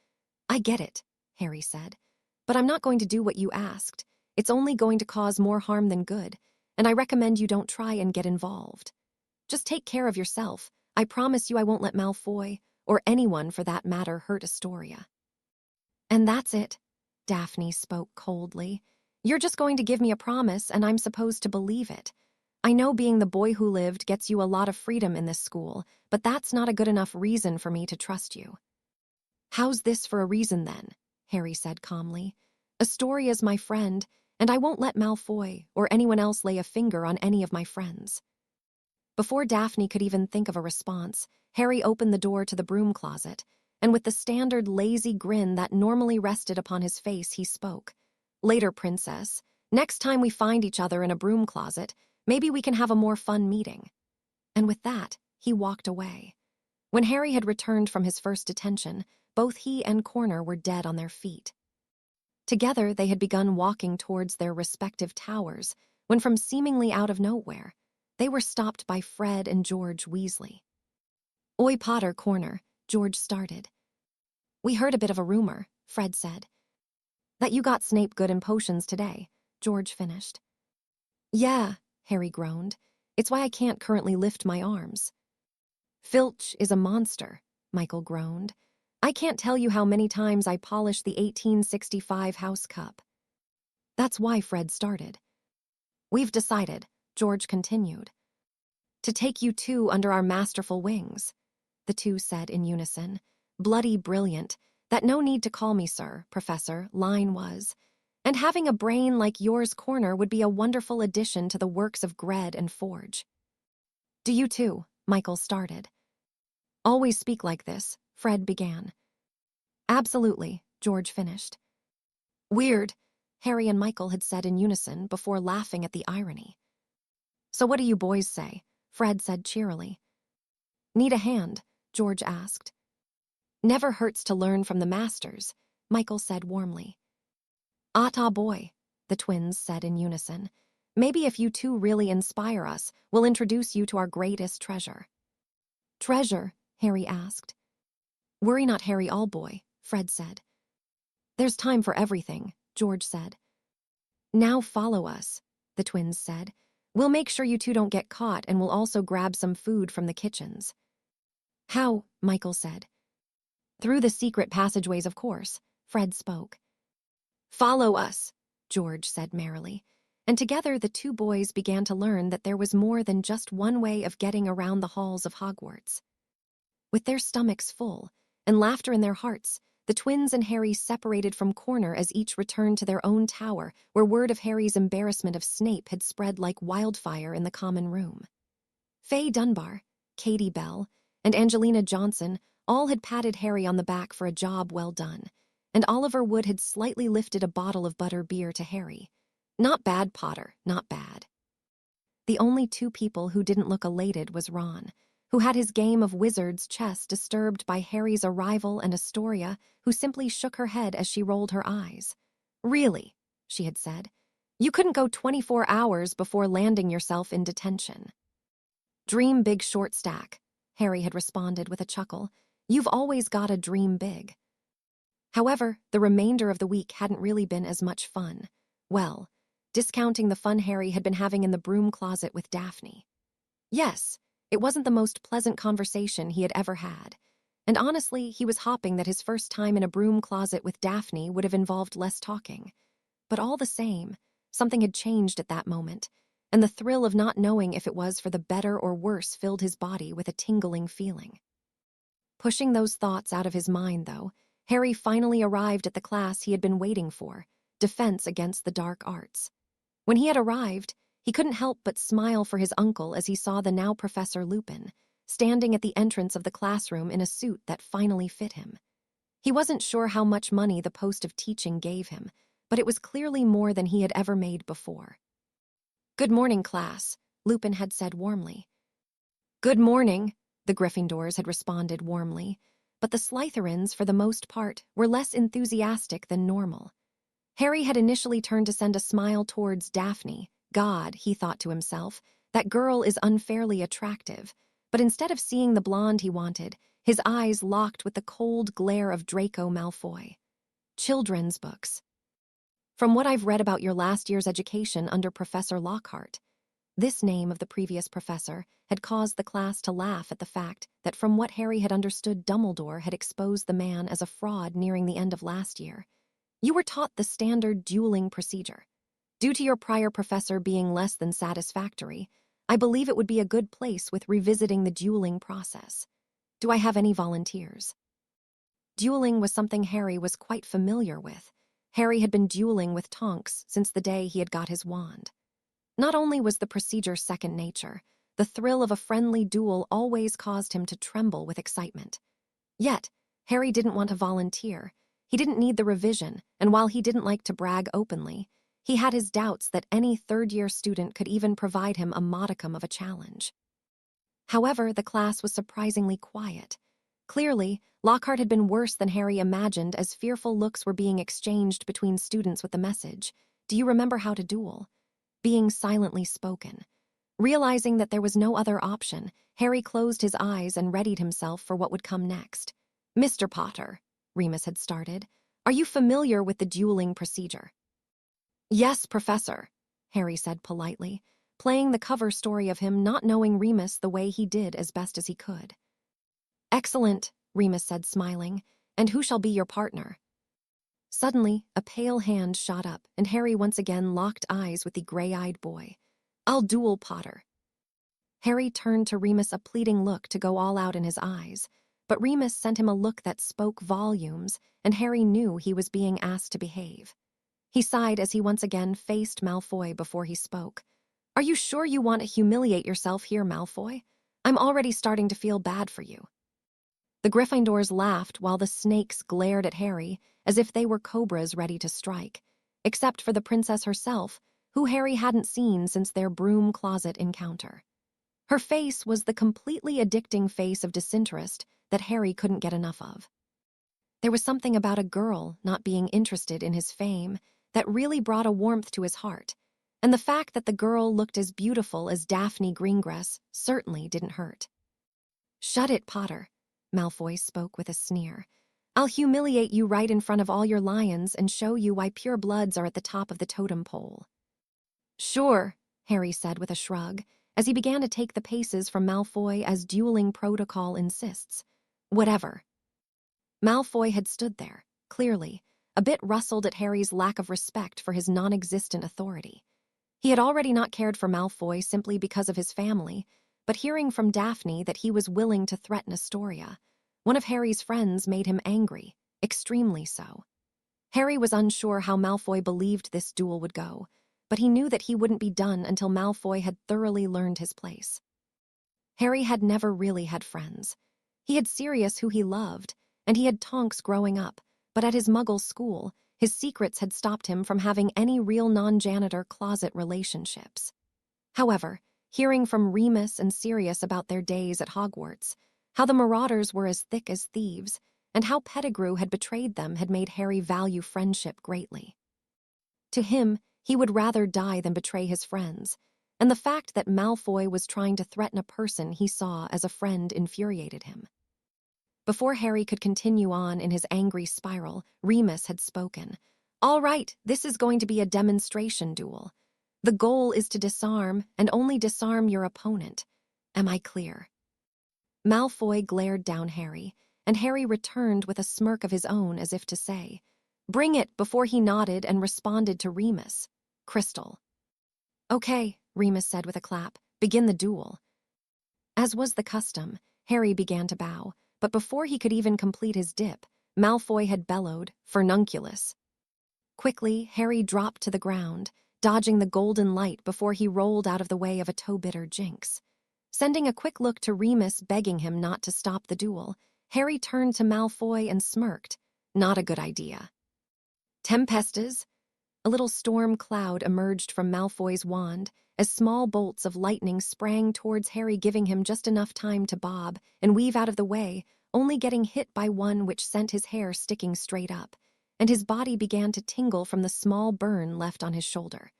"I get it," Harry said, "but I'm not going to do what you asked. It's only going to cause more harm than good, and I recommend you don't try and get involved. Just take care of yourself. I promise you I won't let Malfoy, or anyone for that matter, hurt Astoria." "And that's it," Daphne spoke coldly. "You're just going to give me a promise and I'm supposed to believe it. I know being the boy who lived gets you a lot of freedom in this school, but that's not a good enough reason for me to trust you." "How's this for a reason then?" Harry said calmly. Astoria's my friend, and I won't let Malfoy or anyone else lay a finger on any of my friends." Before Daphne could even think of a response, Harry opened the door to the broom closet, and with the standard lazy grin that normally rested upon his face, he spoke. "Later, princess. Next time we find each other in a broom closet, maybe we can have a more fun meeting." And with that, he walked away. When Harry had returned from his first detention, both he and Corner were dead on their feet. Together, they had begun walking towards their respective towers, when from seemingly out of nowhere, they were stopped by Fred and George Weasley. "Oi, Potter, Corner," George started. "We heard a bit of a rumor," Fred said. "That you got Snape good in potions today," George finished. "Yeah," Harry groaned. "It's why I can't currently lift my arms." "Filch is a monster," Michael groaned. "I can't tell you how many times I polished the 1865 house cup." That's why Fred started. "We've decided," George continued, "to take you two under our masterful wings," the two said in unison. "Bloody brilliant. That no need to call me sir, Professor, line was. And having a brain like yours, Corner, would be a wonderful addition to the works of Gred and Forge." "Do you too?" Michael started. "Always speak like this," Fred began. "Absolutely," George finished. "Weird," Harry and Michael had said in unison before laughing at the irony. "So what do you boys say?" Fred said cheerily. "Need a hand?" George asked. "Never hurts to learn from the masters," Michael said warmly. "Ah, boy," the twins said in unison. "Maybe if you two really inspire us, we'll introduce you to our greatest treasure." "Treasure?" Harry asked. "Worry not, Harry Allboy," Fred said. "There's time for everything," George said. "Now follow us," the twins said. "We'll make sure you two don't get caught, and we'll also grab some food from the kitchens." "How?" Michael said. "Through the secret passageways, of course," Fred spoke. "Follow us," George said merrily, and together the two boys began to learn that there was more than just one way of getting around the halls of Hogwarts. With their stomachs full and laughter in their hearts, the twins and Harry separated from Corner as each returned to their own tower, where word of Harry's embarrassment of Snape had spread like wildfire in the common room. Faye Dunbar, Katie Bell, and Angelina Johnson all had patted Harry on the back for a job well done, and Oliver Wood had slightly lifted a bottle of butter beer to Harry. "Not bad, Potter, not bad." The only two people who didn't look elated was Ron, who had his game of wizard's chess disturbed by Harry's arrival, and Astoria, who simply shook her head as she rolled her eyes. "Really," she had said, "you couldn't go 24 hours before landing yourself in detention." "Dream big, short stack," Harry had responded with a chuckle. "You've always gotta dream big." However, the remainder of the week hadn't really been as much fun. Well, discounting the fun Harry had been having in the broom closet with Daphne. Yes, it wasn't the most pleasant conversation he had ever had, and honestly, he was hoping that his first time in a broom closet with Daphne would have involved less talking. But all the same, something had changed at that moment, and the thrill of not knowing if it was for the better or worse filled his body with a tingling feeling. Pushing those thoughts out of his mind, though, Harry finally arrived at the class he had been waiting for, Defense Against the Dark Arts. When he had arrived, he couldn't help but smile for his uncle as he saw the now Professor Lupin, standing at the entrance of the classroom in a suit that finally fit him. He wasn't sure how much money the post of teaching gave him, but it was clearly more than he had ever made before. "Good morning, class," Lupin had said warmly. "Good morning," the Gryffindors had responded warmly, but the Slytherins, for the most part, were less enthusiastic than normal. Harry had initially turned to send a smile towards Daphne. God, he thought to himself, that girl is unfairly attractive, but instead of seeing the blonde he wanted, his eyes locked with the cold glare of Draco Malfoy. "Children's books. From what I've read about your last year's education under Professor Lockhart." This name of the previous professor had caused the class to laugh at the fact that from what Harry had understood, Dumbledore had exposed the man as a fraud nearing the end of last year. "You were taught the standard dueling procedure. Due to your prior professor being less than satisfactory, I believe it would be a good place with revisiting the dueling process. Do I have any volunteers?" Dueling was something Harry was quite familiar with. Harry had been dueling with Tonks since the day he had got his wand. Not only was the procedure second nature, the thrill of a friendly duel always caused him to tremble with excitement. Yet, Harry didn't want to volunteer. He didn't need the revision, and while he didn't like to brag openly, he had his doubts that any third-year student could even provide him a modicum of a challenge. However, the class was surprisingly quiet. Clearly, Lockhart had been worse than Harry imagined as fearful looks were being exchanged between students with the message, "Do you remember how to duel?" being silently spoken. Realizing that there was no other option, Harry closed his eyes and readied himself for what would come next. "Mr. Potter," Remus had started, "are you familiar with the dueling procedure?" "Yes, Professor," Harry said politely, playing the cover story of him not knowing Remus the way he did as best as he could. "Excellent," Remus said smiling, "and who shall be your partner?" Suddenly, a pale hand shot up, and Harry once again locked eyes with the gray-eyed boy. "I'll duel Potter." Harry turned to Remus a pleading look to go all out in his eyes, but Remus sent him a look that spoke volumes, and Harry knew he was being asked to behave. He sighed as he once again faced Malfoy before he spoke. "Are you sure you want to humiliate yourself here, Malfoy? I'm already starting to feel bad for you." The Gryffindors laughed while the snakes glared at Harry as if they were cobras ready to strike, except for the princess herself, who Harry hadn't seen since their broom closet encounter. Her face was the completely addicting face of disinterest that Harry couldn't get enough of. There was something about a girl not being interested in his fame that really brought a warmth to his heart, and the fact that the girl looked as beautiful as Daphne Greengrass certainly didn't hurt. "Shut it, Potter," Malfoy spoke with a sneer. "I'll humiliate you right in front of all your lions and show you why pure bloods are at the top of the totem pole." "Sure," Harry said with a shrug, as he began to take the paces from Malfoy as dueling protocol insists. "Whatever." Malfoy had stood there, clearly, a bit rustled at Harry's lack of respect for his non-existent authority. He had already not cared for Malfoy simply because of his family, but hearing from Daphne that he was willing to threaten Astoria, one of Harry's friends, made him angry, extremely so. Harry was unsure how Malfoy believed this duel would go, but he knew that he wouldn't be done until Malfoy had thoroughly learned his place. Harry had never really had friends. He had Sirius, who he loved, and he had Tonks growing up, but at his Muggle school, his secrets had stopped him from having any real non-janitor closet relationships. However, hearing from Remus and Sirius about their days at Hogwarts, how the Marauders were as thick as thieves, and how Pettigrew had betrayed them had made Harry value friendship greatly. To him, he would rather die than betray his friends, and the fact that Malfoy was trying to threaten a person he saw as a friend infuriated him. Before Harry could continue on in his angry spiral, Remus had spoken. "All right, this is going to be a demonstration duel. The goal is to disarm, and only disarm your opponent. Am I clear?" Malfoy glared down Harry, and Harry returned with a smirk of his own as if to say, "Bring it," before he nodded and responded to Remus. "Crystal." "Okay," Remus said with a clap. "Begin the duel." As was the custom, Harry began to bow, but before he could even complete his dip, Malfoy had bellowed, "Furnunculus." Quickly, Harry dropped to the ground, dodging the golden light before he rolled out of the way of a toe-bitter jinx. Sending a quick look to Remus begging him not to stop the duel, Harry turned to Malfoy and smirked. "Not a good idea." "Tempestes?" A little storm cloud emerged from Malfoy's wand as small bolts of lightning sprang towards Harry, giving him just enough time to bob and weave out of the way, only getting hit by one which sent his hair sticking straight up, and his body began to tingle from the small burn left on his shoulder.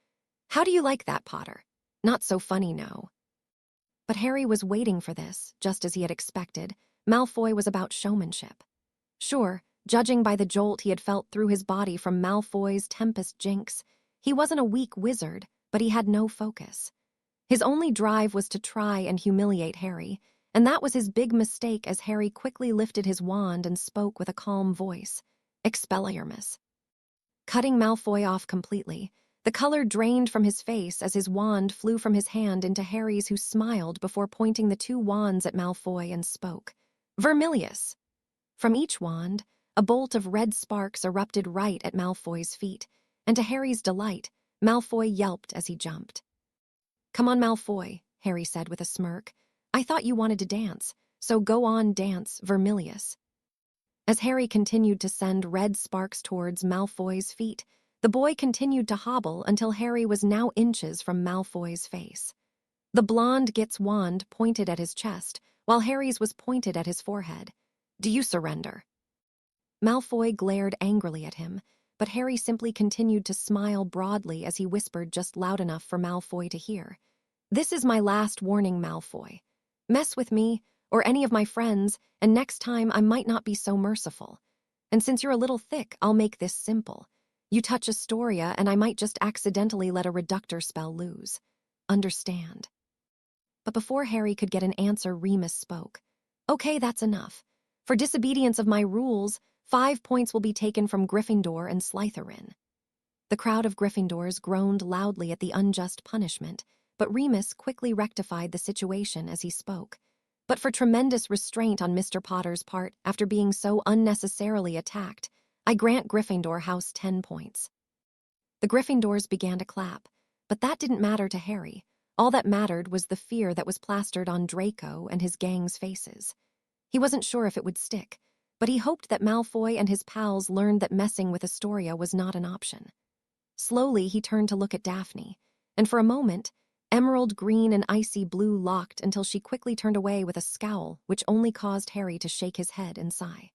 "How do you like that, Potter? Not so funny, no." But Harry was waiting for this, just as he had expected. Malfoy was about showmanship. Sure, judging by the jolt he had felt through his body from Malfoy's Tempest Jinx, he wasn't a weak wizard, but he had no focus. His only drive was to try and humiliate Harry, and that was his big mistake as Harry quickly lifted his wand and spoke with a calm voice. "Expelliarmus." Cutting Malfoy off completely, the color drained from his face as his wand flew from his hand into Harry's, who smiled before pointing the two wands at Malfoy and spoke. "Vermilius." From each wand, A bolt of red sparks erupted right at Malfoy's feet, and to Harry's delight, Malfoy yelped as he jumped. "Come on, Malfoy," Harry said with a smirk. "I thought you wanted to dance, so go on, dance, Vermilius." As Harry continued to send red sparks towards Malfoy's feet, the boy continued to hobble until Harry was now inches from Malfoy's face. The blonde Git's wand pointed at his chest, while Harry's was pointed at his forehead. "Do you surrender?" Malfoy glared angrily at him, but Harry simply continued to smile broadly as he whispered just loud enough for Malfoy to hear. "This is my last warning, Malfoy. Mess with me, or any of my friends, and next time I might not be so merciful. And since you're a little thick, I'll make this simple. You touch Astoria, and I might just accidentally let a reductor spell loose. Understand?" But before Harry could get an answer, Remus spoke. "Okay, that's enough. For disobedience of my rules, 5 points will be taken from Gryffindor and Slytherin." The crowd of Gryffindors groaned loudly at the unjust punishment, but Remus quickly rectified the situation as he spoke. "But for tremendous restraint on Mr. Potter's part after being so unnecessarily attacked, I grant Gryffindor House 10 points." The Gryffindors began to clap, but that didn't matter to Harry. All that mattered was the fear that was plastered on Draco and his gang's faces. He wasn't sure if it would stick, but he hoped that Malfoy and his pals learned that messing with Astoria was not an option. Slowly, he turned to look at Daphne, and for a moment, emerald green and icy blue locked until she quickly turned away with a scowl which only caused Harry to shake his head and sigh.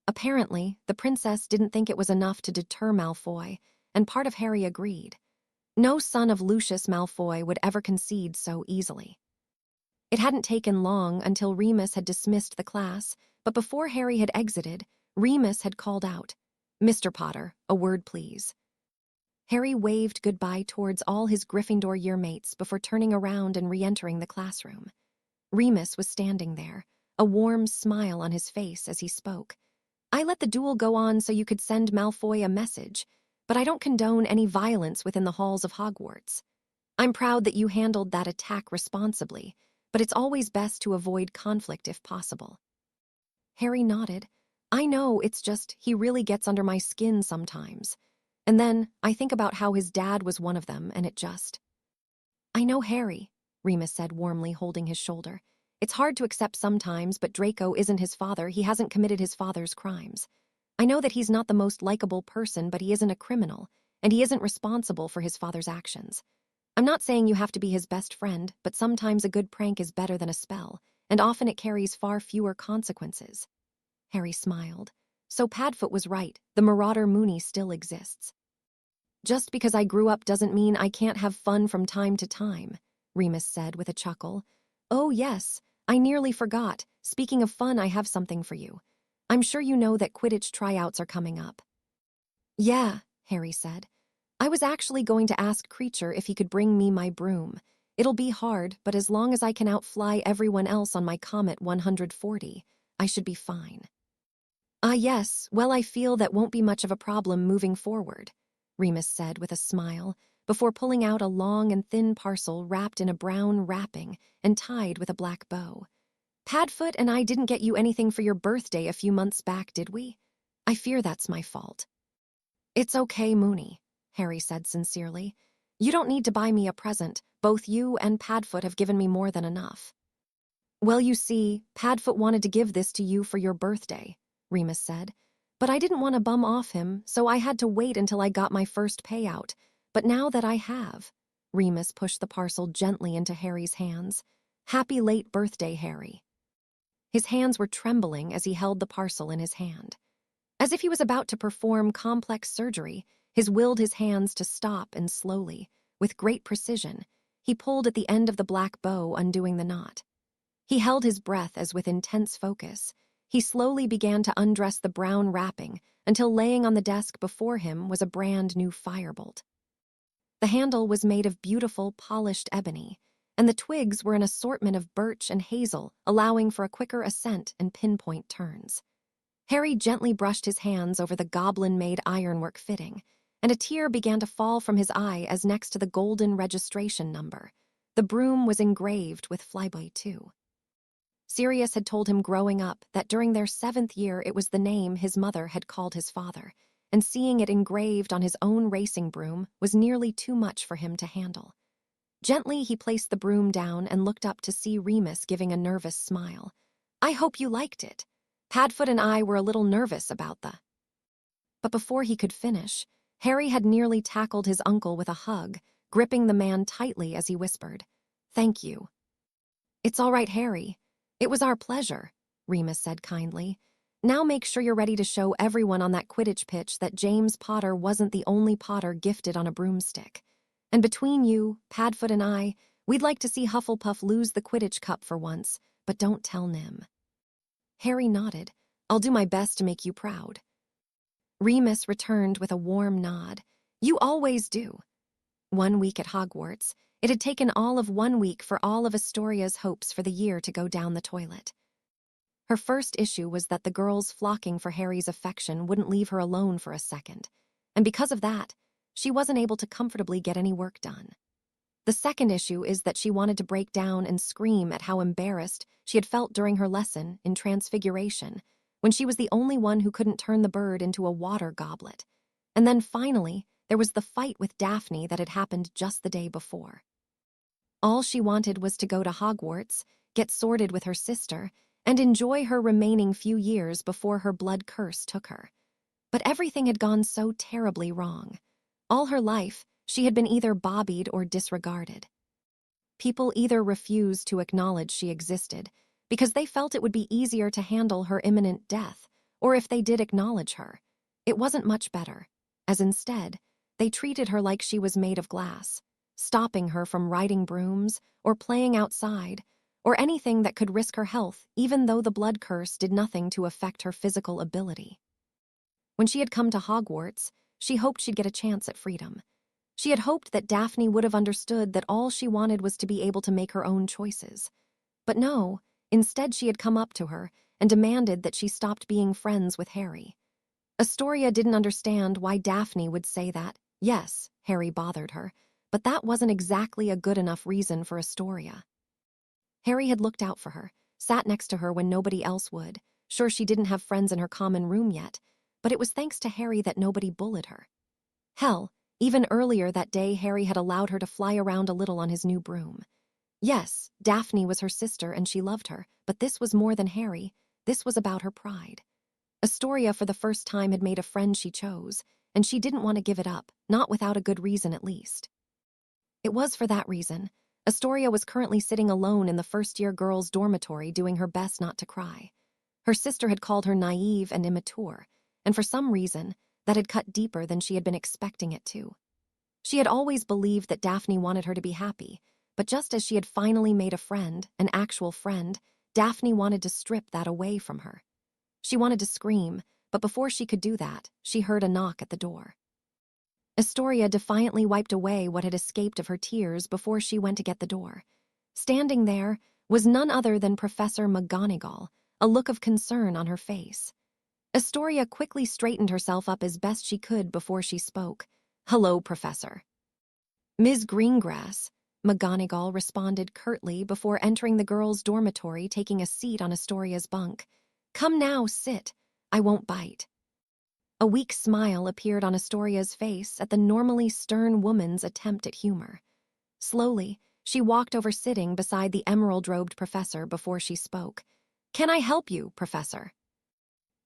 Apparently, the princess didn't think it was enough to deter Malfoy, and part of Harry agreed. No son of Lucius Malfoy would ever concede so easily. It hadn't taken long until Remus had dismissed the class, but before Harry had exited, Remus had called out, "Mr. Potter, a word please." Harry waved goodbye towards all his Gryffindor yearmates before turning around and re-entering the classroom. Remus was standing there, a warm smile on his face as he spoke. "I let the duel go on so you could send Malfoy a message, but I don't condone any violence within the halls of Hogwarts. I'm proud that you handled that attack responsibly, but it's always best to avoid conflict if possible." Harry nodded. "I know, it's just he really gets under my skin sometimes. And then I think about how his dad was one of them, and it just—" "I know, Harry," Remus said warmly, holding his shoulder. "It's hard to accept sometimes, but Draco isn't his father. He hasn't committed his father's crimes. I know that he's not the most likable person, but he isn't a criminal, and he isn't responsible for his father's actions. I'm not saying you have to be his best friend, but sometimes a good prank is better than a spell, and often it carries far fewer consequences." Harry smiled. So Padfoot was right. The Marauder Moony still exists. "Just because I grew up doesn't mean I can't have fun from time to time," Remus said with a chuckle. "Oh yes, I nearly forgot. Speaking of fun, I have something for you. I'm sure you know that Quidditch tryouts are coming up." "Yeah," Harry said. "I was actually going to ask Creature if he could bring me my broom. It'll be hard, but as long as I can outfly everyone else on my Comet 140, I should be fine." "Ah yes, well I feel that won't be much of a problem moving forward," Remus said with a smile, before pulling out a long and thin parcel wrapped in a brown wrapping and tied with a black bow. "Padfoot and I didn't get you anything for your birthday a few months back, did we? I fear that's my fault." "It's okay, Moony," Harry said sincerely. "You don't need to buy me a present. Both you and Padfoot have given me more than enough." "Well, you see, Padfoot wanted to give this to you for your birthday," Remus said. "But I didn't want to bum off him, so I had to wait until I got my first payout. But now that I have—" Remus pushed the parcel gently into Harry's hands. "Happy late birthday, Harry." His hands were trembling as he held the parcel in his hand. As if he was about to perform complex surgery, he willed his hands to stop and slowly, with great precision, he pulled at the end of the black bow, undoing the knot. He held his breath as with intense focus, he slowly began to undress the brown wrapping until laying on the desk before him was a brand new firebolt. The handle was made of beautiful, polished ebony, and the twigs were an assortment of birch and hazel, allowing for a quicker ascent and pinpoint turns. Harry gently brushed his hands over the goblin-made ironwork fitting, and a tear began to fall from his eye as next to the golden registration number, the broom was engraved with Flyboy 2. Sirius had told him growing up that during their 7th year it was the name his mother had called his father, and seeing it engraved on his own racing broom was nearly too much for him to handle. Gently, he placed the broom down and looked up to see Remus giving a nervous smile. "I hope you liked it. Padfoot and I were a little nervous about the—" But before he could finish, Harry had nearly tackled his uncle with a hug, gripping the man tightly as he whispered, "Thank you." "It's all right, Harry. It was our pleasure," Remus said kindly. "Now make sure you're ready to show everyone on that Quidditch pitch that James Potter wasn't the only Potter gifted on a broomstick. And between you, Padfoot and I, we'd like to see Hufflepuff lose the Quidditch Cup for once, but don't tell Nim." Harry nodded. "I'll do my best to make you proud." Remus returned with a warm nod. "You always do." 1 week at Hogwarts. It had taken all of 1 week for all of Astoria's hopes for the year to go down the toilet. Her first issue was that the girls flocking for Harry's affection wouldn't leave her alone for a second, and because of that, she wasn't able to comfortably get any work done. The second issue is that she wanted to break down and scream at how embarrassed she had felt during her lesson in Transfiguration, when she was the only one who couldn't turn the bird into a water goblet. And then finally, there was the fight with Daphne that had happened just the day before. All she wanted was to go to Hogwarts, get sorted with her sister, and enjoy her remaining few years before her blood curse took her. But everything had gone so terribly wrong. All her life, she had been either bobbied or disregarded. People either refused to acknowledge she existed because they felt it would be easier to handle her imminent death, or if they did acknowledge her, it wasn't much better, as instead, they treated her like she was made of glass, stopping her from riding brooms or playing outside or anything that could risk her health, even though the blood curse did nothing to affect her physical ability. When she had come to Hogwarts, she hoped she'd get a chance at freedom. She had hoped that Daphne would have understood that all she wanted was to be able to make her own choices. But no, instead she had come up to her and demanded that she stopped being friends with Harry. Astoria didn't understand why Daphne would say that. Yes, Harry bothered her, but that wasn't exactly a good enough reason for Astoria. Harry had looked out for her, sat next to her when nobody else would. Sure, she didn't have friends in her common room yet, but it was thanks to Harry that nobody bullied her. Hell, even earlier that day Harry had allowed her to fly around a little on his new broom. Yes, Daphne was her sister and she loved her, but this was more than Harry. This was about her pride. Astoria for the first time had made a friend she chose, and she didn't want to give it up, not without a good reason at least. It was for that reason. Astoria was currently sitting alone in the first-year girls' dormitory doing her best not to cry. Her sister had called her naive and immature, and for some reason, that had cut deeper than she had been expecting it to. She had always believed that Daphne wanted her to be happy, but just as she had finally made a friend, an actual friend, Daphne wanted to strip that away from her. She wanted to scream, but before she could do that, she heard a knock at the door. Astoria defiantly wiped away what had escaped of her tears before she went to get the door. Standing there was none other than Professor McGonagall, a look of concern on her face. Astoria quickly straightened herself up as best she could before she spoke. "Hello, Professor." "Ms. Greengrass," McGonagall responded curtly before entering the girls' dormitory, taking a seat on Astoria's bunk. "Come now, sit. I won't bite." A weak smile appeared on Astoria's face at the normally stern woman's attempt at humor. Slowly, she walked over sitting beside the emerald-robed professor before she spoke. "Can I help you, Professor?"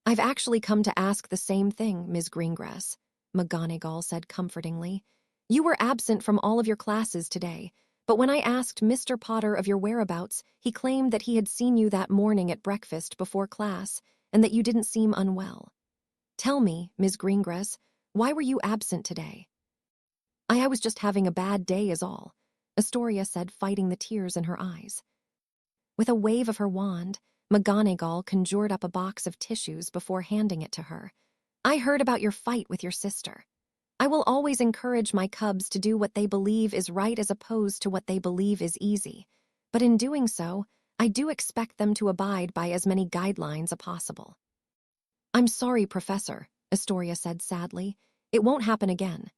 "I've actually come to ask the same thing, Ms. Greengrass," McGonagall said comfortingly. "You were absent from all of your classes today, but when I asked Mr. Potter of your whereabouts, he claimed that he had seen you that morning at breakfast before class and that you didn't seem unwell. Tell me, Ms. Greengrass, why were you absent today?" I was just having a bad day is all," Astoria said, fighting the tears in her eyes. With a wave of her wand, McGonagall conjured up a box of tissues before handing it to her. "I heard about your fight with your sister. I will always encourage my cubs to do what they believe is right as opposed to what they believe is easy. But in doing so, I do expect them to abide by as many guidelines as possible." "I'm sorry, Professor," Astoria said sadly. "It won't happen again."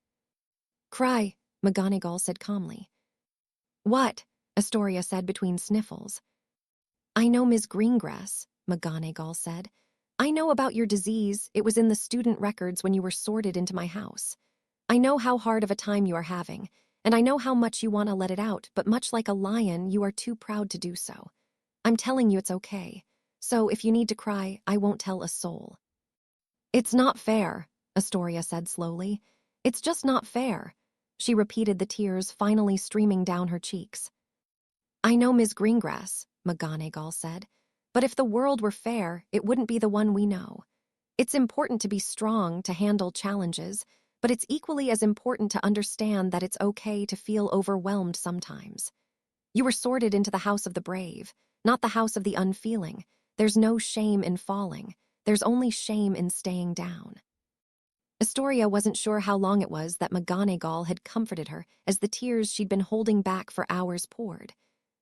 "Cry," McGonagall said calmly. "What?" Astoria said between sniffles. I know, Ms. Greengrass, McGonagall said. I know about your disease. It was in the student records when you were sorted into my house. I know how hard of a time you are having, and I know how much you want to let it out, but much like a lion, you are too proud to do so. I'm telling you it's okay. So if you need to cry, I won't tell a soul. It's not fair, Astoria said slowly. It's just not fair. She repeated, the tears finally streaming down her cheeks. I know, Ms. Greengrass, McGonagall said, but if the world were fair, it wouldn't be the one we know. It's important to be strong to handle challenges, but it's equally as important to understand that it's okay to feel overwhelmed sometimes. You were sorted into the house of the brave, not the house of the unfeeling. There's no shame in falling. There's only shame in staying down. Astoria wasn't sure how long it was that McGonagall had comforted her as the tears she'd been holding back for hours poured.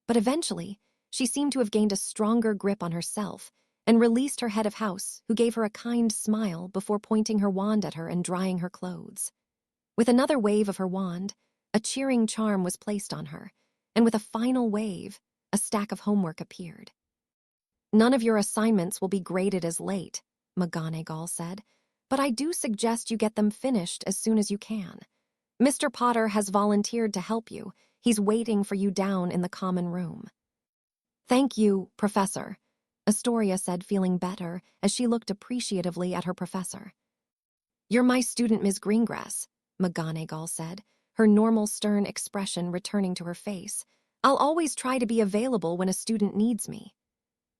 But eventually, she seemed to have gained a stronger grip on herself and released her head of house, who gave her a kind smile before pointing her wand at her and drying her clothes. With another wave of her wand, a cheering charm was placed on her, and with a final wave, a stack of homework appeared. None of your assignments will be graded as late, McGonagall said, but I do suggest you get them finished as soon as you can. Mr. Potter has volunteered to help you. He's waiting for you down in the common room. Thank you, Professor, Astoria said, feeling better as she looked appreciatively at her professor. You're my student, Ms. Greengrass, McGonagall said, her normal stern expression returning to her face. I'll always try to be available when a student needs me.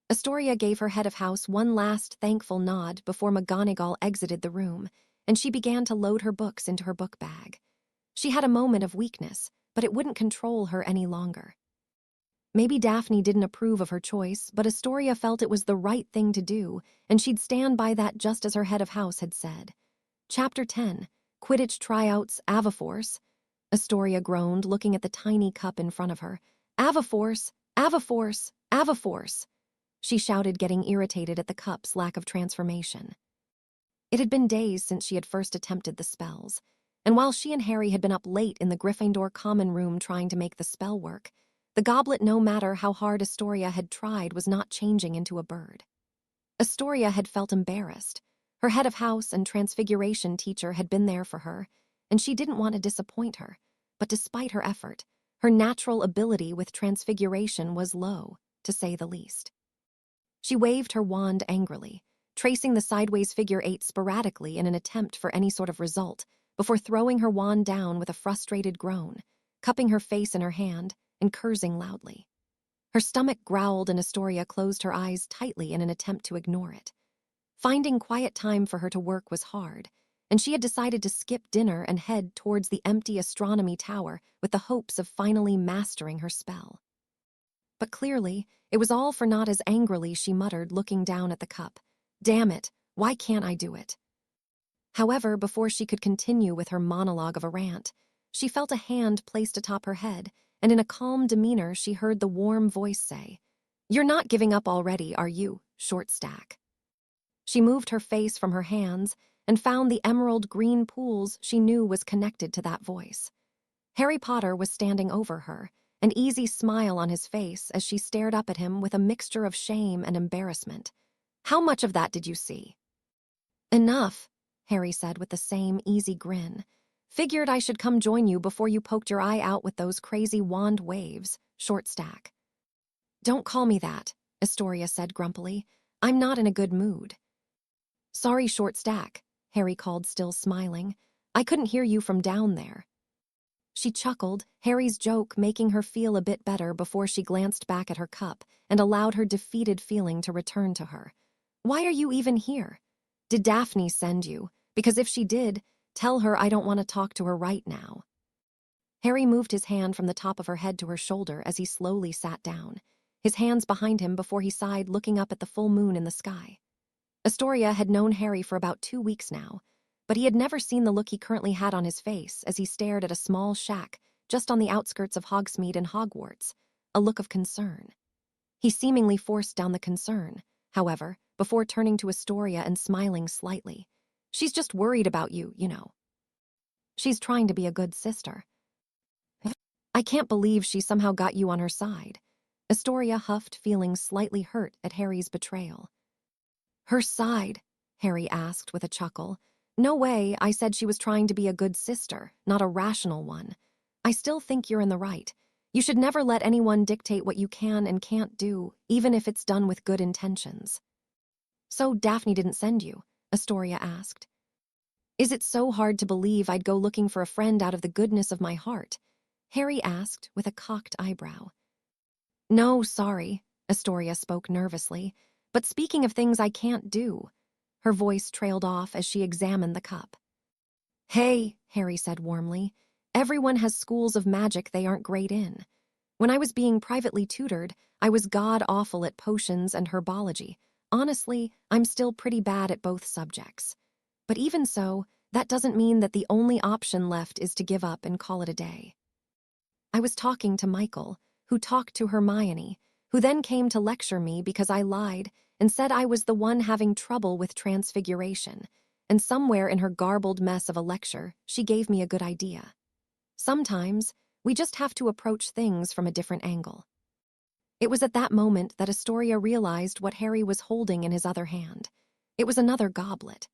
Astoria gave her head of house one last thankful nod before McGonagall exited the room, and she began to load her books into her book bag. She had a moment of weakness, but it wouldn't control her any longer. Maybe Daphne didn't approve of her choice, but Astoria felt it was the right thing to do, and she'd stand by that just as her head of house had said. Chapter 10, Quidditch Tryouts, Avaforce. Astoria groaned, looking at the tiny cup in front of her. Avaforce, Avaforce, Avaforce. She shouted, getting irritated at the cup's lack of transformation. It had been days since she had first attempted the spells, and while she and Harry had been up late in the Gryffindor common room trying to make the spell work, the goblet, no matter how hard Astoria had tried, was not changing into a bird. Astoria had felt embarrassed. Her head of house and transfiguration teacher had been there for her, and she didn't want to disappoint her, but despite her effort, her natural ability with transfiguration was low, to say the least. She waved her wand angrily, tracing the sideways figure 8 sporadically in an attempt for any sort of result, before throwing her wand down with a frustrated groan, cupping her face in her hand and cursing loudly. Her stomach growled and Astoria closed her eyes tightly in an attempt to ignore it. Finding quiet time for her to work was hard, and she had decided to skip dinner and head towards the empty astronomy tower with the hopes of finally mastering her spell. But clearly, it was all for naught, as angrily she muttered, looking down at the cup. Damn it, why can't I do it? However, before she could continue with her monologue of a rant, she felt a hand placed atop her head, and in a calm demeanor she heard the warm voice say, You're not giving up already, are you, Shortstack? She moved her face from her hands and found the emerald green pools she knew was connected to that voice. Harry Potter was standing over her, an easy smile on his face as she stared up at him with a mixture of shame and embarrassment. How much of that did you see? Enough, Harry said with the same easy grin. Figured I should come join you before you poked your eye out with those crazy wand waves, Shortstack. Don't call me that, Astoria said grumpily. I'm not in a good mood. Sorry, Shortstack, Harry called, still smiling. I couldn't hear you from down there. She chuckled, Harry's joke making her feel a bit better before she glanced back at her cup and allowed her defeated feeling to return to her. Why are you even here? Did Daphne send you? Because if she did, tell her I don't want to talk to her right now. Harry moved his hand from the top of her head to her shoulder as he slowly sat down, his hands behind him before he sighed, looking up at the full moon in the sky. Astoria had known Harry for about 2 weeks now, but he had never seen the look he currently had on his face as he stared at a small shack just on the outskirts of Hogsmeade and Hogwarts, a look of concern. He seemingly forced down the concern, however, before turning to Astoria and smiling slightly. She's just worried about you, you know. She's trying to be a good sister. I can't believe she somehow got you on her side. Astoria huffed, feeling slightly hurt at Harry's betrayal. Her side? Harry asked with a chuckle. No way, I said she was trying to be a good sister, not a rational one. I still think you're in the right. You should never let anyone dictate what you can and can't do, even if it's done with good intentions. So Daphne didn't send you? Astoria asked. Is it so hard to believe I'd go looking for a friend out of the goodness of my heart? Harry asked with a cocked eyebrow. No, sorry, Astoria spoke nervously, but speaking of things I can't do. Her voice trailed off as she examined the cup. Hey, Harry said warmly, everyone has schools of magic they aren't great in. When I was being privately tutored, I was god-awful at potions and herbology. Honestly, I'm still pretty bad at both subjects. But even so, that doesn't mean that the only option left is to give up and call it a day. I was talking to Michael, who talked to Hermione, who then came to lecture me because I lied and said I was the one having trouble with transfiguration, and somewhere in her garbled mess of a lecture, she gave me a good idea. Sometimes, we just have to approach things from a different angle. It was at that moment that Astoria realized what Harry was holding in his other hand. It was another goblet.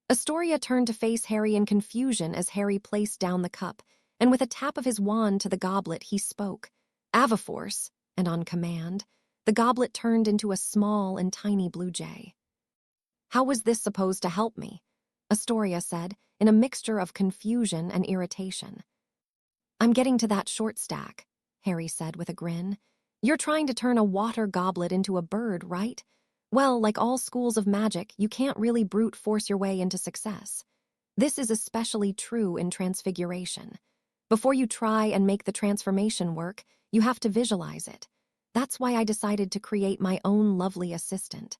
Astoria turned to face Harry in confusion as Harry placed down the cup, and with a tap of his wand to the goblet, he spoke. Avaforce, and on command, the goblet turned into a small and tiny blue jay. How was this supposed to help me? Astoria said, in a mixture of confusion and irritation. I'm getting to that short stack, Harry said with a grin. You're trying to turn a water goblet into a bird, right? Well, like all schools of magic, you can't really brute force your way into success. This is especially true in transfiguration. Before you try and make the transformation work, you have to visualize it. That's why I decided to create my own lovely assistant.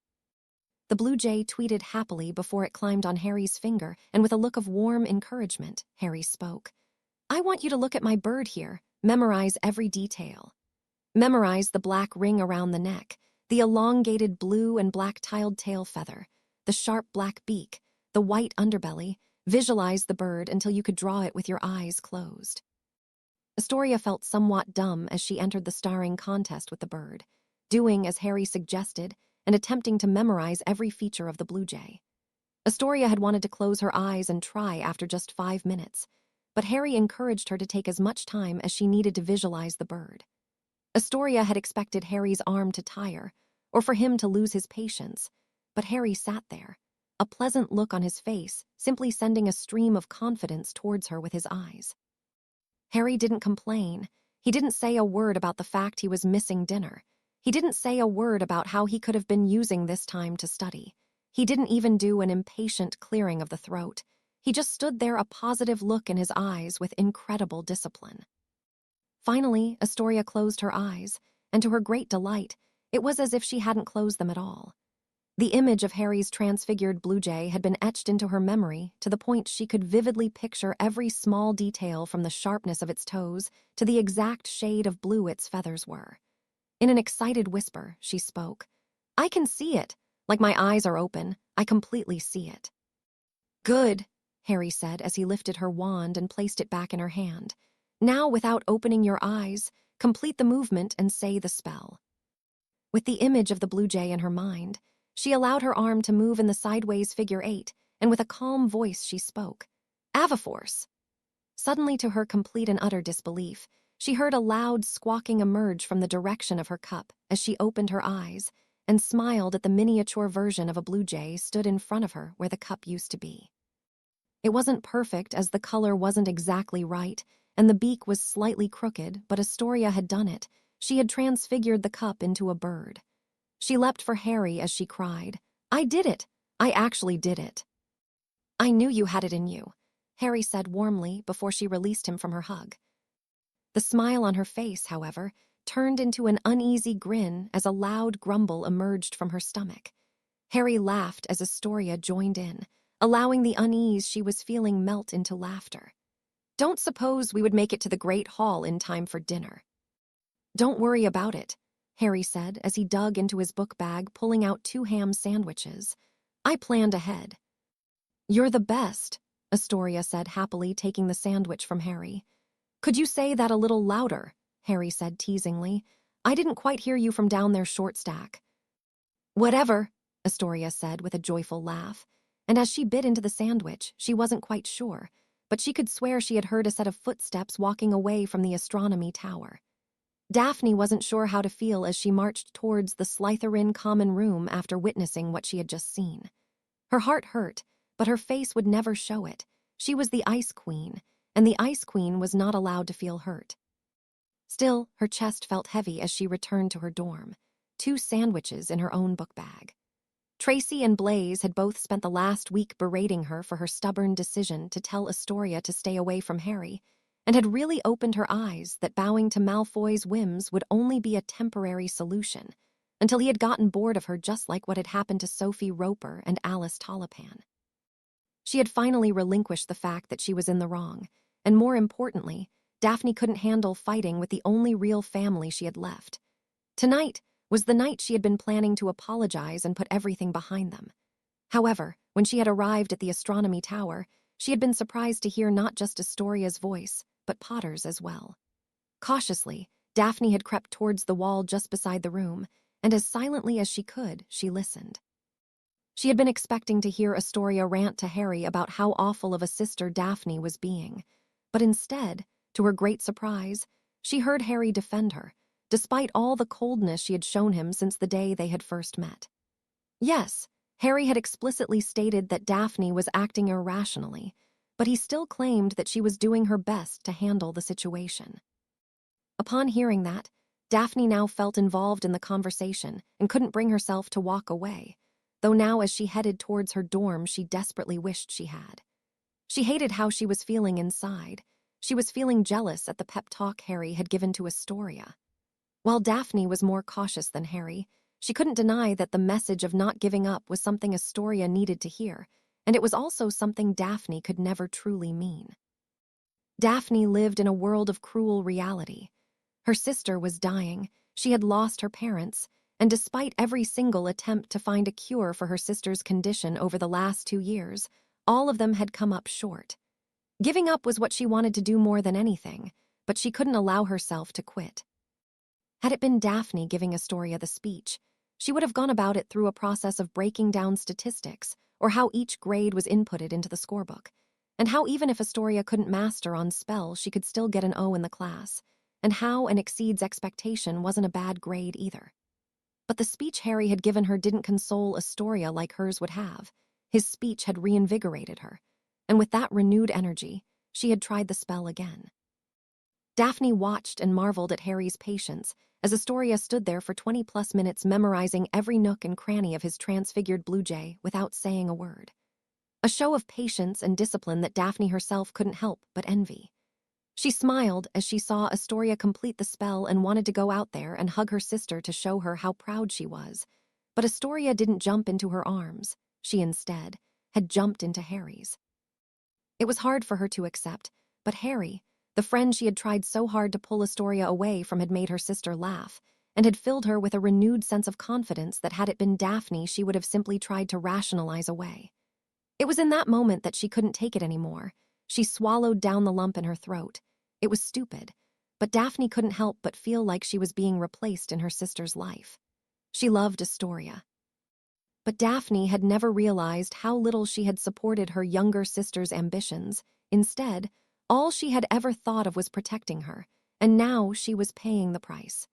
The blue jay tweeted happily before it climbed on Harry's finger, and with a look of warm encouragement, Harry spoke. I want you to look at my bird here, memorize every detail. Memorize the black ring around the neck, the elongated blue and black tiled tail feather, the sharp black beak, the white underbelly. Visualize the bird until you could draw it with your eyes closed. Astoria felt somewhat dumb as she entered the starring contest with the bird, doing as Harry suggested and attempting to memorize every feature of the blue jay. Astoria had wanted to close her eyes and try after just 5 minutes, but Harry encouraged her to take as much time as she needed to visualize the bird. Astoria had expected Harry's arm to tire, or for him to lose his patience, but Harry sat there, a pleasant look on his face, simply sending a stream of confidence towards her with his eyes. Harry didn't complain. He didn't say a word about the fact he was missing dinner. He didn't say a word about how he could have been using this time to study. He didn't even do an impatient clearing of the throat. He just stood there, a positive look in his eyes with incredible discipline. Finally, Astoria closed her eyes, and to her great delight, it was as if she hadn't closed them at all. The image of Harry's transfigured blue jay had been etched into her memory to the point she could vividly picture every small detail from the sharpness of its toes to the exact shade of blue its feathers were. In an excited whisper, she spoke. I can see it. Like my eyes are open, I completely see it. Good, Harry said as he lifted her wand and placed it back in her hand. Now, without opening your eyes, complete the movement and say the spell. With the image of the blue jay in her mind, she allowed her arm to move in the sideways figure 8, and with a calm voice she spoke. Avaforce! Suddenly, to her complete and utter disbelief, she heard a loud squawking emerge from the direction of her cup as she opened her eyes and smiled at the miniature version of a blue jay stood in front of her where the cup used to be. It wasn't perfect as the color wasn't exactly right, and the beak was slightly crooked, but Astoria had done it. She had transfigured the cup into a bird. She leapt for Harry as she cried, I did it! I actually did it! I knew you had it in you, Harry said warmly before she released him from her hug. The smile on her face, however, turned into an uneasy grin as a loud grumble emerged from her stomach. Harry laughed as Astoria joined in, allowing the unease she was feeling melt into laughter. Don't suppose we would make it to the Great Hall in time for dinner. Don't worry about it, Harry said as he dug into his book bag, pulling out 2 ham sandwiches. I planned ahead. You're the best, Astoria said happily, taking the sandwich from Harry. Could you say that a little louder? Harry said teasingly. I didn't quite hear you from down there, short stack. Whatever, Astoria said with a joyful laugh, and as she bit into the sandwich, she wasn't quite sure, but she could swear she had heard a set of footsteps walking away from the astronomy tower. Daphne wasn't sure how to feel as she marched towards the Slytherin common room after witnessing what she had just seen. Her heart hurt, but her face would never show it. She was the Ice Queen, and the Ice Queen was not allowed to feel hurt. Still, her chest felt heavy as she returned to her dorm, 2 sandwiches in her own book bag. Tracy and Blaze had both spent the last week berating her for her stubborn decision to tell Astoria to stay away from Harry, and had really opened her eyes that bowing to Malfoy's whims would only be a temporary solution, until he had gotten bored of her just like what had happened to Sophie Roper and Alice Tolipan. She had finally relinquished the fact that she was in the wrong, and more importantly, Daphne couldn't handle fighting with the only real family she had left. Tonight was the night she had been planning to apologize and put everything behind them. However, when she had arrived at the astronomy tower, she had been surprised to hear not just Astoria's voice, but Potter's as well. Cautiously, Daphne had crept towards the wall just beside the room, and as silently as she could, she listened. She had been expecting to hear Astoria rant to Harry about how awful of a sister Daphne was being, but instead, to her great surprise, she heard Harry defend her, despite all the coldness she had shown him since the day they had first met. Yes, Harry had explicitly stated that Daphne was acting irrationally, but he still claimed that she was doing her best to handle the situation. Upon hearing that, Daphne now felt involved in the conversation and couldn't bring herself to walk away, though now as she headed towards her dorm she desperately wished she had. She hated how she was feeling inside. She was feeling jealous at the pep talk Harry had given to Astoria. While Daphne was more cautious than Harry, she couldn't deny that the message of not giving up was something Astoria needed to hear, and it was also something Daphne could never truly mean. Daphne lived in a world of cruel reality. Her sister was dying, she had lost her parents, and despite every single attempt to find a cure for her sister's condition over the last 2 years, all of them had come up short. Giving up was what she wanted to do more than anything, but she couldn't allow herself to quit. Had it been Daphne giving Astoria the speech, she would have gone about it through a process of breaking down statistics, or how each grade was inputted into the scorebook, and how even if Astoria couldn't master on spell, she could still get an O in the class, and how an exceeds expectation wasn't a bad grade either. But the speech Harry had given her didn't console Astoria like hers would have. His speech had reinvigorated her, and with that renewed energy, she had tried the spell again. Daphne watched and marveled at Harry's patience as Astoria stood there for 20-plus minutes memorizing every nook and cranny of his transfigured blue jay without saying a word. A show of patience and discipline that Daphne herself couldn't help but envy. She smiled as she saw Astoria complete the spell and wanted to go out there and hug her sister to show her how proud she was. But Astoria didn't jump into her arms. She instead had jumped into Harry's. It was hard for her to accept, but Harry, the friend she had tried so hard to pull Astoria away from, had made her sister laugh, and had filled her with a renewed sense of confidence that had it been Daphne she would have simply tried to rationalize away. It was in that moment that she couldn't take it anymore. She swallowed down the lump in her throat. It was stupid, but Daphne couldn't help but feel like she was being replaced in her sister's life. She loved Astoria. But Daphne had never realized how little she had supported her younger sister's ambitions. Instead, all she had ever thought of was protecting her, and now she was paying the price.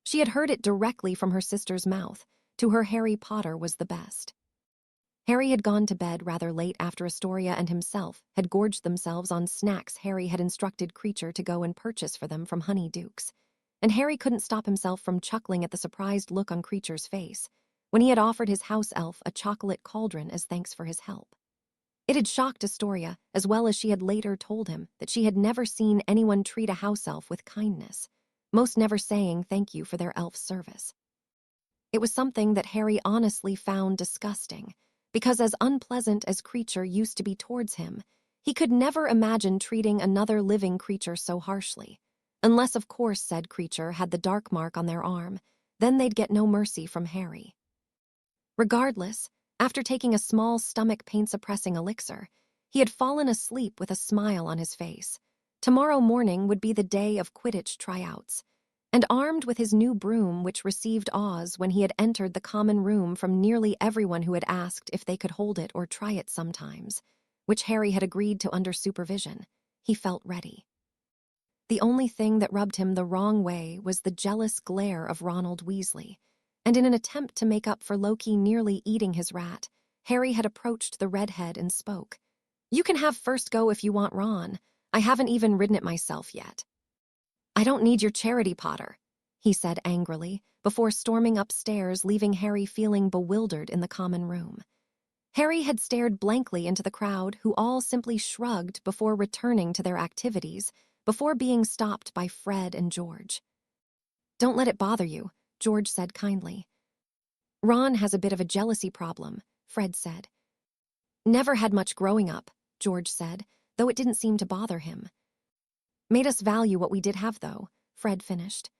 She had heard it directly from her sister's mouth. To her, Harry Potter was the best. Harry had gone to bed rather late after Astoria and himself had gorged themselves on snacks Harry had instructed Creature to go and purchase for them from Honey Duke's, and Harry couldn't stop himself from chuckling at the surprised look on Creature's face when he had offered his house elf a chocolate cauldron as thanks for his help. It had shocked Astoria, as well as she had later told him that she had never seen anyone treat a house elf with kindness, most never saying thank you for their elf service. It was something that Harry honestly found disgusting, because as unpleasant as Creature used to be towards him, he could never imagine treating another living creature so harshly. Unless, of course, said creature had the dark mark on their arm, then they'd get no mercy from Harry. Regardless, after taking a small stomach pain-suppressing elixir, he had fallen asleep with a smile on his face. Tomorrow morning would be the day of Quidditch tryouts, And armed with his new broom, which received awes when he had entered the common room from nearly everyone who had asked if they could hold it or try it sometimes, which Harry had agreed to under supervision, he felt ready. The only thing that rubbed him the wrong way was the jealous glare of Ronald Weasley, and in an attempt to make up for Loki nearly eating his rat, Harry had approached the redhead and spoke. "You can have first go if you want, Ron. I haven't even ridden it myself yet." "I don't need your charity, Potter," he said angrily, before storming upstairs, leaving Harry feeling bewildered in the common room. Harry had stared blankly into the crowd, who all simply shrugged before returning to their activities, before being stopped by Fred and George. "Don't let it bother you," George said kindly. "Ron has a bit of a jealousy problem," Fred said. "Never had much growing up," George said, though it didn't seem to bother him. "Made us value what we did have, though," Fred finished.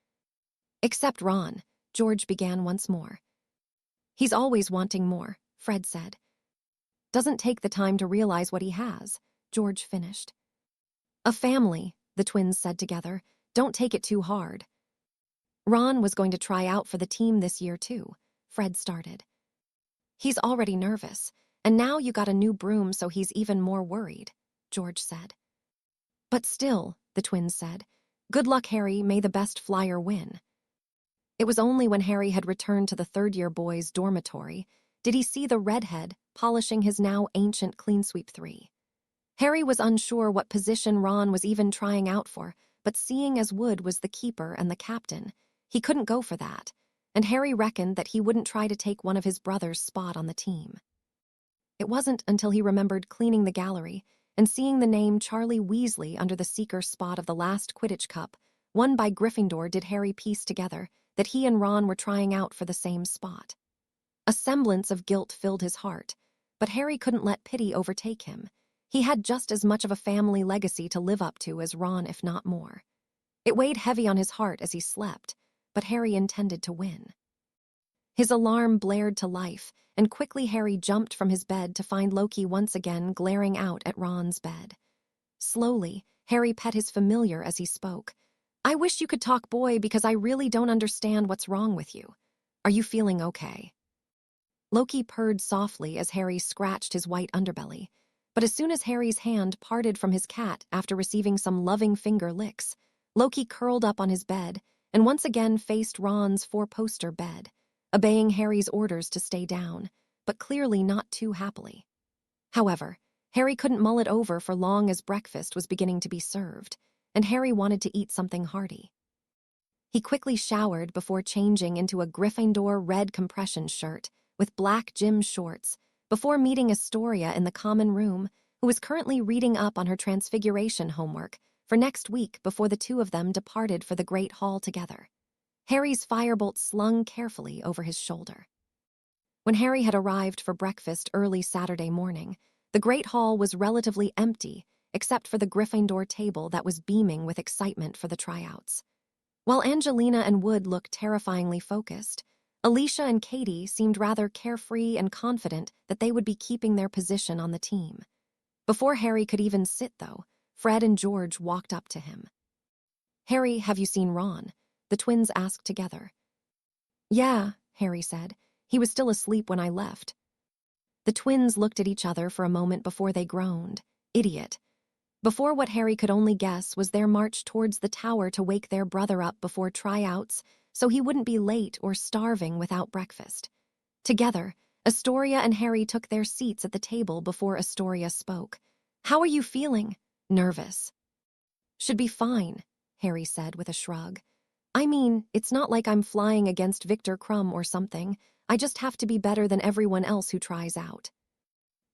"Except Ron," George began once more. "He's always wanting more," Fred said. "Doesn't take the time to realize what he has," George finished. "A family," the twins said together. "Don't take it too hard." "Ron was going to try out for the team this year, too," Fred started. "He's already nervous, and now you got a new broom, so he's even more worried," George said. "But still," the twins said, "good luck, Harry, may the best flyer win." It was only when Harry had returned to the third-year boys' dormitory did he see the redhead polishing his now ancient Cleansweep 3. Harry was unsure what position Ron was even trying out for, but seeing as Wood was the keeper and the captain, he couldn't go for that, and Harry reckoned that he wouldn't try to take one of his brother's spot on the team. It wasn't until he remembered cleaning the gallery and seeing the name Charlie Weasley under the seeker spot of the last Quidditch Cup, won by Gryffindor, did Harry piece together that he and Ron were trying out for the same spot. A semblance of guilt filled his heart, but Harry couldn't let pity overtake him. He had just as much of a family legacy to live up to as Ron, if not more. It weighed heavy on his heart as he slept, but Harry intended to win. His alarm blared to life, and quickly Harry jumped from his bed to find Loki once again glaring out at Ron's bed. Slowly, Harry pet his familiar as he spoke. "I wish you could talk, boy, because I really don't understand what's wrong with you. Are you feeling okay?" Loki purred softly as Harry scratched his white underbelly, but as soon as Harry's hand parted from his cat after receiving some loving finger licks, Loki curled up on his bed and once again faced Ron's four-poster bed, obeying Harry's orders to stay down, but clearly not too happily. However, Harry couldn't mull it over for long as breakfast was beginning to be served, and Harry wanted to eat something hearty. He quickly showered before changing into a Gryffindor red compression shirt with black gym shorts before meeting Astoria in the common room, who was currently reading up on her transfiguration homework for next week before the two of them departed for the Great Hall together. Harry's firebolt slung carefully over his shoulder. When Harry had arrived for breakfast early Saturday morning, the Great Hall was relatively empty except for the Gryffindor table that was beaming with excitement for the tryouts. While Angelina and Wood looked terrifyingly focused, Alicia and Katie seemed rather carefree and confident that they would be keeping their position on the team. Before Harry could even sit, though, Fred and George walked up to him. "Harry, have you seen Ron?" the twins asked together. "Yeah," Harry said. "He was still asleep when I left." The twins looked at each other for a moment before they groaned. Idiot. Before what Harry could only guess was their march towards the tower to wake their brother up before tryouts so he wouldn't be late or starving without breakfast. Together, Astoria and Harry took their seats at the table before Astoria spoke. "How are you feeling?" "Nervous." "Should be fine," Harry said with a shrug. "I mean, it's not like I'm flying against Victor Crumb or something. I just have to be better than everyone else who tries out."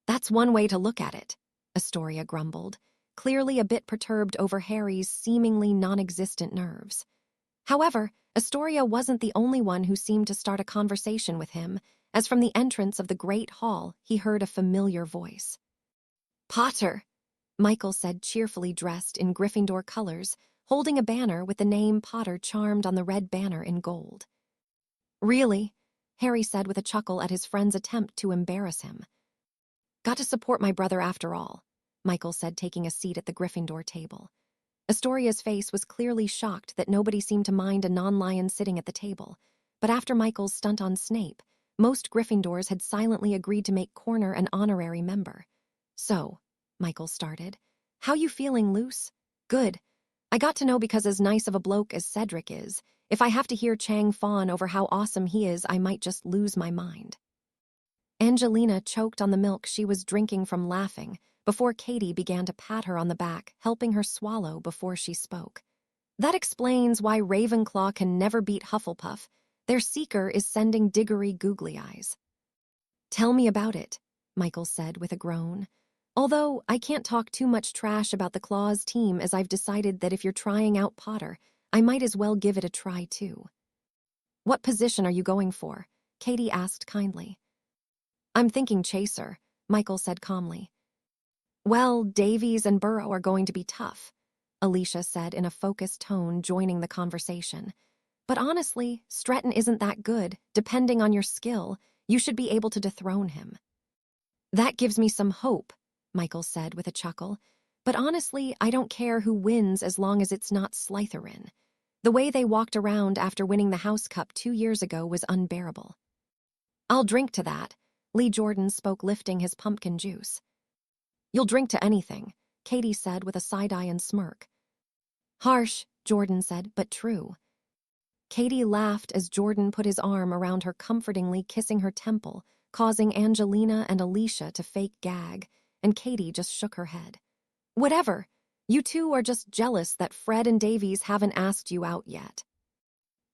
"That's one way to look at it," Astoria grumbled, clearly a bit perturbed over Harry's seemingly non-existent nerves. However, Astoria wasn't the only one who seemed to start a conversation with him, as from the entrance of the Great Hall he heard a familiar voice. "Potter," Michael said, cheerfully dressed in Gryffindor colors, holding a banner with the name Potter charmed on the red banner in gold. "Really?" Harry said with a chuckle at his friend's attempt to embarrass him. "Got to support my brother after all," Michael said, taking a seat at the Gryffindor table. Astoria's face was clearly shocked that nobody seemed to mind a non-lion sitting at the table. But after Michael's stunt on Snape, most Gryffindors had silently agreed to make Corner an honorary member. "So," Michael started, "how you feeling, Luce?" "Good. I got to know because as nice of a bloke as Cedric is, if I have to hear Chang fawn over how awesome he is, I might just lose my mind." Angelina choked on the milk she was drinking from laughing before Katie began to pat her on the back, helping her swallow before she spoke. "That explains why Ravenclaw can never beat Hufflepuff. Their seeker is sending Diggory googly eyes." "Tell me about it," Michael said with a groan. "Although I can't talk too much trash about the Claws team, as I've decided that if you're trying out Potter, I might as well give it a try too." "What position are you going for?" Katie asked kindly. "I'm thinking Chaser," Michael said calmly. "Well, Davies and Burrow are going to be tough," Alicia said in a focused tone, joining the conversation. "But honestly, Stretton isn't that good. Depending on your skill, you should be able to dethrone him." "That gives me some hope," Michael said with a chuckle. "But honestly, I don't care who wins as long as it's not Slytherin. The way they walked around after winning the House Cup 2 years ago was unbearable." "I'll drink to that," Lee Jordan spoke, lifting his pumpkin juice. "You'll drink to anything," Katie said with a side-eye and smirk. "Harsh," Jordan said, "but true." Katie laughed as Jordan put his arm around her comfortingly, kissing her temple, causing Angelina and Alicia to fake gag, and Katie just shook her head. "Whatever. You two are just jealous that Fred and Davies haven't asked you out yet."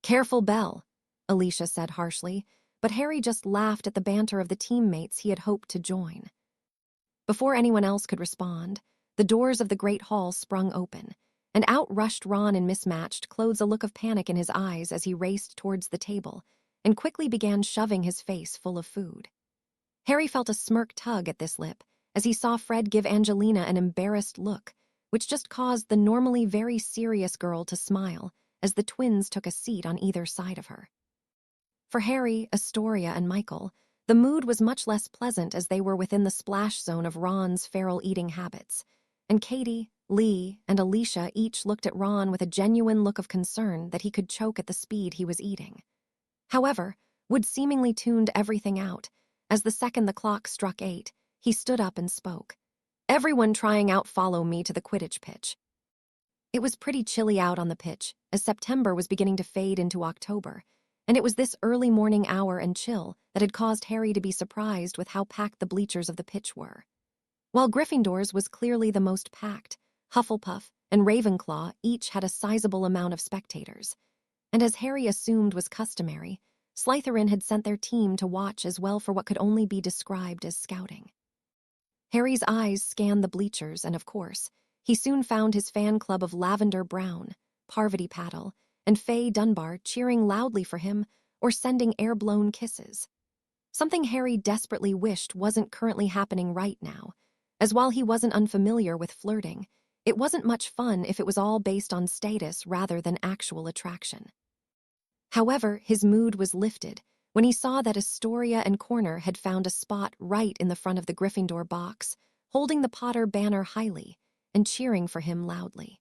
"Careful, Belle," Alicia said harshly, but Harry just laughed at the banter of the teammates he had hoped to join. Before anyone else could respond, the doors of the Great Hall sprung open, and out rushed Ron in mismatched clothes, a look of panic in his eyes as he raced towards the table and quickly began shoving his face full of food. Harry felt a smirk tug at this lip as he saw Fred give Angelina an embarrassed look, which just caused the normally very serious girl to smile as the twins took a seat on either side of her. For Harry, Astoria, and Michael, the mood was much less pleasant as they were within the splash zone of Ron's feral eating habits, and Katie, Lee, and Alicia each looked at Ron with a genuine look of concern that he could choke at the speed he was eating. However, Wood seemingly tuned everything out. As the second the clock struck 8, he stood up and spoke. "Everyone trying out follow me to the Quidditch pitch." It was pretty chilly out on the pitch, as September was beginning to fade into October, and it was this early morning hour and chill that had caused Harry to be surprised with how packed the bleachers of the pitch were. While Gryffindor's was clearly the most packed, Hufflepuff and Ravenclaw each had a sizable amount of spectators, and as Harry assumed was customary, Slytherin had sent their team to watch as well for what could only be described as scouting. Harry's eyes scanned the bleachers, and of course, he soon found his fan club of Lavender Brown, Parvati Patil, and Faye Dunbar cheering loudly for him or sending air-blown kisses. Something Harry desperately wished wasn't currently happening right now, as while he wasn't unfamiliar with flirting, it wasn't much fun if it was all based on status rather than actual attraction. However, his mood was lifted when he saw that Astoria and Corner had found a spot right in the front of the Gryffindor box, holding the Potter banner highly and cheering for him loudly.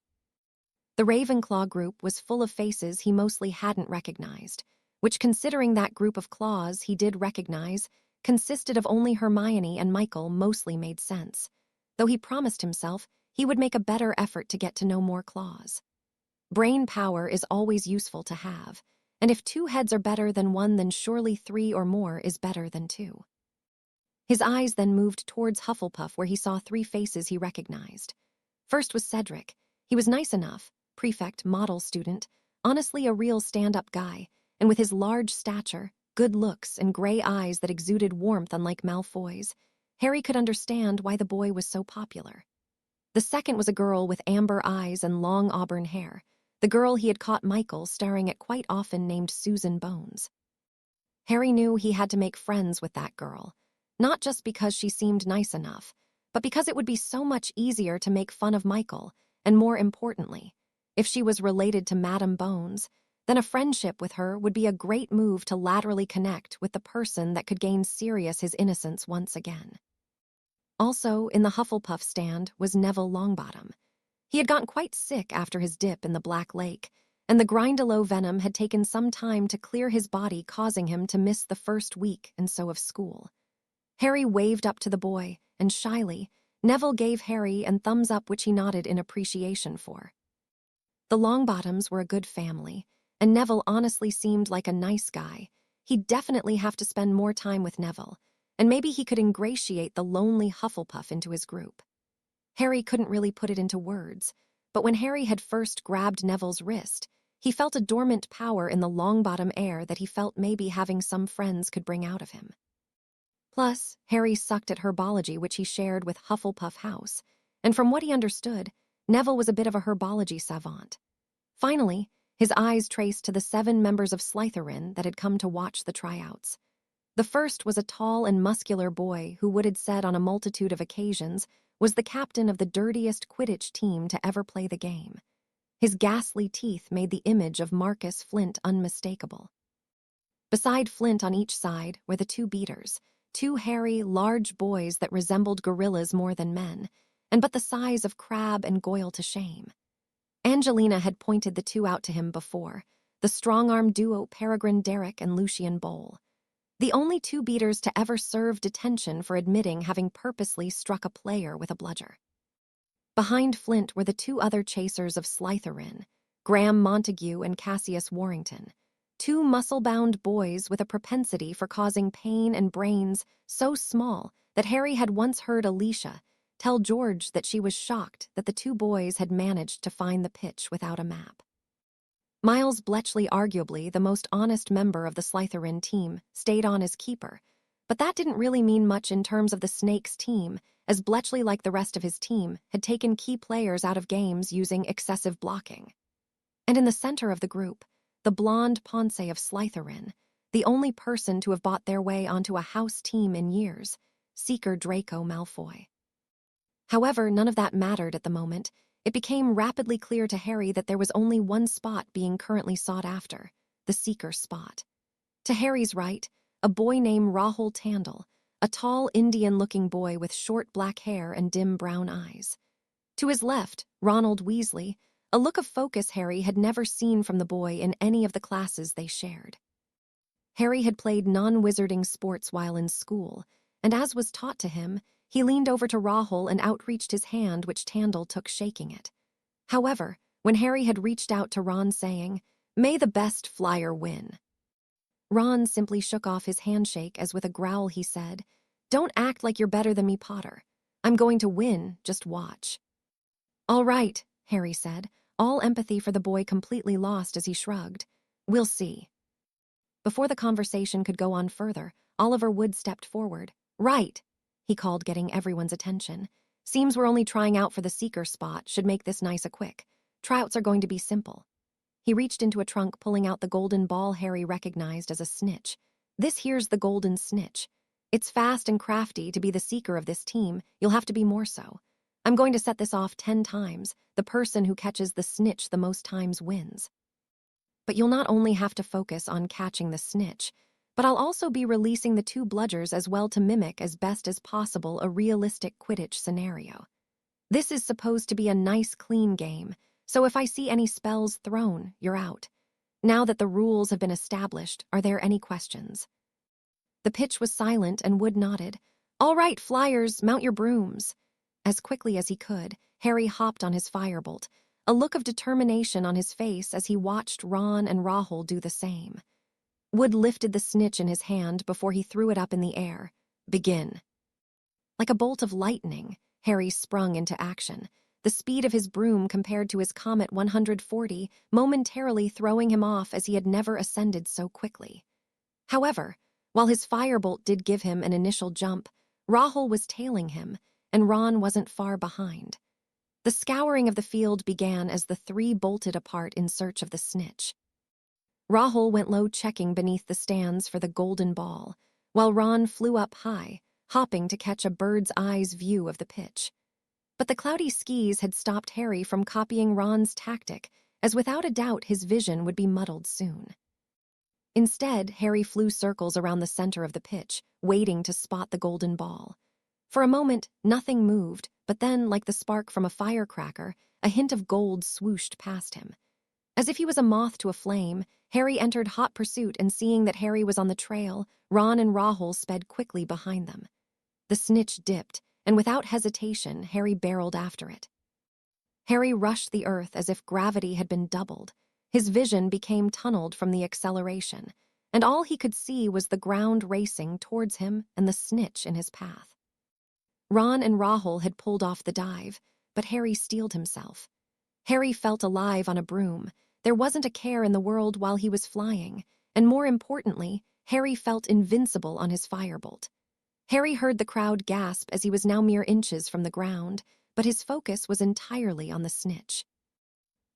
The Ravenclaw group was full of faces he mostly hadn't recognized, which, considering that group of claws he did recognize consisted of only Hermione and Michael, mostly made sense, though he promised himself he would make a better effort to get to know more claws. Brain power is always useful to have, and if 2 heads are better than 1, then surely 3 or more is better than 2. His eyes then moved towards Hufflepuff, where he saw 3 faces he recognized. First was Cedric. He was nice enough, prefect, model student, honestly a real stand-up guy, and with his large stature, good looks, and gray eyes that exuded warmth unlike Malfoy's, Harry could understand why the boy was so popular. The second was a girl with amber eyes and long auburn hair, the girl he had caught Michael staring at quite often, named Susan Bones. Harry knew he had to make friends with that girl, not just because she seemed nice enough, but because it would be so much easier to make fun of Michael, and more importantly, if she was related to Madame Bones, then a friendship with her would be a great move to laterally connect with the person that could gain Sirius his innocence once again. Also, in the Hufflepuff stand was Neville Longbottom. He had gotten quite sick after his dip in the Black Lake, and the grindalow venom had taken some time to clear his body, causing him to miss the first week and so of school. Harry waved up to the boy, and shyly, Neville gave Harry a thumbs up, which he nodded in appreciation for. The Longbottoms were a good family, and Neville honestly seemed like a nice guy. He'd definitely have to spend more time with Neville, and maybe he could ingratiate the lonely Hufflepuff into his group. Harry couldn't really put it into words, but when Harry had first grabbed Neville's wrist, he felt a dormant power in the Longbottom air that he felt maybe having some friends could bring out of him. Plus, Harry sucked at herbology, which he shared with Hufflepuff House, and from what he understood, Neville was a bit of a herbology savant. Finally, his eyes traced to the 7 members of Slytherin that had come to watch the tryouts. The first was a tall and muscular boy who Wood had said on a multitude of occasions was the captain of the dirtiest Quidditch team to ever play the game. His ghastly teeth made the image of Marcus Flint unmistakable. Beside Flint on each side were the 2 beaters, 2 hairy, large boys that resembled gorillas more than men, and but the size of Crabbe and Goyle to shame. Angelina had pointed the 2 out to him before, the strong-arm duo Peregrine Derrick and Lucian Bowl. The only 2 beaters to ever serve detention for admitting having purposely struck a player with a bludger. Behind Flint were the 2 other chasers of Slytherin, Graham Montague and Cassius Warrington, 2 muscle-bound boys with a propensity for causing pain and brains so small that Harry had once heard Alicia tell George that she was shocked that the 2 boys had managed to find the pitch without a map. Miles Bletchley, arguably the most honest member of the Slytherin team, stayed on as keeper, but that didn't really mean much in terms of the Snakes team, as Bletchley, like the rest of his team, had taken key players out of games using excessive blocking. And in the center of the group, the blonde Ponce of Slytherin, the only person to have bought their way onto a house team in years, Seeker Draco Malfoy. However, none of that mattered at the moment. It became rapidly clear to Harry that there was only one spot being currently sought after, the Seeker spot. To Harry's right, a boy named Rahul Tandle, a tall Indian-looking boy with short black hair and dim brown eyes. To his left, Ronald Weasley, a look of focus Harry had never seen from the boy in any of the classes they shared. Harry had played non-wizarding sports while in school, and as was taught to him, he leaned over to Rahul and outreached his hand, which Tandle took, shaking it. However, when Harry had reached out to Ron saying, "May the best flyer win," Ron simply shook off his handshake as with a growl he said, "Don't act like you're better than me, Potter. I'm going to win, just watch." "All right," Harry said, all empathy for the boy completely lost as he shrugged. "We'll see." Before the conversation could go on further, Oliver Wood stepped forward. "Right," he called, getting everyone's attention. "Seems we're only trying out for the Seeker spot. Should make this nice a quick. Tryouts are going to be simple." He reached into a trunk, pulling out the golden ball Harry recognized as a snitch. "This here's the golden snitch. It's fast and crafty. To be the Seeker of this team, you'll have to be more so. I'm going to set this off 10 times. The person who catches the snitch the most times wins. But you'll not only have to focus on catching the snitch, but I'll also be releasing the 2 bludgers as well to mimic as best as possible a realistic Quidditch scenario. This is supposed to be a nice, clean game, so if I see any spells thrown, you're out. Now that the rules have been established, are there any questions?" The pitch was silent and Wood nodded. "All right, Flyers, mount your brooms." As quickly as he could, Harry hopped on his firebolt, a look of determination on his face as he watched Ron and Rahul do the same. Wood lifted the snitch in his hand before he threw it up in the air. "Begin." Like a bolt of lightning, Harry sprung into action, the speed of his broom compared to his Comet 140 momentarily throwing him off as he had never ascended so quickly. However, while his firebolt did give him an initial jump, Rahul was tailing him, and Ron wasn't far behind. The scouring of the field began as the 3 bolted apart in search of the snitch. Rahul went low, checking beneath the stands for the golden ball, while Ron flew up high, hopping to catch a bird's eye's view of the pitch. But the cloudy skies had stopped Harry from copying Ron's tactic, as without a doubt his vision would be muddled soon. Instead, Harry flew circles around the center of the pitch, waiting to spot the golden ball. For a moment, nothing moved, but then, like the spark from a firecracker, a hint of gold swooshed past him. As if he was a moth to a flame, Harry entered hot pursuit, and seeing that Harry was on the trail, Ron and Rahul sped quickly behind them. The snitch dipped, and without hesitation, Harry barreled after it. Harry rushed the earth as if gravity had been doubled. His vision became tunneled from the acceleration, and all he could see was the ground racing towards him and the snitch in his path. Ron and Rahul had pulled off the dive, but Harry steeled himself. Harry felt alive on a broom. There wasn't a care in the world while he was flying, and more importantly, Harry felt invincible on his firebolt. Harry heard the crowd gasp as he was now mere inches from the ground, but his focus was entirely on the snitch.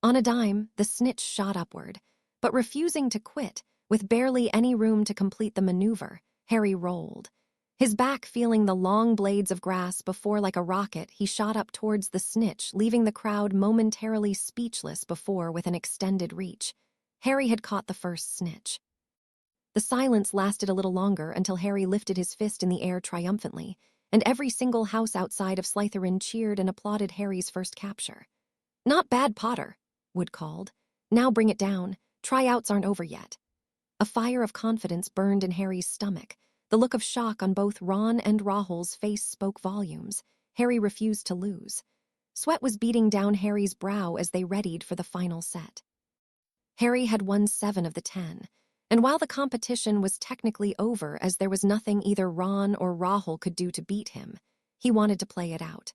On a dime, the snitch shot upward, but refusing to quit, with barely any room to complete the maneuver, Harry rolled. His back feeling the long blades of grass before, like a rocket, he shot up towards the snitch, leaving the crowd momentarily speechless before with an extended reach. Harry had caught the first snitch. The silence lasted a little longer until Harry lifted his fist in the air triumphantly, and every single house outside of Slytherin cheered and applauded Harry's first capture. "Not bad, Potter," Wood called. "Now bring it down. Tryouts aren't over yet." A fire of confidence burned in Harry's stomach. The look of shock on both Ron and Rahul's face spoke volumes. Harry refused to lose. Sweat was beating down Harry's brow as they readied for the final set. Harry had won 7 of the 10, and while the competition was technically over as there was nothing either Ron or Rahul could do to beat him, he wanted to play it out.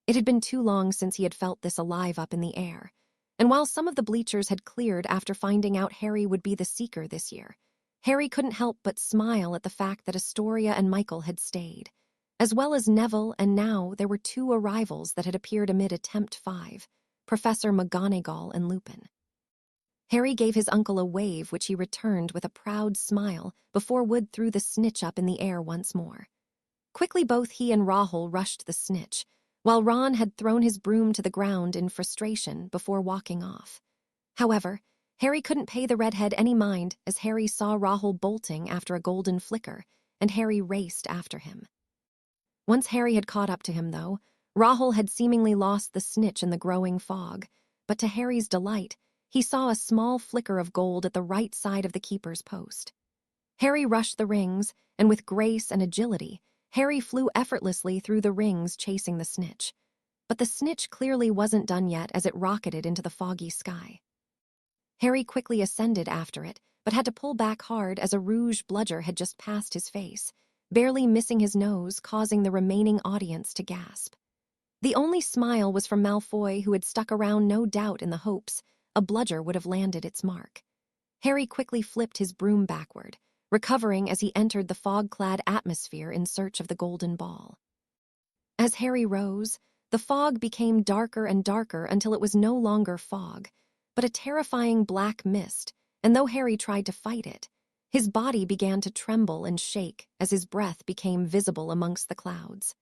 It had been too long since he had felt this alive up in the air, and while some of the bleachers had cleared after finding out Harry would be the Seeker this year, Harry couldn't help but smile at the fact that Astoria and Michael had stayed, as well as Neville, and now there were 2 arrivals that had appeared amid Attempt 5, Professor McGonagall and Lupin. Harry gave his uncle a wave, which he returned with a proud smile before Wood threw the snitch up in the air once more. Quickly both he and Rahul rushed the snitch, while Ron had thrown his broom to the ground in frustration before walking off. However, Harry couldn't pay the redhead any mind as Harry saw Rahul bolting after a golden flicker, and Harry raced after him. Once Harry had caught up to him, though, Rahul had seemingly lost the snitch in the growing fog, but to Harry's delight, he saw a small flicker of gold at the right side of the keeper's post. Harry rushed the rings, and with grace and agility, Harry flew effortlessly through the rings chasing the snitch. But the snitch clearly wasn't done yet as it rocketed into the foggy sky. Harry quickly ascended after it, but had to pull back hard as a rouge bludger had just passed his face, barely missing his nose, causing the remaining audience to gasp. The only smile was from Malfoy, who had stuck around no doubt in the hopes a bludger would have landed its mark. Harry quickly flipped his broom backward, recovering as he entered the fog-clad atmosphere in search of the golden ball. As Harry rose, the fog became darker and darker until it was no longer fog, but a terrifying black mist, and though Harry tried to fight it, his body began to tremble and shake as his breath became visible amongst the clouds.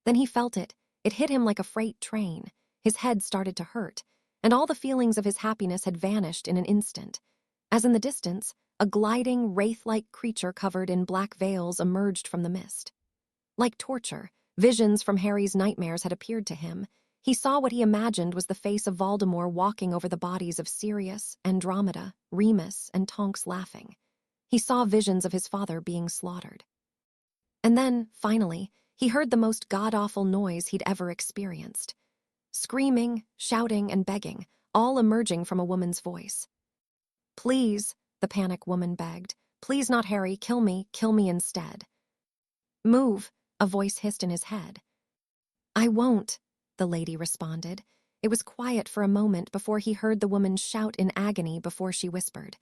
Then he felt it. It hit him like a freight train. His head started to hurt, and all the feelings of his happiness had vanished in an instant, as in the distance, a gliding, wraith-like creature covered in black veils emerged from the mist. Like torture, visions from Harry's nightmares had appeared to him. He saw what he imagined was the face of Voldemort walking over the bodies of Sirius, Andromeda, Remus, and Tonks laughing. He saw visions of his father being slaughtered. And then, finally, he heard the most god-awful noise he'd ever experienced. Screaming, shouting, and begging, all emerging from a woman's voice. "Please," the panic woman begged. "Please not Harry, kill me instead." "Move," a voice hissed in his head. "I won't," the lady responded. It was quiet for a moment before he heard the woman shout in agony before she whispered,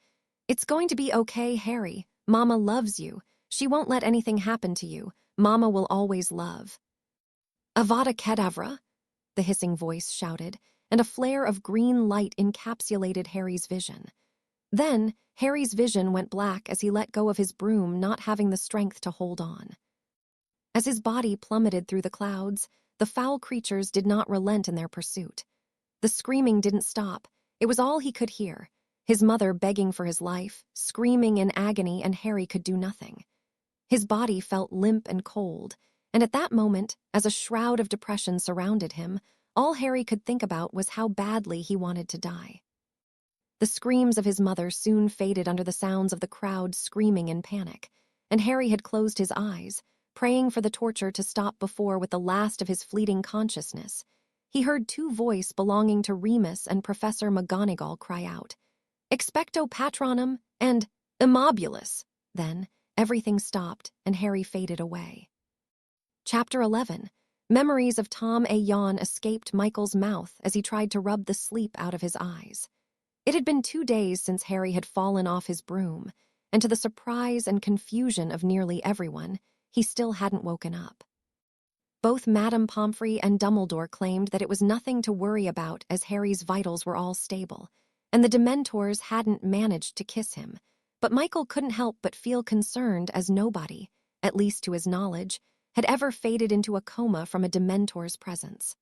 "It's going to be okay, Harry. Mama loves you. She won't let anything happen to you. Mama will always love." "Avada Kedavra," the hissing voice shouted, and a flare of green light encapsulated Harry's vision. Then, Harry's vision went black as he let go of his broom, not having the strength to hold on. As his body plummeted through the clouds, the foul creatures did not relent in their pursuit. The screaming didn't stop. It was all he could hear. His mother begging for his life, screaming in agony, and Harry could do nothing. His body felt limp and cold, And at that moment, as a shroud of depression surrounded him, all Harry could think about was how badly he wanted to die. The screams of his mother soon faded under the sounds of the crowd screaming in panic, and Harry had closed his eyes, praying for the torture to stop before with the last of his fleeting consciousness. He heard two voices belonging to Remus and Professor McGonagall cry out, "Expecto Patronum" and "Immobulus." Then, everything stopped and Harry faded away. Chapter 11. Memories of Tom a yawn escaped Michael's mouth as he tried to rub the sleep out of his eyes. It had been 2 days since Harry had fallen off his broom, and to the surprise and confusion of nearly everyone, he still hadn't woken up. Both Madame Pomfrey and Dumbledore claimed that it was nothing to worry about as Harry's vitals were all stable, and the Dementors hadn't managed to kiss him. But Michael couldn't help but feel concerned as nobody, at least to his knowledge, had ever faded into a coma from a Dementor's presence.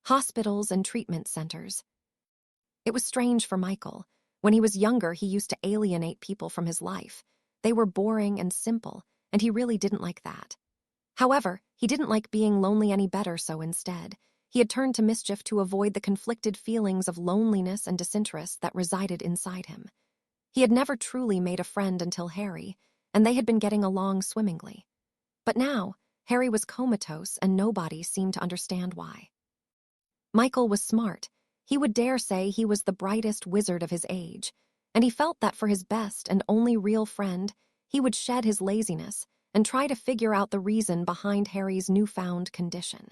Hospitals and treatment centers. It was strange for Michael. When he was younger, he used to alienate people from his life. They were boring and simple, and he really didn't like that. However, he didn't like being lonely any better, so instead, he had turned to mischief to avoid the conflicted feelings of loneliness and disinterest that resided inside him. He had never truly made a friend until Harry, and they had been getting along swimmingly. But now, Harry was comatose and nobody seemed to understand why. Michael was smart. He would dare say he was the brightest wizard of his age, and he felt that for his best and only real friend, he would shed his laziness and try to figure out the reason behind Harry's newfound condition.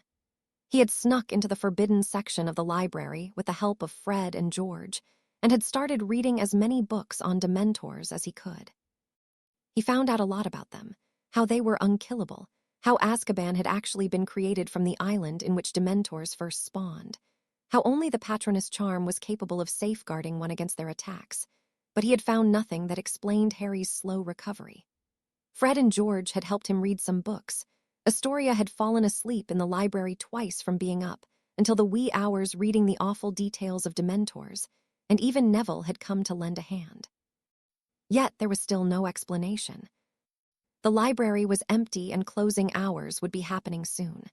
He had snuck into the forbidden section of the library with the help of Fred and George, and had started reading as many books on Dementors as he could. He found out a lot about them, how they were unkillable, how Azkaban had actually been created from the island in which Dementors first spawned, how only the Patronus charm was capable of safeguarding one against their attacks, but he had found nothing that explained Harry's slow recovery. Fred and George had helped him read some books. Astoria had fallen asleep in the library twice from being up, until the wee hours reading the awful details of Dementors, and even Neville had come to lend a hand. Yet there was still no explanation. The library was empty and closing hours would be happening soon.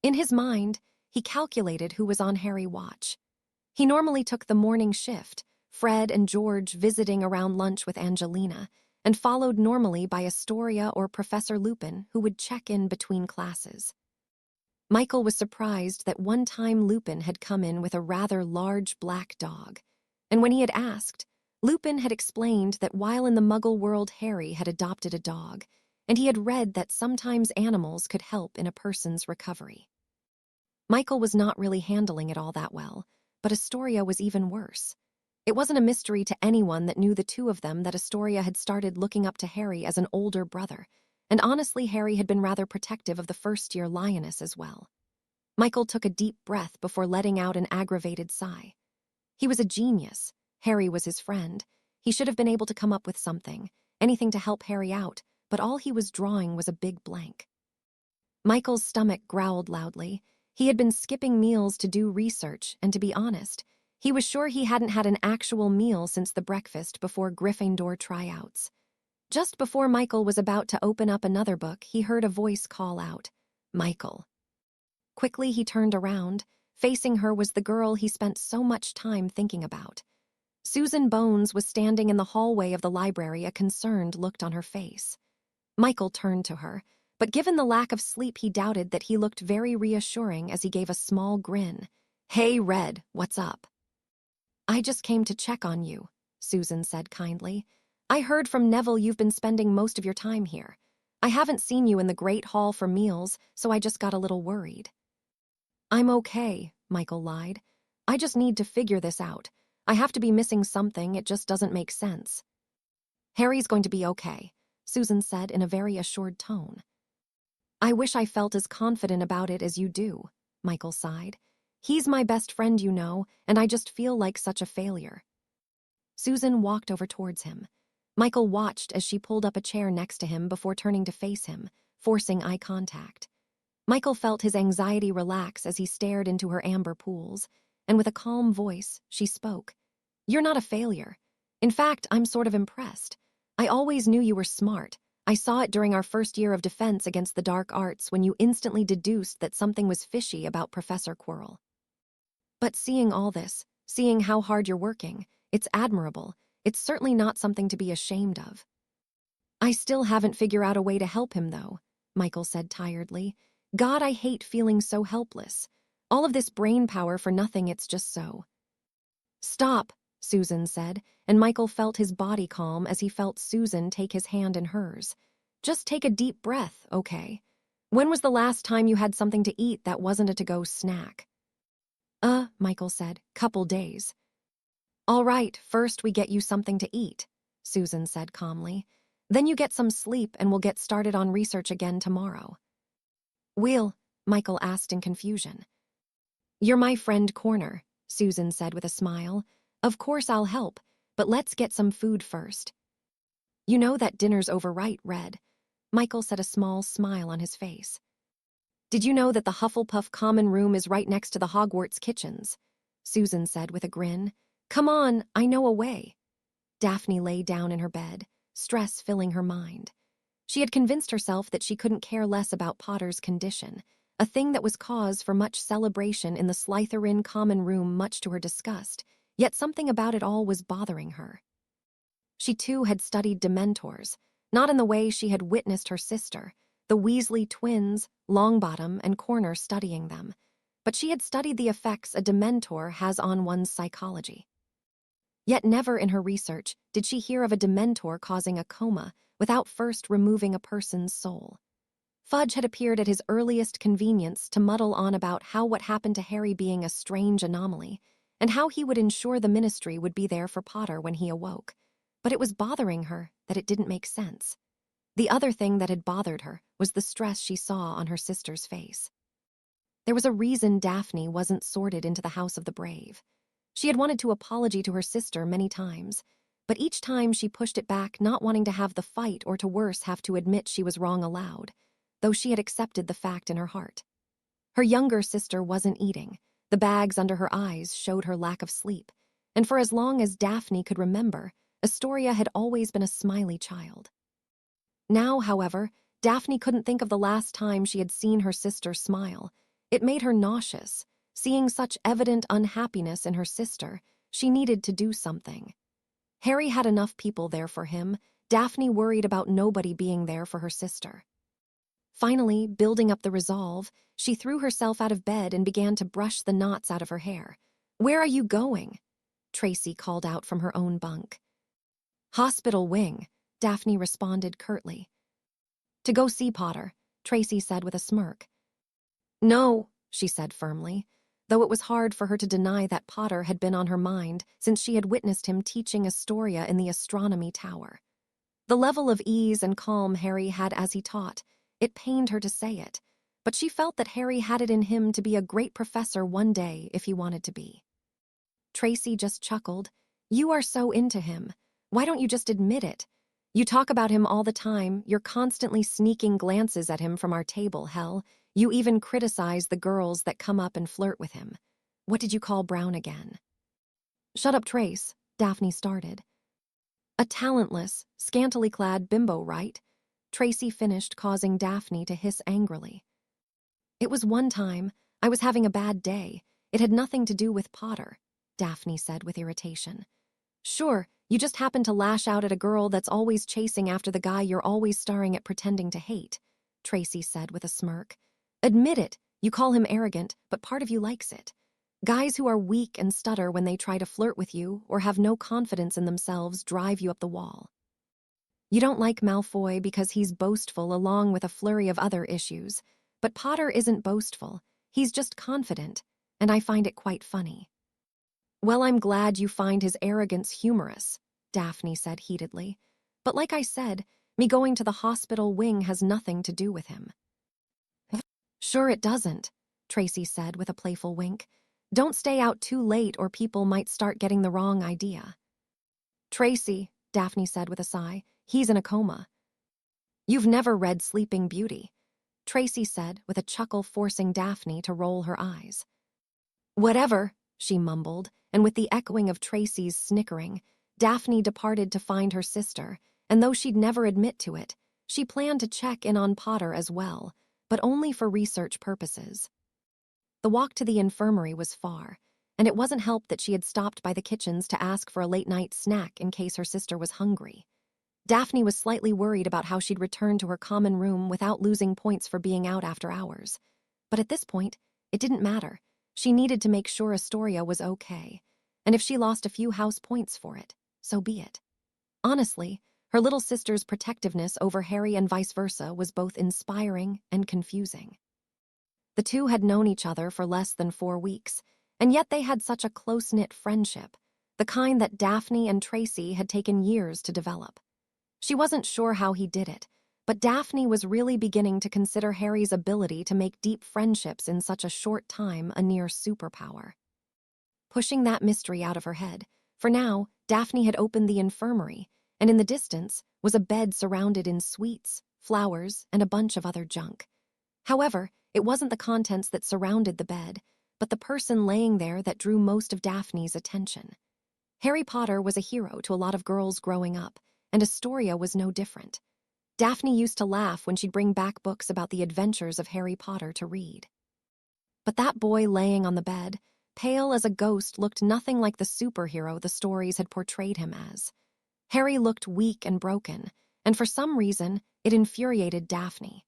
In his mind, he calculated who was on Harry's watch. He normally took the morning shift, Fred and George visiting around lunch with Angelina, and followed normally by Astoria or Professor Lupin, who would check in between classes. Michael was surprised that one time Lupin had come in with a rather large black dog, and when he had asked, Lupin had explained that while in the Muggle world Harry had adopted a dog, and he had read that sometimes animals could help in a person's recovery. Michael was not really handling it all that well, but Astoria was even worse. It wasn't a mystery to anyone that knew the two of them that Astoria had started looking up to Harry as an older brother, and honestly Harry had been rather protective of the first-year lioness as well. Michael took a deep breath before letting out an aggravated sigh. He was a genius. Harry was his friend. He should have been able to come up with something, anything to help Harry out, but all he was drawing was a big blank. Michael's stomach growled loudly. He had been skipping meals to do research, and to be honest, he was sure he hadn't had an actual meal since the breakfast before Gryffindor tryouts. Just before Michael was about to open up another book, he heard a voice call out, "Michael." Quickly he turned around. Facing her was the girl he spent so much time thinking about. Susan Bones was standing in the hallway of the library, a concerned look on her face. Michael turned to her, but given the lack of sleep he doubted that he looked very reassuring as he gave a small grin. "Hey, Red, what's up?" "I just came to check on you," Susan said kindly. "I heard from Neville you've been spending most of your time here. I haven't seen you in the Great Hall for meals, so I just got a little worried." "I'm okay," Michael lied. "I just need to figure this out. I have to be missing something, it just doesn't make sense." "Harry's going to be okay," Susan said in a very assured tone. "I wish I felt as confident about it as you do," Michael sighed. "He's my best friend, you know, and I just feel like such a failure." Susan walked over towards him. Michael watched as she pulled up a chair next to him before turning to face him, forcing eye contact. Michael felt his anxiety relax as he stared into her amber pools, and with a calm voice, she spoke. "You're not a failure. In fact, I'm sort of impressed. I always knew you were smart. I saw it during our first year of defense against the dark arts when you instantly deduced that something was fishy about Professor Quirrell. But seeing all this, seeing how hard you're working, it's admirable. It's certainly not something to be ashamed of. I still haven't figured out a way to help him, though, Michael said tiredly. God, I hate feeling so helpless. All of this brain power for nothing, it's just so. Stop, Susan said, and Michael felt his body calm as he felt Susan take his hand in hers. Just take a deep breath, okay? When was the last time you had something to eat that wasn't a to-go snack? Michael said, couple days. All right, first we get you something to eat, Susan said calmly. Then you get some sleep and we'll get started on research again tomorrow. We'll, Michael asked in confusion. You're my friend Corner, Susan said with a smile. Of course I'll help, but let's get some food first. You know that dinner's over, right, Red? Michael said, a small smile on his face. Did you know that the Hufflepuff common room is right next to the Hogwarts kitchens? Susan said with a grin. Come on, I know a way. Daphne lay down in her bed, stress filling her mind. She had convinced herself that she couldn't care less about Potter's condition, a thing that was cause for much celebration in the Slytherin common room, much to her disgust, yet something about it all was bothering her. She too had studied Dementors, not in the way she had witnessed her sister, the Weasley twins, Longbottom and Corner, studying them, but she had studied the effects a Dementor has on one's psychology. Yet never in her research did she hear of a Dementor causing a coma without first removing a person's soul. Fudge had appeared at his earliest convenience to muddle on about how what happened to Harry being a strange anomaly, and how he would ensure the Ministry would be there for Potter when he awoke. But it was bothering her that it didn't make sense. The other thing that had bothered her was the stress she saw on her sister's face. There was a reason Daphne wasn't sorted into the House of the Brave. She had wanted to apologize to her sister many times, but each time she pushed it back, not wanting to have the fight or, to worse, have to admit she was wrong aloud, though she had accepted the fact in her heart. Her younger sister wasn't eating. The bags under her eyes showed her lack of sleep, and for as long as Daphne could remember, Astoria had always been a smiley child. Now, however, Daphne couldn't think of the last time she had seen her sister smile. It made her nauseous. Seeing such evident unhappiness in her sister, she needed to do something. Harry had enough people there for him. Daphne worried about nobody being there for her sister. Finally, building up the resolve, she threw herself out of bed and began to brush the knots out of her hair. Where are you going? Tracy called out from her own bunk. Hospital wing, Daphne responded curtly. To go see Potter, Tracy said with a smirk. No, she said firmly, though it was hard for her to deny that Potter had been on her mind since she had witnessed him teaching Astoria in the astronomy tower. The level of ease and calm Harry had as he taught, it pained her to say it, but she felt that Harry had it in him to be a great professor one day if he wanted to be. Tracy just chuckled. You are so into him. Why don't you just admit it? You talk about him all the time. You're constantly sneaking glances at him from our table, hell. You even criticize the girls that come up and flirt with him. What did you call Brown again? Shut up, Trace, Daphne started. A talentless, scantily clad bimbo, right? Tracy finished, causing Daphne to hiss angrily. It was one time. I was having a bad day. It had nothing to do with Potter, Daphne said with irritation. Sure, you just happened to lash out at a girl that's always chasing after the guy you're always starring at pretending to hate, Tracy said with a smirk. Admit it, you call him arrogant, but part of you likes it. Guys who are weak and stutter when they try to flirt with you or have no confidence in themselves drive you up the wall. You don't like Malfoy because he's boastful along with a flurry of other issues, but Potter isn't boastful, he's just confident, and I find it quite funny. Well, I'm glad you find his arrogance humorous, Daphne said heatedly. But like I said, me going to the hospital wing has nothing to do with him. Sure it doesn't, Tracy said with a playful wink. Don't stay out too late or people might start getting the wrong idea. Tracy, Daphne said with a sigh, he's in a coma. You've never read Sleeping Beauty, Tracy said with a chuckle, forcing Daphne to roll her eyes. Whatever, she mumbled, and with the echoing of Tracy's snickering, Daphne departed to find her sister, and though she'd never admit to it, She planned to check in on Potter as well, but only for research purposes. The walk to the infirmary was far, and it wasn't helped that she had stopped by the kitchens to ask for a late-night snack in case her sister was hungry. Daphne was slightly worried about how she'd return to her common room without losing points for being out after hours. But at this point, it didn't matter. She needed to make sure Astoria was okay, and if she lost a few house points for it, so be it. Honestly, her little sister's protectiveness over Harry and vice versa was both inspiring and confusing. The two had known each other for less than 4 weeks, and yet they had such a close-knit friendship, the kind that Daphne and Tracy had taken years to develop. She wasn't sure how he did it, but Daphne was really beginning to consider Harry's ability to make deep friendships in such a short time a near superpower. Pushing that mystery out of her head, for now, Daphne had opened the infirmary, and in the distance was a bed surrounded in sweets, flowers, and a bunch of other junk. However, it wasn't the contents that surrounded the bed, but the person laying there that drew most of Daphne's attention. Harry Potter was a hero to a lot of girls growing up, and Astoria was no different. Daphne used to laugh when she'd bring back books about the adventures of Harry Potter to read. But that boy laying on the bed, pale as a ghost, looked nothing like the superhero the stories had portrayed him as. Harry looked weak and broken, and for some reason, it infuriated Daphne.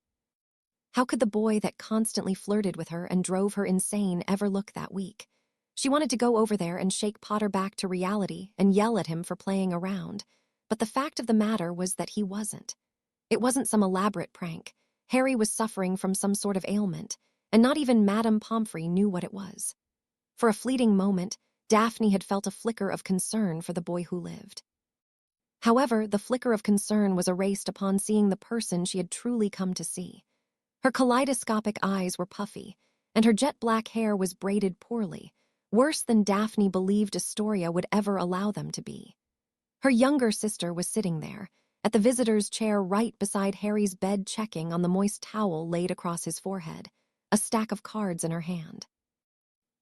How could the boy that constantly flirted with her and drove her insane ever look that weak? She wanted to go over there and shake Potter back to reality and yell at him for playing around, but the fact of the matter was that he wasn't. It wasn't some elaborate prank. Harry was suffering from some sort of ailment, and not even Madame Pomfrey knew what it was. For a fleeting moment, Daphne had felt a flicker of concern for the boy who lived. However, the flicker of concern was erased upon seeing the person she had truly come to see. Her kaleidoscopic eyes were puffy, and her jet-black hair was braided poorly, worse than Daphne believed Astoria would ever allow them to be. Her younger sister was sitting there, at the visitor's chair right beside Harry's bed, checking on the moist towel laid across his forehead, a stack of cards in her hand.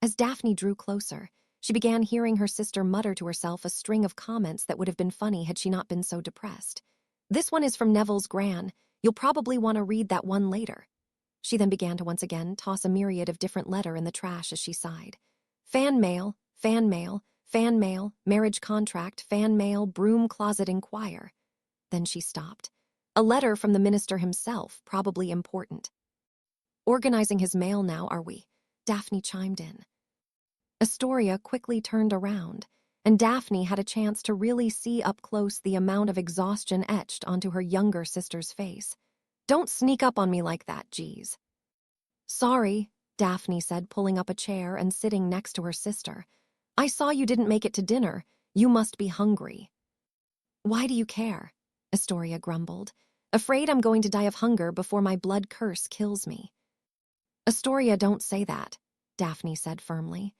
As Daphne drew closer, she began hearing her sister mutter to herself a string of comments that would have been funny had she not been so depressed. "This one is from Neville's Gran. You'll probably want to read that one later." She then began to once again toss a myriad of different letters in the trash as she sighed. Fan mail, fan mail, fan mail, marriage contract, fan mail, broom closet inquire. Then she stopped. A letter from the minister himself, probably important. "Organizing his mail now, are we?" Daphne chimed in. Astoria quickly turned around, and Daphne had a chance to really see up close the amount of exhaustion etched onto her younger sister's face. "Don't sneak up on me like that, geez." "Sorry," Daphne said, pulling up a chair and sitting next to her sister. "I saw you didn't make it to dinner. You must be hungry." "Why do you care?" Astoria grumbled. "Afraid I'm going to die of hunger before my blood curse kills me." "Astoria, don't say that," Daphne said firmly.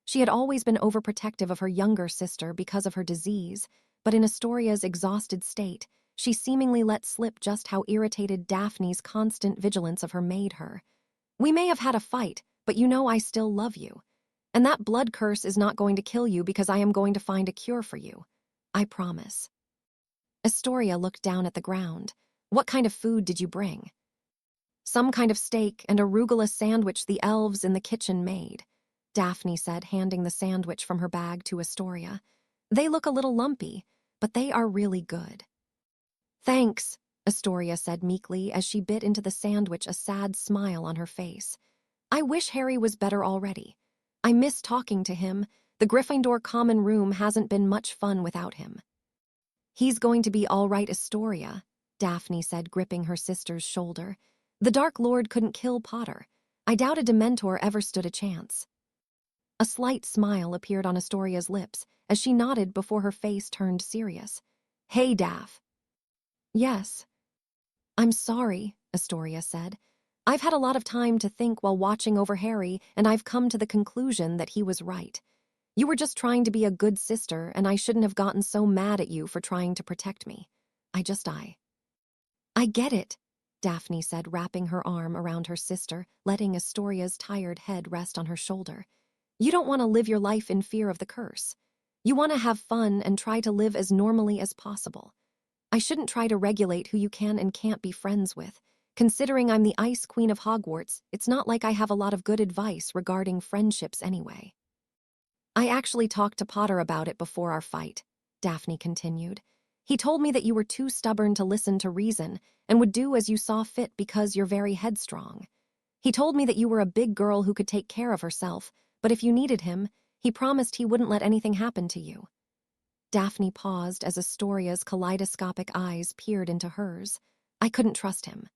She had always been overprotective of her younger sister because of her disease, but in Astoria's exhausted state, she seemingly let slip just how irritated Daphne's constant vigilance of her made her. "We may have had a fight, but you know I still love you. And that blood curse is not going to kill you because I am going to find a cure for you. I promise." Astoria looked down at the ground. "What kind of food did you bring?" "Some kind of steak and arugula sandwich the elves in the kitchen made," Daphne said, handing the sandwich from her bag to Astoria. "They look a little lumpy, but they are really good." "Thanks," Astoria said meekly as she bit into the sandwich, a sad smile on her face. "I wish Harry was better already. I miss talking to him. The Gryffindor common room hasn't been much fun without him." "He's going to be all right, Astoria," Daphne said, gripping her sister's shoulder. "The Dark Lord couldn't kill Potter. I doubt a Dementor ever stood a chance." A slight smile appeared on Astoria's lips as she nodded before her face turned serious. "Hey, Daph." "Yes." "I'm sorry," Astoria said. "I've had a lot of time to think while watching over Harry, and I've come to the conclusion that he was right. You were just trying to be a good sister, and I shouldn't have gotten so mad at you for trying to protect me. I get it," Daphne said, wrapping her arm around her sister, letting Astoria's tired head rest on her shoulder. "You don't want to live your life in fear of the curse. You want to have fun and try to live as normally as possible. I shouldn't try to regulate who you can and can't be friends with. Considering I'm the Ice Queen of Hogwarts, it's not like I have a lot of good advice regarding friendships anyway. I actually talked to Potter about it before our fight, Daphne continued. He told me that you were too stubborn to listen to reason and would do as you saw fit because you're very headstrong. He told me that you were a big girl who could take care of herself, but if you needed him, he promised he wouldn't let anything happen to you. Daphne paused as Astoria's kaleidoscopic eyes peered into hers. I couldn't trust him.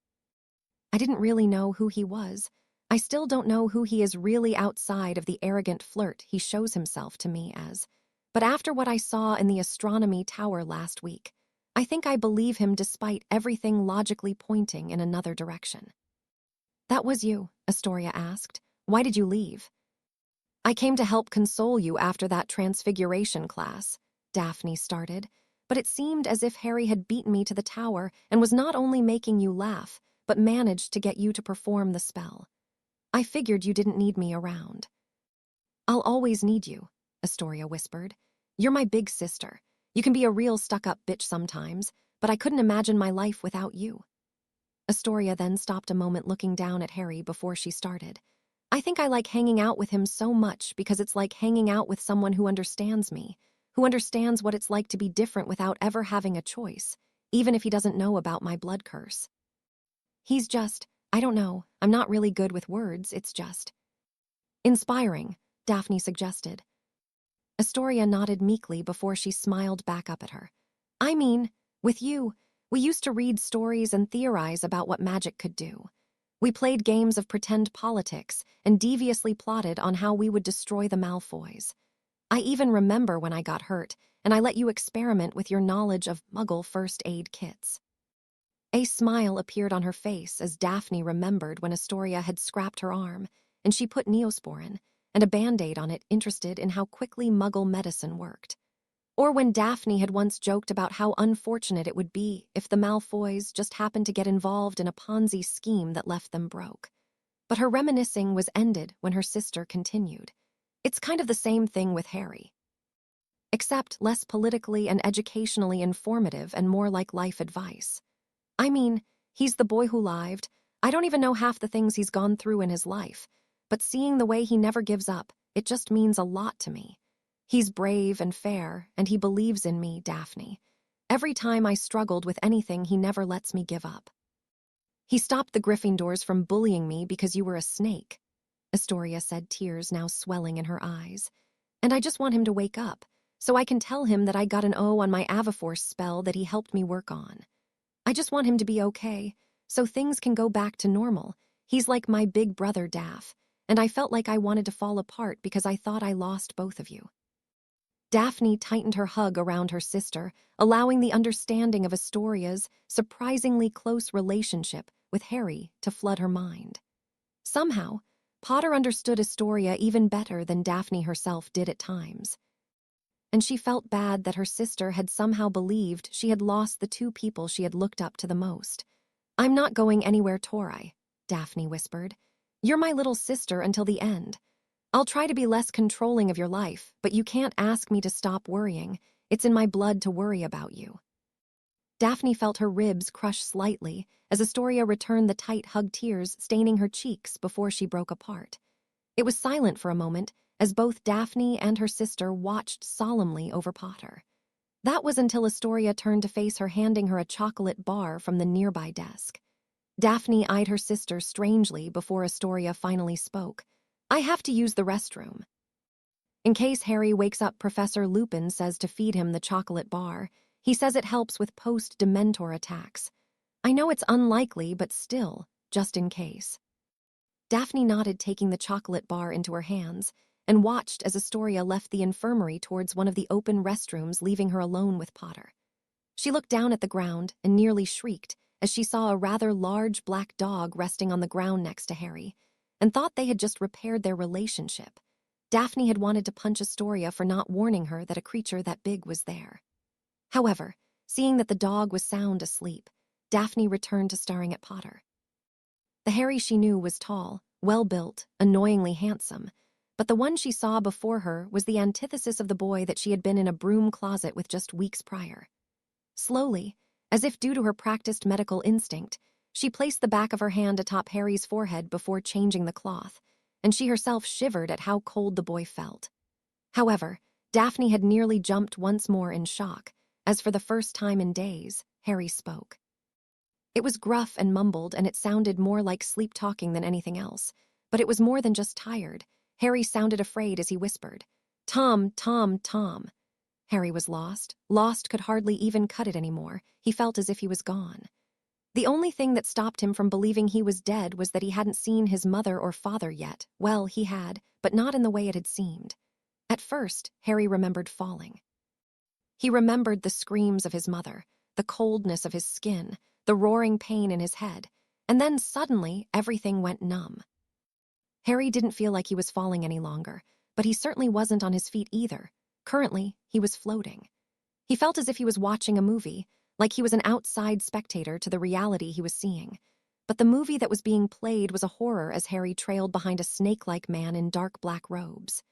I didn't really know who he was. I still don't know who he is really outside of the arrogant flirt he shows himself to me as. But after what I saw in the astronomy tower last week, I think I believe him despite everything logically pointing in another direction. That was you, Astoria asked. Why did you leave? I came to help console you after that transfiguration class, Daphne started, but it seemed as if Harry had beaten me to the tower and was not only making you laugh, but managed to get you to perform the spell. I figured you didn't need me around. I'll always need you, Astoria whispered. You're my big sister. You can be a real stuck-up bitch sometimes, but I couldn't imagine my life without you. Astoria then stopped a moment looking down at Harry before she started. I think I like hanging out with him so much because it's like hanging out with someone who understands me, who understands what it's like to be different without ever having a choice, even if he doesn't know about my blood curse. He's just, I don't know, I'm not really good with words, it's just inspiring, Daphne suggested. Astoria nodded meekly before she smiled back up at her. I mean, with you, we used to read stories and theorize about what magic could do. We played games of pretend politics and deviously plotted on how we would destroy the Malfoys. I even remember when I got hurt, and I let you experiment with your knowledge of Muggle first aid kits. A smile appeared on her face as Daphne remembered when Astoria had scrapped her arm, and she put Neosporin and a Band-Aid on it, interested in how quickly Muggle medicine worked. Or when Daphne had once joked about how unfortunate it would be if the Malfoys just happened to get involved in a Ponzi scheme that left them broke. But her reminiscing was ended when her sister continued. It's kind of the same thing with Harry. Except less politically and educationally informative and more like life advice. I mean, he's the boy who lived. I don't even know half the things he's gone through in his life, but seeing the way he never gives up, it just means a lot to me. He's brave and fair, and he believes in me, Daphne. Every time I struggled with anything, he never lets me give up. He stopped the Gryffindors from bullying me because you were a snake, Astoria said, tears now swelling in her eyes. And I just want him to wake up, so I can tell him that I got an O on my Avaforce spell that he helped me work on. I just want him to be okay, so things can go back to normal. He's like my big brother, Daph, and I felt like I wanted to fall apart because I thought I lost both of you. Daphne tightened her hug around her sister, allowing the understanding of Astoria's surprisingly close relationship with Harry to flood her mind. Somehow, Potter understood Astoria even better than Daphne herself did at times. And she felt bad that her sister had somehow believed she had lost the two people she had looked up to the most. I'm not going anywhere, Tori, Daphne whispered. You're my little sister until the end. I'll try to be less controlling of your life, but you can't ask me to stop worrying. It's in my blood to worry about you. Daphne felt her ribs crush slightly as Astoria returned the tight hug, tears staining her cheeks before she broke apart. It was silent for a moment as both Daphne and her sister watched solemnly over Potter. That was until Astoria turned to face her, handing her a chocolate bar from the nearby desk. Daphne eyed her sister strangely before Astoria finally spoke. I have to use the restroom. In case Harry wakes up, Professor Lupin says to feed him the chocolate bar. He says it helps with post-Dementor attacks. I know it's unlikely, but still, just in case. Daphne nodded, taking the chocolate bar into her hands, and watched as Astoria left the infirmary towards one of the open restrooms, leaving her alone with Potter. She looked down at the ground and nearly shrieked as she saw a rather large black dog resting on the ground next to Harry, and thought they had just repaired their relationship. Daphne had wanted to punch Astoria for not warning her that a creature that big was there. However, seeing that the dog was sound asleep, Daphne returned to staring at Potter. The Harry she knew was tall, well-built, annoyingly handsome, but the one she saw before her was the antithesis of the boy that she had been in a broom closet with just weeks prior. Slowly, As if due to her practiced medical instinct, she placed the back of her hand atop Harry's forehead before changing the cloth, and she herself shivered at how cold the boy felt. However, Daphne had nearly jumped once more in shock, as for the first time in days, Harry spoke. It was gruff and mumbled, and it sounded more like sleep-talking than anything else, but it was more than just tired. Harry sounded afraid as he whispered, "Tom, Tom, Tom." Harry was lost. Lost could hardly even cut it anymore. He felt as if he was gone. The only thing that stopped him from believing he was dead was that he hadn't seen his mother or father yet. Well, he had, but not in the way it had seemed. At first, Harry remembered falling. He remembered the screams of his mother, the coldness of his skin, the roaring pain in his head, and then suddenly everything went numb. Harry didn't feel like he was falling any longer, but he certainly wasn't on his feet either. Currently, he was floating. He felt as if he was watching a movie, like he was an outside spectator to the reality he was seeing. But the movie that was being played was a horror as Harry trailed behind a snake-like man in dark black robes.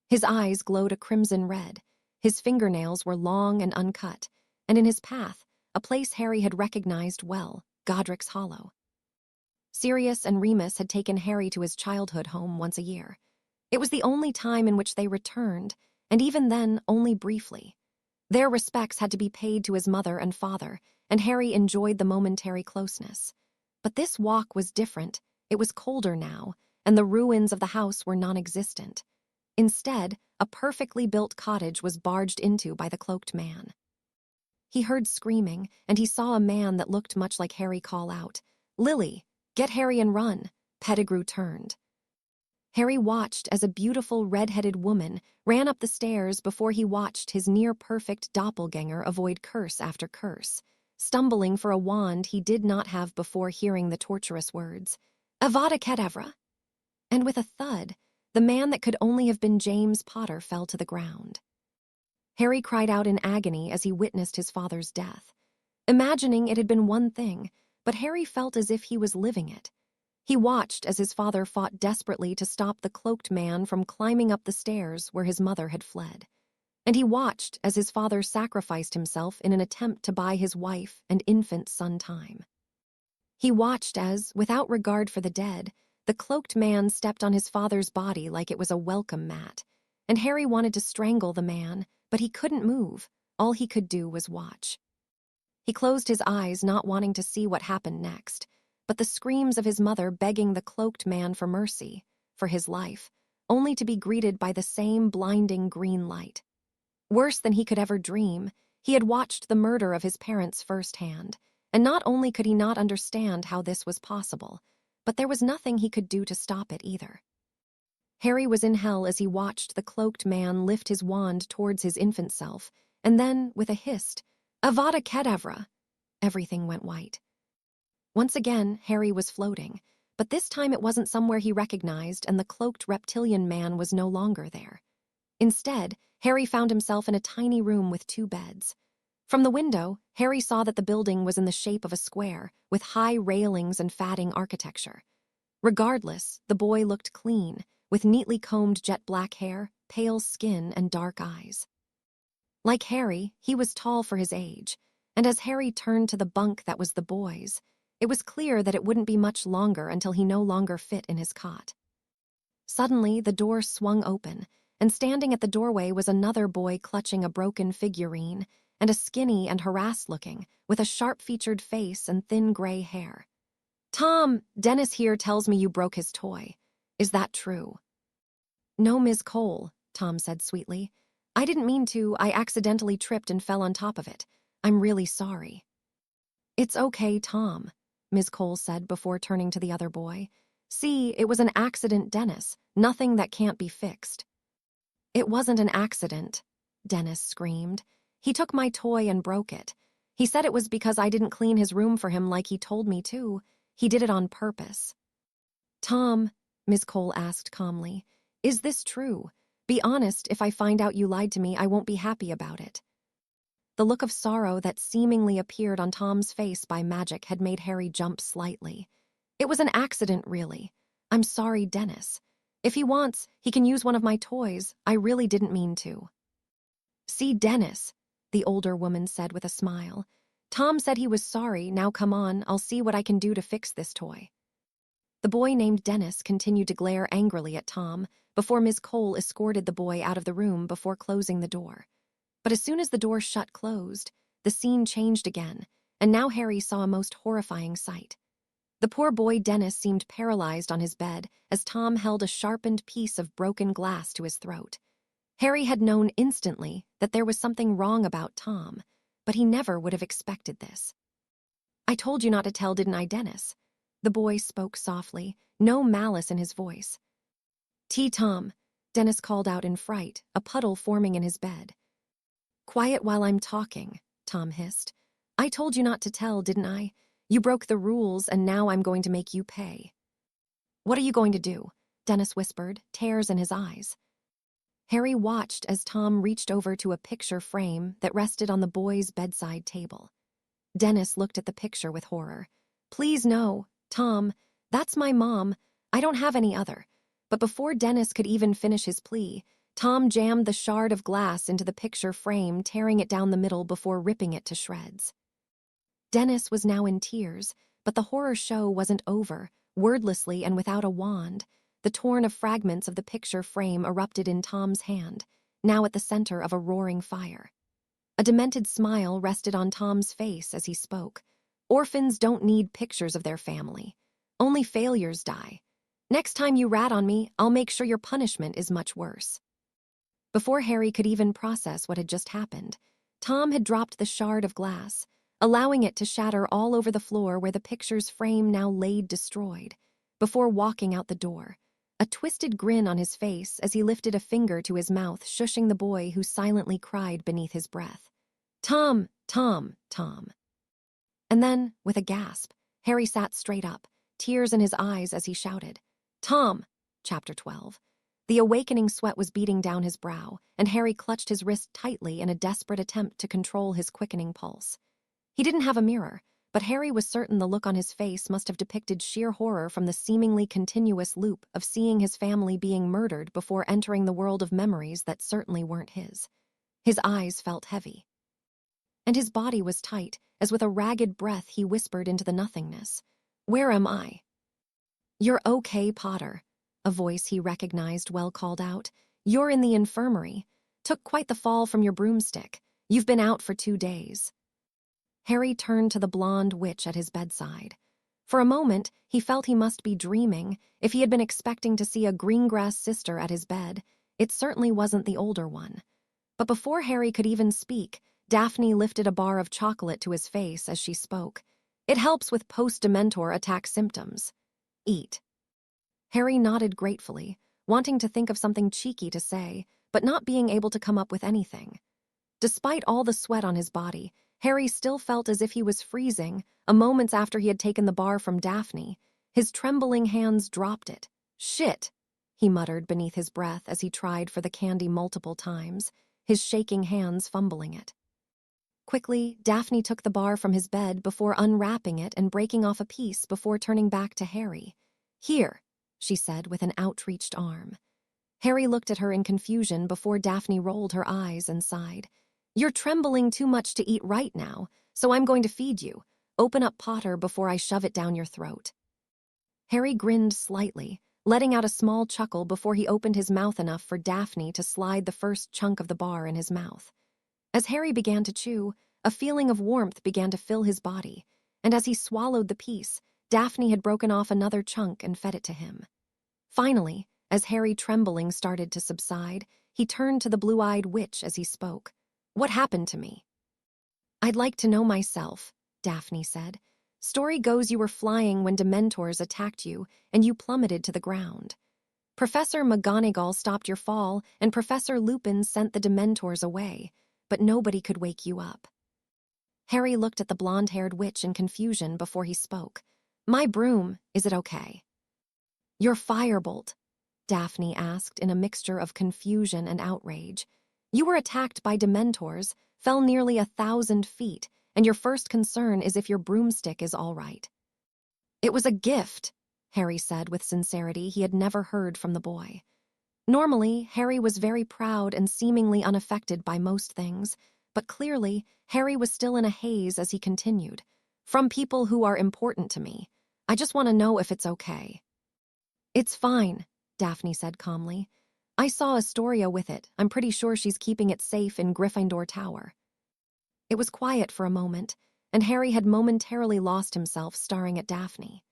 His eyes glowed a crimson red, his fingernails were long and uncut, and in his path, a place Harry had recognized well, Godric's Hollow. Sirius and Remus had taken Harry to his childhood home once a year. It was the only time in which they returned, and even then, only briefly. Their respects had to be paid to his mother and father, and Harry enjoyed the momentary closeness. But this walk was different. It was colder now, and the ruins of the house were non-existent. Instead, a perfectly built cottage was barged into by the cloaked man. He heard screaming, and he saw a man that looked much like Harry call out, "Lily, get Harry and run." Pettigrew turned. Harry watched as a beautiful red-headed woman ran up the stairs before he watched his near-perfect doppelganger avoid curse after curse, stumbling for a wand he did not have before hearing the torturous words, "Avada Kedavra." And with a thud, the man that could only have been James Potter fell to the ground. Harry cried out in agony as he witnessed his father's death. Imagining it had been one thing, but Harry felt as if he was living it. He watched as his father fought desperately to stop the cloaked man from climbing up the stairs where his mother had fled. And he watched as his father sacrificed himself in an attempt to buy his wife and infant son time. He watched as, without regard for the dead, the cloaked man stepped on his father's body like it was a welcome mat, and Harry wanted to strangle the man, but he couldn't move. All he could do was watch. He closed his eyes, not wanting to see what happened next, but the screams of his mother begging the cloaked man for mercy, for his life, only to be greeted by the same blinding green light. Worse than he could ever dream, he had watched the murder of his parents firsthand, and not only could he not understand how this was possible, but there was nothing he could do to stop it either. Harry was in hell as he watched the cloaked man lift his wand towards his infant self, and then, with a hissed, "Avada Kedavra," everything went white. Once again, Harry was floating, but this time it wasn't somewhere he recognized, and the cloaked reptilian man was no longer there. Instead, Harry found himself in a tiny room with 2 beds. From the window, Harry saw that the building was in the shape of a square, with high railings and fatting architecture. Regardless, the boy looked clean, with neatly combed jet-black hair, pale skin, and dark eyes. Like Harry, he was tall for his age, and as Harry turned to the bunk that was the boy's, it was clear that it wouldn't be much longer until he no longer fit in his cot. Suddenly, the door swung open, and standing at the doorway was another boy clutching a broken figurine, and a skinny and harassed-looking, with a sharp-featured face and thin gray hair. "Tom, Dennis here tells me you broke his toy. Is that true?" "No, Ms. Cole," Tom said sweetly. "I didn't mean to. I accidentally tripped and fell on top of it. I'm really sorry." "It's okay, Tom," Ms. Cole said before turning to the other boy. "See, it was an accident, Dennis. Nothing that can't be fixed." "It wasn't an accident," Dennis screamed. "He took my toy and broke it. He said it was because I didn't clean his room for him like he told me to. He did it on purpose." "Tom," Ms. Cole asked calmly, "is this true? Be honest. If I find out you lied to me, I won't be happy about it." The look of sorrow that seemingly appeared on Tom's face by magic had made Harry jump slightly. "It was an accident, really. I'm sorry, Dennis. If he wants, he can use one of my toys. I really didn't mean to." "See, Dennis," the older woman said with a smile. Tom said he was sorry. Now come on, I'll see what I can do to fix this toy. The boy named Dennis continued to glare angrily at Tom before Ms. Cole escorted the boy out of the room before closing the door. But as soon as the door shut closed, the scene changed again, and now Harry saw a most horrifying sight. The poor boy Dennis seemed paralyzed on his bed as Tom held a sharpened piece of broken glass to his throat. Harry had known instantly that there was something wrong about Tom, but he never would have expected this. "I told you not to tell, didn't I, Dennis?" The boy spoke softly, no malice in his voice. Tom," Dennis called out in fright, a puddle forming in his bed. "Quiet while I'm talking," Tom hissed. "I told you not to tell, didn't I? You broke the rules, and now I'm going to make you pay." "What are you going to do?" Dennis whispered, tears in his eyes. Harry watched as Tom reached over to a picture frame that rested on the boy's bedside table. Dennis looked at the picture with horror. "Please no, Tom, that's my mom. I don't have any other." But before Dennis could even finish his plea, Tom jammed the shard of glass into the picture frame, tearing it down the middle before ripping it to shreds. Dennis was now in tears, but the horror show wasn't over. Wordlessly and without a wand, the torn of fragments of the picture frame erupted in Tom's hand, now at the center of a roaring fire. A demented smile rested on Tom's face as he spoke. "Orphans don't need pictures of their family. Only failures die. Next time you rat on me, I'll make sure your punishment is much worse." Before Harry could even process what had just happened, Tom had dropped the shard of glass, allowing it to shatter all over the floor where the picture's frame now laid destroyed, before walking out the door, a twisted grin on his face as he lifted a finger to his mouth, shushing the boy who silently cried beneath his breath. "Tom, Tom, Tom." And then, with a gasp, Harry sat straight up, tears in his eyes as he shouted, "Tom!" Chapter 12. The awakening sweat was beating down his brow, and Harry clutched his wrist tightly in a desperate attempt to control his quickening pulse. He didn't have a mirror, but Harry was certain the look on his face must have depicted sheer horror from the seemingly continuous loop of seeing his family being murdered before entering the world of memories that certainly weren't his. His eyes felt heavy, and his body was tight, as with a ragged breath he whispered into the nothingness, "Where am I?" "You're okay, Potter," a voice he recognized well called out. "You're in the infirmary. Took quite the fall from your broomstick. You've been out for 2 days." Harry turned to the blonde witch at his bedside. For a moment, he felt he must be dreaming. If he had been expecting to see a greengrass sister at his bed, it certainly wasn't the older one. But before Harry could even speak, Daphne lifted a bar of chocolate to his face as she spoke. "It helps with post-Dementor attack symptoms. Eat." Harry nodded gratefully, wanting to think of something cheeky to say, but not being able to come up with anything. Despite all the sweat on his body, Harry still felt as if he was freezing. A moments after he had taken the bar from Daphne, his trembling hands dropped it. "Shit," he muttered beneath his breath as he tried for the candy multiple times, his shaking hands fumbling it. Quickly, Daphne took the bar from his bed before unwrapping it and breaking off a piece before turning back to Harry. "Here," she said with an outreached arm. Harry looked at her in confusion before Daphne rolled her eyes and sighed. "You're trembling too much to eat right now, so I'm going to feed you. Open up, Potter, before I shove it down your throat." Harry grinned slightly, letting out a small chuckle before he opened his mouth enough for Daphne to slide the first chunk of the bar in his mouth. As Harry began to chew, a feeling of warmth began to fill his body, and as he swallowed the piece, Daphne had broken off another chunk and fed it to him. Finally, as Harry trembling started to subside, he turned to the blue-eyed witch as he spoke. "What happened to me?" "I'd like to know myself," Daphne said. "Story goes you were flying when Dementors attacked you, and you plummeted to the ground. Professor McGonagall stopped your fall, and Professor Lupin sent the Dementors away, but nobody could wake you up." Harry looked at the blonde-haired witch in confusion before he spoke. "My broom, is it okay?" "Your firebolt?" Daphne asked in a mixture of confusion and outrage. "You were attacked by Dementors, fell nearly 1,000 feet, and your first concern is if your broomstick is all right." "It was a gift," Harry said with sincerity he had never heard from the boy. Normally, Harry was very proud and seemingly unaffected by most things, but clearly, Harry was still in a haze as he continued. From people who are important to me. I just want to know if it's okay. It's fine, Daphne said calmly. I saw Astoria with it. I'm pretty sure she's keeping it safe in Gryffindor Tower. It was quiet for a moment, and Harry had momentarily lost himself staring at Daphne.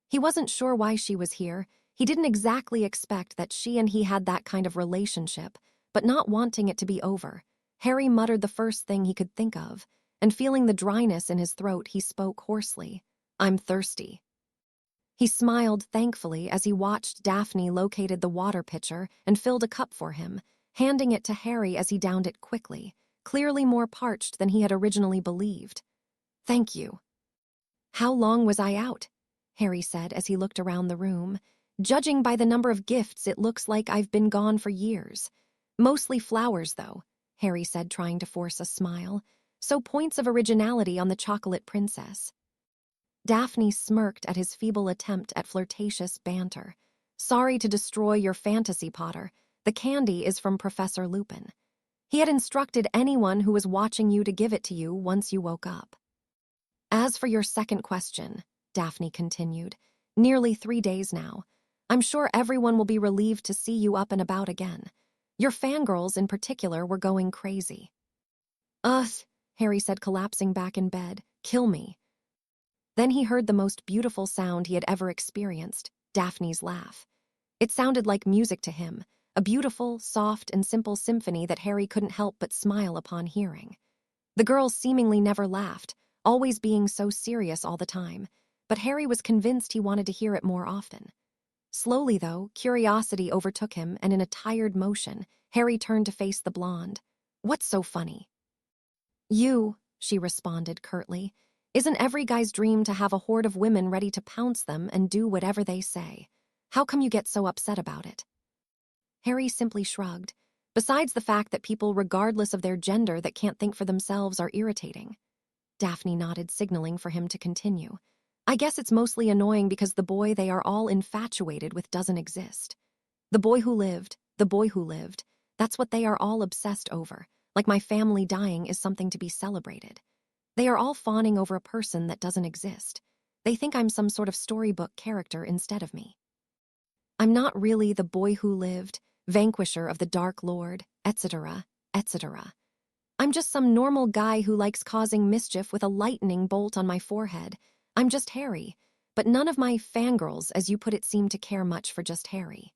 He wasn't sure why she was here. He didn't exactly expect that she and he had that kind of relationship, but not wanting it to be over, Harry muttered the first thing he could think of, and feeling the dryness in his throat, he spoke hoarsely. I'm thirsty. He smiled thankfully as he watched Daphne located the water pitcher and filled a cup for him, handing it to Harry as he downed it quickly, clearly more parched than he had originally believed. Thank you. How long was I out? Harry said as he looked around the room. Judging by the number of gifts, it looks like I've been gone for years. Mostly flowers, though, Harry said, trying to force a smile. So points of originality on the chocolate princess. Daphne smirked at his feeble attempt at flirtatious banter. Sorry to destroy your fantasy, Potter. The candy is from Professor Lupin. He had instructed anyone who was watching you to give it to you once you woke up. As for your second question, Daphne continued, nearly 3 days now. I'm sure everyone will be relieved to see you up and about again. Your fangirls in particular were going crazy. Harry said, collapsing back in bed. Kill me. Then he heard the most beautiful sound he had ever experienced, Daphne's laugh. It sounded like music to him, a beautiful, soft, and simple symphony that Harry couldn't help but smile upon hearing. The girl seemingly never laughed, always being so serious all the time, but Harry was convinced he wanted to hear it more often. Slowly, though, curiosity overtook him, and in a tired motion, Harry turned to face the blonde. What's so funny? You, she responded curtly. Isn't every guy's dream to have a horde of women ready to pounce them and do whatever they say? How come you get so upset about it? Harry simply shrugged. Besides the fact that people, regardless of their gender, that can't think for themselves are irritating. Daphne nodded, signaling for him to continue. I guess it's mostly annoying because the boy they are all infatuated with doesn't exist. The boy who lived, that's what they are all obsessed over, like my family dying is something to be celebrated. They are all fawning over a person that doesn't exist. They think I'm some sort of storybook character instead of me. I'm not really the boy who lived, vanquisher of the Dark Lord, etc., etc. I'm just some normal guy who likes causing mischief with a lightning bolt on my forehead. I'm just Harry, but none of my fangirls, as you put it, seem to care much for just Harry.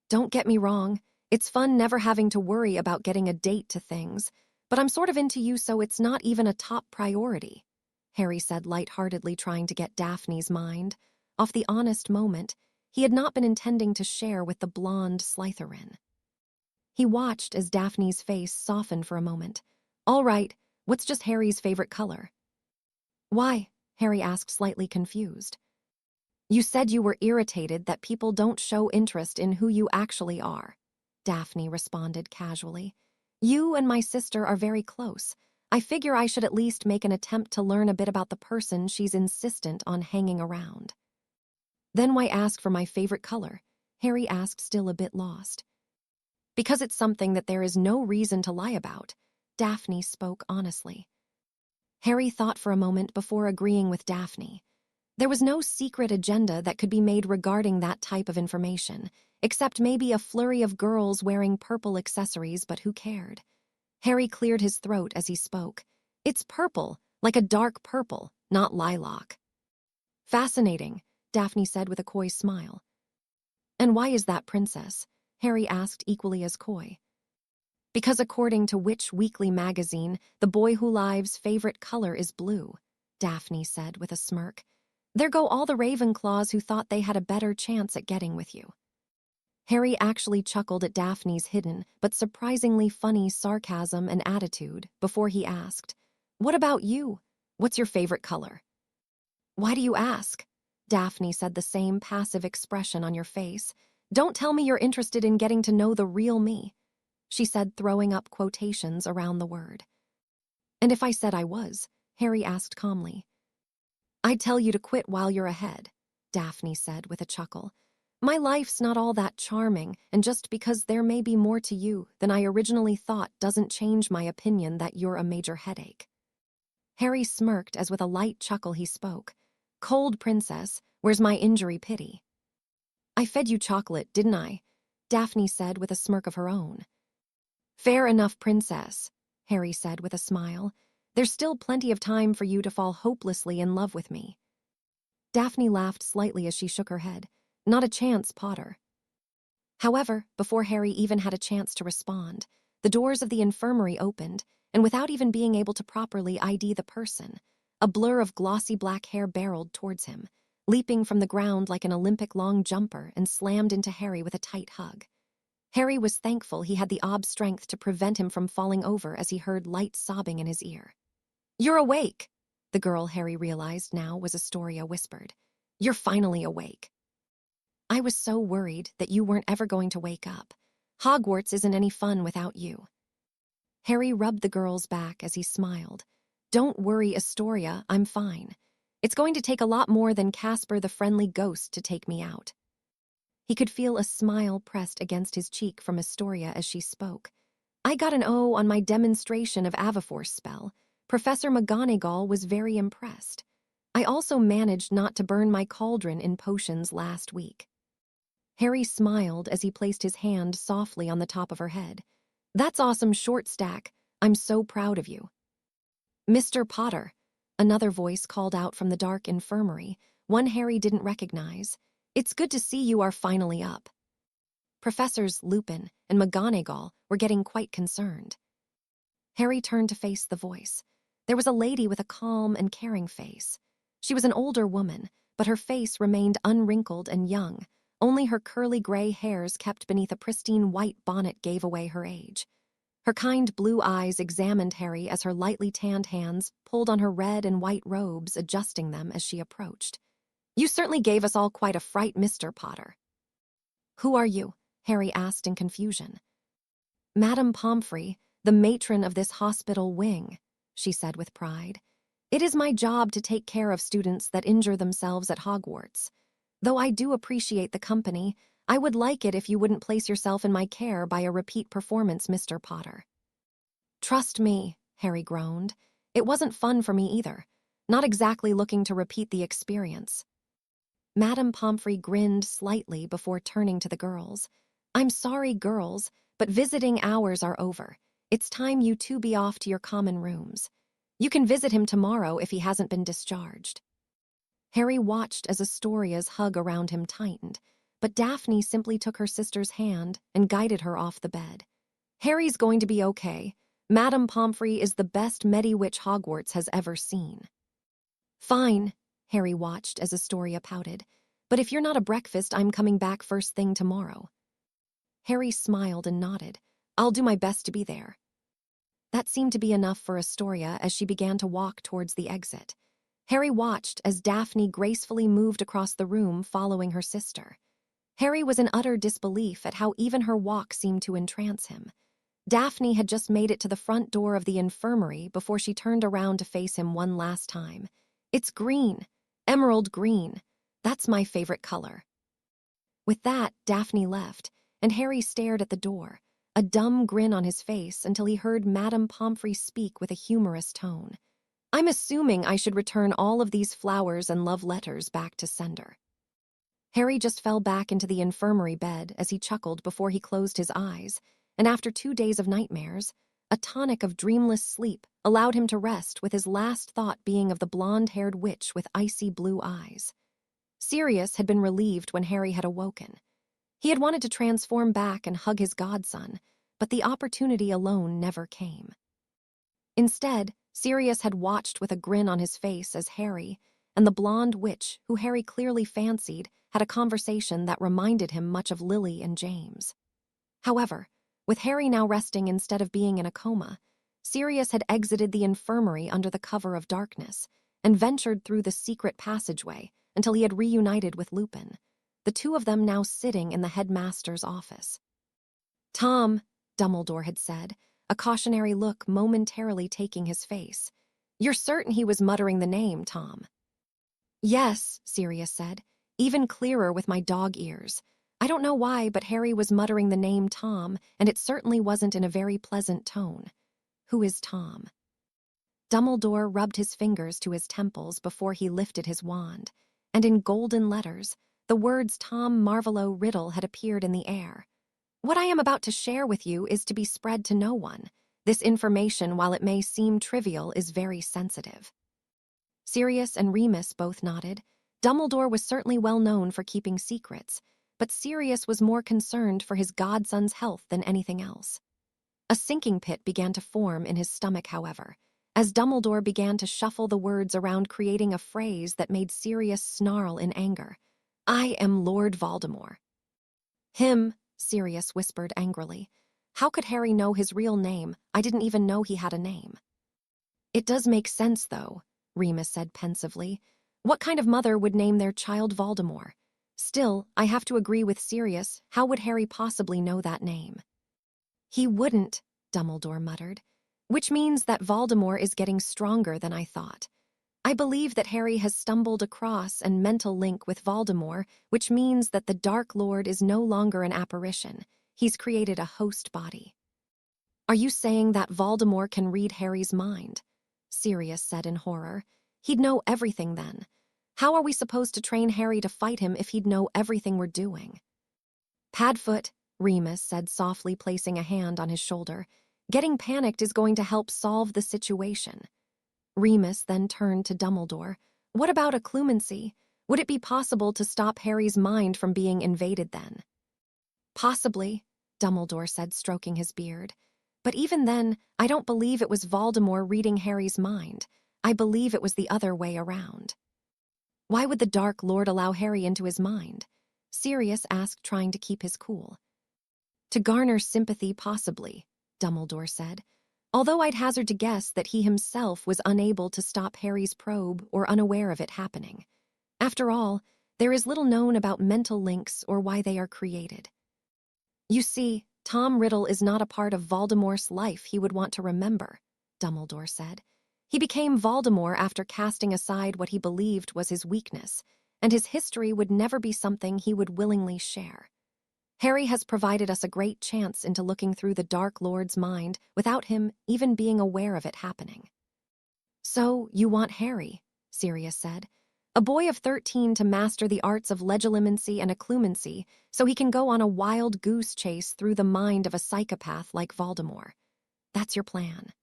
Don't get me wrong, it's fun never having to worry about getting a date to things, but I'm sort of into you, so it's not even a top priority, Harry said lightheartedly, trying to get Daphne's mind off the honest moment he had not been intending to share with the blonde Slytherin. He watched as Daphne's face softened for a moment. All right, what's just Harry's favorite color? Why? Harry asked, slightly confused. You said you were irritated that people don't show interest in who you actually are, Daphne responded casually. You and my sister are very close. I figure I should at least make an attempt to learn a bit about the person she's insistent on hanging around. Then why ask for my favorite color? Harry asked, still a bit lost. Because it's something that there is no reason to lie about, Daphne spoke honestly. Harry thought for a moment before agreeing with Daphne. There was no secret agenda that could be made regarding that type of information, except maybe a flurry of girls wearing purple accessories, but who cared? Harry cleared his throat as he spoke. It's purple, like a dark purple, not lilac. Fascinating, Daphne said with a coy smile. And why is that, princess? Harry asked, equally as coy. Because according to which weekly magazine, the boy who live's favorite color is blue, Daphne said with a smirk. There go all the Ravenclaws who thought they had a better chance at getting with you. Harry actually chuckled at Daphne's hidden but surprisingly funny sarcasm and attitude before he asked, What about you? What's your favorite color? Why do you ask? Daphne said, the same passive expression on your face. Don't tell me you're interested in getting to know the real me, she said, throwing up quotations around the word. And if I said I was? Harry asked calmly. I'd tell you to quit while you're ahead, Daphne said with a chuckle. My life's not all that charming, and just because there may be more to you than I originally thought doesn't change my opinion that you're a major headache." Harry smirked as with a light chuckle he spoke. "Cold princess, where's my injury pity?" "I fed you chocolate, didn't I?" Daphne said with a smirk of her own. "Fair enough, princess," Harry said with a smile. "There's still plenty of time for you to fall hopelessly in love with me." Daphne laughed slightly as she shook her head. "Not a chance, Potter." However, before Harry even had a chance to respond, the doors of the infirmary opened, and without even being able to properly ID the person, a blur of glossy black hair barreled towards him, leaping from the ground like an Olympic-long jumper and slammed into Harry with a tight hug. Harry was thankful he had the ob strength to prevent him from falling over as he heard light sobbing in his ear. "You're awake!" The girl Harry realized now was Astoria whispered. "You're finally awake." "I was so worried that you weren't ever going to wake up. Hogwarts isn't any fun without you." Harry rubbed the girl's back as he smiled. "Don't worry, Astoria, I'm fine. It's going to take a lot more than Casper the Friendly Ghost to take me out." He could feel a smile pressed against his cheek from Astoria as she spoke. "I got an O on my demonstration of Avaforce spell. Professor McGonagall was very impressed. I also managed not to burn my cauldron in potions last week." Harry smiled as he placed his hand softly on the top of her head. "That's awesome, short stack. I'm so proud of you." "Mr. Potter," another voice called out from the dark infirmary, one Harry didn't recognize. "It's good to see you are finally up." Professors Lupin and McGonagall were getting quite concerned. Harry turned to face the voice. There was a lady with a calm and caring face. She was an older woman, but her face remained unwrinkled and young. Only her curly gray hairs kept beneath a pristine white bonnet gave away her age. Her kind blue eyes examined Harry as her lightly tanned hands pulled on her red and white robes, adjusting them as she approached. "You certainly gave us all quite a fright, Mr. Potter." "Who are you?" Harry asked in confusion. "Madame Pomfrey, the matron of this hospital wing," she said with pride. "It is my job to take care of students that injure themselves at Hogwarts. Though I do appreciate the company, I would like it if you wouldn't place yourself in my care by a repeat performance, Mr. Potter." "Trust me," Harry groaned. "It wasn't fun for me either. Not exactly looking to repeat the experience." Madame Pomfrey grinned slightly before turning to the girls. "I'm sorry, girls, but visiting hours are over. It's time you two be off to your common rooms. You can visit him tomorrow if he hasn't been discharged." Harry watched as Astoria's hug around him tightened, but Daphne simply took her sister's hand and guided her off the bed. "Harry's going to be okay. Madame Pomfrey is the best Medi-Witch Hogwarts has ever seen." "Fine," Harry watched as Astoria pouted. "But if you're not a breakfast, I'm coming back first thing tomorrow." Harry smiled and nodded. "I'll do my best to be there." That seemed to be enough for Astoria as she began to walk towards the exit. Harry watched as Daphne gracefully moved across the room following her sister. Harry was in utter disbelief at how even her walk seemed to entrance him. Daphne had just made it to the front door of the infirmary before she turned around to face him one last time. "It's green. Emerald green. That's my favorite color." With that, Daphne left, and Harry stared at the door, a dumb grin on his face until he heard Madame Pomfrey speak with a humorous tone. "I'm assuming I should return all of these flowers and love letters back to sender." Harry just fell back into the infirmary bed as he chuckled before he closed his eyes, and after 2 days of nightmares, a tonic of dreamless sleep allowed him to rest with his last thought being of the blonde-haired witch with icy blue eyes. Sirius had been relieved when Harry had awoken. He had wanted to transform back and hug his godson, but the opportunity alone never came. Instead, Sirius had watched with a grin on his face as Harry and the blonde witch, who Harry clearly fancied, had a conversation that reminded him much of Lily and James. However, with Harry now resting instead of being in a coma, Sirius had exited the infirmary under the cover of darkness and ventured through the secret passageway until he had reunited with Lupin, the two of them now sitting in the headmaster's office. "Tom," Dumbledore had said, a cautionary look momentarily taking his face. "You're certain he was muttering the name, Tom?" "Yes," Sirius said. even clearer with my dog ears. I don't know why, but Harry was muttering the name Tom, and it certainly wasn't in a very pleasant tone. Who is Tom? Dumbledore rubbed his fingers to his temples before he lifted his wand, and in golden letters, the words Tom Marvolo Riddle had appeared in the air. What I am about to share with you is to be spread to no one. This information, while it may seem trivial, is very sensitive. Sirius and Remus both nodded. Dumbledore was certainly well known for keeping secrets, but Sirius was more concerned for his godson's health than anything else. A sinking pit began to form in his stomach, however, as Dumbledore began to shuffle the words around, creating a phrase that made Sirius snarl in anger. I am Lord Voldemort. Him, Sirius whispered angrily. How could Harry know his real name? I didn't even know he had a name. It does make sense, though, Remus said pensively. What kind of mother would name their child Voldemort? Still, I have to agree with Sirius. How would Harry possibly know that name? He wouldn't, Dumbledore muttered. Which means that Voldemort is getting stronger than I thought. I believe that Harry has stumbled across a mental link with Voldemort, which means that the Dark Lord is no longer an apparition. He's created a host body. Are you saying that Voldemort can read Harry's mind? Sirius said in horror. He'd know everything then. How are we supposed to train Harry to fight him if he'd know everything we're doing? Padfoot, Remus said softly, placing a hand on his shoulder. Getting panicked is going to help solve the situation. Remus then turned to Dumbledore. What about occlumency? Would it be possible to stop Harry's mind from being invaded then? Possibly, Dumbledore said, stroking his beard. But even then, I don't believe it was Voldemort reading Harry's mind. I believe it was the other way around. Why would the Dark Lord allow Harry into his mind? Sirius asked, trying to keep his cool. To garner sympathy, possibly, Dumbledore said, although I'd hazard to guess that he himself was unable to stop Harry's probe or unaware of it happening. After all, there is little known about mental links or why they are created. You see, Tom Riddle is not a part of Voldemort's life he would want to remember, Dumbledore said. He became Voldemort after casting aside what he believed was his weakness, and his history would never be something he would willingly share. Harry has provided us a great chance into looking through the Dark Lord's mind without him even being aware of it happening. So, you want Harry, Sirius said. A boy of 13 to master the arts of legilimency and occlumency so he can go on a wild goose chase through the mind of a psychopath like Voldemort. That's your plan.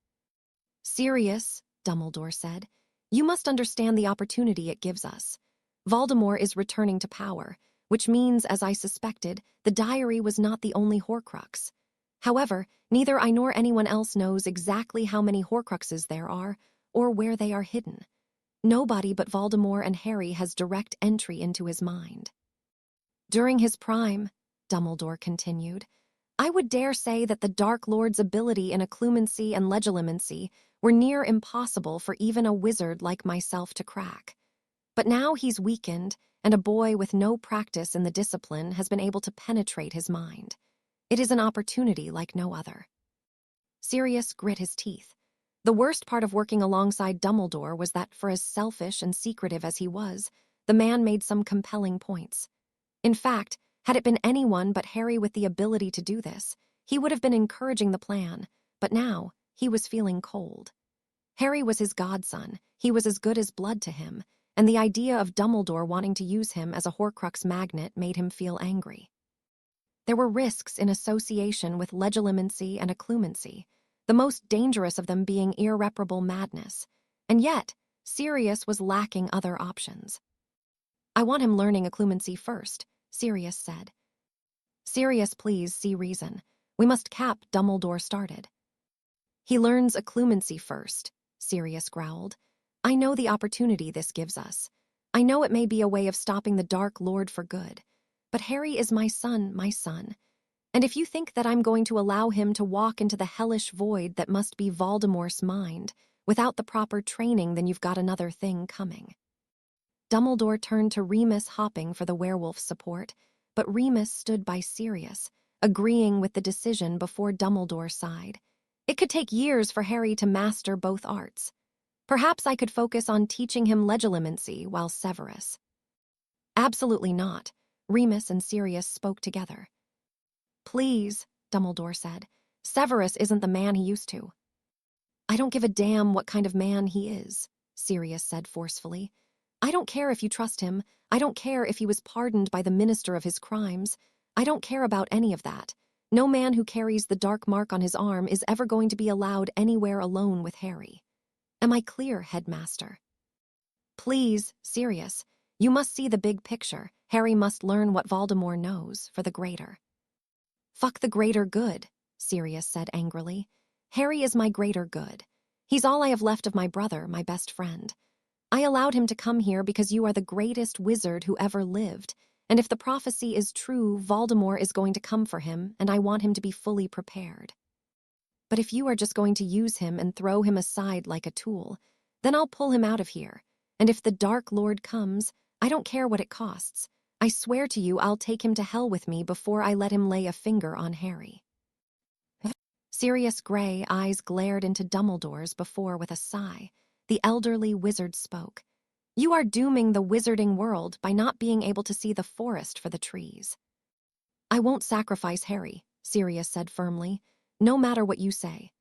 Sirius, Dumbledore said, you must understand the opportunity it gives us. Voldemort is returning to power, which means, as I suspected, the diary was not the only Horcrux. However, neither I nor anyone else knows exactly how many Horcruxes there are, or where they are hidden. Nobody but Voldemort and Harry has direct entry into his mind. During his prime, Dumbledore continued, I would dare say that the Dark Lord's ability in occlumency and legilimency were near impossible for even a wizard like myself to crack. But now he's weakened, and a boy with no practice in the discipline has been able to penetrate his mind. It is an opportunity like no other. Sirius grit his teeth. The worst part of working alongside Dumbledore was that, for as selfish and secretive as he was, the man made some compelling points. In fact, had it been anyone but Harry with the ability to do this, he would have been encouraging the plan, but now he was feeling cold. Harry was his godson, he was as good as blood to him, and the idea of Dumbledore wanting to use him as a Horcrux magnet made him feel angry. There were risks in association with legilimency and occlumency, the most dangerous of them being irreparable madness, and yet Sirius was lacking other options. I want him learning occlumency first, Sirius said. Sirius, please see reason. We must cap, Dumbledore started. He learns occlumency first, Sirius growled. I know the opportunity this gives us. I know it may be a way of stopping the Dark Lord for good. But Harry is my son, and if you think that I'm going to allow him to walk into the hellish void that must be Voldemort's mind, without the proper training, then you've got another thing coming. Dumbledore turned to Remus, hopping for the werewolf's support, but Remus stood by Sirius, agreeing with the decision before Dumbledore sighed. It could take years for Harry to master both arts. Perhaps I could focus on teaching him legilimency while Severus. Absolutely not. Remus and Sirius spoke together. Please, Dumbledore said. Severus isn't the man he used to. I don't give a damn what kind of man he is, Sirius said forcefully. I don't care if you trust him. I don't care if he was pardoned by the minister of his crimes. I don't care about any of that. No man who carries the dark mark on his arm is ever going to be allowed anywhere alone with Harry. Am I clear, Headmaster? Please, Sirius, you must see the big picture. Harry must learn what Voldemort knows for the greater. Fuck the greater good, Sirius said angrily. Harry is my greater good. He's all I have left of my brother, my best friend. I allowed him to come here because you are the greatest wizard who ever lived, and if the prophecy is true, Voldemort is going to come for him, and I want him to be fully prepared. But if you are just going to use him and throw him aside like a tool, then I'll pull him out of here, and if the Dark Lord comes, I don't care what it costs. I swear to you I'll take him to hell with me before I let him lay a finger on Harry. Sirius Grey eyes glared into Dumbledore's before with a sigh. The elderly wizard spoke. You are dooming the wizarding world by not being able to see the forest for the trees. I won't sacrifice Harry, Sirius said firmly, no matter what you say.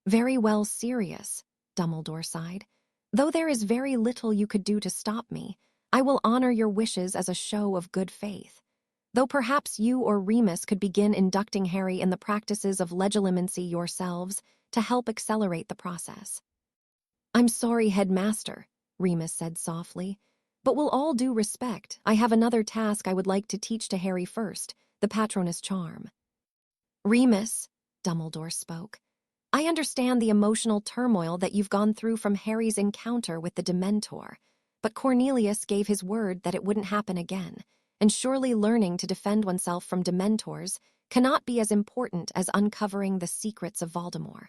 Very well, Sirius, Dumbledore sighed. Though there is very little you could do to stop me, I will honor your wishes as a show of good faith. Though perhaps you or Remus could begin inducting Harry in the practices of legilimency yourselves to help accelerate the process. I'm sorry, Headmaster, Remus said softly, but with all due respect, I have another task I would like to teach to Harry first, the Patronus charm. Remus, Dumbledore spoke, I understand the emotional turmoil that you've gone through from Harry's encounter with the Dementor, but Cornelius gave his word that it wouldn't happen again, and surely learning to defend oneself from Dementors cannot be as important as uncovering the secrets of Voldemort.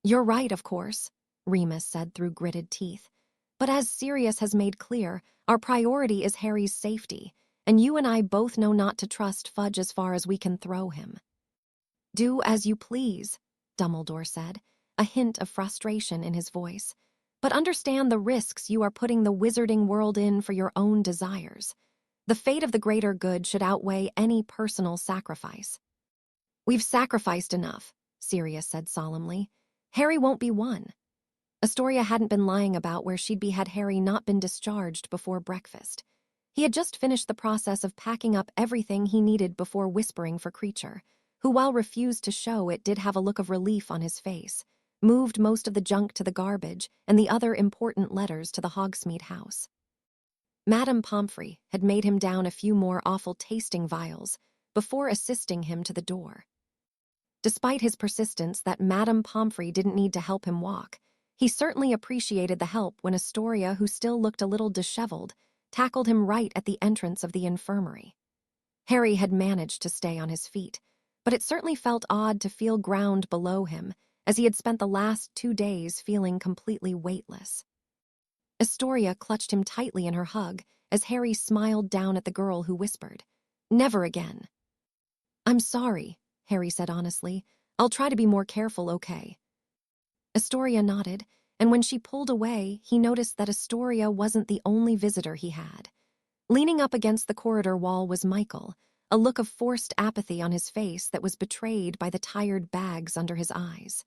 You're right, of course, Remus said through gritted teeth, but as Sirius has made clear, our priority is Harry's safety, and you and I both know not to trust Fudge as far as we can throw him. Do as you please, Dumbledore said, a hint of frustration in his voice, but understand the risks you are putting the wizarding world in for your own desires. The fate of the greater good should outweigh any personal sacrifice. We've sacrificed enough, Sirius said solemnly. Harry won't be one. Astoria hadn't been lying about where she'd be had Harry not been discharged before breakfast. He had just finished the process of packing up everything he needed before whispering for Creature, who, while refused to show it, did have a look of relief on his face, moved most of the junk to the garbage and the other important letters to the Hogsmeade house. Madame Pomfrey had made him down a few more awful-tasting vials before assisting him to the door. Despite his persistence that Madame Pomfrey didn't need to help him walk, he certainly appreciated the help when Astoria, who still looked a little disheveled, tackled him right at the entrance of the infirmary. Harry had managed to stay on his feet, but it certainly felt odd to feel ground below him, as he had spent the last 2 days feeling completely weightless. Astoria clutched him tightly in her hug as Harry smiled down at the girl who whispered, "Never again." "I'm sorry," Harry said honestly. "I'll try to be more careful, okay?" Astoria nodded, and when she pulled away, he noticed that Astoria wasn't the only visitor he had. Leaning up against the corridor wall was Michael, a look of forced apathy on his face that was betrayed by the tired bags under his eyes.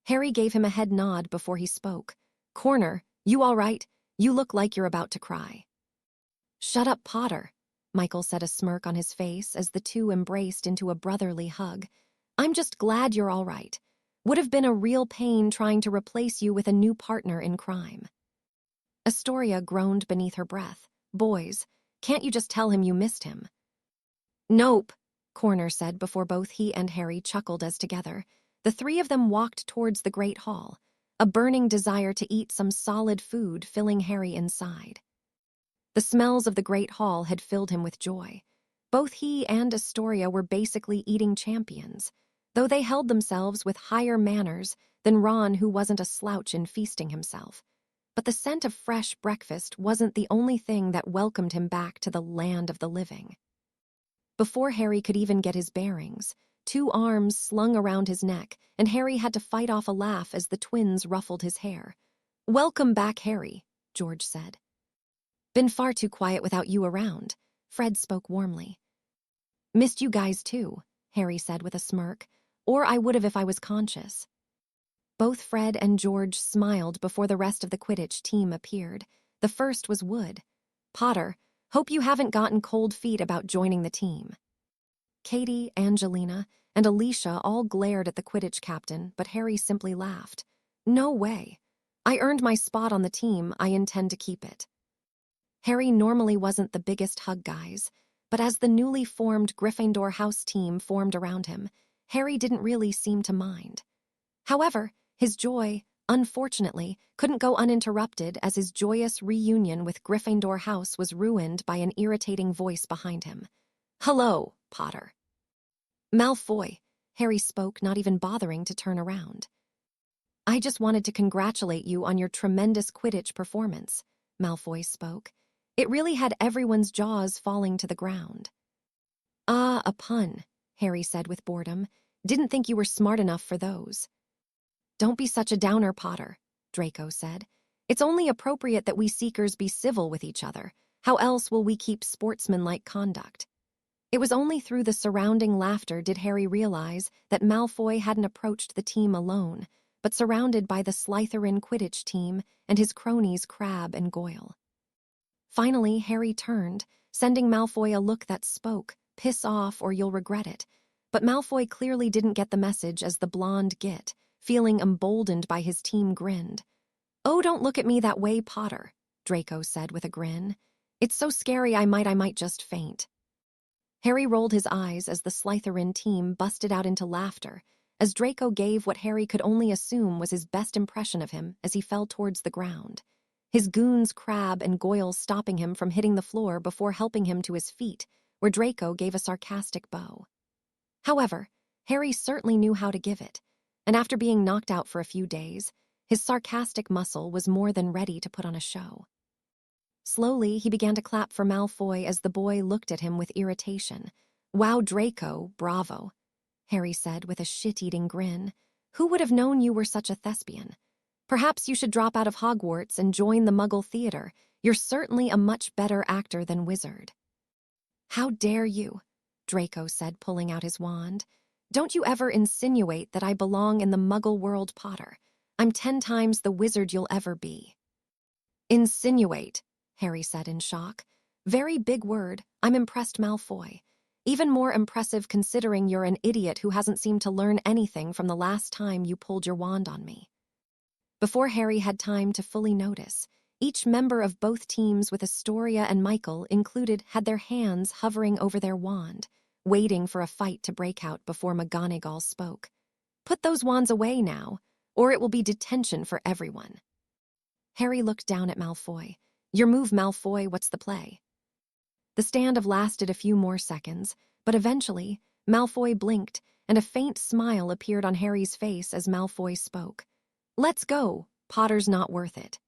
Harry gave him a head nod before he spoke. "Corner, you all right? You look like you're about to cry." "Shut up, Potter," Michael said, a smirk on his face as the two embraced into a brotherly hug. "I'm just glad you're all right. Would have been a real pain trying to replace you with a new partner in crime." Astoria groaned beneath her breath. "Boys, can't you just tell him you missed him?" "Nope," Corner said before both he and Harry chuckled as together. The three of them walked towards the Great Hall, a burning desire to eat some solid food filling Harry inside. The smells of the Great Hall had filled him with joy. Both he and Astoria were basically eating champions, though they held themselves with higher manners than Ron, who wasn't a slouch in feasting himself. But the scent of fresh breakfast wasn't the only thing that welcomed him back to the land of the living. Before Harry could even get his bearings, 2 arms slung around his neck, and Harry had to fight off a laugh as the twins ruffled his hair. "Welcome back, Harry," George said. Been far too quiet without you around, Fred spoke warmly. Missed you guys too, Harry said with a smirk, or I would have if I was conscious. Both Fred and George smiled before the rest of the Quidditch team appeared. The first was Wood. Potter, hope you haven't gotten cold feet about joining the team. Katie, Angelina, and Alicia all glared at the Quidditch captain, but Harry simply laughed. No way. I earned my spot on the team, I intend to keep it. Harry normally wasn't the biggest hug guys, but as the newly formed Gryffindor house team formed around him, Harry didn't really seem to mind. However, his joy, unfortunately, couldn't go uninterrupted as his joyous reunion with Gryffindor house was ruined by an irritating voice behind him. Hello, Potter. Malfoy, Harry spoke, not even bothering to turn around. I just wanted to congratulate you on your tremendous Quidditch performance, Malfoy spoke. It really had everyone's jaws falling to the ground. Ah, a pun, Harry said with boredom. Didn't think you were smart enough for those. Don't be such a downer, Potter, Draco said. It's only appropriate that we Seekers be civil with each other. How else will we keep sportsmanlike conduct? It was only through the surrounding laughter did Harry realize that Malfoy hadn't approached the team alone, but surrounded by the Slytherin Quidditch team and his cronies Crabbe and Goyle. Finally, Harry turned, sending Malfoy a look that spoke, piss off or you'll regret it. But Malfoy clearly didn't get the message as the blonde git, feeling emboldened by his team, grinned. Oh, don't look at me that way, Potter, Draco said with a grin. It's so scary I might just faint. Harry rolled his eyes as the Slytherin team busted out into laughter, as Draco gave what Harry could only assume was his best impression of him as he fell towards the ground. His goons Crabbe and Goyle stopping him from hitting the floor before helping him to his feet, where Draco gave a sarcastic bow. However, Harry certainly knew how to give it, and after being knocked out for a few days, his sarcastic muscle was more than ready to put on a show. Slowly, he began to clap for Malfoy as the boy looked at him with irritation. Wow, Draco, bravo, Harry said with a shit-eating grin. Who would have known you were such a thespian? Perhaps you should drop out of Hogwarts and join the Muggle Theatre. You're certainly a much better actor than wizard. How dare you, Draco said, pulling out his wand. Don't you ever insinuate that I belong in the Muggle world, Potter. I'm 10 times the wizard you'll ever be. Insinuate, Harry said in shock. Very big word. I'm impressed, Malfoy. Even more impressive considering you're an idiot who hasn't seemed to learn anything from the last time you pulled your wand on me. Before Harry had time to fully notice, each member of both teams with Astoria and Michael included had their hands hovering over their wand, waiting for a fight to break out before McGonagall spoke. Put those wands away now, or it will be detention for everyone. Harry looked down at Malfoy. Your move, Malfoy, what's the play? The standoff lasted a few more seconds, but eventually, Malfoy blinked, and a faint smile appeared on Harry's face as Malfoy spoke. Let's go, Potter's not worth it.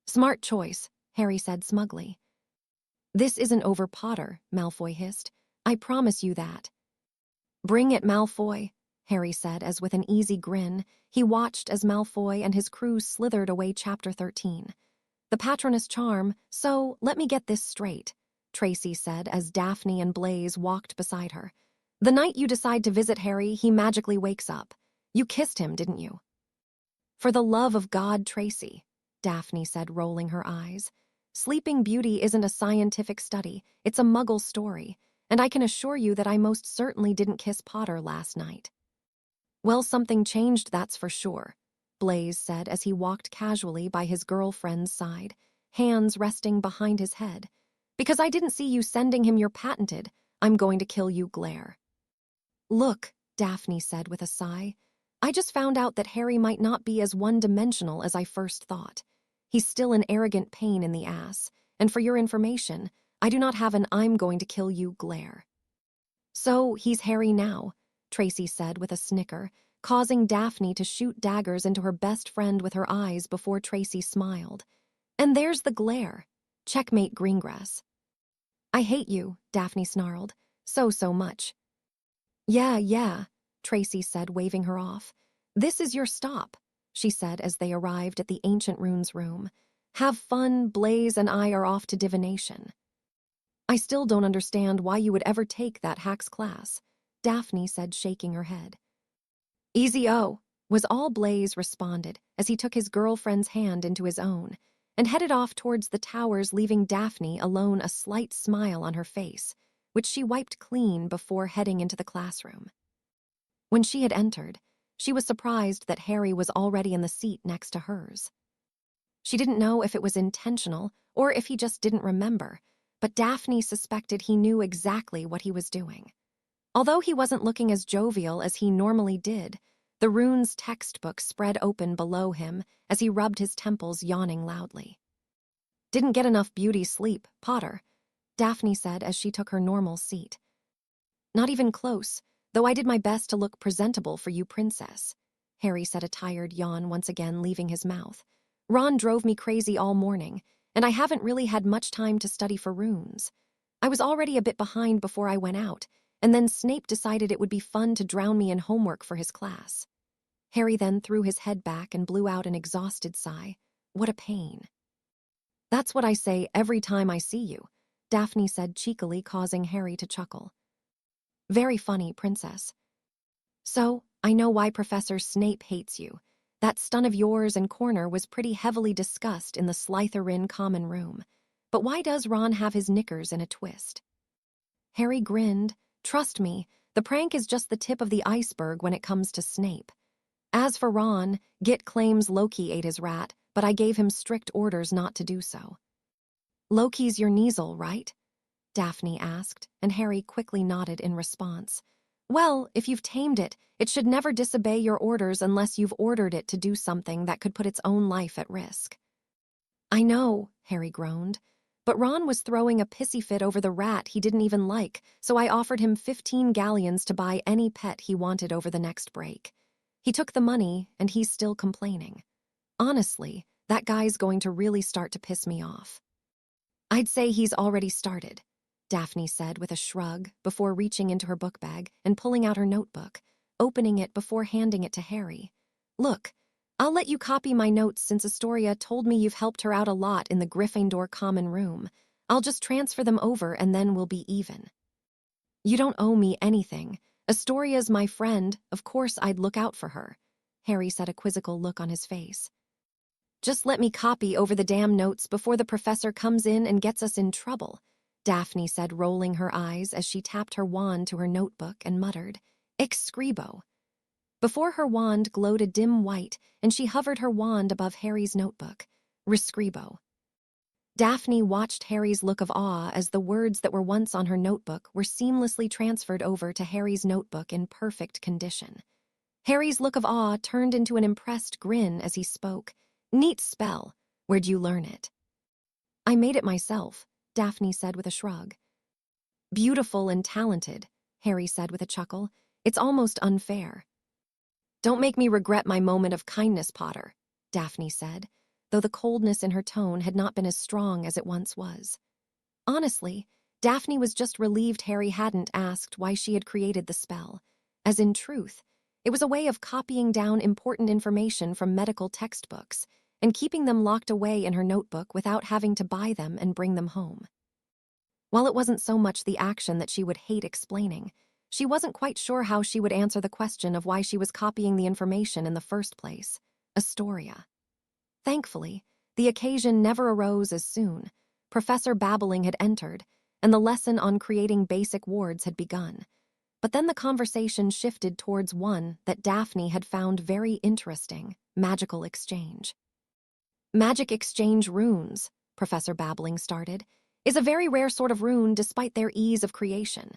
Smart choice, Harry said smugly. This isn't over, Potter, Malfoy hissed. I promise you that. Bring it, Malfoy, Harry said as with an easy grin, he watched as Malfoy and his crew slithered away Chapter 13. The Patronus charm, so let me get this straight, Tracy said as Daphne and Blaise walked beside her. The night you decide to visit Harry, he magically wakes up. You kissed him, didn't you? For the love of God, Tracy, Daphne said, rolling her eyes. Sleeping Beauty isn't a scientific study, it's a Muggle story, and I can assure you that I most certainly didn't kiss Potter last night. Well, something changed, that's for sure, Blaise said as he walked casually by his girlfriend's side, hands resting behind his head. Because I didn't see you sending him your patented, I'm going to kill you glare. Look, Daphne said with a sigh, I just found out that Harry might not be as one-dimensional as I first thought. He's still an arrogant pain in the ass, and for your information, I do not have an I'm going to kill you glare. So, he's Harry now, Tracy said with a snicker, causing Daphne to shoot daggers into her best friend with her eyes before Tracy smiled. And there's the glare. Checkmate, Greengrass. I hate you, Daphne snarled. So much. Yeah, Tracy said, waving her off. This is your stop, she said as they arrived at the Ancient Runes room. Have fun, Blaze and I are off to divination. I still don't understand why you would ever take that hacks class, Daphne said, shaking her head. Easy-o, was all Blaze responded as he took his girlfriend's hand into his own and headed off towards the towers, leaving Daphne alone, a slight smile on her face, which she wiped clean before heading into the classroom. When she had entered, she was surprised that Harry was already in the seat next to hers. She didn't know if it was intentional or if he just didn't remember, but Daphne suspected he knew exactly what he was doing. Although he wasn't looking as jovial as he normally did, the runes textbook spread open below him as he rubbed his temples, yawning loudly. Didn't get enough beauty sleep, Potter, Daphne said as she took her normal seat. Not even close, though I did my best to look presentable for you, princess, Harry said, a tired yawn once again leaving his mouth. Ron drove me crazy all morning, and I haven't really had much time to study for runes. I was already a bit behind before I went out, and then Snape decided it would be fun to drown me in homework for his class. Harry then threw his head back and blew out an exhausted sigh. What a pain. That's what I say every time I see you, Daphne said cheekily, causing Harry to chuckle. Very funny, princess. So, I know why Professor Snape hates you. That stun of yours and corner was pretty heavily discussed in the Slytherin common room. But why does Ron have his knickers in a twist? Harry grinned. Trust me, the prank is just the tip of the iceberg when it comes to Snape. As for Ron, Git claims Loki ate his rat, but I gave him strict orders not to do so. Loki's your Kneasel, right? Daphne asked, and Harry quickly nodded in response. Well, if you've tamed it, it should never disobey your orders unless you've ordered it to do something that could put its own life at risk. I know, Harry groaned, but Ron was throwing a pissy fit over the rat he didn't even like, so I offered him 15 galleons to buy any pet he wanted over the next break. He took the money, and he's still complaining. Honestly, that guy's going to really start to piss me off. I'd say he's already started, Daphne said with a shrug before reaching into her book bag and pulling out her notebook, opening it before handing it to Harry. Look, I'll let you copy my notes since Astoria told me you've helped her out a lot in the Gryffindor common room. I'll just transfer them over and then we'll be even. You don't owe me anything. Astoria's my friend, of course I'd look out for her, Harry said, a quizzical look on his face. Just let me copy over the damn notes before the professor comes in and gets us in trouble, Daphne said, rolling her eyes as she tapped her wand to her notebook and muttered, Ex scribo. Before her wand glowed a dim white, and she hovered her wand above Harry's notebook. Rescribo. Daphne watched Harry's look of awe as the words that were once on her notebook were seamlessly transferred over to Harry's notebook in perfect condition. Harry's look of awe turned into an impressed grin as he spoke. Neat spell. Where'd you learn it? I made it myself, Daphne said with a shrug. Beautiful and talented, Harry said with a chuckle. It's almost unfair. Don't make me regret my moment of kindness, Potter, Daphne said, though the coldness in her tone had not been as strong as it once was. Honestly, Daphne was just relieved Harry hadn't asked why she had created the spell, as in truth, it was a way of copying down important information from medical textbooks and keeping them locked away in her notebook without having to buy them and bring them home. While it wasn't so much the action that she would hate explaining, she wasn't quite sure how she would answer the question of why she was copying the information in the first place. Astoria. Thankfully, the occasion never arose as soon. Professor Babbling had entered, and the lesson on creating basic wards had begun. But then the conversation shifted towards one that Daphne had found very interesting, magical exchange. Magic exchange runes, Professor Babbling started, is a very rare sort of rune despite their ease of creation.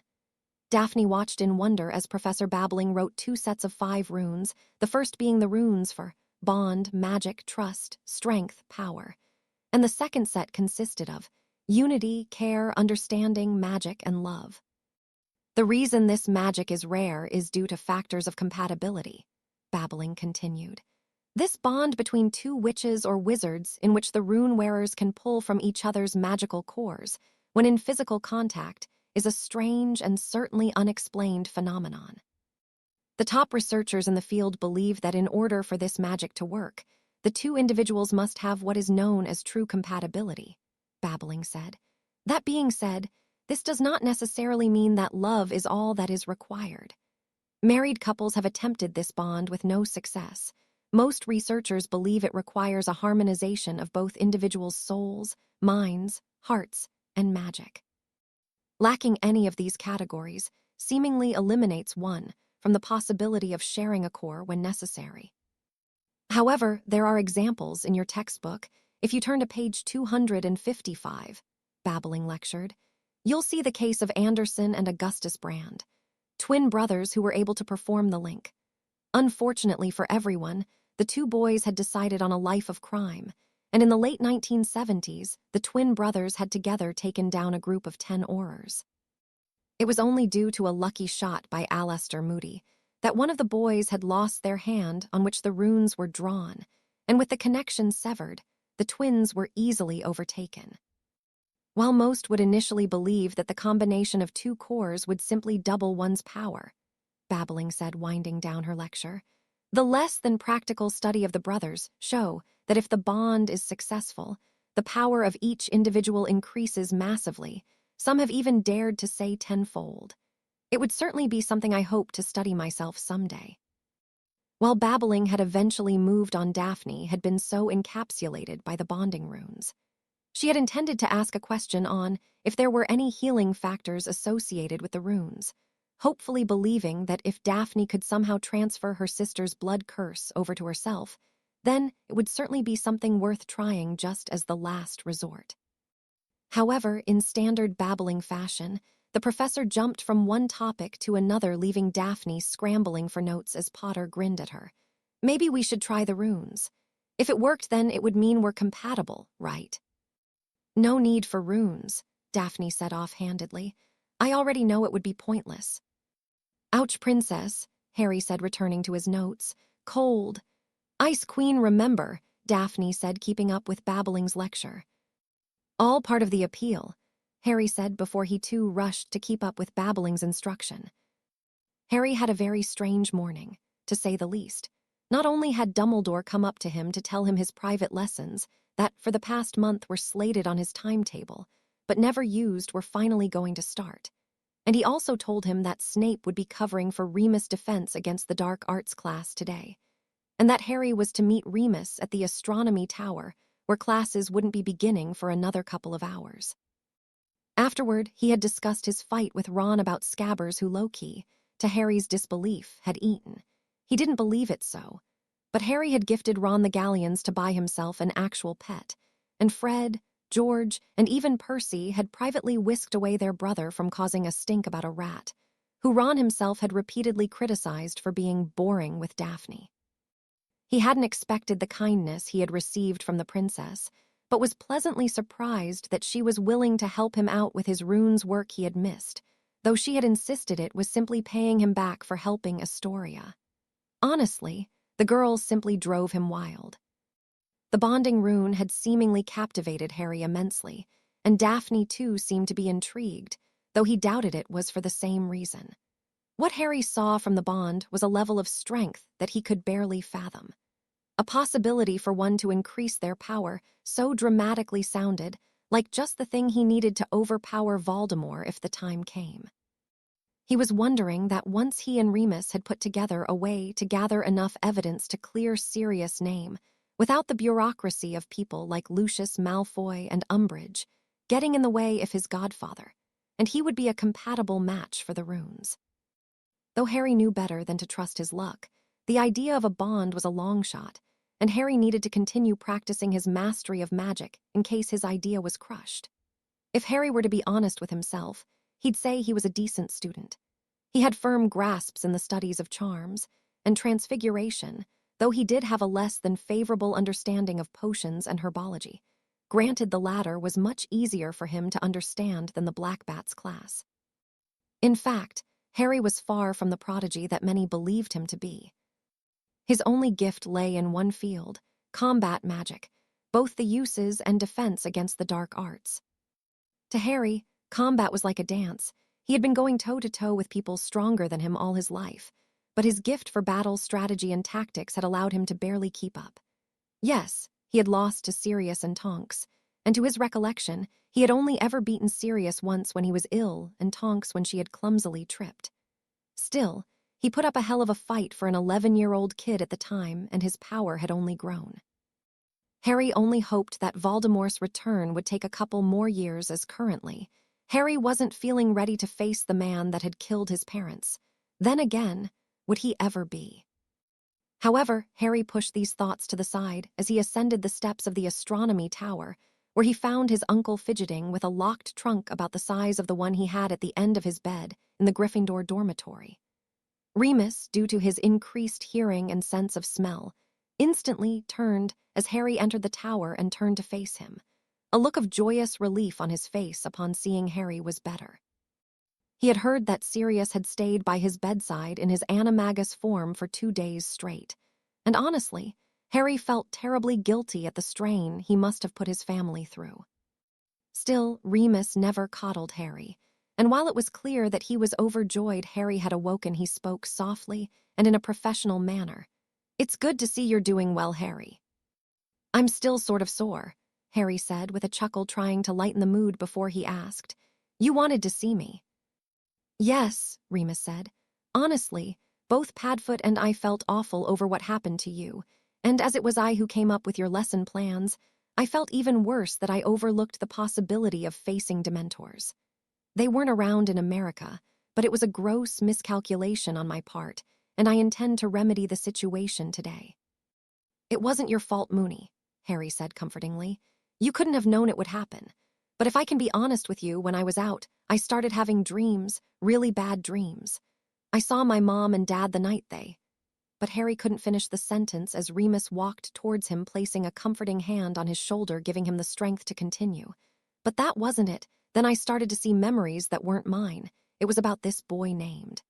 Daphne watched in wonder as Professor Babbling wrote 2 sets of 5 runes, the first being the runes for bond, magic, trust, strength, power, and the second set consisted of unity, care, understanding, magic, and love. The reason this magic is rare is due to factors of compatibility, Babbling continued. This bond between 2 witches or wizards in which the rune wearers can pull from each other's magical cores, when in physical contact, is a strange and certainly unexplained phenomenon. The top researchers in the field believe that in order for this magic to work, The two individuals must have what is known as true compatibility, Babbling said. That being said, this does not necessarily mean that love is all that is required. Married couples have attempted this bond with no success. Most researchers believe it requires a harmonization of both individuals' souls, minds, hearts, and magic. Lacking any of these categories seemingly eliminates one from the possibility of sharing a core when necessary. However, there are examples in your textbook. If you turn to page 255, Babbling lectured, you'll see the case of Anderson and Augustus Brand, twin brothers who were able to perform the link. Unfortunately for everyone, the two boys had decided on a life of crime, and in the late 1970s, the twin brothers had together taken down a group of 10 Aurors. It was only due to a lucky shot by Alastair Moody that one of the boys had lost their hand on which the runes were drawn, and with the connection severed, the twins were easily overtaken. While most would initially believe that the combination of two cores would simply double one's power, Babbling said, winding down her lecture, the less than practical study of the brothers show that if the bond is successful, the power of each individual increases massively. Some have even dared to say tenfold. It would certainly be something I hope to study myself someday. While Babbling had eventually moved on, Daphne had been so encapsulated by the bonding runes. She had intended to ask a question on if there were any healing factors associated with the runes, hopefully believing that if Daphne could somehow transfer her sister's blood curse over to herself, then it would certainly be something worth trying just as the last resort. However, in standard Babbling fashion, the professor jumped from one topic to another, leaving Daphne scrambling for notes as Potter grinned at her. Maybe we should try the runes. If it worked, then it would mean we're compatible, right? No need for runes, Daphne said offhandedly. I already know it would be pointless. Ouch, princess, Harry said, returning to his notes. Cold. Ice Queen, remember, Daphne said, keeping up with Babbling's lecture. All part of the appeal, Harry said before he too rushed to keep up with Babbling's instruction. Harry had a very strange morning, to say the least. Not only had Dumbledore come up to him to tell him his private lessons, that for the past month were slated on his timetable, but never used, were finally going to start. And he also told him that Snape would be covering for Remus' defense against the dark arts class today, and that Harry was to meet Remus at the astronomy tower, where classes wouldn't be beginning for another couple of hours. Afterward, he had discussed his fight with Ron about Scabbers, who low-key, to Harry's disbelief, had eaten. He didn't believe it so, but Harry had gifted Ron the galleons to buy himself an actual pet, and Fred, George, and even Percy had privately whisked away their brother from causing a stink about a rat, who Ron himself had repeatedly criticized for being boring with Daphne. He hadn't expected the kindness he had received from the princess, but was pleasantly surprised that she was willing to help him out with his runes work he had missed, though she had insisted it was simply paying him back for helping Astoria. Honestly, the girls simply drove him wild. The bonding rune had seemingly captivated Harry immensely, and Daphne too seemed to be intrigued, though he doubted it was for the same reason. What Harry saw from the bond was a level of strength that he could barely fathom. A possibility for one to increase their power so dramatically sounded like just the thing he needed to overpower Voldemort if the time came. He was wondering that once he and Remus had put together a way to gather enough evidence to clear Sirius' name, without the bureaucracy of people like Lucius Malfoy and Umbridge getting in the way of his godfather, and he would be a compatible match for the runes. Though Harry knew better than to trust his luck, the idea of a bond was a long shot, and Harry needed to continue practicing his mastery of magic in case his idea was crushed. If Harry were to be honest with himself, he'd say he was a decent student. He had firm grasps in the studies of charms and transfiguration, though he did have a less than favorable understanding of potions and herbology. Granted, the latter was much easier for him to understand than the Blackbats class. In fact, Harry was far from the prodigy that many believed him to be. His only gift lay in one field, combat magic, both the uses and defense against the dark arts. To Harry, combat was like a dance. He had been going toe-to-toe with people stronger than him all his life, but his gift for battle strategy and tactics had allowed him to barely keep up. Yes, he had lost to Sirius and Tonks, and to his recollection, he had only ever beaten Sirius once when he was ill and Tonks when she had clumsily tripped. Still, he put up a hell of a fight for an 11-year-old kid at the time, and his power had only grown. Harry only hoped that Voldemort's return would take a couple more years, as currently, Harry wasn't feeling ready to face the man that had killed his parents. Then again, would he ever be? However, Harry pushed these thoughts to the side as he ascended the steps of the astronomy tower, where he found his uncle fidgeting with a locked trunk about the size of the one he had at the end of his bed in the Gryffindor dormitory. Remus, due to his increased hearing and sense of smell, instantly turned as Harry entered the tower and turned to face him. A look of joyous relief on his face upon seeing Harry was better. He had heard that Sirius had stayed by his bedside in his animagus form for 2 days straight, and honestly, Harry felt terribly guilty at the strain he must have put his family through. Still, Remus never coddled Harry, and while it was clear that he was overjoyed Harry had awoken, he spoke softly and in a professional manner. "It's good to see you're doing well, Harry." "I'm still sort of sore," Harry said with a chuckle, trying to lighten the mood before he asked, "You wanted to see me?" "Yes," Remus said. "Honestly, both Padfoot and I felt awful over what happened to you, and as it was I who came up with your lesson plans, I felt even worse that I overlooked the possibility of facing Dementors. They weren't around in America, but it was a gross miscalculation on my part, and I intend to remedy the situation today." "It wasn't your fault, Moony," Harry said comfortingly. "You couldn't have known it would happen. But if I can be honest with you, when I was out, I started having dreams, really bad dreams. I saw my mom and dad the night they—" But Harry couldn't finish the sentence as Remus walked towards him, placing a comforting hand on his shoulder, giving him the strength to continue. "But that wasn't it. Then I started to see memories that weren't mine. It was about this boy named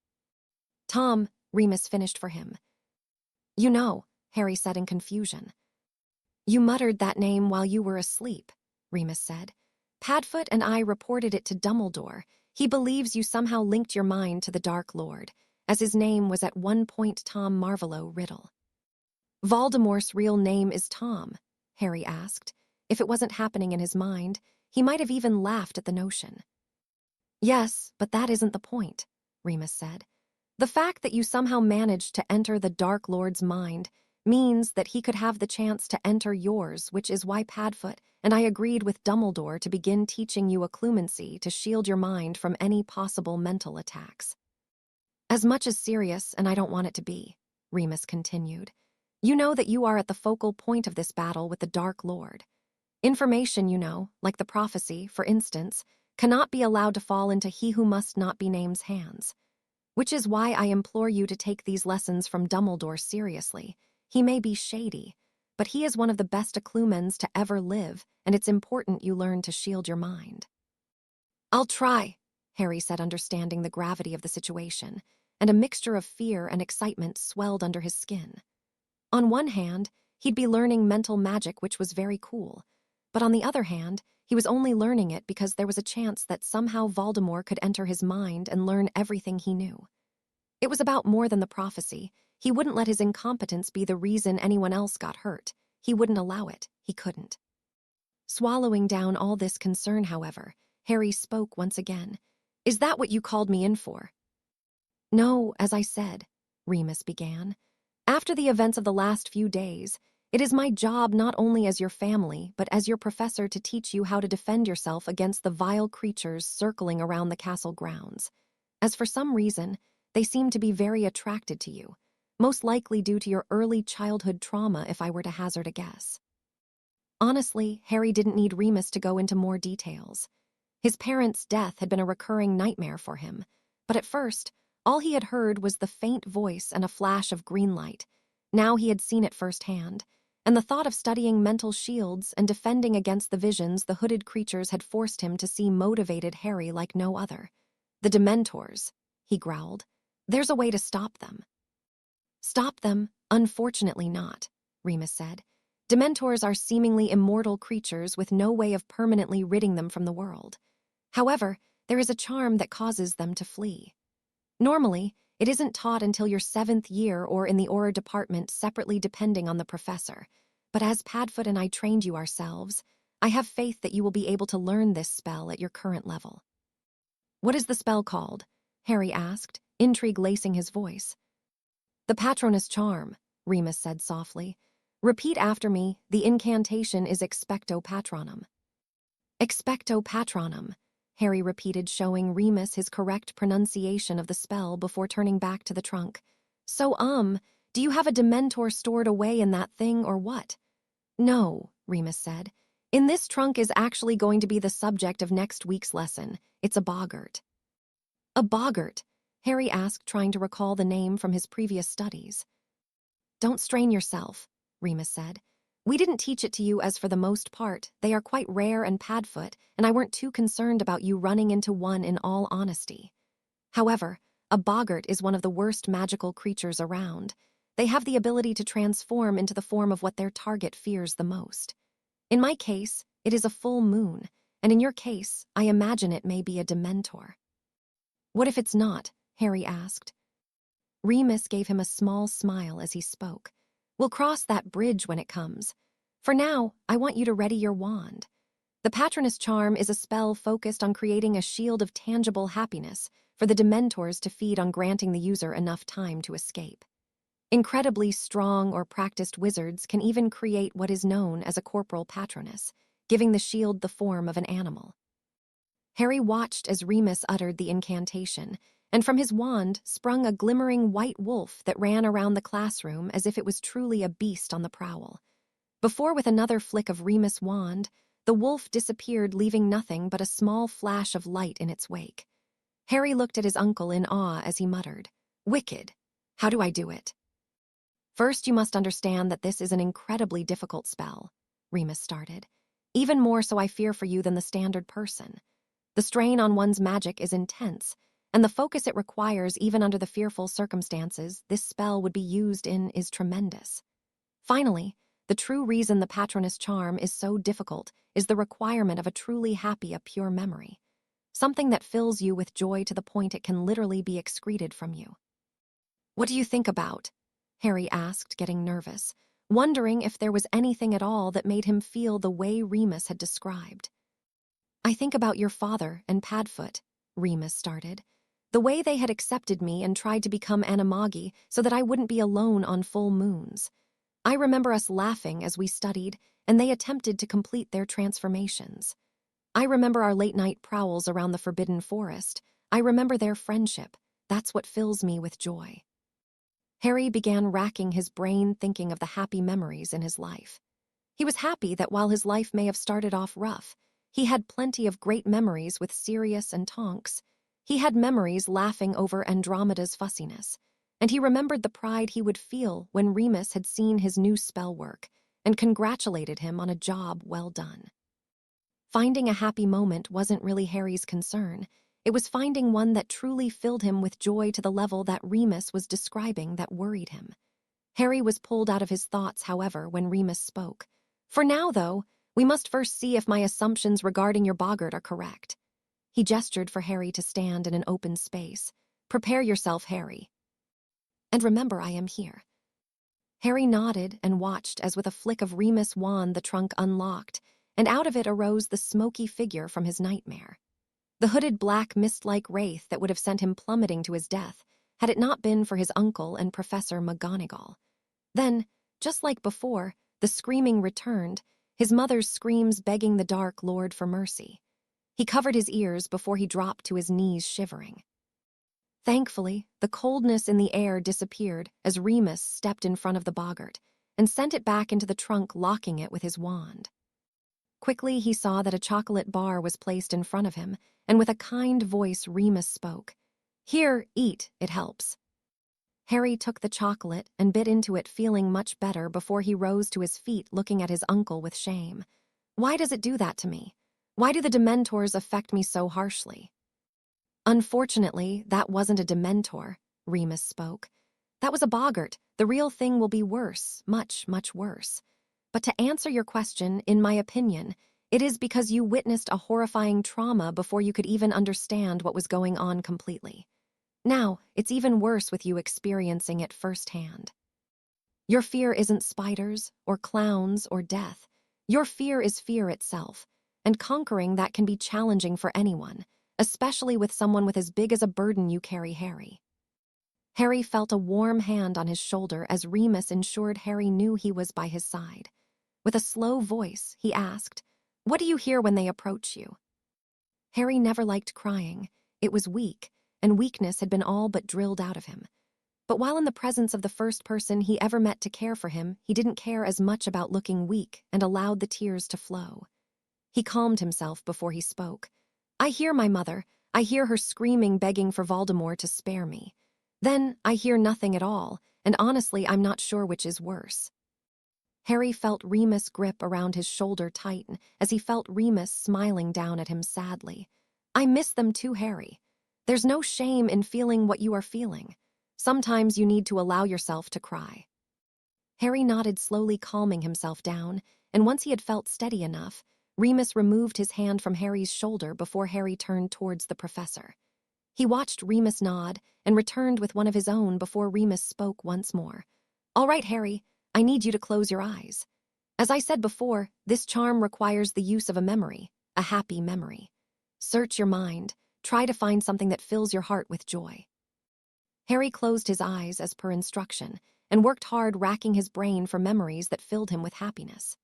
Tom," Remus finished for him. "You know," Harry said in confusion. "You muttered that name while you were asleep," Remus said. "Padfoot and I reported it to Dumbledore. He believes you somehow linked your mind to the Dark Lord, as his name was at one point Tom Marvolo Riddle." "Voldemort's real name is Tom?" Harry asked. If it wasn't happening in his mind, he might have even laughed at the notion. "Yes, but that isn't the point," Remus said. "The fact that you somehow managed to enter the Dark Lord's mind means that he could have the chance to enter yours, which is why Padfoot and I agreed with Dumbledore to begin teaching you occlumency to shield your mind from any possible mental attacks. As much as serious, and I don't want it to be," Remus continued. "You know that you are at the focal point of this battle with the Dark Lord. Information, you know, like the prophecy, for instance, cannot be allowed to fall into He Who Must Not Be Named's hands. Which is why I implore you to take these lessons from Dumbledore seriously. He may be shady, but he is one of the best occlumens to ever live, and it's important you learn to shield your mind." "I'll try," Harry said, understanding the gravity of the situation, and a mixture of fear and excitement swelled under his skin. On one hand, he'd be learning mental magic, which was very cool, but on the other hand, he was only learning it because there was a chance that somehow Voldemort could enter his mind and learn everything he knew. It was about more than the prophecy. He wouldn't let his incompetence be the reason anyone else got hurt. He wouldn't allow it. He couldn't. Swallowing down all this concern, however, Harry spoke once again. "Is that what you called me in for?" "No, as I said," Remus began. "After the events of the last few days, it is my job not only as your family, but as your professor to teach you how to defend yourself against the vile creatures circling around the castle grounds. As for some reason, they seem to be very attracted to you, most likely due to your early childhood trauma, if I were to hazard a guess." Honestly, Harry didn't need Remus to go into more details. His parents' death had been a recurring nightmare for him, but at first, all he had heard was the faint voice and a flash of green light. Now he had seen it firsthand, and the thought of studying mental shields and defending against the visions the hooded creatures had forced him to see motivated Harry like no other. "The Dementors," he growled. "There's a way to stop them." "Stop them? Unfortunately not," Remus said. "Dementors are seemingly immortal creatures with no way of permanently ridding them from the world. However, there is a charm that causes them to flee. Normally, it isn't taught until your 7th year or in the Auror department separately depending on the professor, But as Padfoot and I trained you ourselves, I have faith that you will be able to learn this spell at your current level." "What is the spell called?" Harry asked, intrigue lacing his voice. "The Patronus Charm," Remus said softly. "Repeat after me. The incantation is Expecto Patronum." "Expecto Patronum," Harry repeated, showing Remus his correct pronunciation of the spell before turning back to the trunk. "So, do you have a Dementor stored away in that thing or what?" "No," Remus said. "In this trunk is actually going to be the subject of next week's lesson. It's a boggart." "A boggart?" Harry asked, trying to recall the name from his previous studies. "Don't strain yourself," Remus said. "We didn't teach it to you as for the most part. They are quite rare and Padfoot, and I weren't too concerned about you running into one in all honesty. However, a boggart is one of the worst magical creatures around. They have the ability to transform into the form of what their target fears the most. In my case, it is a full moon, and in your case, I imagine it may be a Dementor." "What if it's not?" Harry asked. Remus gave him a small smile as he spoke. "We'll cross that bridge when it comes. For now, I want you to ready your wand. The Patronus Charm is a spell focused on creating a shield of tangible happiness for the Dementors to feed on, granting the user enough time to escape. Incredibly strong or practiced wizards can even create what is known as a corporal patronus, giving the shield the form of an animal." Harry watched as Remus uttered the incantation, and from his wand sprung a glimmering white wolf that ran around the classroom as if it was truly a beast on the prowl. Before, with another flick of Remus' wand, the wolf disappeared, leaving nothing but a small flash of light in its wake. Harry looked at his uncle in awe as he muttered, "Wicked. How do I do it?" "First, you must understand that this is an incredibly difficult spell," Remus started. "Even more so, I fear, for you than the standard person. The strain on one's magic is intense, and the focus it requires, even under the fearful circumstances this spell would be used in, is tremendous. Finally, the true reason the Patronus Charm is so difficult is the requirement of a truly happy, a pure memory. Something that fills you with joy to the point it can literally be excreted from you." "What do you think about?" Harry asked, getting nervous, wondering if there was anything at all that made him feel the way Remus had described. "I think about your father and Padfoot," Remus started. "The way they had accepted me and tried to become animagi so that I wouldn't be alone on full moons. I remember us laughing as we studied, and they attempted to complete their transformations. I remember our late-night prowls around the Forbidden Forest. I remember their friendship. That's what fills me with joy." Harry began racking his brain, thinking of the happy memories in his life. He was happy that while his life may have started off rough, he had plenty of great memories with Sirius and Tonks. He had memories laughing over Andromeda's fussiness, and he remembered the pride he would feel when Remus had seen his new spell work and congratulated him on a job well done. Finding a happy moment wasn't really Harry's concern. It was finding one that truly filled him with joy to the level that Remus was describing that worried him. Harry was pulled out of his thoughts, however, when Remus spoke. "For now, though, we must first see if my assumptions regarding your boggart are correct." He gestured for Harry to stand in an open space. "Prepare yourself, Harry. And remember, I am here." Harry nodded and watched as with a flick of Remus' wand the trunk unlocked, and out of it arose the smoky figure from his nightmare. The hooded black mist-like wraith that would have sent him plummeting to his death had it not been for his uncle and Professor McGonagall. Then, just like before, the screaming returned, his mother's screams begging the Dark Lord for mercy. He covered his ears before he dropped to his knees, shivering. Thankfully, the coldness in the air disappeared as Remus stepped in front of the boggart and sent it back into the trunk, locking it with his wand. Quickly, he saw that a chocolate bar was placed in front of him, and with a kind voice, Remus spoke. "Here, eat, it helps." Harry took the chocolate and bit into it, feeling much better before he rose to his feet, looking at his uncle with shame. "Why does it do that to me? Why do the Dementors affect me so harshly?" "Unfortunately, that wasn't a Dementor," Remus spoke. "That was a boggart. The real thing will be worse, much, much worse. But to answer your question, in my opinion, it is because you witnessed a horrifying trauma before you could even understand what was going on completely. Now, it's even worse with you experiencing it firsthand." Your fear isn't spiders or clowns or death. Your fear is fear itself, and conquering that can be challenging for anyone, especially with someone with as big as a burden you carry, Harry. Harry felt a warm hand on his shoulder as Remus ensured Harry knew he was by his side. With a slow voice, he asked, "What do you hear when they approach you?" Harry never liked crying. It was weak, and weakness had been all but drilled out of him. But while in the presence of the first person he ever met to care for him, he didn't care as much about looking weak and allowed the tears to flow. He calmed himself before he spoke. "I hear my mother. I hear her screaming, begging for Voldemort to spare me. Then I hear nothing at all, and honestly, I'm not sure which is worse." Harry felt Remus' grip around his shoulder tighten as he felt Remus smiling down at him sadly. "I miss them too, Harry. There's no shame in feeling what you are feeling. Sometimes you need to allow yourself to cry." Harry nodded, slowly calming himself down, and once he had felt steady enough, Remus removed his hand from Harry's shoulder before Harry turned towards the professor. He watched Remus nod and returned with one of his own before Remus spoke once more. "All right, Harry, I need you to close your eyes. As I said before, this charm requires the use of a memory, a happy memory. Search your mind, try to find something that fills your heart with joy." Harry closed his eyes as per instruction and worked hard, racking his brain for memories that filled him with happiness.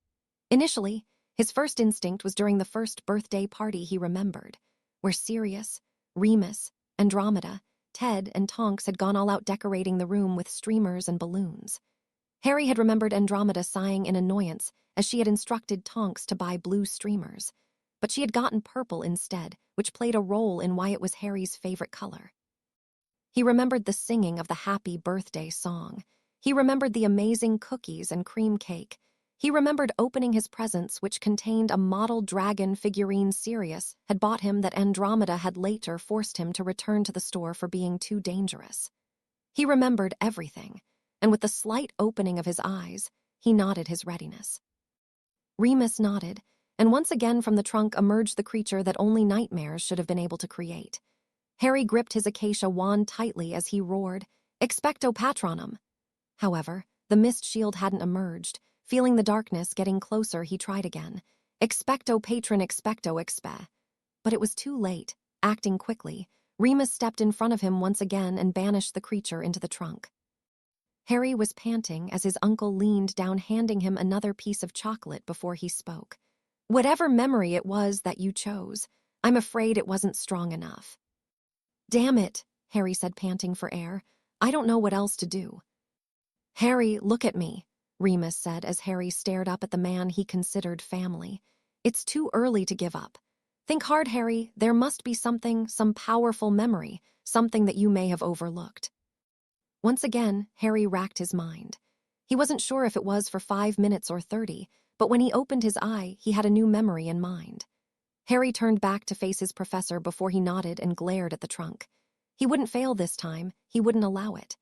Initially, his first instinct was during the first birthday party he remembered, where Sirius, Remus, Andromeda, Ted, and Tonks had gone all out decorating the room with streamers and balloons. Harry had remembered Andromeda sighing in annoyance as she had instructed Tonks to buy blue streamers, but she had gotten purple instead, which played a role in why it was Harry's favorite color. He remembered the singing of the happy birthday song. He remembered the amazing cookies and cream cake. He remembered opening his presents, which contained a model dragon figurine Sirius had bought him that Andromeda had later forced him to return to the store for being too dangerous. He remembered everything, and with the slight opening of his eyes, he nodded his readiness. Remus nodded, and once again from the trunk emerged the creature that only nightmares should have been able to create. Harry gripped his acacia wand tightly as he roared, "Expecto Patronum!" However, the mist shield hadn't emerged. Feeling the darkness getting closer, he tried again. "Expecto Patron, expecto expe." But it was too late. Acting quickly, Remus stepped in front of him once again and banished the creature into the trunk. Harry was panting as his uncle leaned down, handing him another piece of chocolate before he spoke. "Whatever memory it was that you chose, I'm afraid it wasn't strong enough." "Damn it," Harry said, panting for air. "I don't know what else to do." "Harry, look at me," Remus said as Harry stared up at the man he considered family. "It's too early to give up. Think hard, Harry. There must be something, some powerful memory, something that you may have overlooked." Once again, Harry racked his mind. He wasn't sure if it was for 5 minutes or 30, but when he opened his eye, he had a new memory in mind. Harry turned back to face his professor before he nodded and glared at the trunk. He wouldn't fail this time. He wouldn't allow it.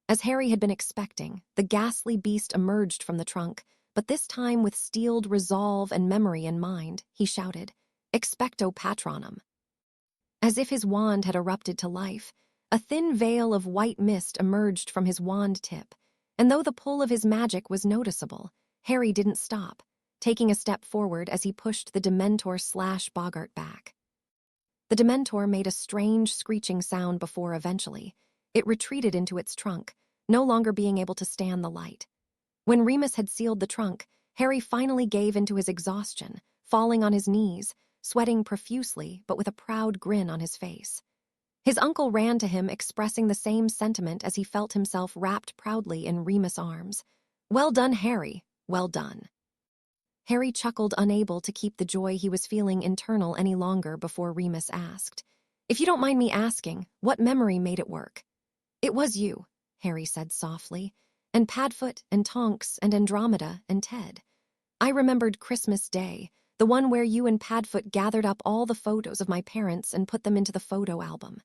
As Harry had been expecting, the ghastly beast emerged from the trunk, but this time with steeled resolve and memory in mind, he shouted, "Expecto Patronum." As if his wand had erupted to life, a thin veil of white mist emerged from his wand tip, and though the pull of his magic was noticeable, Harry didn't stop, taking a step forward as he pushed the Dementor/Boggart back. The Dementor made a strange screeching sound before eventually, it retreated into its trunk, no longer being able to stand the light. When Remus had sealed the trunk, Harry finally gave into his exhaustion, falling on his knees, sweating profusely but with a proud grin on his face. His uncle ran to him, expressing the same sentiment as he felt himself wrapped proudly in Remus' arms. "Well done, Harry, well done." Harry chuckled, unable to keep the joy he was feeling internal any longer before Remus asked, "If you don't mind me asking, what memory made it work?" "It was you," Harry said softly, "and Padfoot and Tonks and Andromeda and Ted. I remembered Christmas Day, the one where you and Padfoot gathered up all the photos of my parents and put them into the photo album.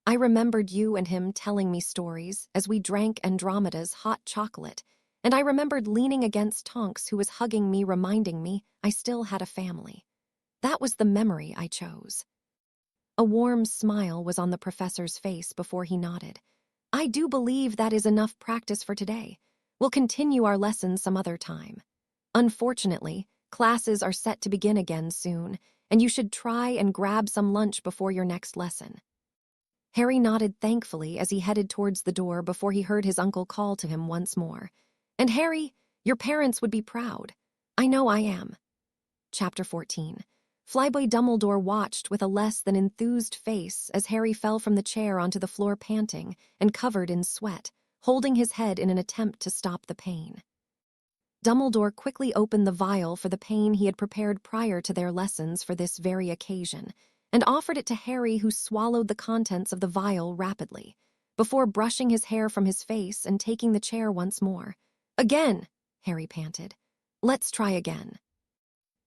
I remembered you and him telling me stories as we drank Andromeda's hot chocolate, and I remembered leaning against Tonks, who was hugging me, reminding me I still had a family. That was the memory I chose." A warm smile was on the professor's face before he nodded. "I do believe that is enough practice for today. We'll continue our lessons some other time. Unfortunately, classes are set to begin again soon, and you should try and grab some lunch before your next lesson." Harry nodded thankfully as he headed towards the door before he heard his uncle call to him once more. "And Harry, your parents would be proud. I know I am." Chapter 14. Flyboy Dumbledore watched with a less than enthused face as Harry fell from the chair onto the floor panting and covered in sweat, holding his head in an attempt to stop the pain. Dumbledore quickly opened the vial for the pain he had prepared prior to their lessons for this very occasion, and offered it to Harry, who swallowed the contents of the vial rapidly, before brushing his hair from his face and taking the chair once more. "Again," Harry panted. "Let's try again."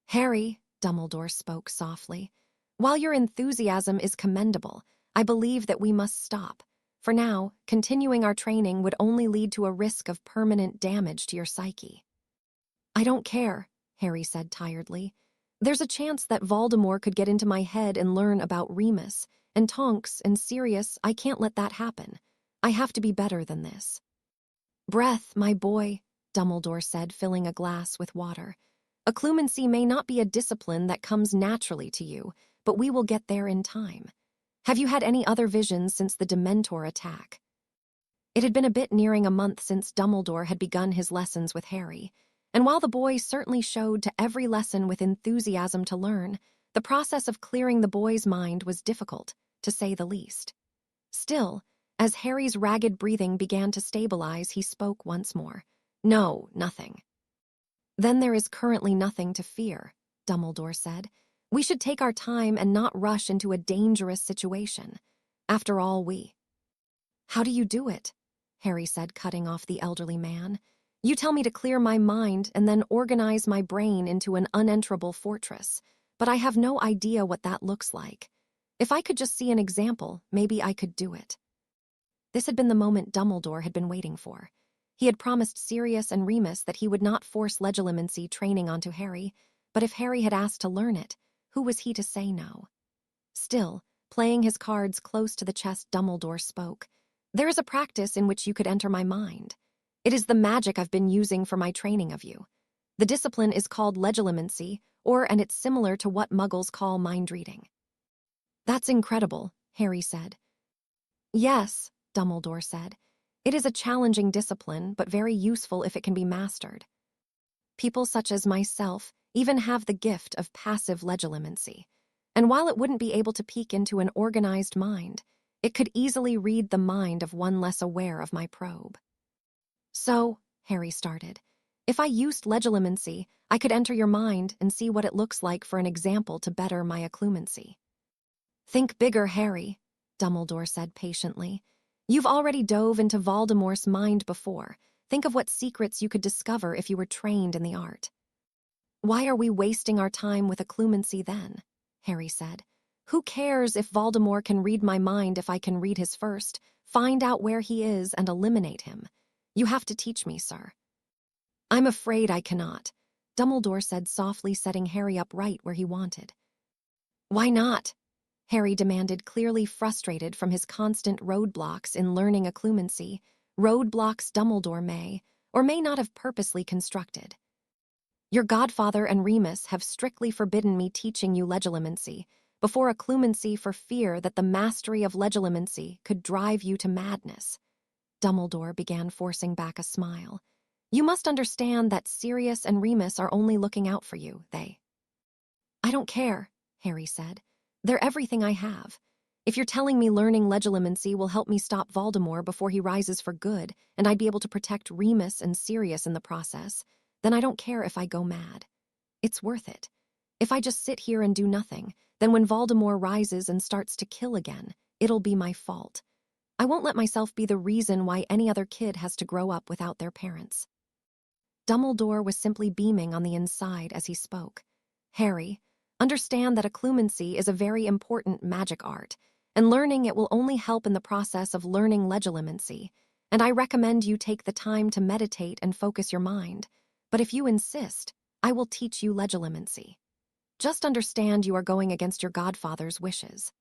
"Harry," Dumbledore spoke softly, "while your enthusiasm is commendable, I believe that we must stop. For now, continuing our training would only lead to a risk of permanent damage to your psyche." "I don't care," Harry said tiredly. "There's a chance that Voldemort could get into my head and learn about Remus and Tonks and Sirius. I can't let that happen. I have to be better than this." "Breath, my boy," Dumbledore said, filling a glass with water. "Occlumency may not be a discipline that comes naturally to you, but we will get there in time. Have you had any other visions since the Dementor attack?" It had been a bit nearing a month since Dumbledore had begun his lessons with Harry, and while the boy certainly showed to every lesson with enthusiasm to learn, the process of clearing the boy's mind was difficult, to say the least. Still, as Harry's ragged breathing began to stabilize, he spoke once more. "No, nothing." "Then there is currently nothing to fear," Dumbledore said. "We should take our time and not rush into a dangerous situation. After all, How do you do it?" Harry said, cutting off the elderly man. "You tell me to clear my mind and then organize my brain into an unenterable fortress, but I have no idea what that looks like. If I could just see an example, maybe I could do it." This had been the moment Dumbledore had been waiting for. He had promised Sirius and Remus that he would not force legilimency training onto Harry, but if Harry had asked to learn it, who was he to say no? Still, playing his cards close to the chest, Dumbledore spoke. "There is a practice in which you could enter my mind. It is the magic I've been using for my training of you. The discipline is called legilimency, and it's similar to what Muggles call mind reading." "That's incredible," Harry said. "Yes," Dumbledore said. "It is a challenging discipline, but very useful if it can be mastered. People such as myself even have the gift of passive legilimency, and while it wouldn't be able to peek into an organized mind, it could easily read the mind of one less aware of my probe." "So," Harry started, "if I used legilimency, I could enter your mind and see what it looks like for an example to better my occlumency." "Think bigger, Harry," Dumbledore said patiently. "You've already dove into Voldemort's mind before. Think of what secrets you could discover if you were trained in the art." "Why are we wasting our time with occlumency then?" Harry said. "Who cares if Voldemort can read my mind if I can read his first, find out where he is, and eliminate him? You have to teach me, sir." "I'm afraid I cannot," Dumbledore said softly, setting Harry up right where he wanted. "Why not?" Harry demanded, clearly frustrated from his constant roadblocks in learning occlumency, roadblocks Dumbledore may, or may not have purposely constructed. "Your godfather and Remus have strictly forbidden me teaching you legilimency before occlumency for fear that the mastery of legilimency could drive you to madness." Dumbledore began forcing back a smile. "You must understand that Sirius and Remus are only looking out for you, "I don't care," Harry said. "They're everything I have. If you're telling me learning legilimency will help me stop Voldemort before he rises for good, and I'd be able to protect Remus and Sirius in the process, then I don't care if I go mad. It's worth it. If I just sit here and do nothing, then when Voldemort rises and starts to kill again, it'll be my fault. I won't let myself be the reason why any other kid has to grow up without their parents." Dumbledore was simply beaming on the inside as he spoke. "Harry, understand that occlumency is a very important magic art, and learning it will only help in the process of learning legilimency, and I recommend you take the time to meditate and focus your mind. But if you insist, I will teach you legilimency. Just understand you are going against your godfather's wishes."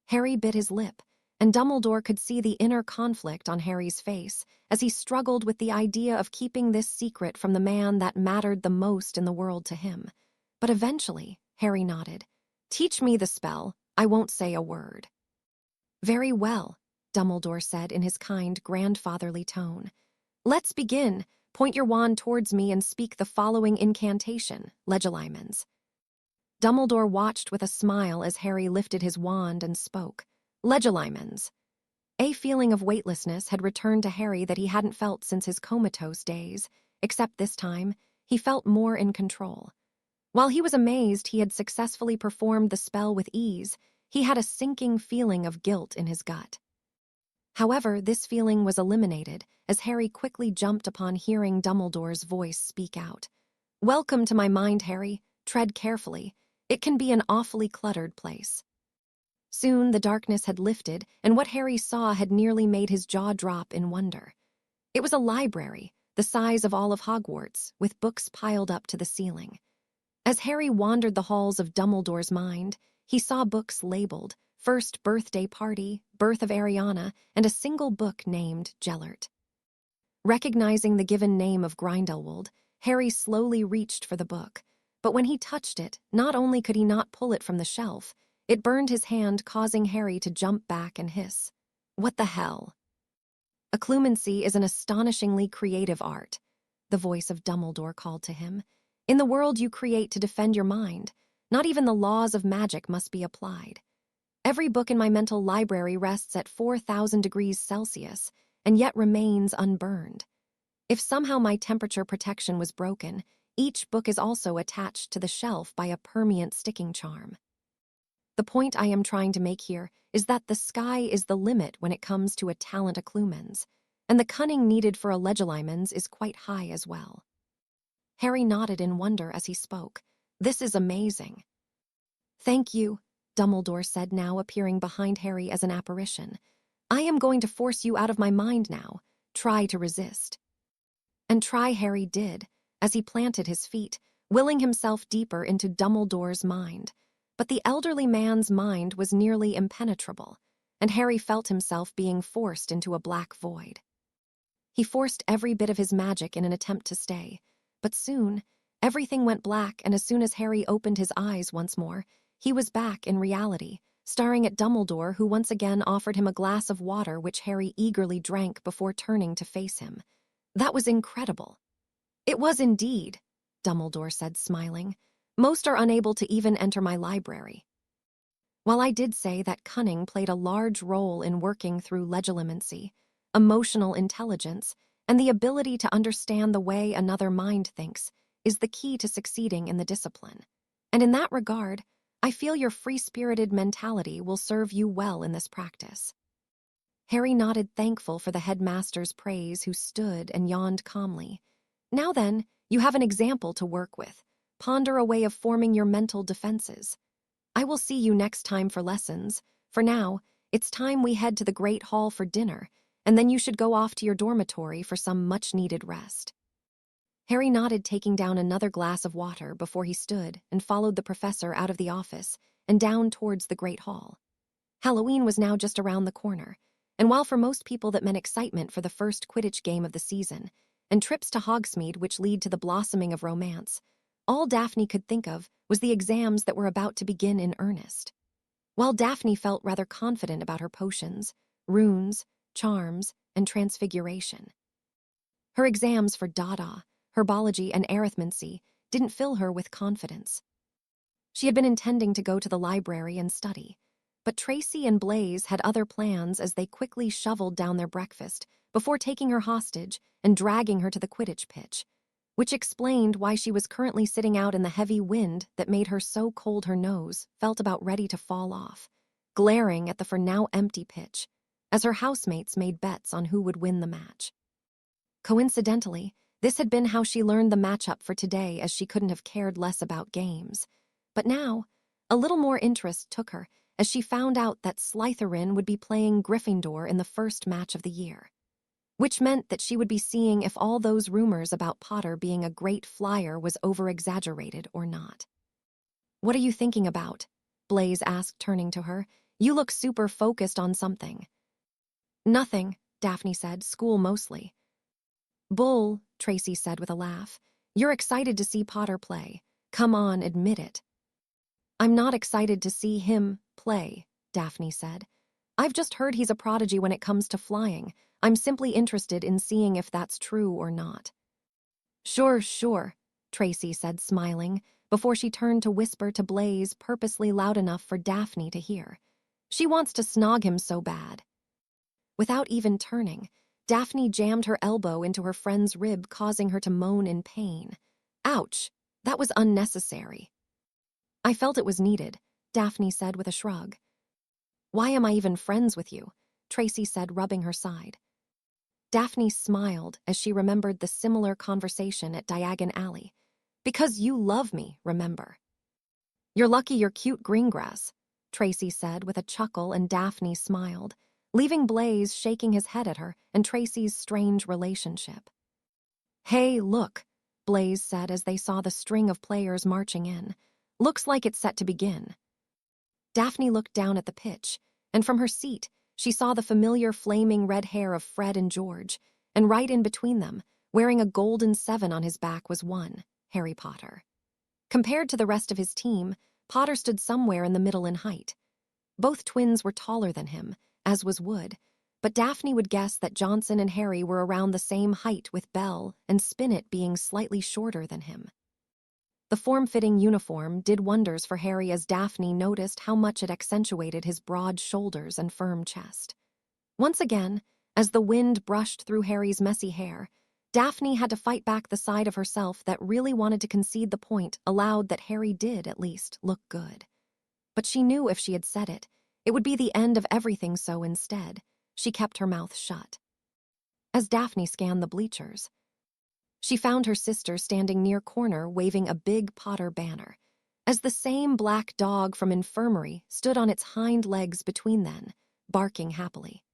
Harry bit his lip, and Dumbledore could see the inner conflict on Harry's face as he struggled with the idea of keeping this secret from the man that mattered the most in the world to him. But eventually, Harry nodded. "Teach me the spell. I won't say a word." "Very well," Dumbledore said in his kind, grandfatherly tone. "Let's begin. Point your wand towards me and speak the following incantation, Legilimens." Dumbledore watched with a smile as Harry lifted his wand and spoke. "Legilimens." A feeling of weightlessness had returned to Harry that he hadn't felt since his comatose days, except this time, he felt more in control. While he was amazed he had successfully performed the spell with ease, he had a sinking feeling of guilt in his gut. However, this feeling was eliminated as Harry quickly jumped upon hearing Dumbledore's voice speak out. "Welcome to my mind, Harry. Tread carefully. It can be an awfully cluttered place." Soon the darkness had lifted, and what Harry saw had nearly made his jaw drop in wonder. It was a library, the size of all of Hogwarts, with books piled up to the ceiling. As Harry wandered the halls of Dumbledore's mind, he saw books labeled First Birthday Party, Birth of Ariana, and a single book named Gellert. Recognizing the given name of Grindelwald, Harry slowly reached for the book, but when he touched it, not only could he not pull it from the shelf, it burned his hand, causing Harry to jump back and hiss. "What the hell?" "Occlumency is an astonishingly creative art," the voice of Dumbledore called to him. "In the world you create to defend your mind, not even the laws of magic must be applied. Every book in my mental library rests at 4,000 degrees Celsius and yet remains unburned. If somehow my temperature protection was broken, each book is also attached to the shelf by a permanent sticking charm. The point I am trying to make here is that the sky is the limit when it comes to a talent occlumens, and the cunning needed for a legilimens is quite high as well." Harry nodded in wonder as he spoke. "This is amazing." "Thank you," Dumbledore said, now appearing behind Harry as an apparition. "I am going to force you out of my mind now. Try to resist." And try Harry did, as he planted his feet, willing himself deeper into Dumbledore's mind. But the elderly man's mind was nearly impenetrable, and Harry felt himself being forced into a black void. He forced every bit of his magic in an attempt to stay, but soon, everything went black, and as soon as Harry opened his eyes once more, he was back in reality, staring at Dumbledore, who once again offered him a glass of water which Harry eagerly drank before turning to face him. "That was incredible." "It was indeed," Dumbledore said, smiling. "Most are unable to even enter my library." While I did say that cunning played a large role in working through legilimency, emotional intelligence, and the ability to understand the way another mind thinks is the key to succeeding in the discipline. And in that regard, I feel your free-spirited mentality will serve you well in this practice. Harry nodded, thankful for the headmaster's praise, who stood and yawned calmly. "Now then, you have an example to work with. Ponder a way of forming your mental defenses. I will see you next time for lessons. For now, it's time we head to the Great Hall for dinner, and then you should go off to your dormitory for some much-needed rest." Harry nodded, taking down another glass of water before he stood and followed the professor out of the office and down towards the Great Hall. Halloween was now just around the corner, and while for most people that meant excitement for the first Quidditch game of the season, and trips to Hogsmeade which lead to the blossoming of romance, all Daphne could think of was the exams that were about to begin in earnest. While Daphne felt rather confident about her potions, runes, charms, and transfiguration, her exams for Dada, herbology, and arithmancy didn't fill her with confidence. She had been intending to go to the library and study, but Tracy and Blaise had other plans as they quickly shoveled down their breakfast before taking her hostage and dragging her to the Quidditch pitch, which explained why she was currently sitting out in the heavy wind that made her so cold her nose felt about ready to fall off, glaring at the for now empty pitch, as her housemates made bets on who would win the match. Coincidentally, this had been how she learned the matchup for today, as she couldn't have cared less about games. But now, a little more interest took her as she found out that Slytherin would be playing Gryffindor in the first match of the year, which meant that she would be seeing if all those rumors about Potter being a great flyer was over-exaggerated or not. "What are you thinking about?" Blaise asked, turning to her. You look super focused on something." "Nothing," Daphne said, "school mostly." "Bull," Tracy said with a laugh. "You're excited to see Potter play. Come on, admit it." "I'm not excited to see him play," Daphne said. "I've just heard he's a prodigy when it comes to flying. I'm simply interested in seeing if that's true or not." Sure, Tracy said, smiling, before she turned to whisper to Blaze purposely loud enough for Daphne to hear. "She wants to snog him so bad." Without even turning, Daphne jammed her elbow into her friend's rib, causing her to moan in pain. "Ouch, that was unnecessary." "I felt it was needed," Daphne said with a shrug. "Why am I even friends with you?" Tracy said, rubbing her side. Daphne smiled as she remembered the similar conversation at Diagon Alley. "Because you love me, remember." "You're lucky you're cute greengrass," Tracy said with a chuckle, and Daphne smiled, leaving Blaze shaking his head at her and Tracy's strange relationship. "Hey, look," Blaze said as they saw the string of players marching in. "Looks like it's set to begin." Daphne looked down at the pitch, and from her seat, she saw the familiar flaming red hair of Fred and George, and right in between them, wearing a golden 7 on his back, was one, Harry Potter. Compared to the rest of his team, Potter stood somewhere in the middle in height. Both twins were taller than him, as was Wood, but Daphne would guess that Johnson and Harry were around the same height, with Belle and Spinnet being slightly shorter than him. The form-fitting uniform did wonders for Harry, as Daphne noticed how much it accentuated his broad shoulders and firm chest. Once again, as the wind brushed through Harry's messy hair, Daphne had to fight back the side of herself that really wanted to concede the point aloud that Harry did, at least, look good. But she knew if she had said it, it would be the end of everything, so instead, she kept her mouth shut. As Daphne scanned the bleachers, she found her sister standing near corner waving a big Potter banner, as the same black dog from infirmary stood on its hind legs between them, barking happily.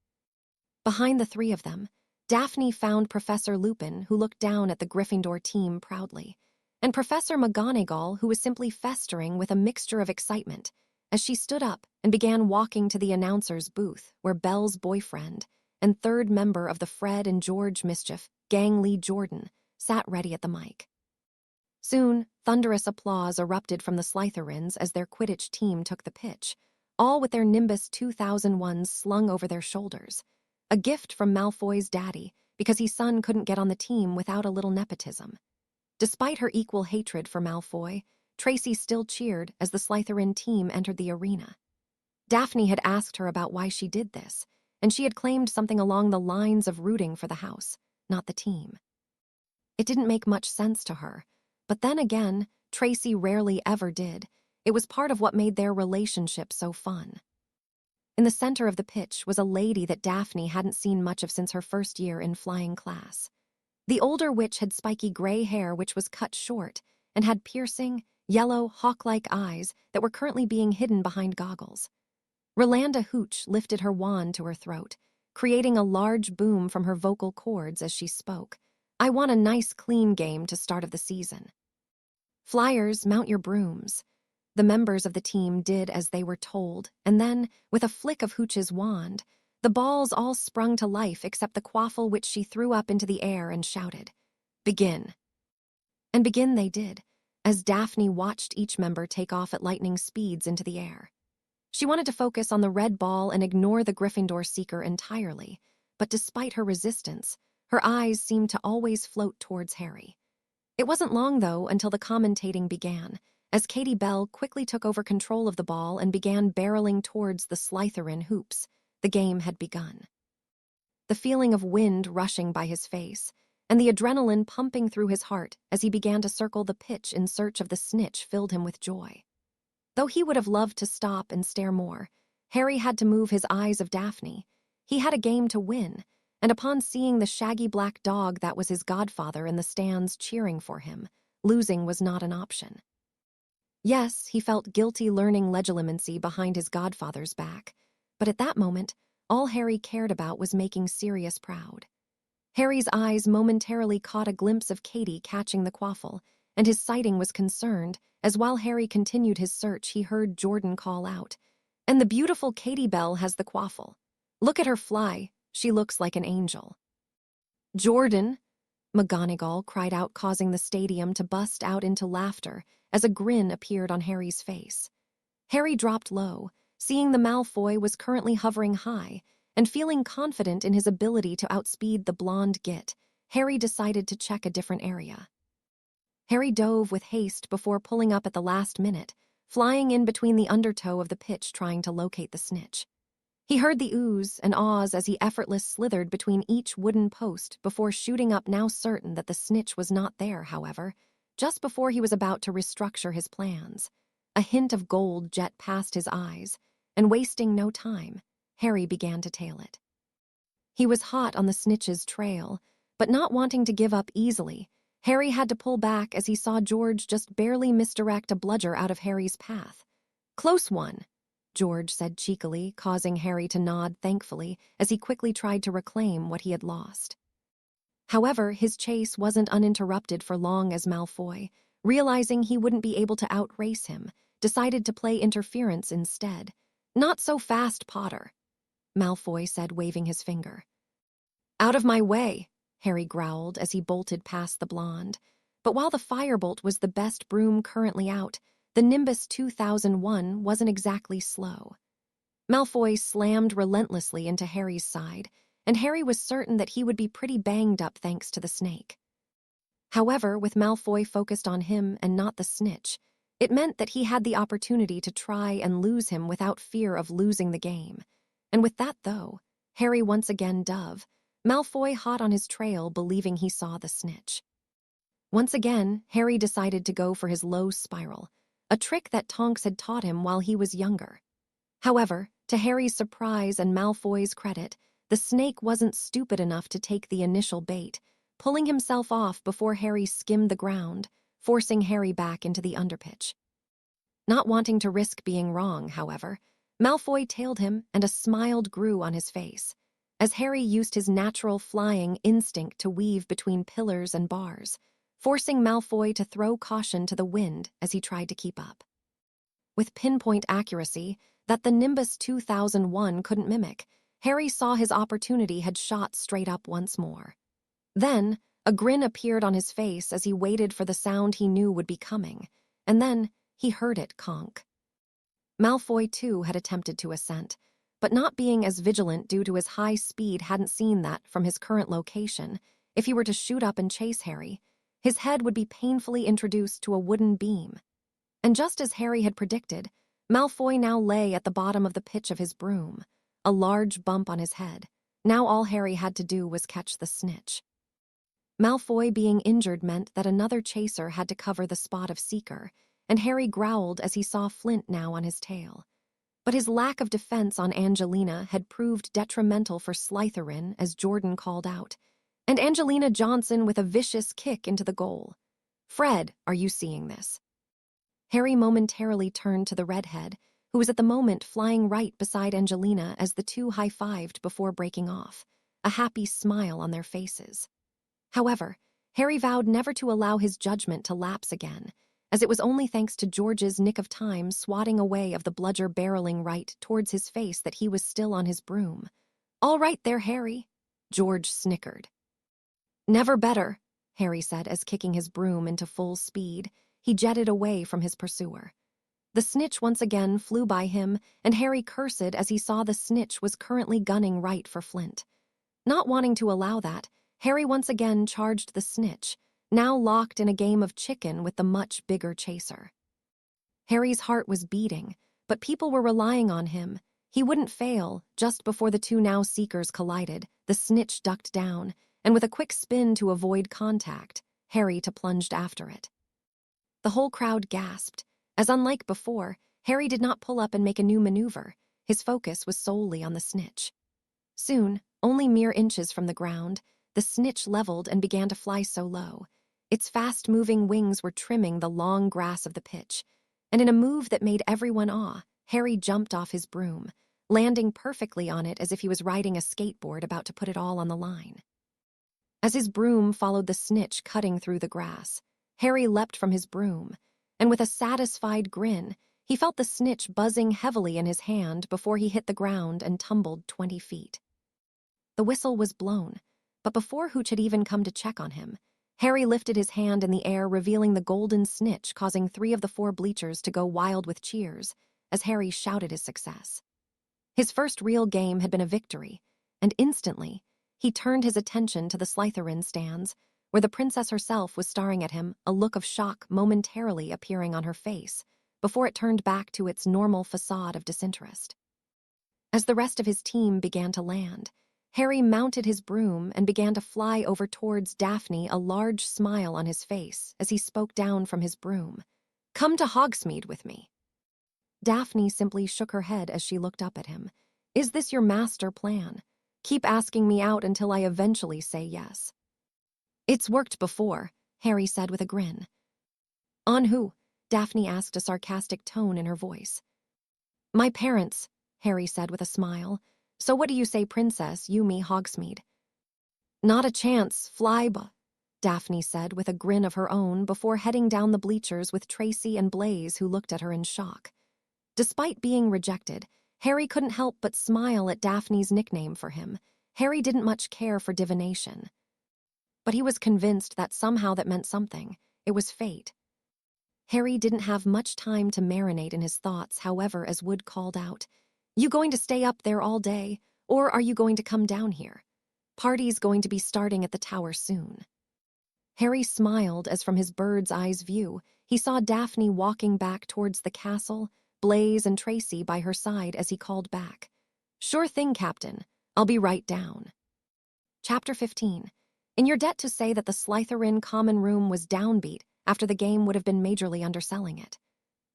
Behind the three of them, Daphne found Professor Lupin, who looked down at the Gryffindor team proudly, and Professor McGonagall, who was simply festering with a mixture of excitement, as she stood up and began walking to the announcer's booth, where Belle's boyfriend and third member of the Fred and George mischief, Gang Lee Jordan, sat ready at the mic. Soon, thunderous applause erupted from the Slytherins as their Quidditch team took the pitch, all with their Nimbus 2001s slung over their shoulders, a gift from Malfoy's daddy because his son couldn't get on the team without a little nepotism. Despite her equal hatred for Malfoy, Tracy still cheered as the Slytherin team entered the arena. Daphne had asked her about why she did this, and she had claimed something along the lines of rooting for the house, not the team. It didn't make much sense to her, but then again, Tracy rarely ever did. It was part of what made their relationship so fun. In the center of the pitch was a lady that Daphne hadn't seen much of since her first year in flying class. The older witch had spiky gray hair which was cut short and had piercing, yellow, hawk-like eyes that were currently being hidden behind goggles. Rolanda Hooch lifted her wand to her throat, creating a large boom from her vocal cords as she spoke. "I want a nice clean game to start of the season. Flyers, mount your brooms." The members of the team did as they were told, and then, with a flick of Hooch's wand, the balls all sprung to life except the quaffle, which she threw up into the air and shouted, "Begin." And begin they did, as Daphne watched each member take off at lightning speeds into the air. She wanted to focus on the red ball and ignore the Gryffindor seeker entirely, but despite her resistance, her eyes seemed to always float towards Harry. It wasn't long, though, until the commentating began, as Katie Bell quickly took over control of the ball and began barreling towards the Slytherin hoops. The game had begun. The feeling of wind rushing by his face, and the adrenaline pumping through his heart as he began to circle the pitch in search of the snitch filled him with joy. Though he would have loved to stop and stare more, Harry had to move his eyes of Daphne. He had a game to win, and upon seeing the shaggy black dog that was his godfather in the stands cheering for him, losing was not an option. Yes, he felt guilty learning legilimency behind his godfather's back, but at that moment, all Harry cared about was making Sirius proud. Harry's eyes momentarily caught a glimpse of Katie catching the quaffle, and his sighting was concerned, as while Harry continued his search he heard Jordan call out, And the beautiful Katie Bell has the quaffle. Look at her fly, she looks like an angel. Jordan, McGonagall cried out, causing the stadium to bust out into laughter as a grin appeared on Harry's face. Harry dropped low, seeing the Malfoy was currently hovering high, and feeling confident in his ability to outspeed the blonde git, Harry decided to check a different area. Harry dove with haste before pulling up at the last minute, flying in between the undertow of the pitch trying to locate the snitch. He heard the oohs and ahs as he effortlessly slithered between each wooden post before shooting up, now certain that the snitch was not there, however, just before he was about to restructure his plans. A hint of gold jet past his eyes, and wasting no time, Harry began to tail it. He was hot on the snitch's trail, but not wanting to give up easily, Harry had to pull back as he saw George just barely misdirect a bludger out of Harry's path. "Close one," George said cheekily, causing Harry to nod thankfully as he quickly tried to reclaim what he had lost. However, his chase wasn't uninterrupted for long as Malfoy, realizing he wouldn't be able to outrace him, decided to play interference instead. "Not so fast, Potter," Malfoy said, waving his finger. "Out of my way," Harry growled as he bolted past the blonde. But while the firebolt was the best broom currently out, the Nimbus 2001 wasn't exactly slow. Malfoy slammed relentlessly into Harry's side, and Harry was certain that he would be pretty banged up thanks to the snake. However, with Malfoy focused on him and not the snitch, it meant that he had the opportunity to try and lose him without fear of losing the game. And with that, though, Harry once again dove, Malfoy hot on his trail, believing he saw the snitch. Once again, Harry decided to go for his low spiral, a trick that Tonks had taught him while he was younger. However, to Harry's surprise and Malfoy's credit, the snake wasn't stupid enough to take the initial bait, pulling himself off before Harry skimmed the ground, forcing Harry back into the underpitch. Not wanting to risk being wrong, however, Malfoy tailed him and a smile grew on his face, as Harry used his natural flying instinct to weave between pillars and bars, forcing Malfoy to throw caution to the wind as he tried to keep up. With pinpoint accuracy that the Nimbus 2001 couldn't mimic, Harry saw his opportunity had shot straight up once more. Then, a grin appeared on his face as he waited for the sound he knew would be coming, and then he heard it conk. Malfoy, too, had attempted to ascent, but not being as vigilant due to his high speed hadn't seen that from his current location, if he were to shoot up and chase Harry, his head would be painfully introduced to a wooden beam. And just as Harry had predicted, Malfoy now lay at the bottom of the pitch of his broom, a large bump on his head. Now all Harry had to do was catch the snitch. Malfoy being injured meant that another chaser had to cover the spot of Seeker, and Harry growled as he saw Flint now on his tail. But his lack of defense on Angelina had proved detrimental for Slytherin, as Jordan called out, and Angelina Johnson with a vicious kick into the goal. "Fred, are you seeing this?" Harry momentarily turned to the redhead, who was at the moment flying right beside Angelina as the two high-fived before breaking off, a happy smile on their faces. However, Harry vowed never to allow his judgment to lapse again, as it was only thanks to George's nick of time swatting away of the bludger barreling right towards his face that he was still on his broom. "All right there, Harry," George snickered. "Never better," Harry said as, kicking his broom into full speed, he jetted away from his pursuer. The snitch once again flew by him, and Harry cursed as he saw the snitch was currently gunning right for Flint. Not wanting to allow that, Harry once again charged the snitch, now locked in a game of chicken with the much bigger chaser. Harry's heart was beating, but people were relying on him. He wouldn't fail. Just before the two now seekers collided, the snitch ducked down, and with a quick spin to avoid contact, Harry plunged after it. The whole crowd gasped, as unlike before, Harry did not pull up and make a new maneuver. His focus was solely on the snitch. Soon, only mere inches from the ground, the snitch leveled and began to fly so low. Its fast-moving wings were trimming the long grass of the pitch, and in a move that made everyone awe, Harry jumped off his broom, landing perfectly on it as if he was riding a skateboard about to put it all on the line. As his broom followed the snitch cutting through the grass, Harry leapt from his broom, and with a satisfied grin, He felt the snitch buzzing heavily in his hand before he hit the ground and tumbled 20 feet. The whistle was blown, but before Hooch had even come to check on him, Harry lifted his hand in the air, revealing the golden snitch, causing 3 of the 4 bleachers to go wild with cheers as Harry shouted his success. His first real game had been a victory, and instantly, he turned his attention to the Slytherin stands, where the princess herself was staring at him, a look of shock momentarily appearing on her face, before it turned back to its normal facade of disinterest. As the rest of his team began to land, Harry mounted his broom and began to fly over towards Daphne, a large smile on his face as he spoke down from his broom. "Come to Hogsmeade with me." Daphne simply shook her head as she looked up at him. "Is this your master plan? Keep asking me out until I eventually say yes." "It's worked before," Harry said with a grin. "On who?" Daphne asked, a sarcastic tone in her voice. "My parents," Harry said with a smile. "So what do you say, princess, you me Hogsmeade?" "Not a chance, flyba," Daphne said with a grin of her own before heading down the bleachers with Tracy and Blaze, who looked at her in shock. Despite being rejected, Harry couldn't help but smile at Daphne's nickname for him. Harry didn't much care for divination, but he was convinced that somehow that meant something. It was fate. Harry didn't have much time to marinate in his thoughts, however, as Wood called out, "You going to stay up there all day, or are you going to come down here? Party's going to be starting at the tower soon." Harry smiled as from his bird's-eye view, he saw Daphne walking back towards the castle, Blaze and Tracy by her side as he called back, "Sure thing, Captain. I'll be right down." Chapter 15. In your debt to say that the Slytherin common room was downbeat after the game would have been majorly underselling it.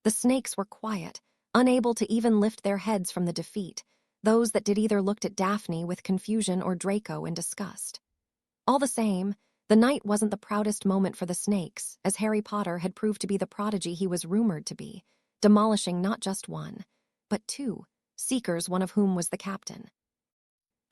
The snakes were quiet, unable to even lift their heads from the defeat. Those that did either looked at Daphne with confusion or Draco in disgust. All the same, the night wasn't the proudest moment for the snakes, as Harry Potter had proved to be the prodigy he was rumored to be, demolishing not just 1, but 2 seekers, one of whom was the captain.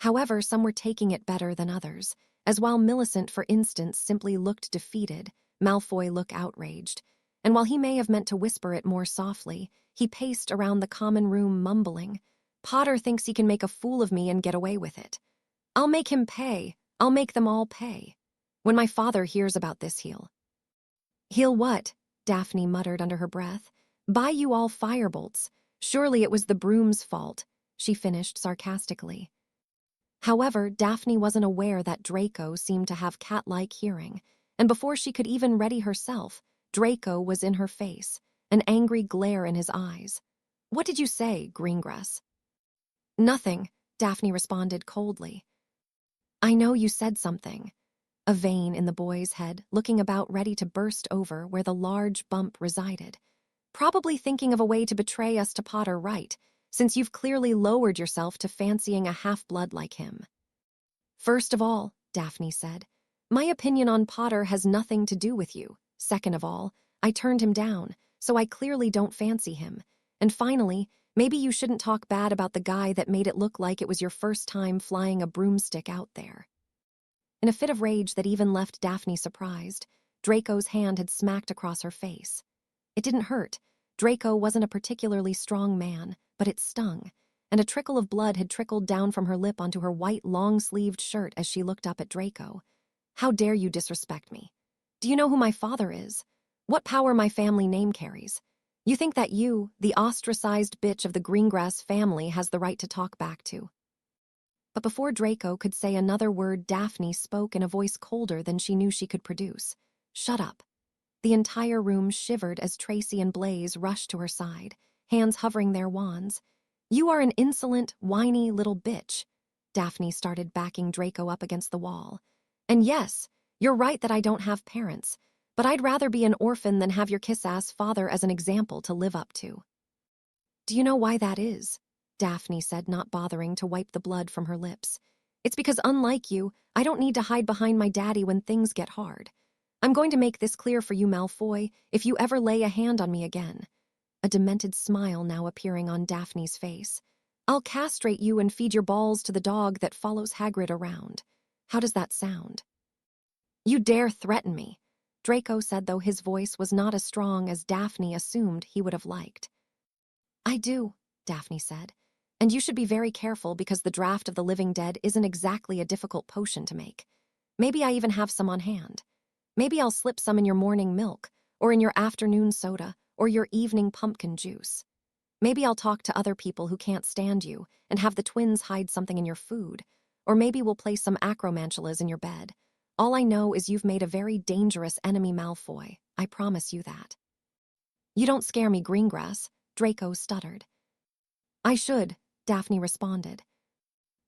However, some were taking it better than others, as while Millicent, for instance, simply looked defeated, Malfoy looked outraged, and while he may have meant to whisper it more softly, he paced around the common room mumbling, "Potter thinks he can make a fool of me and get away with it. I'll make him pay. I'll make them all pay. When my father hears about this, he'll what?" Daphne muttered under her breath. "Buy you all firebolts. Surely it was the broom's fault," she finished sarcastically. However, Daphne wasn't aware that Draco seemed to have cat-like hearing, and before she could even ready herself, Draco was in her face, an angry glare in his eyes. "What did you say, Greengrass?" "Nothing," Daphne responded coldly. "I know you said something." A vein in the boy's head, looking about ready to burst over where the large bump resided. "Probably thinking of a way to betray us to Potter, right? Since you've clearly lowered yourself to fancying a half-blood like him." "First of all," Daphne said, "my opinion on Potter has nothing to do with you. Second of all, I turned him down, so I clearly don't fancy him. And finally, maybe you shouldn't talk bad about the guy that made it look like it was your first time flying a broomstick out there." In a fit of rage that even left Daphne surprised, Draco's hand had smacked across her face. It didn't hurt. Draco wasn't a particularly strong man, but it stung, and a trickle of blood had trickled down from her lip onto her white long-sleeved shirt as she looked up at Draco. "How dare you disrespect me? Do you know who my father is? What power my family name carries? You think that you, the ostracized bitch of the Greengrass family, has the right to talk back to?" But before Draco could say another word, Daphne spoke in a voice colder than she knew she could produce. "Shut up." The entire room shivered as Tracy and Blaze rushed to her side, hands hovering their wands. "You are an insolent, whiny little bitch." Daphne started backing Draco up against the wall. "And yes, you're right that I don't have parents, but I'd rather be an orphan than have your kiss-ass father as an example to live up to." "Do you know why that is?" Daphne said, not bothering to wipe the blood from her lips. "It's because, unlike you, I don't need to hide behind my daddy when things get hard. I'm going to make this clear for you, Malfoy, if you ever lay a hand on me again." A demented smile now appearing on Daphne's face. "I'll castrate you and feed your balls to the dog that follows Hagrid around. How does that sound?" "You dare threaten me," Draco said, though his voice was not as strong as Daphne assumed he would have liked. I do, Daphne said. And you should be very careful because the draft of the living dead isn't exactly a difficult potion to make. Maybe I even have some on hand. Maybe I'll slip some in your morning milk, or in your afternoon soda, or your evening pumpkin juice. Maybe I'll talk to other people who can't stand you and have the twins hide something in your food, or maybe we'll place some acromantulas in your bed. All I know is you've made a very dangerous enemy, Malfoy. I promise you that. You don't scare me, Greengrass, Draco stuttered. I should, Daphne responded.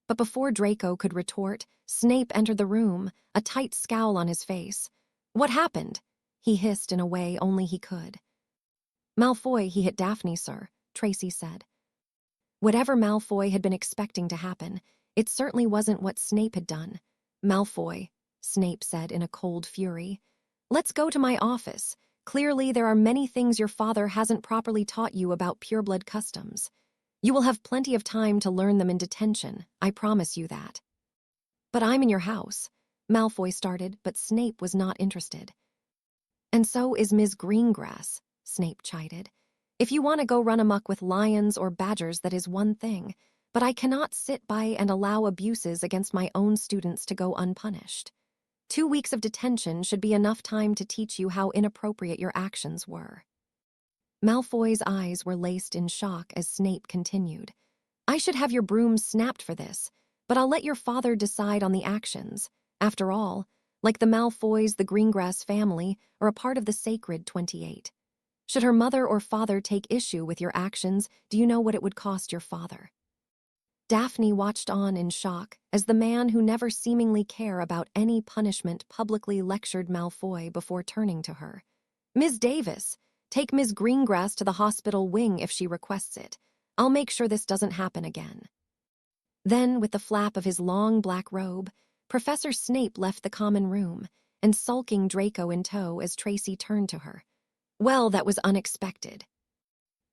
But before Draco could retort, Snape entered the room, a tight scowl on his face. What happened? He hissed in a way only he could. Malfoy, he hit Daphne, sir, Tracy said. Whatever Malfoy had been expecting to happen, it certainly wasn't what Snape had done. Malfoy, Snape said in a cold fury. Let's go to my office. Clearly there are many things your father hasn't properly taught you about pureblood customs. You will have plenty of time to learn them in detention, I promise you that. But I'm in your house, Malfoy started, but Snape was not interested. And so is Ms. Greengrass, Snape chided. If you want to go run amok with lions or badgers, that is one thing, but I cannot sit by and allow abuses against my own students to go unpunished. 2 weeks of detention should be enough time to teach you how inappropriate your actions were. Malfoy's eyes were laced in shock as Snape continued. I should have your brooms snapped for this, but I'll let your father decide on the actions. After all, like the Malfoys, the Greengrass family are a part of the sacred 28. Should her mother or father take issue with your actions, do you know what it would cost your father? Daphne watched on in shock as the man who never seemingly cared about any punishment publicly lectured Malfoy before turning to her. Ms. Davis, take Ms. Greengrass to the hospital wing if she requests it. I'll make sure this doesn't happen again. Then, with the flap of his long black robe, Professor Snape left the common room, and sulking Draco in tow as Tracy turned to her. Well, that was unexpected.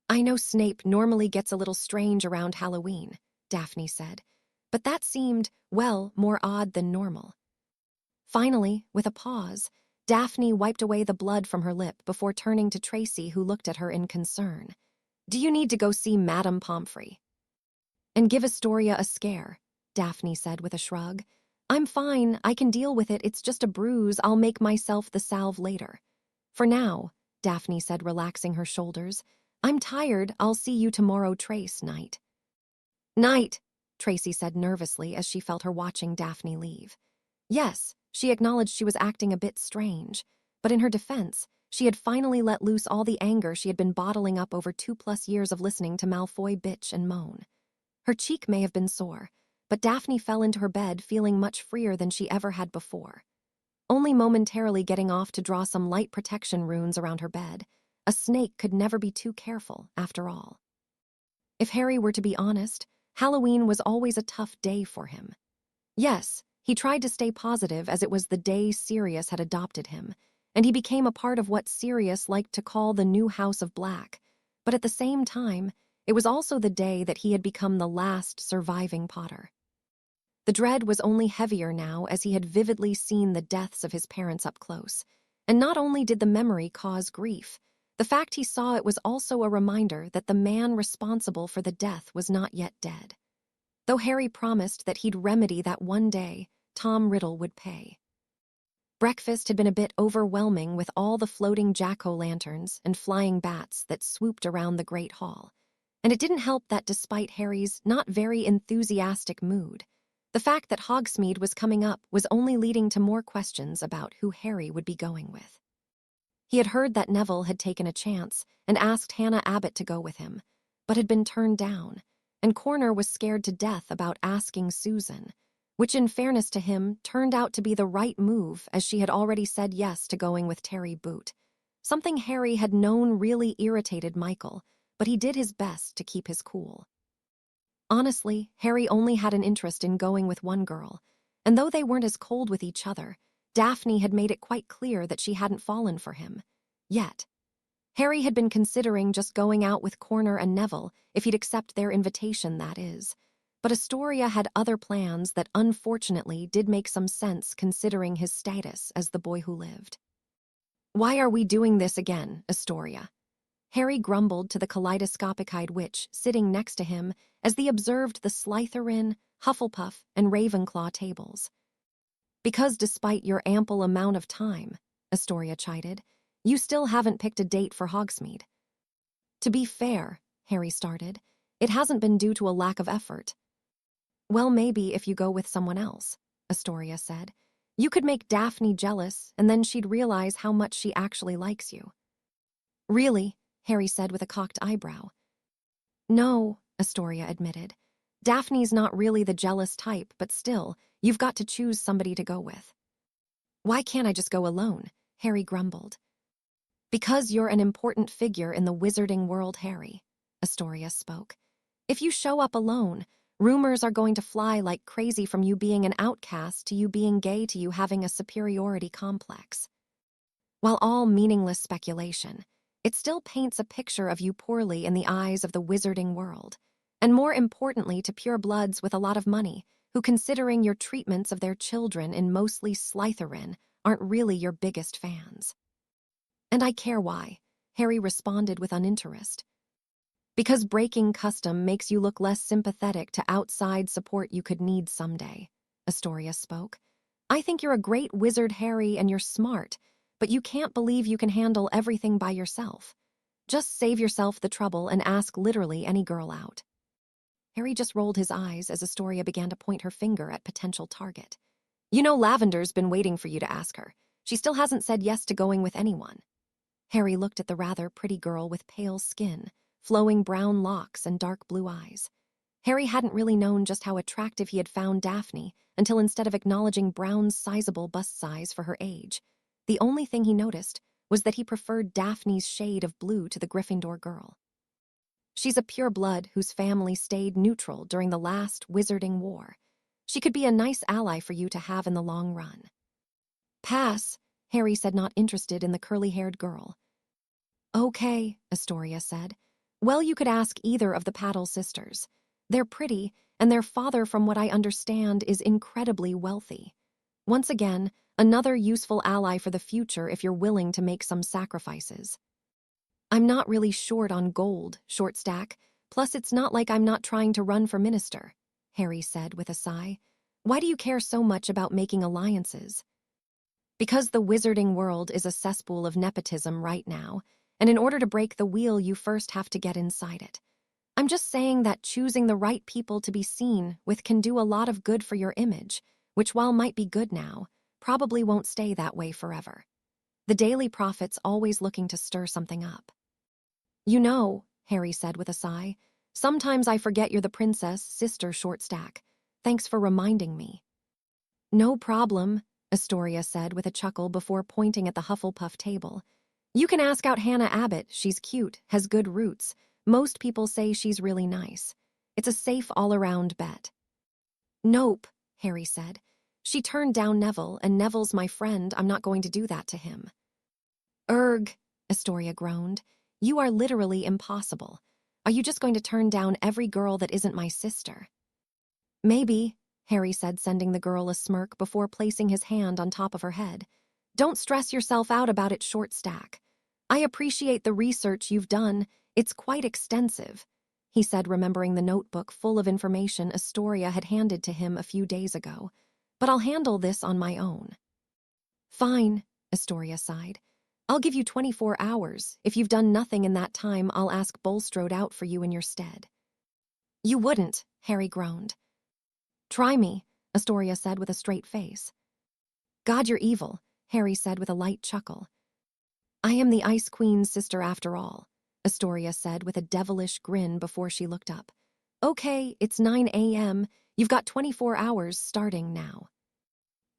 I know Snape normally gets a little strange around Halloween, Daphne said, but that seemed, well, more odd than normal. Finally, with a pause, Daphne wiped away the blood from her lip before turning to Tracy, who looked at her in concern. Do you need to go see Madame Pomfrey? And give Astoria a scare, Daphne said with a shrug. I'm fine, I can deal with it, it's just a bruise, I'll make myself the salve later. For now, Daphne said, relaxing her shoulders, I'm tired, I'll see you tomorrow, Trace, night. Night, Tracy said nervously as she felt her watching Daphne leave. Yes, she acknowledged she was acting a bit strange, but in her defense, she had finally let loose all the anger she had been bottling up over 2+ years of listening to Malfoy bitch and moan. Her cheek may have been sore, but Daphne fell into her bed feeling much freer than she ever had before. Only momentarily getting off to draw some light protection runes around her bed, a snake could never be too careful, after all. If Harry were to be honest, Halloween was always a tough day for him. Yes, he tried to stay positive as it was the day Sirius had adopted him, and he became a part of what Sirius liked to call the new House of Black, but at the same time, it was also the day that he had become the last surviving Potter. The dread was only heavier now as he had vividly seen the deaths of his parents up close, and not only did the memory cause grief, the fact he saw it was also a reminder that the man responsible for the death was not yet dead. Though Harry promised that he'd remedy that one day, Tom Riddle would pay. Breakfast had been a bit overwhelming with all the floating jack-o'-lanterns and flying bats that swooped around the Great Hall, and it didn't help that despite Harry's not very enthusiastic mood, the fact that Hogsmeade was coming up was only leading to more questions about who Harry would be going with. He had heard that Neville had taken a chance and asked Hannah Abbott to go with him, but had been turned down, and Corner was scared to death about asking Susan, which in fairness to him turned out to be the right move as she had already said yes to going with Terry Boot. Something Harry had known really irritated Michael, but he did his best to keep his cool. Honestly, Harry only had an interest in going with one girl, and though they weren't as cold with each other, Daphne had made it quite clear that she hadn't fallen for him. Yet. Harry had been considering just going out with Corner and Neville if he'd accept their invitation, that is. But Astoria had other plans that unfortunately did make some sense considering his status as the boy who lived. Why are we doing this again, Astoria? Harry grumbled to the kaleidoscopic-eyed witch sitting next to him as they observed the Slytherin, Hufflepuff, and Ravenclaw tables. Because despite your ample amount of time, Astoria chided, you still haven't picked a date for Hogsmeade. To be fair, Harry started, it hasn't been due to a lack of effort. Well, maybe if you go with someone else, Astoria said. You could make Daphne jealous, and then she'd realize how much she actually likes you. Really? Harry said with a cocked eyebrow. No, Astoria admitted. Daphne's not really the jealous type, but still, you've got to choose somebody to go with. Why can't I just go alone? Harry grumbled. Because you're an important figure in the wizarding world, Harry, Astoria spoke. If you show up alone, rumors are going to fly like crazy from you being an outcast to you being gay to you having a superiority complex. While all meaningless speculation, it still paints a picture of you poorly in the eyes of the wizarding world, and more importantly to purebloods with a lot of money, who considering your treatments of their children in mostly Slytherin aren't really your biggest fans. And I care why, Harry responded with uninterest. Because breaking custom makes you look less sympathetic to outside support you could need someday, Astoria spoke. I think you're a great wizard, Harry, and you're smart, but you can't believe you can handle everything by yourself. Just save yourself the trouble and ask literally any girl out. Harry just rolled his eyes as Astoria began to point her finger at potential target. You know Lavender's been waiting for you to ask her. She still hasn't said yes to going with anyone. Harry looked at the rather pretty girl with pale skin, flowing brown locks and dark blue eyes. Harry hadn't really known just how attractive he had found Daphne until instead of acknowledging Brown's sizable bust size for her age, the only thing he noticed was that he preferred Daphne's shade of blue to the Gryffindor girl. She's a pureblood whose family stayed neutral during the last Wizarding War. She could be a nice ally for you to have in the long run. Pass, Harry said, not interested in the curly-haired girl. Okay, Astoria said. Well, you could ask either of the Paddle sisters. They're pretty, and their father, from what I understand, is incredibly wealthy. Once again, another useful ally for the future if you're willing to make some sacrifices. I'm not really short on gold, Shortstack, plus it's not like I'm not trying to run for minister, Harry said with a sigh. Why do you care so much about making alliances? Because the wizarding world is a cesspool of nepotism right now, and in order to break the wheel you first have to get inside it. I'm just saying that choosing the right people to be seen with can do a lot of good for your image, which while might be good now, probably won't stay that way forever. The Daily Prophet's always looking to stir something up. You know, Harry said with a sigh, sometimes I forget you're the princess, Sister Shortstack. Thanks for reminding me. No problem, Astoria said with a chuckle before pointing at the Hufflepuff table. You can ask out Hannah Abbott. She's cute, has good roots. Most people say she's really nice. It's a safe all-around bet. Nope, Harry said. She turned down Neville, and Neville's my friend. I'm not going to do that to him. Erg, Astoria groaned. You are literally impossible. Are you just going to turn down every girl that isn't my sister? Maybe, Harry said, sending the girl a smirk before placing his hand on top of her head. Don't stress yourself out about it, Shortstack. I appreciate the research you've done. It's quite extensive, he said, remembering the notebook full of information Astoria had handed to him a few days ago. But I'll handle this on my own. Fine, Astoria sighed. I'll give you 24 hours. If you've done nothing in that time, I'll ask Bulstrode out for you in your stead. You wouldn't, Harry groaned. Try me, Astoria said with a straight face. God, you're evil, Harry said with a light chuckle. I am the Ice Queen's sister after all, Astoria said with a devilish grin before she looked up. Okay, it's 9 a.m. You've got 24 hours starting now.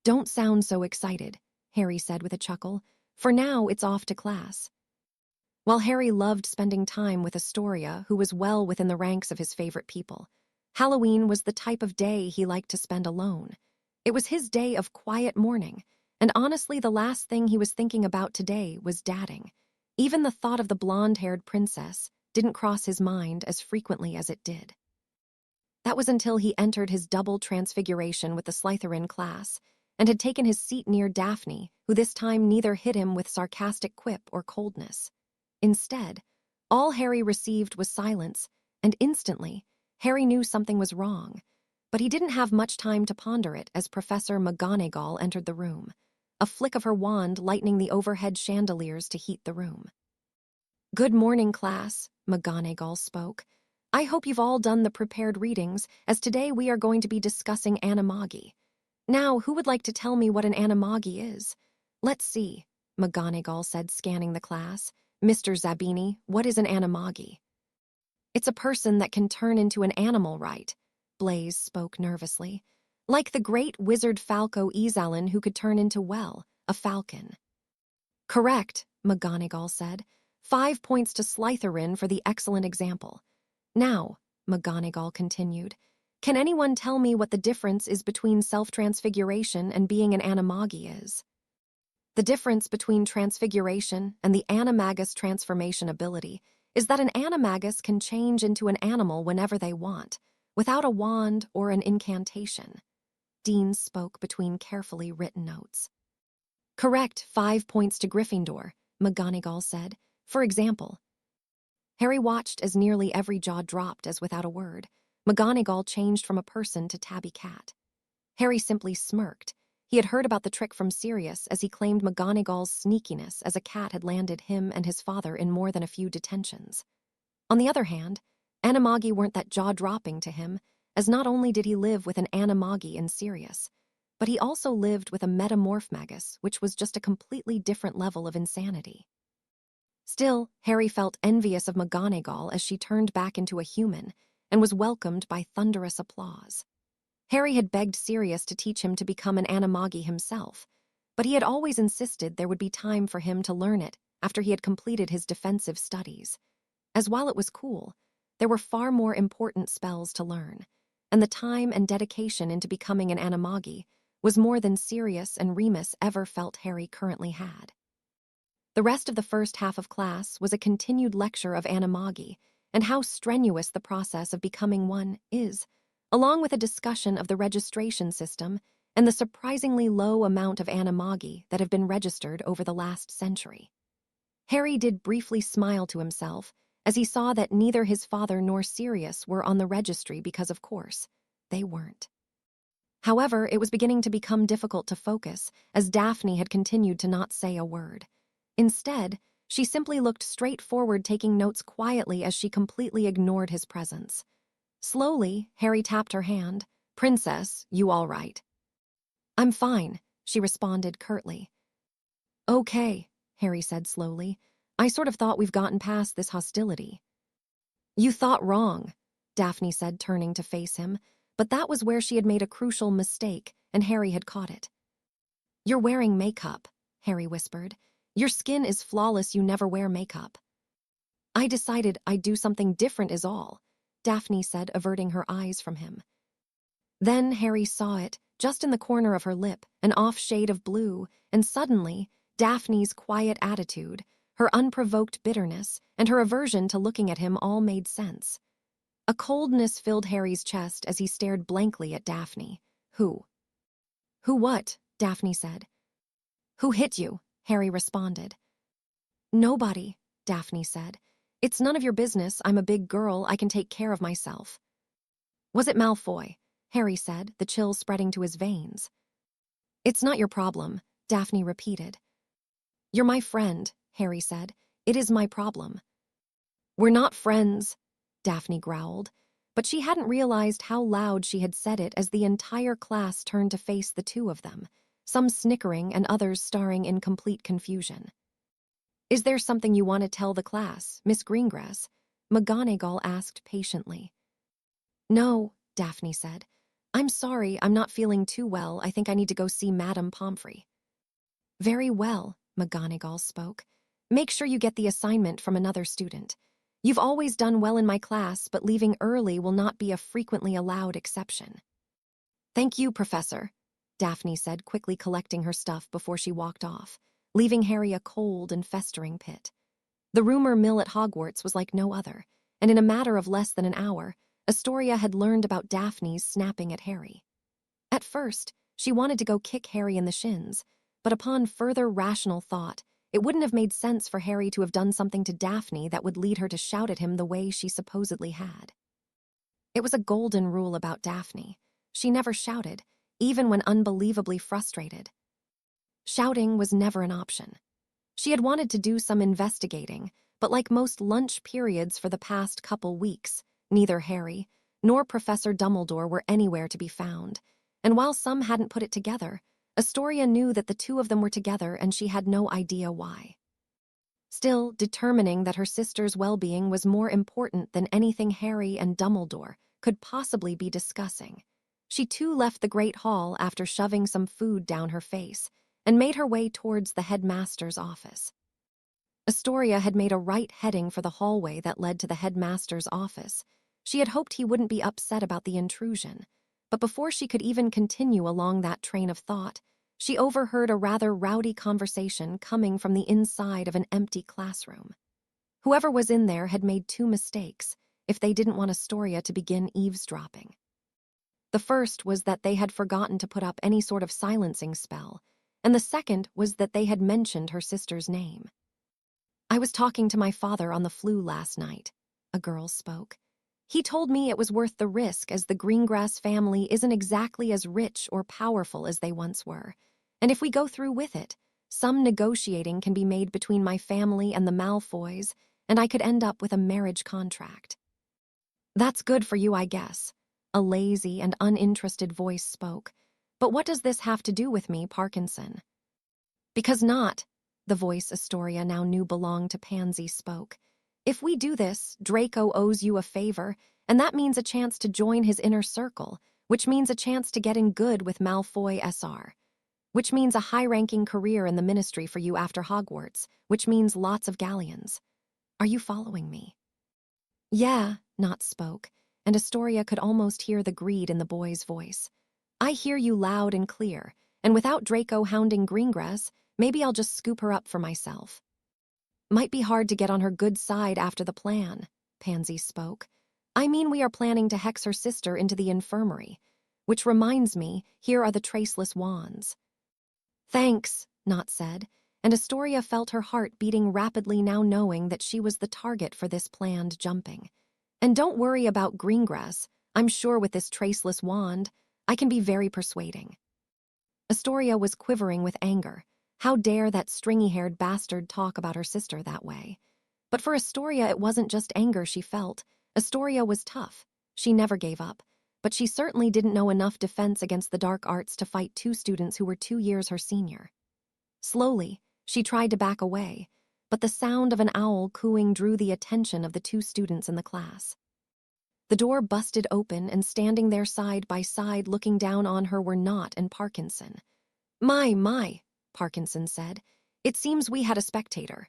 Don't sound so excited, Harry said with a chuckle. For now, it's off to class. While Harry loved spending time with Astoria, who was well within the ranks of his favorite people, Halloween was the type of day he liked to spend alone. It was his day of quiet mourning, and honestly the last thing he was thinking about today was dadding. Even the thought of the blonde-haired princess didn't cross his mind as frequently as it did. That was until he entered his double transfiguration with the Slytherin class and had taken his seat near Daphne, who this time neither hit him with sarcastic quip or coldness. Instead, All Harry received was silence, and instantly, Harry knew something was wrong. But he didn't have much time to ponder it as Professor McGonagall entered the room, a flick of her wand lightening the overhead chandeliers to heat the room. "Good morning, class," McGonagall spoke. "I hope you've all done the prepared readings, as today we are going to be discussing animagi. Now, who would like to tell me what an animagi is?" "Let's see," McGonagall said, scanning the class. "Mr. Zabini, what is an animagi?" "It's a person that can turn into an animal, right?" Blaise spoke nervously. "Like the great wizard Falco Izalin who could turn into, well, a falcon." "Correct," McGonagall said. 5 points to Slytherin for the excellent example. "Now," McGonagall continued, "can anyone tell me what the difference is between self-transfiguration and being an animagi is?" "The difference between transfiguration and the animagus transformation ability is that an animagus can change into an animal whenever they want, without a wand or an incantation." Dean spoke between carefully written notes. "Correct, 5 points to Gryffindor," McGonagall said. "For example." Harry watched as nearly every jaw dropped as without a word. McGonagall changed from a person to tabby cat. Harry simply smirked. He had heard about the trick from Sirius as he claimed McGonagall's sneakiness as a cat had landed him and his father in more than a few detentions. On the other hand, animagi weren't that jaw-dropping to him, as not only did he live with an animagi in Sirius, but he also lived with a metamorph magus, which was just a completely different level of insanity. Still, Harry felt envious of McGonagall as she turned back into a human and was welcomed by thunderous applause. Harry had begged Sirius to teach him to become an animagi himself, but he had always insisted there would be time for him to learn it after he had completed his defensive studies. As while it was cool, there were far more important spells to learn, and the time and dedication into becoming an animagi was more than Sirius and Remus ever felt Harry currently had. The rest of the first half of class was a continued lecture of animagi and how strenuous the process of becoming one is, along with a discussion of the registration system and the surprisingly low amount of animagi that have been registered over the last century. Harry did briefly smile to himself as he saw that neither his father nor Sirius were on the registry because, of course, they weren't. However, it was beginning to become difficult to focus as Daphne had continued to not say a word. Instead, she simply looked straight forward, taking notes quietly as she completely ignored his presence. Slowly, Harry tapped her hand. "Princess, you all right?" "I'm fine," she responded curtly. "Okay," Harry said slowly. "I sort of thought we've gotten past this hostility." "You thought wrong," Daphne said, turning to face him, but that was where she had made a crucial mistake, and Harry had caught it. "You're wearing makeup," Harry whispered. "Your skin is flawless, you never wear makeup." "I decided I'd do something different is all," Daphne said, averting her eyes from him. Then Harry saw it, just in the corner of her lip, an off shade of blue, and suddenly, Daphne's quiet attitude, her unprovoked bitterness, and her aversion to looking at him all made sense. A coldness filled Harry's chest as he stared blankly at Daphne. "Who?" "Who what?" Daphne said. "Who hit you?" Harry responded. "Nobody," Daphne said. "It's none of your business. I'm a big girl. I can take care of myself." "Was it Malfoy?" Harry said, the chill spreading to his veins. "It's not your problem," Daphne repeated. "You're my friend," Harry said. "It is my problem." "We're not friends," Daphne growled, but she hadn't realized how loud she had said it as the entire class turned to face the two of them, some snickering and others staring in complete confusion. "Is there something you want to tell the class, Miss Greengrass?" McGonagall asked patiently. "No," Daphne said. "I'm sorry, I'm not feeling too well. I think I need to go see Madame Pomfrey." "Very well," McGonagall spoke. "Make sure you get the assignment from another student. You've always done well in my class, but leaving early will not be a frequently allowed exception." "Thank you, Professor," Daphne said, quickly collecting her stuff before she walked off, leaving Harry a cold and festering pit. The rumor mill at Hogwarts was like no other, and in a matter of less than an hour, Astoria had learned about Daphne's snapping at Harry. At first, she wanted to go kick Harry in the shins, but upon further rational thought, It wouldn't have made sense for Harry to have done something to Daphne that would lead her to shout at him the way she supposedly had. It was a golden rule about Daphne. She never shouted, even when unbelievably frustrated. Shouting was never an option. She had wanted to do some investigating, but like most lunch periods for the past couple weeks, neither Harry nor Professor Dumbledore were anywhere to be found. And while some hadn't put it together, Astoria knew that the two of them were together and she had no idea why. Still, determining that her sister's well-being was more important than anything Harry and Dumbledore could possibly be discussing, she too left the Great Hall after shoving some food down her face and made her way towards the headmaster's office. Astoria had made a right heading for the hallway that led to the headmaster's office. She had hoped he wouldn't be upset about the intrusion, but before she could even continue along that train of thought, she overheard a rather rowdy conversation coming from the inside of an empty classroom. Whoever was in there had made two mistakes if they didn't want Astoria to begin eavesdropping. The first was that they had forgotten to put up any sort of silencing spell, and the second was that they had mentioned her sister's name. "I was talking to my father on the flue last night," a girl spoke. "He told me it was worth the risk as the Greengrass family isn't exactly as rich or powerful as they once were, and if we go through with it, some negotiating can be made between my family and the Malfoys, and I could end up with a marriage contract." "That's good for you, I guess," a lazy and uninterested voice spoke. "But what does this have to do with me, Parkinson?" "Because not," the voice Astoria now knew belonged to Pansy spoke. "If we do this, Draco owes you a favor, and that means a chance to join his inner circle, which means a chance to get in good with Malfoy SR, which means a high-ranking career in the ministry for you after Hogwarts, which means lots of galleons. Are you following me?" "Yeah," Nott spoke, and Astoria could almost hear the greed in the boy's voice. "I hear you loud and clear, and without Draco hounding Greengrass, maybe I'll just scoop her up for myself." "Might be hard to get on her good side after the plan," Pansy spoke. "I mean, we are planning to hex her sister into the infirmary. Which reminds me, here are the traceless wands." "Thanks," Nott said, and Astoria felt her heart beating rapidly now knowing that she was the target for this planned jumping. "And don't worry about Greengrass. I'm sure with this traceless wand, I can be very persuading." Astoria was quivering with anger. How dare that stringy-haired bastard talk about her sister that way? But for Astoria, it wasn't just anger she felt. Astoria was tough. She never gave up. But she certainly didn't know enough defense against the dark arts to fight two students who were 2 years her senior. Slowly, she tried to back away, but the sound of an owl cooing drew the attention of the two students in the class. The door busted open, and standing there side by side looking down on her were Nott and Parkinson. My, Parkinson said. "It seems we had a spectator."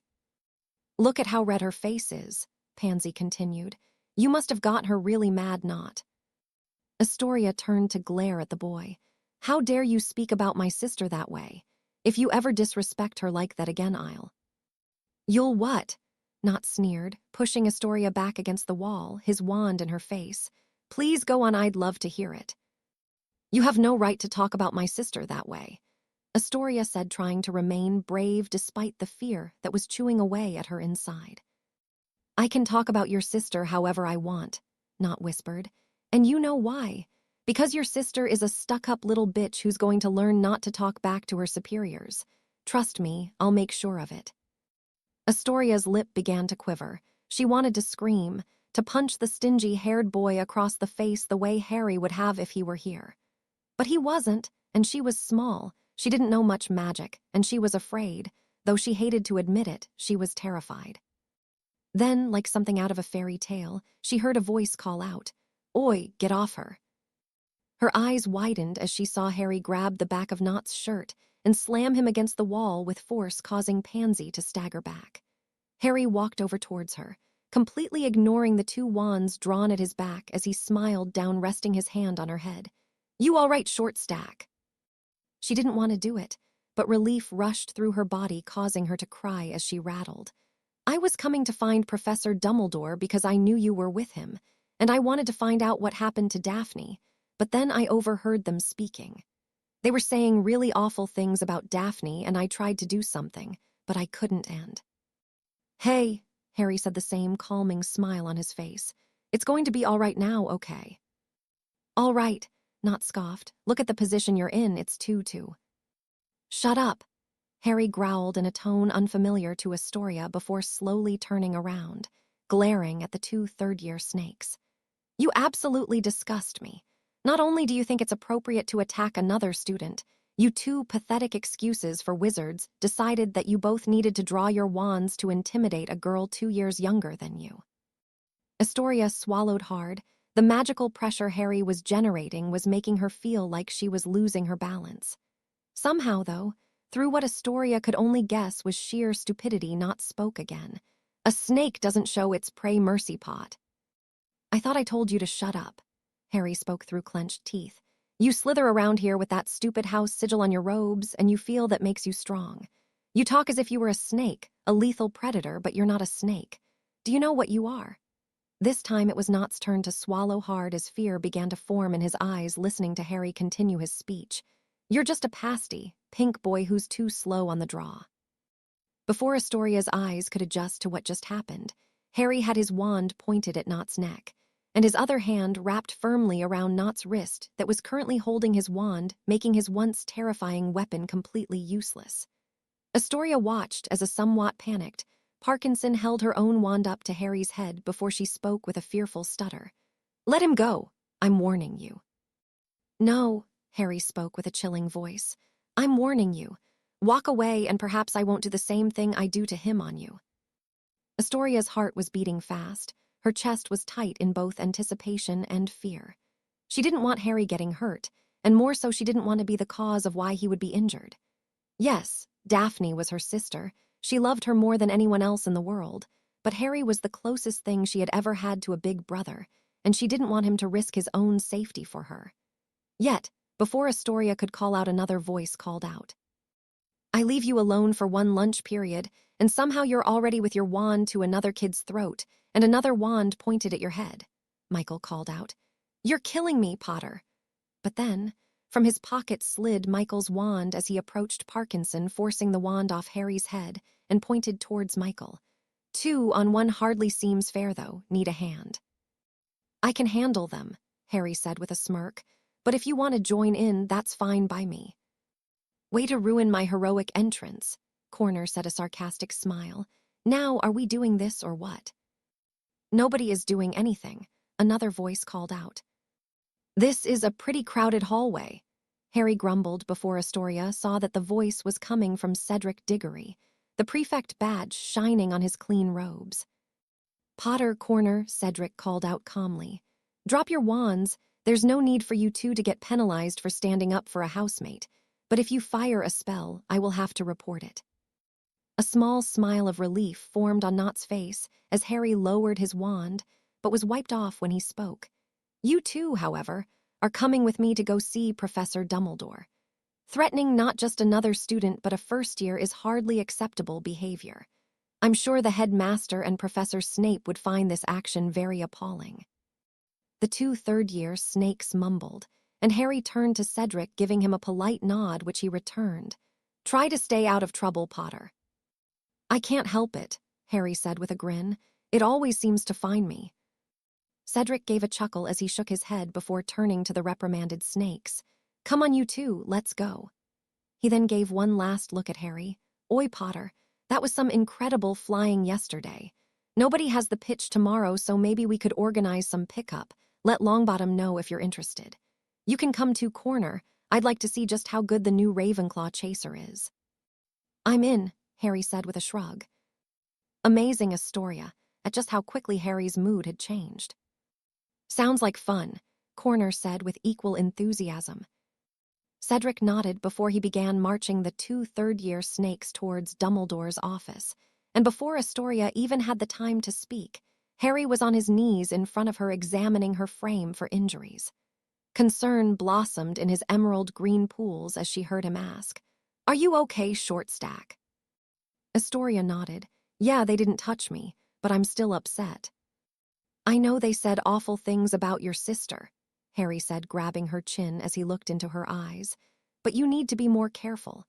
"Look at how red her face is," Pansy continued. "You must have got her really mad, Nott." Astoria turned to glare at the boy. "How dare you speak about my sister that way? If you ever disrespect her like that again, I'll—" "You'll what?" Nott sneered, pushing Astoria back against the wall, his wand in her face. "Please go on, I'd love to hear it." "You have no right to talk about my sister that way," Astoria said, trying to remain brave despite the fear that was chewing away at her inside. "I can talk about your sister however I want," Nott whispered. "And you know why. Because your sister is a stuck-up little bitch who's going to learn not to talk back to her superiors. Trust me, I'll make sure of it." Astoria's lip began to quiver. She wanted to scream, to punch the stingy-haired boy across the face the way Harry would have if he were here. But he wasn't, and she was small. She didn't know much magic, and she was afraid. Though she hated to admit it, she was terrified. Then, like something out of a fairy tale, she heard a voice call out, "Oi, get off her." Her eyes widened as she saw Harry grab the back of Nott's shirt and slam him against the wall with force, causing Pansy to stagger back. Harry walked over towards her, completely ignoring the two wands drawn at his back as he smiled down, resting his hand on her head. "You all right, short stack?" She didn't want to do it, but relief rushed through her body, causing her to cry as she rattled. "I was coming to find Professor Dumbledore because I knew you were with him, and I wanted to find out what happened to Daphne, but then I overheard them speaking. They were saying really awful things about Daphne, and I tried to do something, but I couldn't end. Hey, Harry said, the same calming smile on his face. It's going to be all right now, okay? All right, Not scoffed. Look at the position you're in, it's 2-2. Shut up, Harry growled in a tone unfamiliar to Astoria before slowly turning around, glaring at the two third-year snakes. You absolutely disgust me. Not only do you think it's appropriate to attack another student, you two pathetic excuses for wizards decided that you both needed to draw your wands to intimidate a girl 2 years younger than you. Astoria swallowed hard. The magical pressure Harry was generating was making her feel like she was losing her balance. Somehow, though, through what Astoria could only guess was sheer stupidity, Not spoke again. A snake doesn't show its prey mercy pot. I thought I told you to shut up, Harry spoke through clenched teeth. You slither around here with that stupid house sigil on your robes, and you feel that makes you strong. You talk as if you were a snake, a lethal predator, but you're not a snake. Do you know what you are? This time it was Not's turn to swallow hard as fear began to form in his eyes, listening to Harry continue his speech. You're just a pasty, pink boy who's too slow on the draw. Before Astoria's eyes could adjust to what just happened, Harry had his wand pointed at Not's neck, and his other hand wrapped firmly around Not's wrist that was currently holding his wand, making his once terrifying weapon completely useless. Astoria watched as, a somewhat panicked, Parkinson held her own wand up to Harry's head before she spoke with a fearful stutter. Let him go, I'm warning you. No, Harry spoke with a chilling voice. I'm warning you. Walk away and perhaps I won't do the same thing I do to him on you. Astoria's heart was beating fast. Her chest was tight in both anticipation and fear. She didn't want Harry getting hurt, and more so she didn't want to be the cause of why he would be injured. Yes, Daphne was her sister. She loved her more than anyone else in the world, but Harry was the closest thing she had ever had to a big brother, and she didn't want him to risk his own safety for her. Yet, before Astoria could call out, another voice called out. I leave you alone for one lunch period, and somehow you're already with your wand to another kid's throat, and another wand pointed at your head, Michael called out. You're killing me, Potter. But then, from his pocket slid Michael's wand as he approached Parkinson, forcing the wand off Harry's head, and pointed towards Michael. 2 on 1 hardly seems fair, though. Need a hand. I can handle them, Harry said with a smirk, but if you want to join in, that's fine by me. Way to ruin my heroic entrance, Corner said, a sarcastic smile. Now, are we doing this or what? Nobody is doing anything, another voice called out. This is a pretty crowded hallway, Harry grumbled before Astoria saw that the voice was coming from Cedric Diggory, the prefect badge shining on his clean robes. Potter, Corner, Cedric called out calmly. Drop your wands. There's no need for you two to get penalized for standing up for a housemate, but if you fire a spell, I will have to report it. A small smile of relief formed on Not's face as Harry lowered his wand, but was wiped off when he spoke. You two, however, are coming with me to go see Professor Dumbledore. Threatening not just another student but a first year is hardly acceptable behavior. I'm sure the headmaster and Professor Snape would find this action very appalling. The 2 third-year snakes mumbled, and Harry turned to Cedric, giving him a polite nod, which he returned. Try to stay out of trouble, Potter. I can't help it, Harry said with a grin. It always seems to find me. Cedric gave a chuckle as he shook his head before turning to the reprimanded snakes. Come on, you two, let's go. He then gave one last look at Harry. Oi, Potter, that was some incredible flying yesterday. Nobody has the pitch tomorrow, so maybe we could organize some pickup. Let Longbottom know if you're interested. You can come to Corner. I'd like to see just how good the new Ravenclaw chaser is. I'm in, Harry said with a shrug. Amazing, Astoria, at just how quickly Harry's mood had changed. Sounds like fun, Corner said with equal enthusiasm. Cedric nodded before he began marching the 2 third-year snakes towards Dumbledore's office, and before Astoria even had the time to speak, Harry was on his knees in front of her, examining her frame for injuries. Concern blossomed in his emerald green pools as she heard him ask, Are you okay, Shortstack? Astoria nodded. Yeah, they didn't touch me, but I'm still upset. I know they said awful things about your sister, Harry said, grabbing her chin as he looked into her eyes, but you need to be more careful.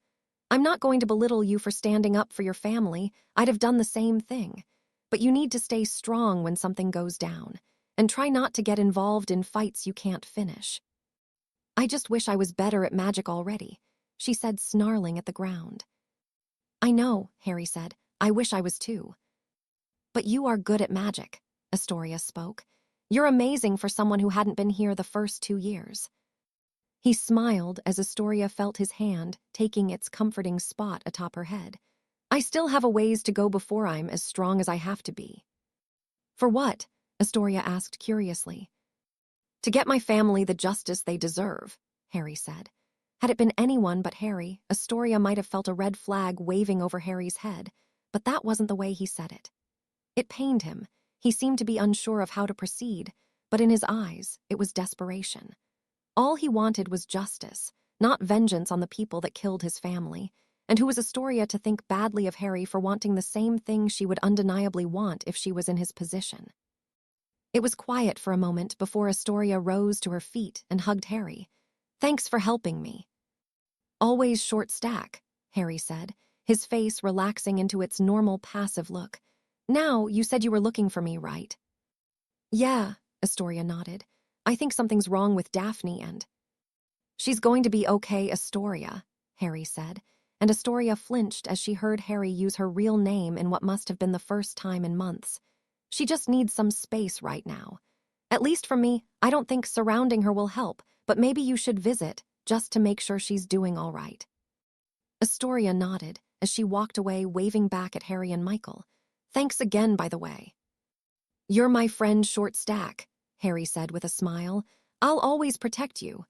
I'm not going to belittle you for standing up for your family. I'd have done the same thing. But you need to stay strong when something goes down, and try not to get involved in fights you can't finish. I just wish I was better at magic already, she said, snarling at the ground. I know, Harry said. I wish I was too. But you are good at magic, Astoria spoke. You're amazing for someone who hadn't been here the first 2 years. He smiled as Astoria felt his hand taking its comforting spot atop her head. I still have a ways to go before I'm as strong as I have to be. For what? Astoria asked curiously. To get my family the justice they deserve, Harry said. Had it been anyone but Harry, Astoria might have felt a red flag waving over Harry's head, but that wasn't the way he said it. It pained him. He seemed to be unsure of how to proceed, but in his eyes, it was desperation. All he wanted was justice, not vengeance on the people that killed his family, and who was Astoria to think badly of Harry for wanting the same thing she would undeniably want if she was in his position. It was quiet for a moment before Astoria rose to her feet and hugged Harry. Thanks for helping me. Always short stack, Harry said, his face relaxing into its normal passive look. Now, you said you were looking for me, right? Yeah, Astoria nodded. I think something's wrong with Daphne and... She's going to be okay, Astoria, Harry said, and Astoria flinched as she heard Harry use her real name in what must have been the first time in months. She just needs some space right now. At least for me, I don't think surrounding her will help, but maybe you should visit, just to make sure she's doing all right. Astoria nodded as she walked away, waving back at Harry and Michael. Thanks again, by the way. You're my friend Short Stack, Harry said with a smile. I'll always protect you.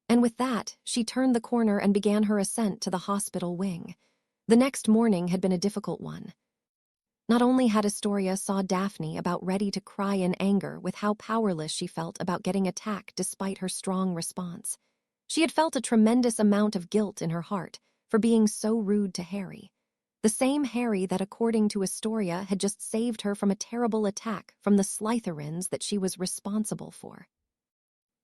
And with that, she turned the corner and began her ascent to the hospital wing. The next morning had been a difficult one. Not only had Astoria saw Daphne about ready to cry in anger with how powerless she felt about getting attacked despite her strong response, she had felt a tremendous amount of guilt in her heart for being so rude to Harry. The same Harry that, according to Astoria, had just saved her from a terrible attack from the Slytherins that she was responsible for.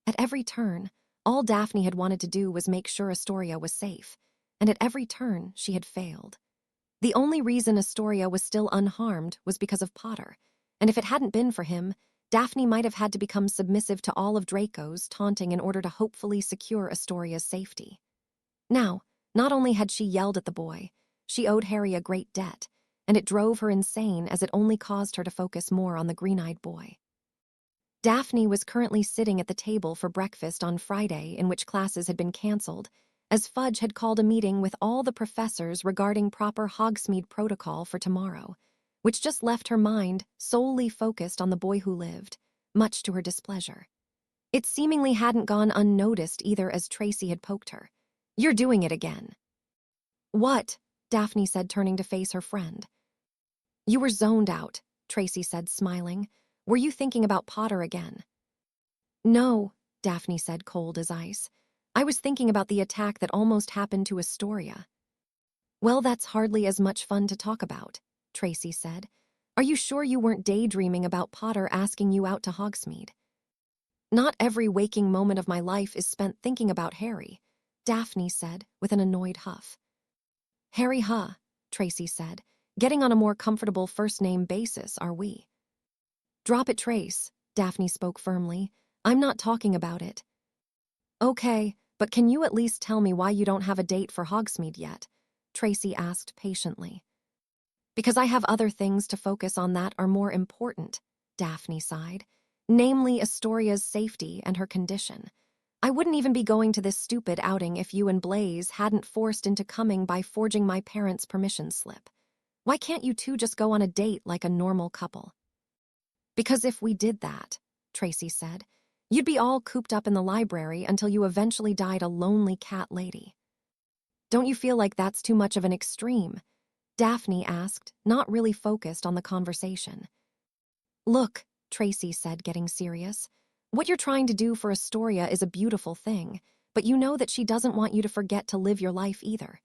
At every turn, all Daphne had wanted to do was make sure Astoria was safe, and at every turn she had failed. The only reason Astoria was still unharmed was because of Potter, and if it hadn't been for him, Daphne might have had to become submissive to all of Draco's taunting in order to hopefully secure Astoria's safety. Now, not only had she yelled at the boy, she owed Harry a great debt, and it drove her insane as it only caused her to focus more on the green-eyed boy. Daphne was currently sitting at the table for breakfast on Friday, in which classes had been cancelled, as Fudge had called a meeting with all the professors regarding proper Hogsmeade protocol for tomorrow, which just left her mind solely focused on the boy who lived, much to her displeasure. It seemingly hadn't gone unnoticed either, as Tracy had poked her. You're doing it again. What? Daphne said, turning to face her friend. You were zoned out, Tracy said, smiling. Were you thinking about Potter again? No, Daphne said, cold as ice. I was thinking about the attack that almost happened to Astoria. Well, that's hardly as much fun to talk about, Tracy said. Are you sure you weren't daydreaming about Potter asking you out to Hogsmeade? Not every waking moment of my life is spent thinking about Harry, Daphne said with an annoyed huff. Harry, huh, Tracy said. Getting on a more comfortable first-name basis, are we? Drop it, Trace, Daphne spoke firmly. I'm not talking about it. Okay, but can you at least tell me why you don't have a date for Hogsmeade yet? Tracy asked patiently. Because I have other things to focus on that are more important, Daphne sighed, namely Astoria's safety and her condition. I wouldn't even be going to this stupid outing if you and Blaze hadn't forced into coming by forging my parents' permission slip. Why can't you two just go on a date like a normal couple? Because if we did that, Tracy said, you'd be all cooped up in the library until you eventually died a lonely cat lady. Don't you feel like that's too much of an extreme? Daphne asked, not really focused on the conversation. Look, Tracy said, getting serious. What you're trying to do for Astoria is a beautiful thing, but you know that she doesn't want you to forget to live your life either.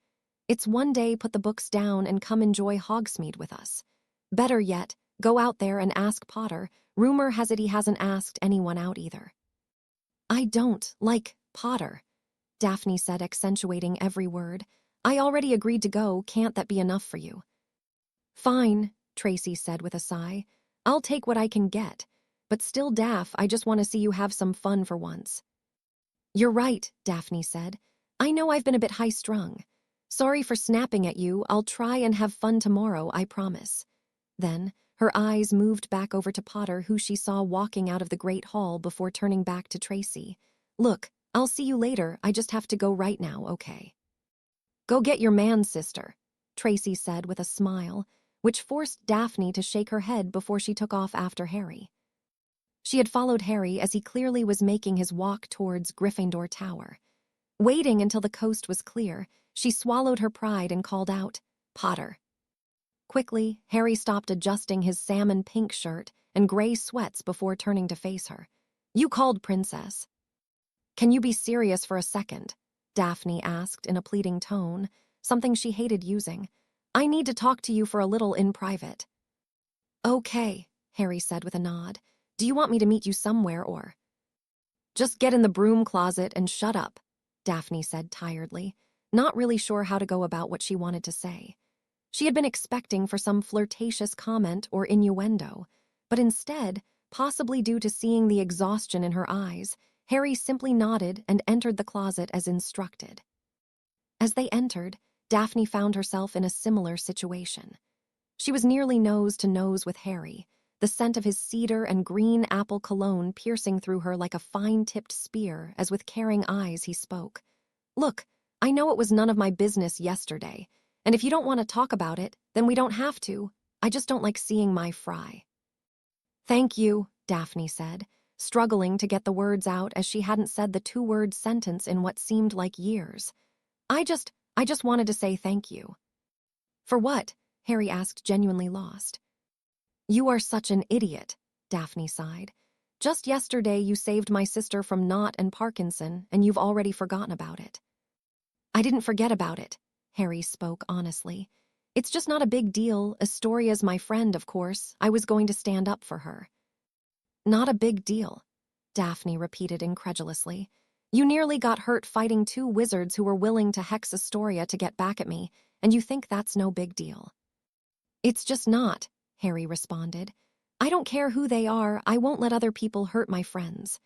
It's one day put the books down and come enjoy Hogsmeade with us. Better yet, go out there and ask Potter. Rumor has it he hasn't asked anyone out either. I don't like Potter, Daphne said, accentuating every word. I already agreed to go, can't that be enough for you? Fine, Tracy said with a sigh. I'll take what I can get. But still, Daph, I just want to see you have some fun for once. You're right, Daphne said. I know I've been a bit high-strung. Sorry for snapping at you, I'll try and have fun tomorrow, I promise. Then, her eyes moved back over to Potter, who she saw walking out of the great hall before turning back to Tracy. Look, I'll see you later, I just have to go right now, okay? Go get your man, sister, Tracy said with a smile, which forced Daphne to shake her head before she took off after Harry. She had followed Harry as he clearly was making his walk towards Gryffindor Tower. Waiting until the coast was clear, she swallowed her pride and called out, Potter. Quickly, Harry stopped adjusting his salmon pink shirt and gray sweats before turning to face her. You called, Princess. Can you be serious for a second? Daphne asked in a pleading tone, something she hated using. I need to talk to you for a little in private. Okay, Harry said with a nod. Do you want me to meet you somewhere or? Just get in the broom closet and shut up, Daphne said tiredly, not really sure how to go about what she wanted to say. She had been expecting for some flirtatious comment or innuendo, but instead, possibly due to seeing the exhaustion in her eyes, Harry simply nodded and entered the closet as instructed. As they entered, Daphne found herself in a similar situation. She was nearly nose to nose with Harry, the scent of his cedar and green apple cologne piercing through her like a fine-tipped spear as with caring eyes he spoke. Look, I know it was none of my business yesterday, and if you don't want to talk about it, then we don't have to. I just don't like seeing my fry. Thank you, Daphne said, struggling to get the words out as she hadn't said the two-word sentence in what seemed like years. I just wanted to say thank you. For what? Harry asked, genuinely lost. You are such an idiot, Daphne sighed. Just yesterday you saved my sister from Knott and Parkinson, and you've already forgotten about it. I didn't forget about it, Harry spoke honestly. It's just not a big deal. Astoria's my friend, of course. I was going to stand up for her. Not a big deal, Daphne repeated incredulously. You nearly got hurt fighting two wizards who were willing to hex Astoria to get back at me, and you think that's no big deal. It's just not, Harry responded. I don't care who they are, I won't let other people hurt my friends.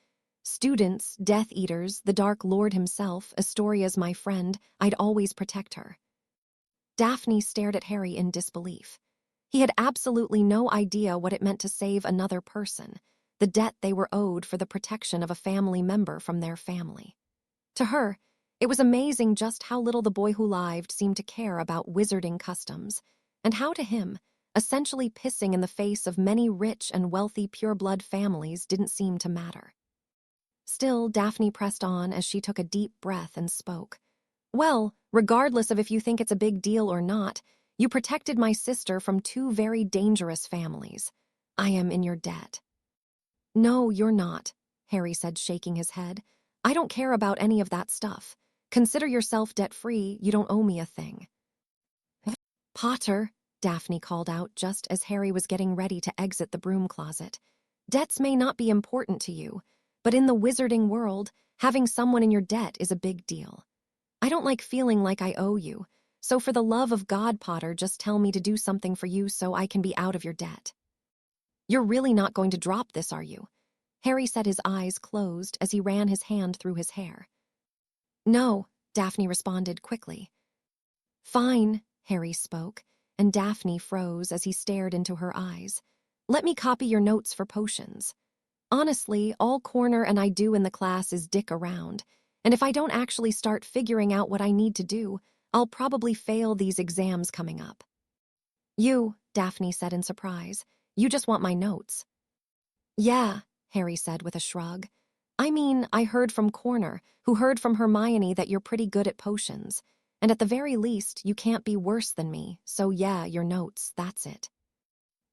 Students, Death Eaters, the Dark Lord himself, Astoria's my friend, I'd always protect her. Daphne stared at Harry in disbelief. He had absolutely no idea what it meant to save another person, the debt they were owed for the protection of a family member from their family. To her, it was amazing just how little the boy who lived seemed to care about wizarding customs, and how to him, essentially pissing in the face of many rich and wealthy pureblood families didn't seem to matter. Still, Daphne pressed on as she took a deep breath and spoke. Well, regardless of if you think it's a big deal or not, you protected my sister from two very dangerous families. I am in your debt. No, you're not, Harry said, shaking his head. I don't care about any of that stuff. Consider yourself debt-free, you don't owe me a thing. Potter, Daphne called out just as Harry was getting ready to exit the broom closet. Debts may not be important to you, but in the wizarding world, having someone in your debt is a big deal. I don't like feeling like I owe you, so for the love of God, Potter, just tell me to do something for you so I can be out of your debt. You're really not going to drop this, are you? Harry said, his eyes closed as he ran his hand through his hair. No, Daphne responded quickly. Fine, Harry spoke, and Daphne froze as he stared into her eyes. Let me copy your notes for potions. Honestly, all Corner and I do in the class is dick around, and if I don't actually start figuring out what I need to do, I'll probably fail these exams coming up. You, Daphne said in surprise, you just want my notes. Yeah, Harry said with a shrug. I mean, I heard from Corner, who heard from Hermione that you're pretty good at potions. And at the very least, you can't be worse than me, so yeah, your notes, that's it.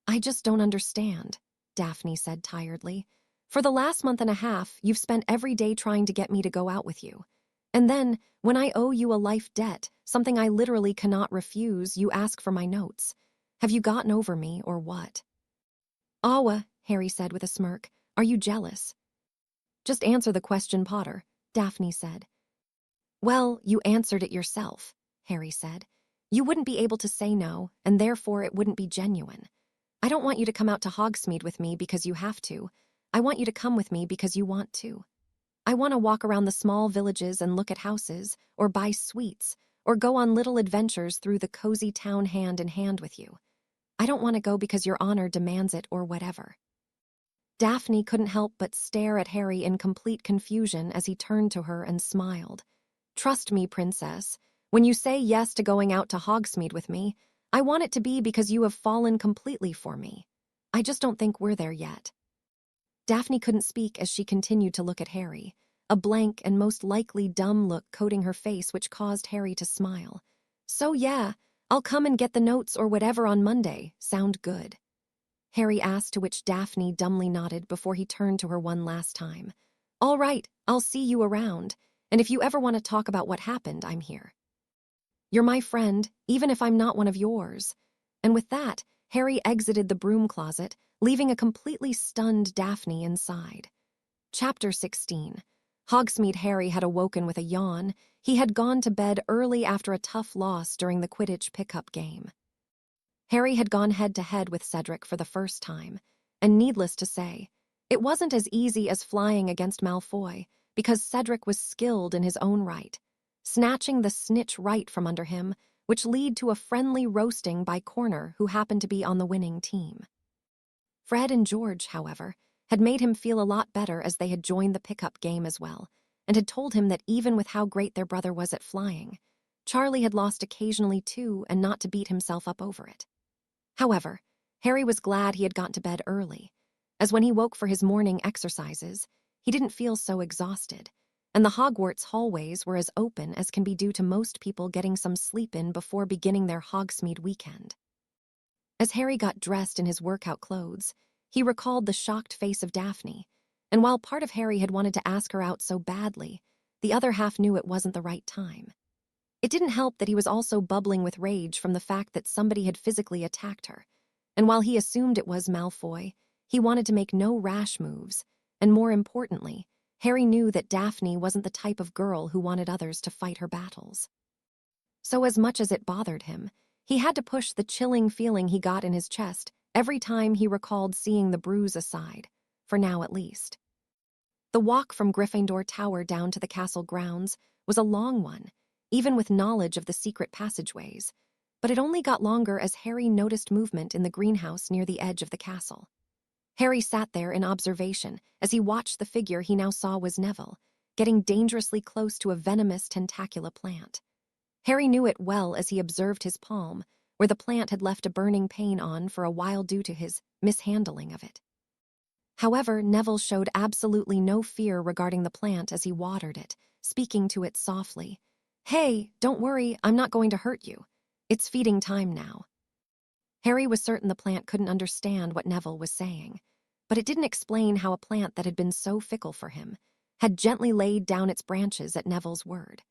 I just don't understand, Daphne said tiredly. For the last month and a half, you've spent every day trying to get me to go out with you. And then, when I owe you a life debt, something I literally cannot refuse, you ask for my notes. Have you gotten over me, or what? Awa, Harry said with a smirk, are you jealous? Just answer the question, Potter, Daphne said. Well, you answered it yourself, Harry said. "You wouldn't be able to say no, and therefore it wouldn't be genuine. I don't want you to come out to Hogsmeade with me because you have to. I want you to come with me because you want to. I want to walk around the small villages and look at houses, or buy sweets, or go on little adventures through the cozy town hand in hand with you. I don't want to go because your honor demands it or whatever." Daphne couldn't help but stare at Harry in complete confusion as he turned to her and smiled. "Trust me, princess. When you say yes to going out to Hogsmeade with me, I want it to be because you have fallen completely for me. I just don't think we're there yet." Daphne couldn't speak as she continued to look at Harry, a blank and most likely dumb look coating her face which caused Harry to smile. "So yeah, I'll come and get the notes or whatever on Monday. Sound good?" Harry asked, to which Daphne dumbly nodded before he turned to her one last time. "All right, I'll see you around, and if you ever want to talk about what happened, I'm here. You're my friend, even if I'm not one of yours." And with that, Harry exited the broom closet, leaving a completely stunned Daphne inside. Chapter 16. Hogsmeade Harry had awoken with a yawn. He had gone to bed early after a tough loss during the Quidditch pickup game. Harry had gone head-to-head with Cedric for the first time, and needless to say, it wasn't as easy as flying against Malfoy, because Cedric was skilled in his own right, snatching the snitch right from under him, which led to a friendly roasting by Corner, who happened to be on the winning team. Fred and George, however, had made him feel a lot better as they had joined the pickup game as well, and had told him that even with how great their brother was at flying, Charlie had lost occasionally too, and not to beat himself up over it. However, Harry was glad he had gotten to bed early, as when he woke for his morning exercises, he didn't feel so exhausted, and the Hogwarts hallways were as open as can be due to most people getting some sleep in before beginning their Hogsmeade weekend. As Harry got dressed in his workout clothes, he recalled the shocked face of Daphne, and while part of Harry had wanted to ask her out so badly, the other half knew it wasn't the right time. It didn't help that he was also bubbling with rage from the fact that somebody had physically attacked her, and while he assumed it was Malfoy, he wanted to make no rash moves, and more importantly, Harry knew that Daphne wasn't the type of girl who wanted others to fight her battles. So as much as it bothered him, he had to push the chilling feeling he got in his chest every time he recalled seeing the bruise aside, for now at least. The walk from Gryffindor Tower down to the castle grounds was a long one, even with knowledge of the secret passageways, but it only got longer as Harry noticed movement in the greenhouse near the edge of the castle. Harry sat there in observation as he watched the figure he now saw was Neville, getting dangerously close to a venomous tentacula plant. Harry knew it well as he observed his palm, where the plant had left a burning pain on for a while due to his mishandling of it. However, Neville showed absolutely no fear regarding the plant as he watered it, speaking to it softly. "Hey, don't worry, I'm not going to hurt you. It's feeding time now." Harry was certain the plant couldn't understand what Neville was saying, but it didn't explain how a plant that had been so fickle for him had gently laid down its branches at Neville's word.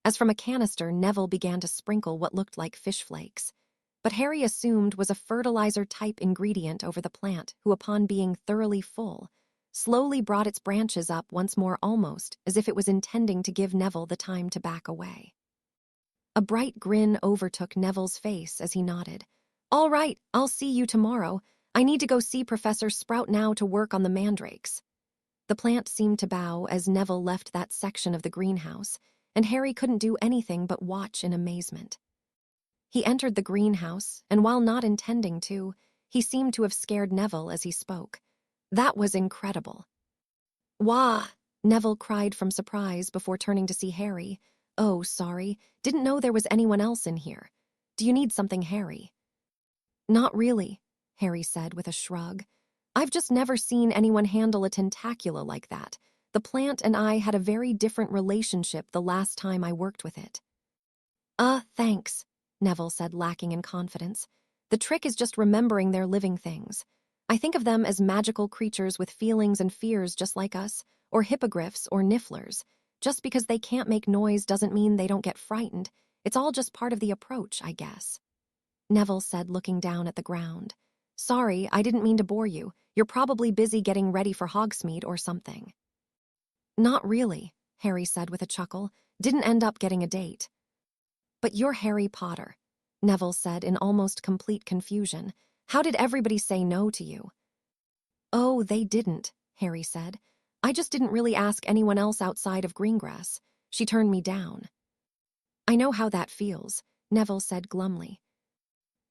As from a canister, Neville began to sprinkle what looked like fish flakes, but Harry assumed was a fertilizer-type ingredient over the plant, who, upon being thoroughly full, slowly brought its branches up once more, almost as if it was intending to give Neville the time to back away. A bright grin overtook Neville's face as he nodded. "All right, I'll see you tomorrow. I need to go see Professor Sprout now to work on the mandrakes." The plant seemed to bow as Neville left that section of the greenhouse, and Harry couldn't do anything but watch in amazement. He entered the greenhouse, and while not intending to, he seemed to have scared Neville as he spoke. That was incredible. "Wah!" Neville cried from surprise before turning to see Harry. "Oh, sorry, didn't know there was anyone else in here. Do you need something, Harry?" "Not really," Harry said with a shrug. "I've just never seen anyone handle a tentacula like that. The plant and I had a very different relationship the last time I worked with it." Thanks," Neville said, lacking in confidence. "The trick is just remembering they're living things. I think of them as magical creatures with feelings and fears just like us, or hippogriffs or nifflers. Just because they can't make noise doesn't mean they don't get frightened. It's all just part of the approach, I guess." Neville said, looking down at the ground. "Sorry, I didn't mean to bore you. You're probably busy getting ready for Hogsmeade or something." "Not really," Harry said with a chuckle. "Didn't end up getting a date." "But you're Harry Potter," Neville said in almost complete confusion. "How did everybody say no to you?" "Oh, they didn't," Harry said. "I just didn't really ask anyone else outside of Greengrass. She turned me down." "I know how that feels," Neville said glumly.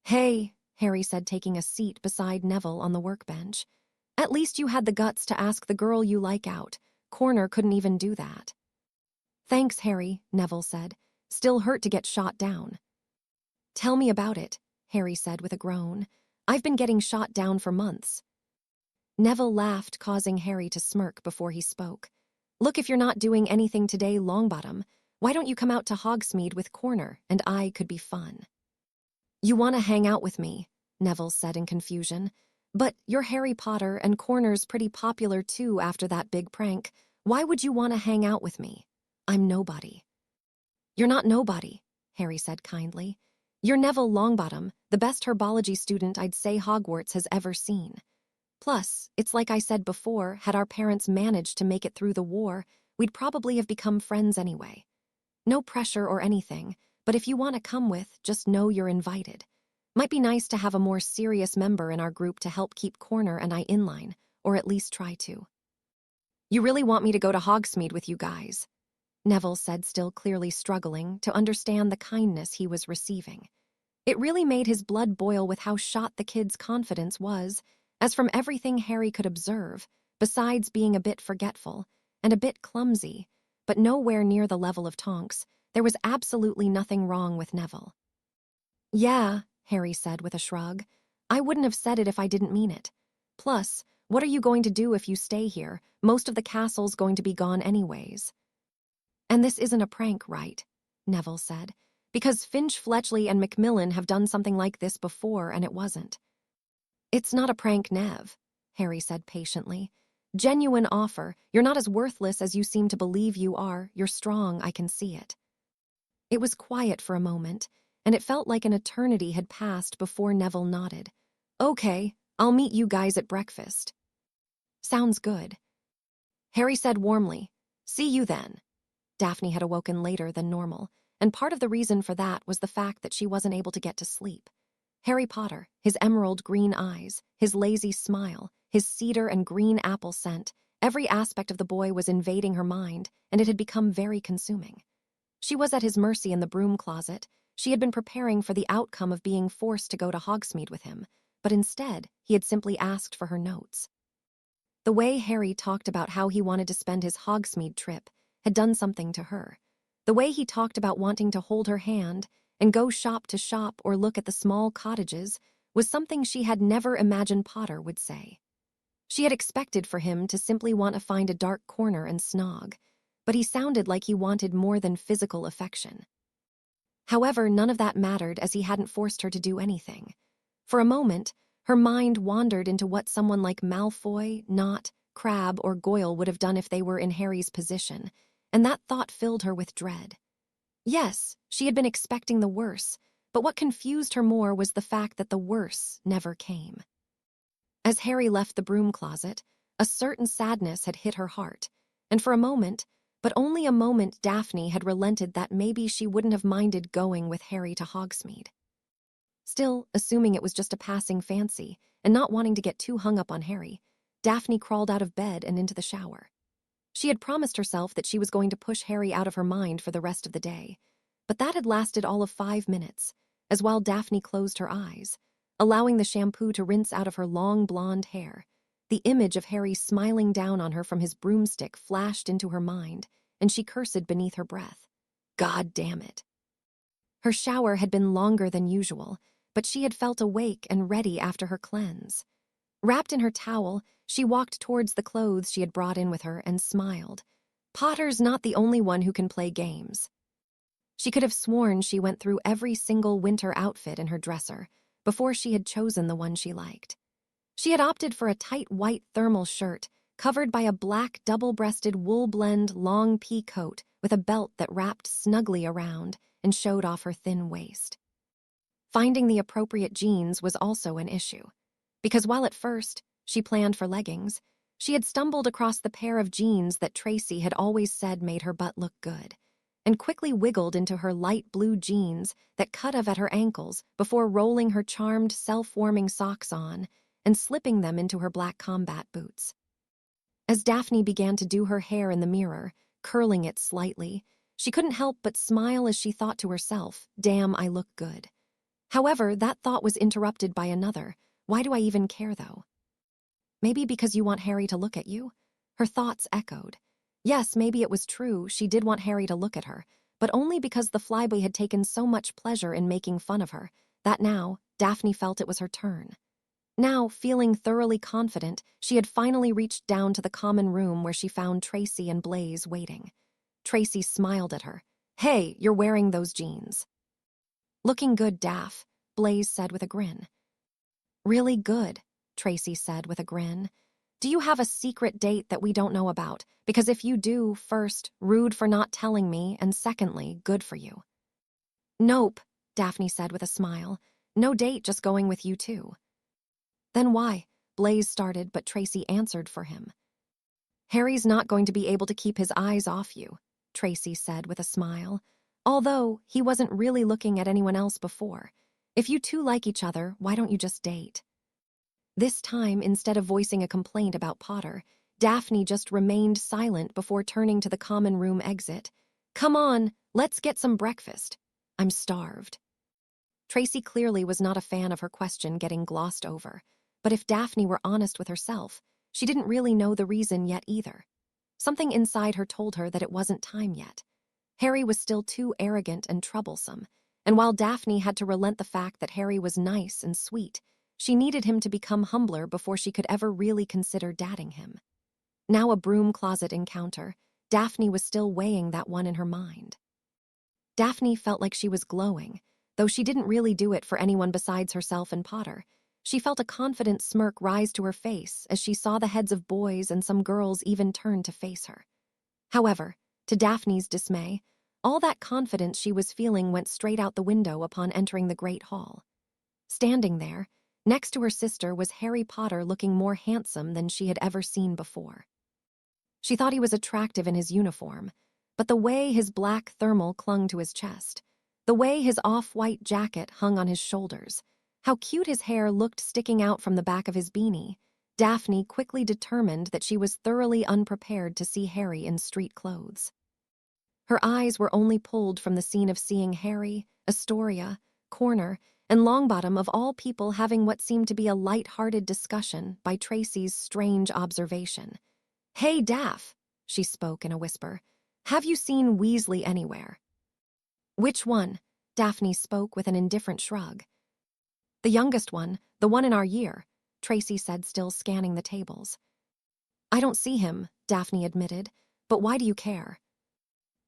"Hey," Harry said, taking a seat beside Neville on the workbench. "At least you had the guts to ask the girl you like out. Corner couldn't even do that." "Thanks, Harry," Neville said, still hurt to get shot down. "Tell me about it," Harry said with a groan. "I've been getting shot down for months." Neville laughed, causing Harry to smirk before he spoke. "Look, if you're not doing anything today, Longbottom, why don't you come out to Hogsmeade with Corner, and I could be fun." "You want to hang out with me," Neville said in confusion. "But you're Harry Potter, and Corner's pretty popular too after that big prank. Why would you want to hang out with me? I'm nobody." "You're not nobody," Harry said kindly. "You're Neville Longbottom, the best herbology student I'd say Hogwarts has ever seen. Plus, it's like I said before, had our parents managed to make it through the war, we'd probably have become friends anyway. No pressure or anything, but if you want to come with, just know you're invited. Might be nice to have a more serious member in our group to help keep Corner and I in line, or at least try to." "You really want me to go to Hogsmeade with you guys?" Neville said, still clearly struggling to understand the kindness he was receiving. It really made his blood boil with how shot the kid's confidence was, as from everything Harry could observe, besides being a bit forgetful and a bit clumsy, but nowhere near the level of Tonks, there was absolutely nothing wrong with Neville. "Yeah," Harry said with a shrug. "I wouldn't have said it if I didn't mean it. Plus, what are you going to do if you stay here? Most of the castle's going to be gone anyways." "And this isn't a prank, right?" Neville said. "Because Finch, Fletchley, and Macmillan have done something like this before, and it wasn't." "It's not a prank, Nev," Harry said patiently. "Genuine offer. You're not as worthless as you seem to believe you are. You're strong, I can see it." It was quiet for a moment, and it felt like an eternity had passed before Neville nodded. "Okay, I'll meet you guys at breakfast." "Sounds good." Harry said warmly. "See you then." Daphne had awoken later than normal, and part of the reason for that was the fact that she wasn't able to get to sleep. Harry Potter, his emerald green eyes, his lazy smile, his cedar and green apple scent, every aspect of the boy was invading her mind, and it had become very consuming. She was at his mercy in the broom closet. She had been preparing for the outcome of being forced to go to Hogsmeade with him, but instead, he had simply asked for her notes. The way Harry talked about how he wanted to spend his Hogsmeade trip had done something to her. The way he talked about wanting to hold her hand and go shop to shop or look at the small cottages was something she had never imagined Potter would say. She had expected for him to simply want to find a dark corner and snog, but he sounded like he wanted more than physical affection. However, none of that mattered as he hadn't forced her to do anything. For a moment, her mind wandered into what someone like Malfoy, Knott, Crabbe, or Goyle would have done if they were in Harry's position, and that thought filled her with dread. Yes, she had been expecting the worse, but what confused her more was the fact that the worse never came. As Harry left the broom closet, a certain sadness had hit her heart, and for a moment, but only a moment, Daphne had relented that maybe she wouldn't have minded going with Harry to Hogsmeade. Still, assuming it was just a passing fancy, and not wanting to get too hung up on Harry, Daphne crawled out of bed and into the shower. She had promised herself that she was going to push Harry out of her mind for the rest of the day, but that had lasted all of 5 minutes, as while Daphne closed her eyes, allowing the shampoo to rinse out of her long blonde hair, the image of Harry smiling down on her from his broomstick flashed into her mind, and she cursed beneath her breath. God damn it. Her shower had been longer than usual, but she had felt awake and ready after her cleanse. Wrapped in her towel, she walked towards the clothes she had brought in with her and smiled. Potter's not the only one who can play games. She could have sworn she went through every single winter outfit in her dresser before she had chosen the one she liked. She had opted for a tight white thermal shirt covered by a black double-breasted wool-blend long pea coat with a belt that wrapped snugly around and showed off her thin waist. Finding the appropriate jeans was also an issue, because while at first she planned for leggings, she had stumbled across the pair of jeans that Tracy had always said made her butt look good, and quickly wiggled into her light blue jeans that cut off at her ankles before rolling her charmed, self-warming socks on and slipping them into her black combat boots. As Daphne began to do her hair in the mirror, curling it slightly, she couldn't help but smile as she thought to herself, "Damn, I look good." However, that thought was interrupted by another. "Why do I even care, though?" "Maybe because you want Harry to look at you?" Her thoughts echoed. Yes, maybe it was true, she did want Harry to look at her, but only because the flyboy had taken so much pleasure in making fun of her, that now, Daphne felt it was her turn. Now, feeling thoroughly confident, she had finally reached down to the common room where she found Tracy and Blaze waiting. Tracy smiled at her. "Hey, you're wearing those jeans." "Looking good, Daph," Blaze said with a grin. "Really good," Tracy said with a grin. "Do you have a secret date that we don't know about? Because if you do, first, rude for not telling me, and secondly, good for you." "Nope," Daphne said with a smile. "No date, just going with you too." "Then why?" Blaze started, but Tracy answered for him. "Harry's not going to be able to keep his eyes off you," Tracy said with a smile. "Although, he wasn't really looking at anyone else before. If you two like each other, why don't you just date?" This time, instead of voicing a complaint about Potter, Daphne just remained silent before turning to the common room exit. "Come on, let's get some breakfast. I'm starved." Tracy clearly was not a fan of her question getting glossed over, but if Daphne were honest with herself, she didn't really know the reason yet either. Something inside her told her that it wasn't time yet. Harry was still too arrogant and troublesome, and while Daphne had to relent the fact that Harry was nice and sweet, she needed him to become humbler before she could ever really consider dating him. Now a broom closet encounter, Daphne was still weighing that one in her mind. Daphne felt like she was glowing, though she didn't really do it for anyone besides herself and Potter. She felt a confident smirk rise to her face as she saw the heads of boys and some girls even turn to face her. However, to Daphne's dismay, all that confidence she was feeling went straight out the window upon entering the Great Hall. Standing there, next to her sister, was Harry Potter, looking more handsome than she had ever seen before. She thought he was attractive in his uniform, but the way his black thermal clung to his chest, the way his off-white jacket hung on his shoulders, how cute his hair looked sticking out from the back of his beanie, Daphne quickly determined that she was thoroughly unprepared to see Harry in street clothes. Her eyes were only pulled from the scene of seeing Harry, Astoria, Corner, and Longbottom of all people having what seemed to be a light-hearted discussion by Tracy's strange observation. "Hey, Daph," she spoke in a whisper. "Have you seen Weasley anywhere?" "Which one?" Daphne spoke with an indifferent shrug. "The youngest one, the one in our year," Tracy said, still scanning the tables. "I don't see him," Daphne admitted, "but why do you care?"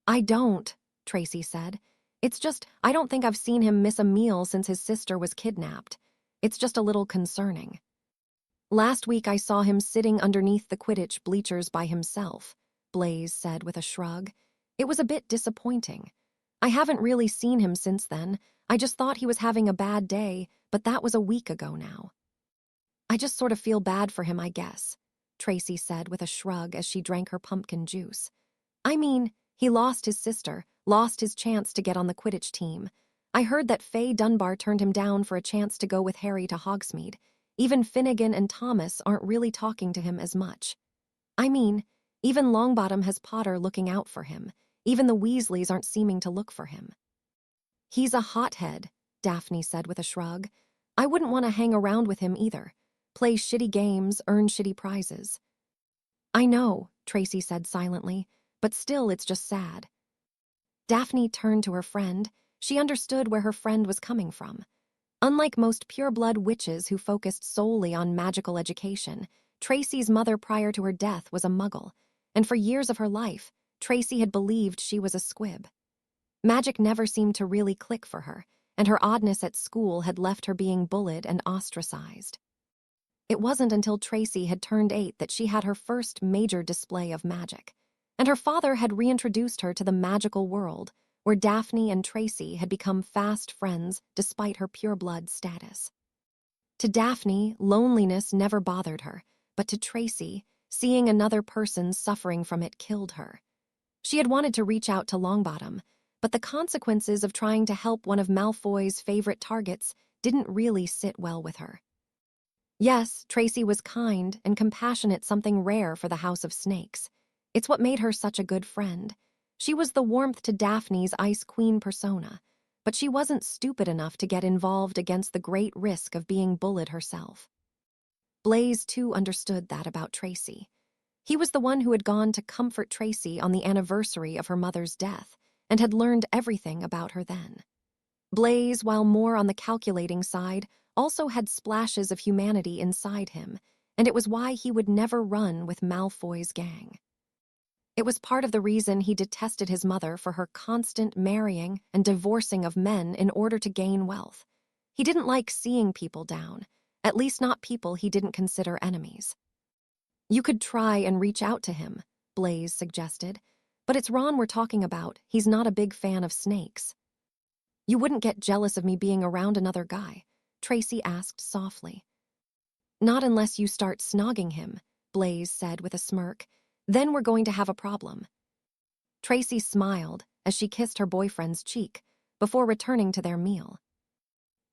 "I don't," Tracy said. "It's just, I don't think I've seen him miss a meal since his sister was kidnapped. It's just a little concerning. Last week I saw him sitting underneath the Quidditch bleachers by himself," Blaze said with a shrug. "It was a bit disappointing. I haven't really seen him since then. I just thought he was having a bad day, but that was a week ago now." "I just sort of feel bad for him, I guess," Tracy said with a shrug as she drank her pumpkin juice. "I mean, he lost his sister, lost his chance to get on the Quidditch team. I heard that Faye Dunbar turned him down for a chance to go with Harry to Hogsmeade. Even Finnegan and Thomas aren't really talking to him as much. I mean, even Longbottom has Potter looking out for him. Even the Weasleys aren't seeming to look for him." "He's a hothead," Daphne said with a shrug. "I wouldn't want to hang around with him either. Play shitty games, earn shitty prizes." "I know," Tracy said silently, "but still it's just sad." Daphne turned to her friend. She understood where her friend was coming from. Unlike most pure-blood witches who focused solely on magical education, Tracy's mother prior to her death was a muggle, and for years of her life, Tracy had believed she was a squib. Magic never seemed to really click for her, and her oddness at school had left her being bullied and ostracized. It wasn't until Tracy had turned 8 that she had her first major display of magic, and her father had reintroduced her to the magical world, where Daphne and Tracy had become fast friends despite her pure-blood status. To Daphne, loneliness never bothered her, but to Tracy, seeing another person suffering from it killed her. She had wanted to reach out to Longbottom, but the consequences of trying to help one of Malfoy's favorite targets didn't really sit well with her. Yes, Tracy was kind and compassionate, something rare for the House of Snakes. It's what made her such a good friend. She was the warmth to Daphne's Ice Queen persona, but she wasn't stupid enough to get involved against the great risk of being bullied herself. Blaise, too, understood that about Tracy. He was the one who had gone to comfort Tracy on the anniversary of her mother's death and had learned everything about her then. Blaise, while more on the calculating side, also had splashes of humanity inside him, and it was why he would never run with Malfoy's gang. It was part of the reason he detested his mother for her constant marrying and divorcing of men in order to gain wealth. He didn't like seeing people down, at least not people he didn't consider enemies. You could try and reach out to him, Blaise suggested, but it's Ron we're talking about. He's not a big fan of snakes. You wouldn't get jealous of me being around another guy? Tracy asked softly. Not unless you start snogging him, Blaise said with a smirk. Then we're going to have a problem. Tracy smiled as she kissed her boyfriend's cheek before returning to their meal.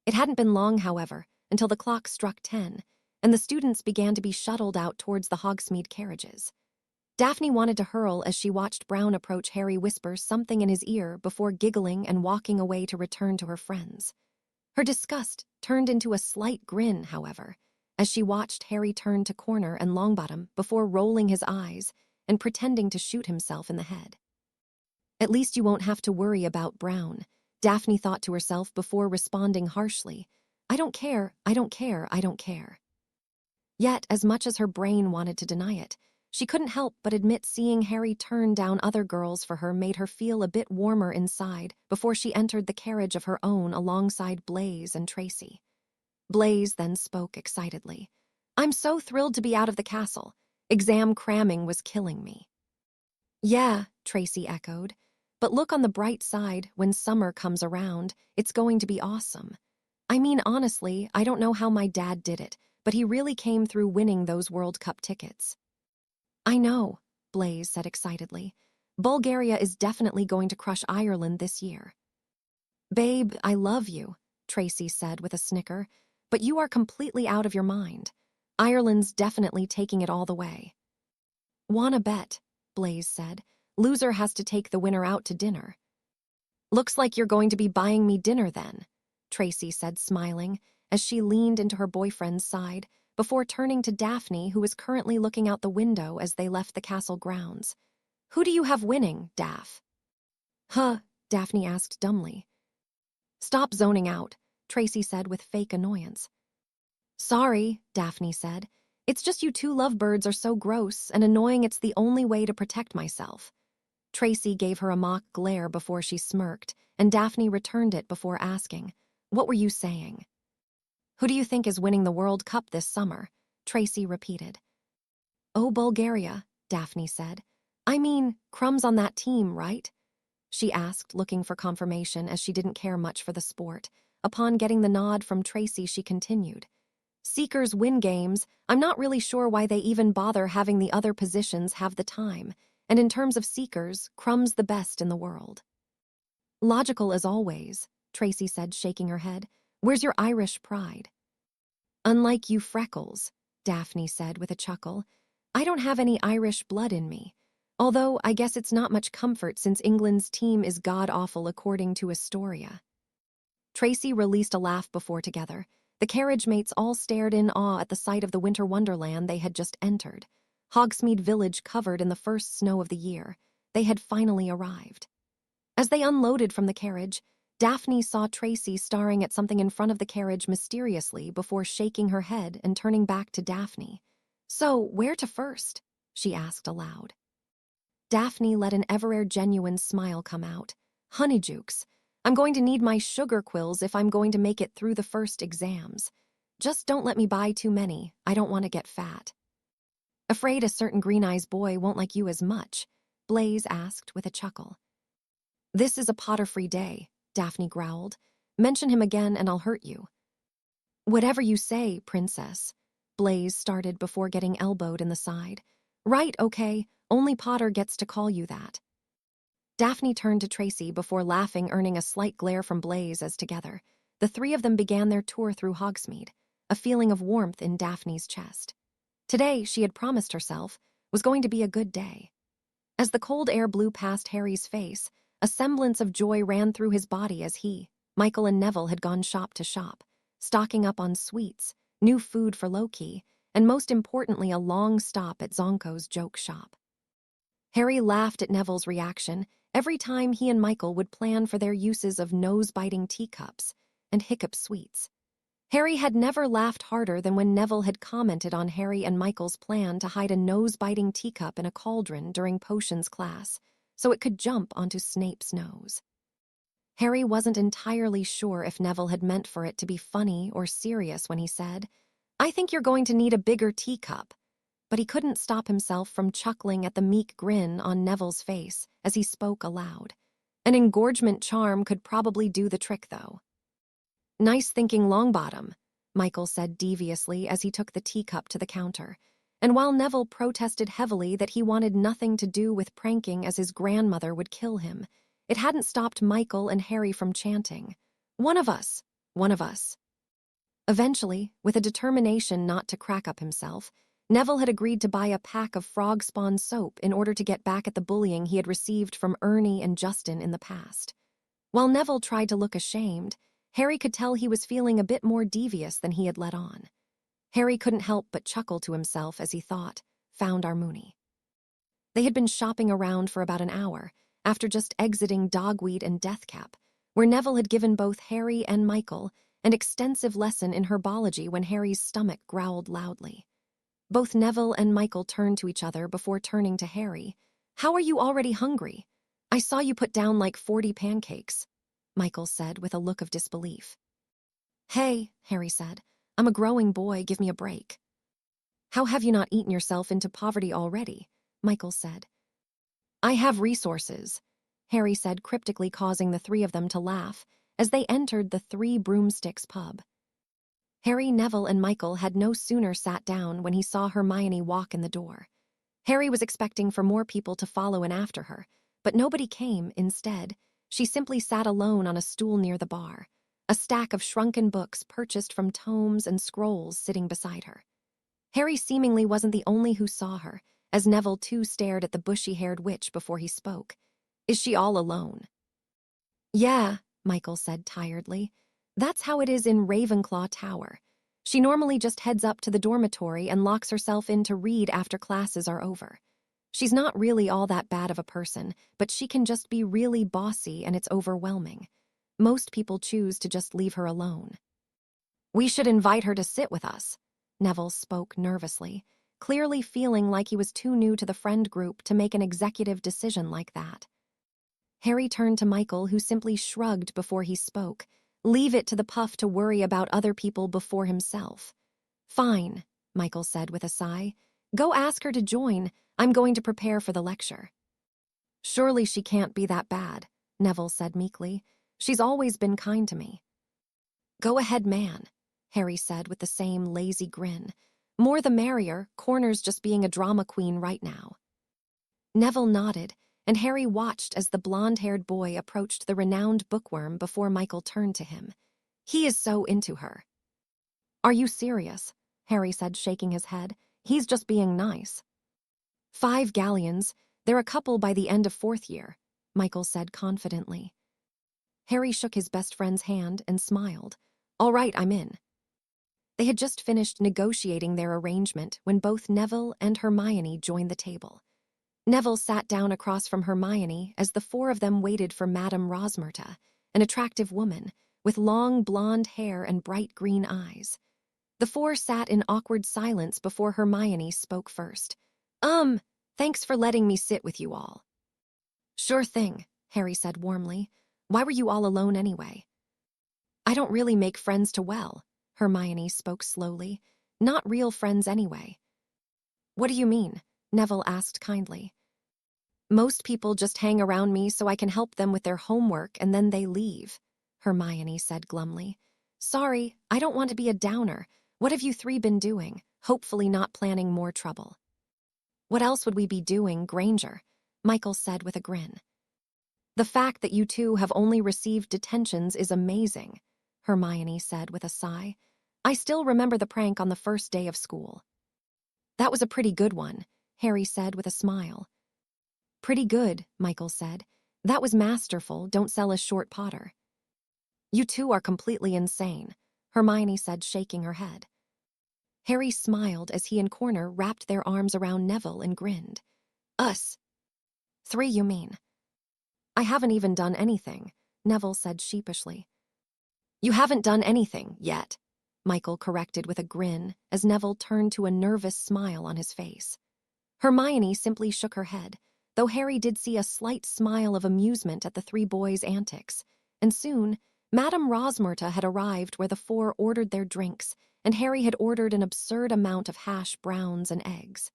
It hadn't been long, however, until the clock struck 10, and the students began to be shuttled out towards the Hogsmeade carriages. Daphne wanted to hurl as she watched Brown approach Harry, whisper something in his ear before giggling and walking away to return to her friends. Her disgust turned into a slight grin, however, as she watched Harry turn to Corner and Longbottom before rolling his eyes and pretending to shoot himself in the head. At least you won't have to worry about Brown, Daphne thought to herself before responding harshly. I don't care, I don't care, I don't care. Yet, as much as her brain wanted to deny it, she couldn't help but admit seeing Harry turn down other girls for her made her feel a bit warmer inside before she entered the carriage of her own alongside Blaise and Tracy. Blaise then spoke excitedly. I'm so thrilled to be out of the castle. Exam cramming was killing me. Yeah, Tracy echoed. But look on the bright side, when summer comes around, it's going to be awesome. I mean, honestly, I don't know how my dad did it, but he really came through winning those World Cup tickets. I know, Blaise said excitedly. Bulgaria is definitely going to crush Ireland this year. Babe, I love you, Tracy said with a snicker, but you are completely out of your mind. Ireland's definitely taking it all the way. Wanna bet, Blaise said. Loser has to take the winner out to dinner. Looks like you're going to be buying me dinner then, Tracy said, smiling, as she leaned into her boyfriend's side before turning to Daphne, who was currently looking out the window as they left the castle grounds. Who do you have winning, Daph? Huh, Daphne asked dumbly. Stop zoning out, Tracy said with fake annoyance. Sorry, Daphne said. It's just you two lovebirds are so gross and annoying, it's the only way to protect myself. Tracy gave her a mock glare before she smirked, and Daphne returned it before asking, What were you saying? Who do you think is winning the World Cup this summer? Tracy repeated. Oh, Bulgaria, Daphne said. I mean, crumbs on that team, right? She asked, looking for confirmation as she didn't care much for the sport. Upon getting the nod from Tracy, she continued. Seekers win games. I'm not really sure why they even bother having the other positions have the time. And in terms of Seekers, Crumb's the best in the world. Logical as always, Tracy said, shaking her head. Where's your Irish pride? Unlike you freckles, Daphne said with a chuckle. I don't have any Irish blood in me. Although I guess it's not much comfort since England's team is god-awful according to Astoria. Tracy released a laugh before together. The carriage mates all stared in awe at the sight of the winter wonderland they had just entered. Hogsmeade Village covered in the first snow of the year. They had finally arrived. As they unloaded from the carriage, Daphne saw Tracy staring at something in front of the carriage mysteriously before shaking her head and turning back to Daphne. So, where to first? She asked aloud. Daphne let an ever-genuine smile come out. Honeydukes. I'm going to need my sugar quills if I'm going to make it through the first exams. Just don't let me buy too many. I don't want to get fat. Afraid a certain green-eyes boy won't like you as much? Blaise asked with a chuckle. This is a Potter-free day, Daphne growled. Mention him again and I'll hurt you. Whatever you say, princess, Blaise started before getting elbowed in the side. Right, okay, only Potter gets to call you that. Daphne turned to Tracy before laughing, earning a slight glare from Blaze as together, the three of them began their tour through Hogsmeade, a feeling of warmth in Daphne's chest. Today, she had promised herself, was going to be a good day. As the cold air blew past Harry's face, a semblance of joy ran through his body as he, Michael and Neville had gone shop to shop, stocking up on sweets, new food for Loki, and most importantly a long stop at Zonko's joke shop. Harry laughed at Neville's reaction every time he and Michael would plan for their uses of nose-biting teacups and hiccup sweets. Harry had never laughed harder than when Neville had commented on Harry and Michael's plan to hide a nose-biting teacup in a cauldron during potions class so it could jump onto Snape's nose. Harry wasn't entirely sure if Neville had meant for it to be funny or serious when he said, "I think you're going to need a bigger teacup," but he couldn't stop himself from chuckling at the meek grin on Neville's face as he spoke aloud. An engorgement charm could probably do the trick, though. "Nice thinking, Longbottom," Michael said deviously as he took the teacup to the counter. And while Neville protested heavily that he wanted nothing to do with pranking as his grandmother would kill him, it hadn't stopped Michael and Harry from chanting, "One of us, one of us." Eventually, with a determination not to crack up himself, Neville had agreed to buy a pack of frog spawn soap in order to get back at the bullying he had received from Ernie and Justin in the past. While Neville tried to look ashamed, Harry could tell he was feeling a bit more devious than he had let on. Harry couldn't help but chuckle to himself as he thought, "Found our Moony." They had been shopping around for about an hour, after just exiting Dogweed and Deathcap, where Neville had given both Harry and Michael an extensive lesson in herbology when Harry's stomach growled loudly. Both Neville and Michael turned to each other before turning to Harry. "How are you already hungry? I saw you put down like 40 pancakes," Michael said with a look of disbelief. "Hey," Harry said, "I'm a growing boy, give me a break." "How have you not eaten yourself into poverty already?" Michael said. "I have resources," Harry said cryptically, causing the three of them to laugh as they entered the Three Broomsticks pub. Harry, Neville, and Michael had no sooner sat down when he saw Hermione walk in the door. Harry was expecting for more people to follow in after her, but nobody came. Instead, she simply sat alone on a stool near the bar, a stack of shrunken books purchased from tomes and scrolls sitting beside her. Harry seemingly wasn't the only who saw her, as Neville too stared at the bushy-haired witch before he spoke. "Is she all alone?" "Yeah," Michael said tiredly. "That's how it is in Ravenclaw Tower. She normally just heads up to the dormitory and locks herself in to read after classes are over. She's not really all that bad of a person, but she can just be really bossy and it's overwhelming. Most people choose to just leave her alone." "We should invite her to sit with us," Neville spoke nervously, clearly feeling like he was too new to the friend group to make an executive decision like that. Harry turned to Michael, who simply shrugged before he spoke. Leave it to the puff to worry about other people before himself. "Fine," Michael said with a sigh. "Go ask her to join. I'm going to prepare for the lecture." "Surely she can't be that bad," Neville said meekly. "She's always been kind to me." "Go ahead, man," Harry said with the same lazy grin. "More the merrier, Corner's just being a drama queen right now." Neville nodded, and Harry watched as the blonde-haired boy approached the renowned bookworm before Michael turned to him. "He is so into her." "Are you serious?" Harry said, shaking his head. "He's just being nice." 5 galleons. They're a couple by the end of 4th year, Michael said confidently. Harry shook his best friend's hand and smiled. "All right, I'm in." They had just finished negotiating their arrangement when both Neville and Hermione joined the table. Neville sat down across from Hermione as the four of them waited for Madame Rosmerta, an attractive woman with long blonde hair and bright green eyes. The four sat in awkward silence before Hermione spoke first. Thanks for letting me sit with you all." "Sure thing," Harry said warmly. "Why were you all alone anyway?" "I don't really make friends too well," Hermione spoke slowly. "Not real friends anyway." "What do you mean?" Neville asked kindly. "Most people just hang around me so I can help them with their homework and then they leave," Hermione said glumly. "Sorry, I don't want to be a downer. What have you three been doing? Hopefully not planning more trouble." "What else would we be doing, Granger?" Michael said with a grin. The fact that you two have only received detentions is amazing, Hermione said with a sigh. I still remember the prank on the first day of school. That was a pretty good one, Harry said with a smile. Pretty good, Michael said. That was masterful, don't sell us short, Potter. You two are completely insane, Hermione said, shaking her head. Harry smiled as he and Corner wrapped their arms around Neville and grinned. Us. 3, you mean? I haven't even done anything, Neville said sheepishly. You haven't done anything yet, Michael corrected with a grin as Neville turned to a nervous smile on his face. Hermione simply shook her head, though Harry did see a slight smile of amusement at the 3 boys' antics, and soon Madame Rosmerta had arrived where the 4 ordered their drinks, and Harry had ordered an absurd amount of hash browns and eggs.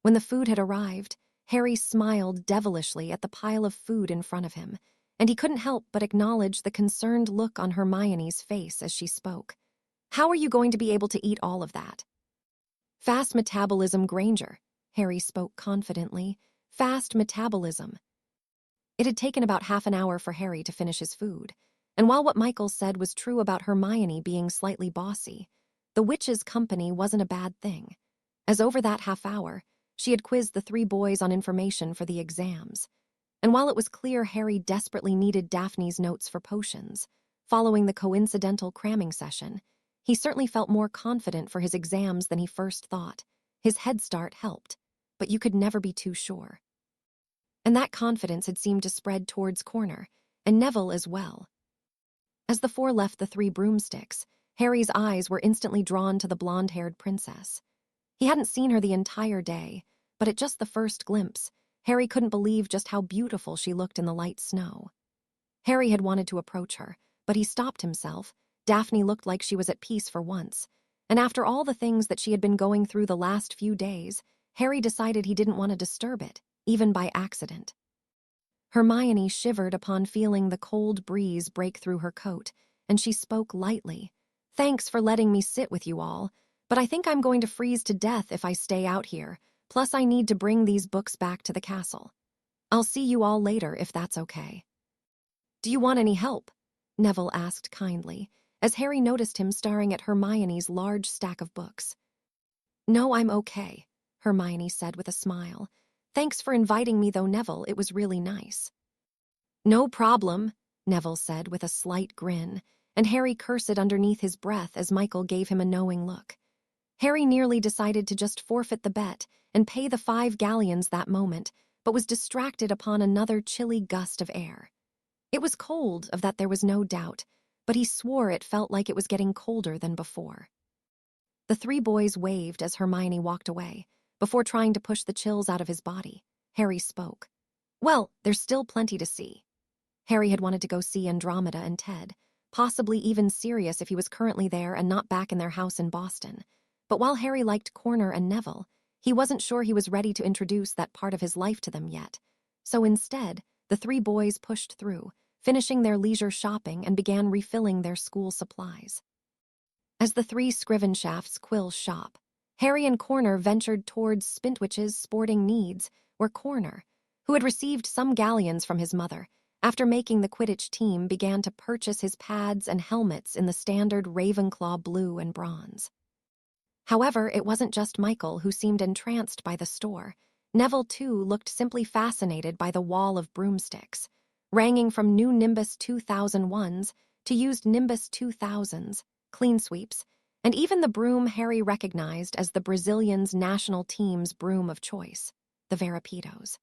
When the food had arrived, Harry smiled devilishly at the pile of food in front of him, and he couldn't help but acknowledge the concerned look on Hermione's face as she spoke. How are you going to be able to eat all of that? Fast metabolism, Granger, Harry spoke confidently. Fast metabolism. It had taken about half an hour for Harry to finish his food, and while what Michael said was true about Hermione being slightly bossy, the witch's company wasn't a bad thing, as over that half hour, she had quizzed the 3 boys on information for the exams. And while it was clear Harry desperately needed Daphne's notes for potions, following the coincidental cramming session, he certainly felt more confident for his exams than he first thought. His head start helped, but you could never be too sure. And that confidence had seemed to spread towards Corner, and Neville as well. As the 4 left the 3 broomsticks, Harry's eyes were instantly drawn to the blonde-haired princess. He hadn't seen her the entire day, but at just the first glimpse, Harry couldn't believe just how beautiful she looked in the light snow. Harry had wanted to approach her, but he stopped himself. Daphne looked like she was at peace for once, and after all the things that she had been going through the last few days, Harry decided he didn't want to disturb it, even by accident. Hermione shivered upon feeling the cold breeze break through her coat, and she spoke lightly. Thanks for letting me sit with you all, but I think I'm going to freeze to death if I stay out here, plus I need to bring these books back to the castle. I'll see you all later if that's okay. Do you want any help? Neville asked kindly, as Harry noticed him staring at Hermione's large stack of books. No, I'm okay, Hermione said with a smile. Thanks for inviting me though, Neville, it was really nice. No problem, Neville said with a slight grin, and Harry cursed underneath his breath as Michael gave him a knowing look. Harry nearly decided to just forfeit the bet and pay the 5 galleons that moment, but was distracted upon another chilly gust of air. It was cold, of that there was no doubt, but he swore it felt like it was getting colder than before. The 3 boys waved as Hermione walked away. Before trying to push the chills out of his body, Harry spoke. Well, there's still plenty to see. Harry had wanted to go see Andromeda and Ted, possibly even Sirius if he was currently there and not back in their house in Boston. But while Harry liked Corner and Neville, he wasn't sure he was ready to introduce that part of his life to them yet. So instead, the 3 boys pushed through, finishing their leisure shopping and began refilling their school supplies. As the 3 Scrivenshafts Quill's shop, Harry and Corner ventured towards Spintwich's sporting needs, where Corner, who had received some galleons from his mother, after making the Quidditch team, began to purchase his pads and helmets in the standard Ravenclaw blue and bronze. However, it wasn't just Michael who seemed entranced by the store. Neville, too, looked simply fascinated by the wall of broomsticks, ranging from new Nimbus 2001s to used Nimbus 2000s, clean sweeps, and even the broom Harry recognized as the Brazilians' national team's broom of choice, the Verapitos.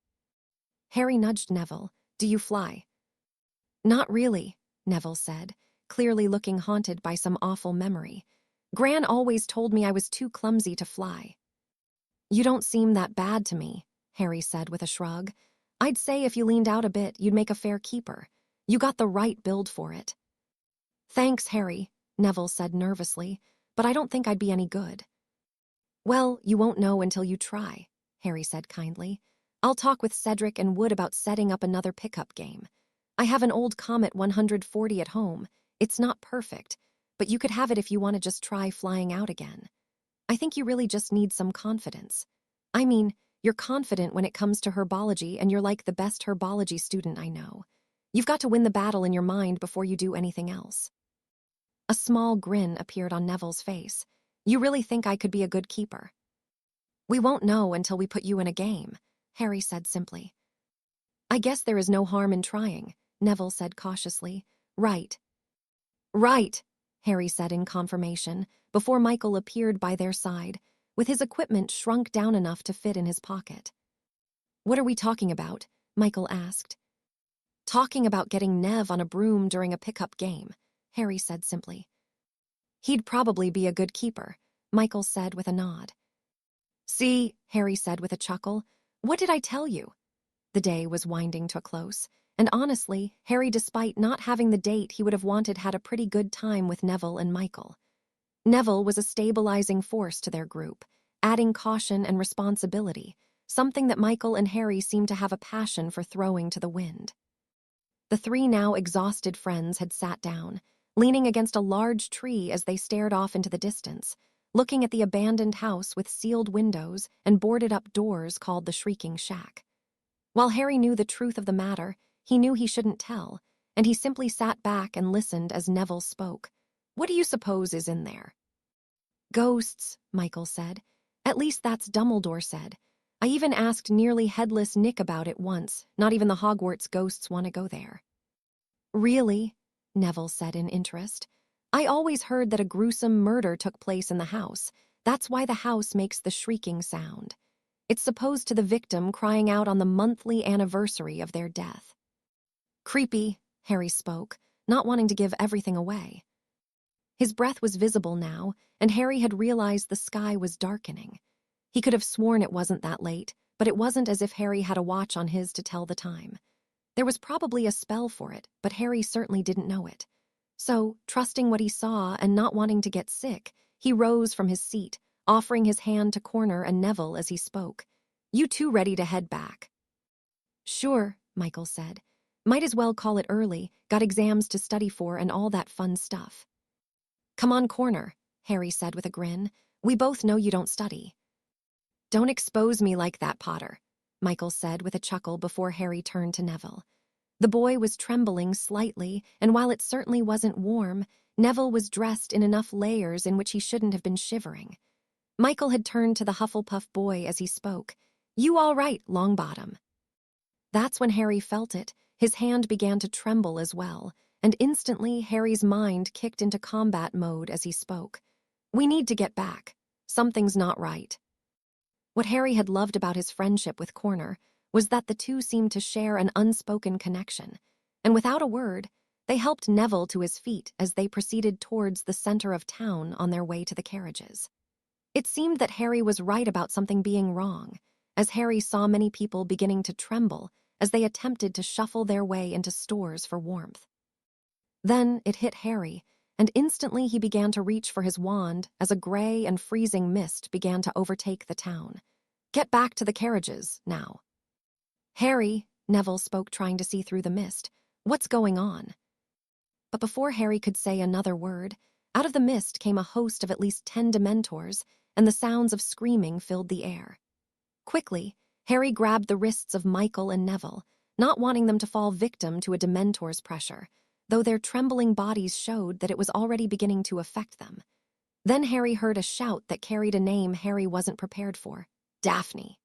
Harry nudged Neville. Do you fly? Not really, Neville said, clearly looking haunted by some awful memory. Gran always told me I was too clumsy to fly. You don't seem that bad to me, Harry said with a shrug. I'd say if you leaned out a bit, you'd make a fair keeper. You got the right build for it. Thanks, Harry, Neville said nervously, but I don't think I'd be any good. Well, you won't know until you try, Harry said kindly. I'll talk with Cedric and Wood about setting up another pickup game. I have an old Comet 140 at home. It's not perfect, but you could have it if you want to just try flying out again. I think you really just need some confidence. I mean, You're confident when it comes to herbology, and you're like the best herbology student I know. You've got to win the battle in your mind before you do anything else." A small grin appeared on Neville's face. "You really think I could be a good keeper?" "We won't know until we put you in a game," Harry said simply. "I guess there is no harm in trying," Neville said cautiously. "Right." "Right," Harry said in confirmation, before Michael appeared by their side, with his equipment shrunk down enough to fit in his pocket. "What are we talking about?" Michael asked. "Talking about getting Nev on a broom during a pickup game," Harry said simply. "He'd probably be a good keeper," Michael said with a nod. "See," Harry said with a chuckle, "what did I tell you?" The day was winding to a close, and honestly, Harry, despite not having the date he would have wanted, had a pretty good time with Neville and Michael. Neville was a stabilizing force to their group, adding caution and responsibility, something that Michael and Harry seemed to have a passion for throwing to the wind. The three now exhausted friends had sat down, leaning against a large tree as they stared off into the distance, looking at the abandoned house with sealed windows and boarded-up doors called the Shrieking Shack. While Harry knew the truth of the matter, he knew he shouldn't tell, and he simply sat back and listened as Neville spoke. "What do you suppose is in there?" "Ghosts," Michael said. "At least that's Dumbledore said. I even asked nearly headless Nick about it once. Not even the Hogwarts ghosts want to go there." "Really?" Neville said in interest. "I always heard that a gruesome murder took place in the house. That's why the house makes the shrieking sound. It's supposed to the victim crying out on the monthly anniversary of their death." "Creepy," Harry spoke, not wanting to give everything away. His breath was visible now, and Harry had realized the sky was darkening. He could have sworn it wasn't that late, but it wasn't as if Harry had a watch on his to tell the time. There was probably a spell for it, but Harry certainly didn't know it. So, trusting what he saw and not wanting to get sick, he rose from his seat, offering his hand to Corner and Neville as he spoke. "You two ready to head back?" "Sure," Michael said. "Might as well call it early, got exams to study for and all that fun stuff." "Come on, Corner," Harry said with a grin. "We both know you don't study." "Don't expose me like that, Potter," Michael said with a chuckle before Harry turned to Neville. The boy was trembling slightly, and while it certainly wasn't warm, Neville was dressed in enough layers in which he shouldn't have been shivering. Michael had turned to the Hufflepuff boy as he spoke. "You all right, Longbottom?" That's when Harry felt it. His hand began to tremble as well, and instantly Harry's mind kicked into combat mode as he spoke. "We need to get back. Something's not right." What Harry had loved about his friendship with Corner was that the two seemed to share an unspoken connection, and without a word, they helped Neville to his feet as they proceeded towards the center of town on their way to the carriages. It seemed that Harry was right about something being wrong, as Harry saw many people beginning to tremble as they attempted to shuffle their way into stores for warmth. Then it hit Harry, and instantly he began to reach for his wand as a gray and freezing mist began to overtake the town. "Get back to the carriages, now." "Harry," Neville spoke, trying to see through the mist. "What's going on?" But before Harry could say another word, out of the mist came a host of at least 10 Dementors, and the sounds of screaming filled the air. Quickly, Harry grabbed the wrists of Michael and Neville, not wanting them to fall victim to a Dementor's pressure, though their trembling bodies showed that it was already beginning to affect them. Then Harry heard a shout that carried a name Harry wasn't prepared for. "Daphne."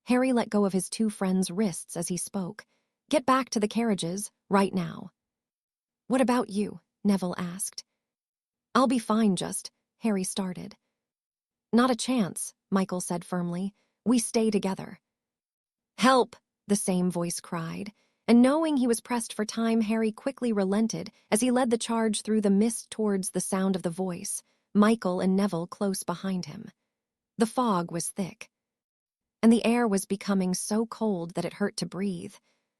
Harry let go of his two friends' wrists as he spoke. "Get back to the carriages, right now." "What about you?" Neville asked. "I'll be fine, just," Harry started. "Not a chance," Michael said firmly. "We stay together." "Help!" the same voice cried, and knowing he was pressed for time, Harry quickly relented as he led the charge through the mist towards the sound of the voice, Michael and Neville close behind him. The fog was thick, and the air was becoming so cold that it hurt to breathe.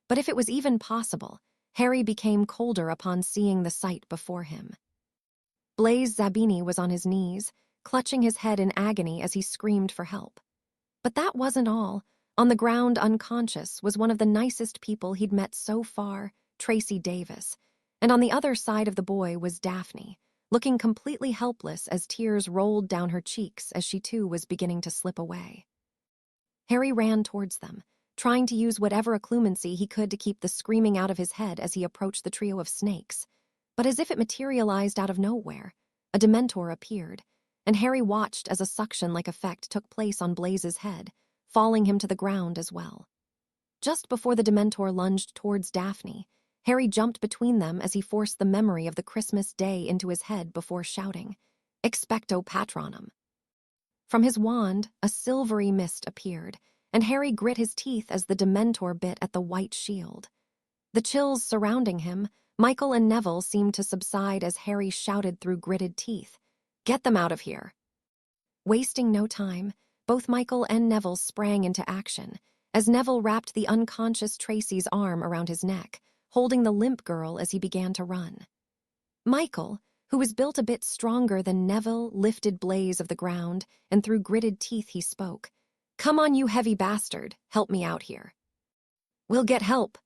But if it was even possible, Harry became colder upon seeing the sight before him. Blaise Zabini was on his knees, clutching his head in agony as he screamed for help. But that wasn't all. On the ground, unconscious, was one of the nicest people he'd met so far, Tracy Davis, and on the other side of the boy was Daphne, looking completely helpless as tears rolled down her cheeks as she too was beginning to slip away. Harry ran towards them, trying to use whatever occlumency he could to keep the screaming out of his head as he approached the trio of snakes. But as if it materialized out of nowhere, a Dementor appeared, and Harry watched as a suction-like effect took place on Blaze's head, falling him to the ground as well. Just before the Dementor lunged towards Daphne, Harry jumped between them as he forced the memory of the Christmas day into his head before shouting, "Expecto Patronum." From his wand, a silvery mist appeared, and Harry grit his teeth as the Dementor bit at the white shield. The chills surrounding him, Michael and Neville seemed to subside as Harry shouted through gritted teeth, "Get them out of here." Wasting no time, both Michael and Neville sprang into action, as Neville wrapped the unconscious Tracy's arm around his neck, holding the limp girl as he began to run. Michael, who was built a bit stronger than Neville, lifted Blaze of the ground, and through gritted teeth he spoke, "Come on, you heavy bastard, help me out here." "We'll get help,"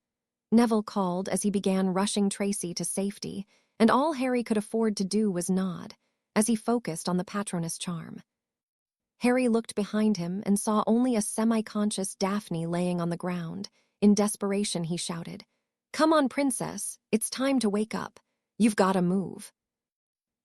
Neville called as he began rushing Tracy to safety, and all Harry could afford to do was nod, as he focused on the Patronus charm. Harry looked behind him and saw only a semi-conscious Daphne laying on the ground. In desperation, he shouted, "Come on, princess, it's time to wake up. You've got to move."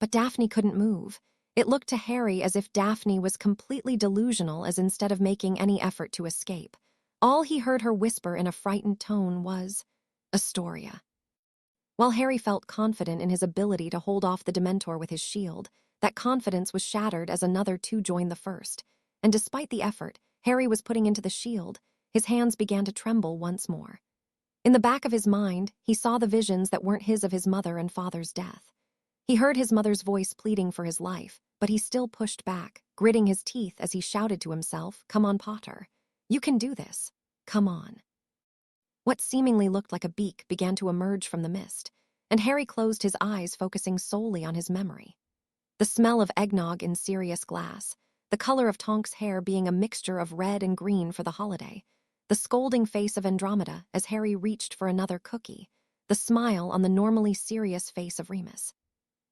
But Daphne couldn't move. It looked to Harry as if Daphne was completely delusional, as instead of making any effort to escape, all he heard her whisper in a frightened tone was, "Astoria." While Harry felt confident in his ability to hold off the Dementor with his shield, that confidence was shattered as another two joined the first, and despite the effort Harry was putting into the shield, his hands began to tremble once more. In the back of his mind, he saw the visions that weren't his of his mother and father's death. He heard his mother's voice pleading for his life, but he still pushed back, gritting his teeth as he shouted to himself, "Come on, Potter. You can do this. Come on." What seemingly looked like a beak began to emerge from the mist, and Harry closed his eyes, focusing solely on his memory. The smell of eggnog in Sirius glass, the color of Tonk's hair being a mixture of red and green for the holiday, the scolding face of Andromeda as Harry reached for another cookie, the smile on the normally serious face of Remus.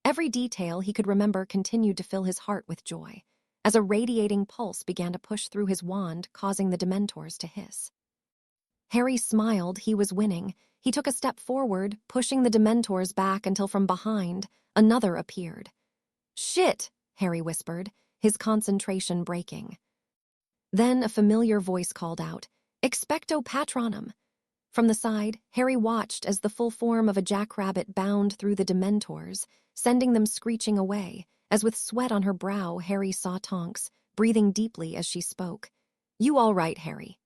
Every detail he could remember continued to fill his heart with joy, as a radiating pulse began to push through his wand, causing the Dementors to hiss. Harry smiled. He was winning. He took a step forward, pushing the Dementors back until from behind, another appeared. "Shit," Harry whispered, his concentration breaking. Then a familiar voice called out, "Expecto Patronum." From the side, Harry watched as the full form of a jackrabbit bound through the Dementors, sending them screeching away, as with sweat on her brow Harry saw Tonks, breathing deeply as she spoke. "You all right, Harry?"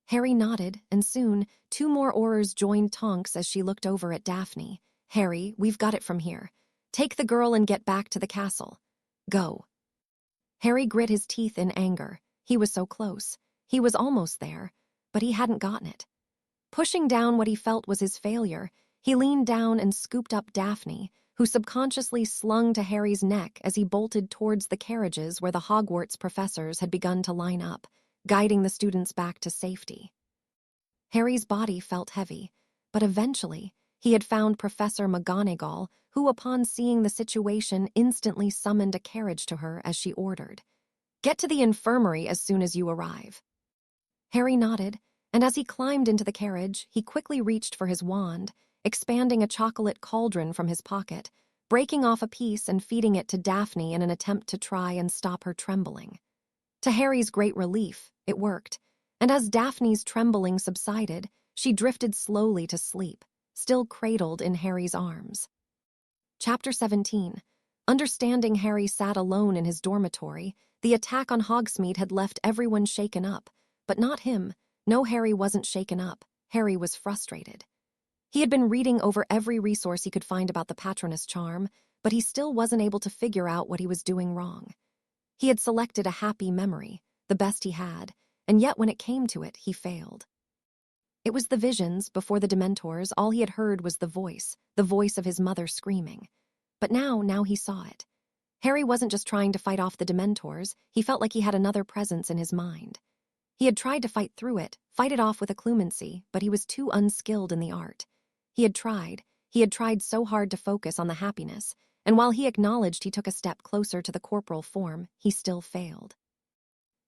Harry nodded, and soon, two more Aurors joined Tonks as she looked over at Daphne. "Harry, we've got it from here. Take the girl and get back to the castle. Go." Harry grit his teeth in anger. He was so close. He was almost there, but he hadn't gotten it. Pushing down what he felt was his failure, he leaned down and scooped up Daphne, who subconsciously slung to Harry's neck as he bolted towards the carriages where the Hogwarts professors had begun to line up, guiding the students back to safety. Harry's body felt heavy, but eventually he had found Professor McGonagall, who, upon seeing the situation, instantly summoned a carriage to her as she ordered, "Get to the infirmary as soon as you arrive." Harry nodded, and as he climbed into the carriage, he quickly reached for his wand, expanding a chocolate cauldron from his pocket, breaking off a piece and feeding it to Daphne in an attempt to try and stop her trembling. To Harry's great relief, it worked, and as Daphne's trembling subsided, she drifted slowly to sleep, still cradled in Harry's arms. Chapter 17. Understanding Harry sat alone in his dormitory. The attack on Hogsmeade had left everyone shaken up, but not him. No, Harry wasn't shaken up. Harry was frustrated. He had been reading over every resource he could find about the Patronus charm, but he still wasn't able to figure out what he was doing wrong. He had selected a happy memory, the best he had, and yet when it came to it, he failed. It was the visions before the Dementors. All he had heard was the voice of his mother screaming. But now he saw it. Harry wasn't just trying to fight off the Dementors. He felt like he had another presence in his mind. He had tried to fight through it, fight it off with occlumency, but he was too unskilled in the art. He had tried so hard to focus on the happiness, and while he acknowledged he took a step closer to the corporal form, he still failed.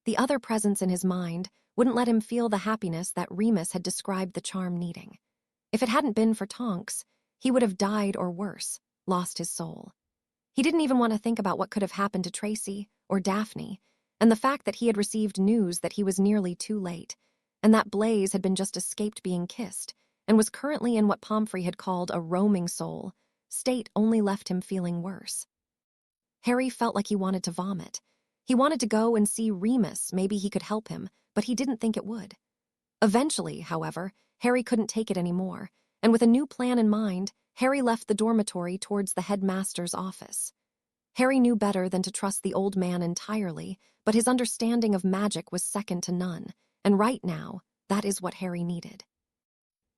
The other presence in his mind wouldn't let him feel the happiness that Remus had described the charm needing. If it hadn't been for Tonks, he would have died or worse, lost his soul. He didn't even want to think about what could have happened to Tracy or Daphne, and the fact that he had received news that he was nearly too late, and that Blaze had been just escaped being kissed, and was currently in what Pomfrey had called a roaming soul, state only left him feeling worse. Harry felt like he wanted to vomit. He wanted to go and see Remus, maybe he could help him, but he didn't think it would. Eventually, however, Harry couldn't take it anymore, and with a new plan in mind, Harry left the dormitory towards the headmaster's office. Harry knew better than to trust the old man entirely, but his understanding of magic was second to none, and right now, that is what Harry needed.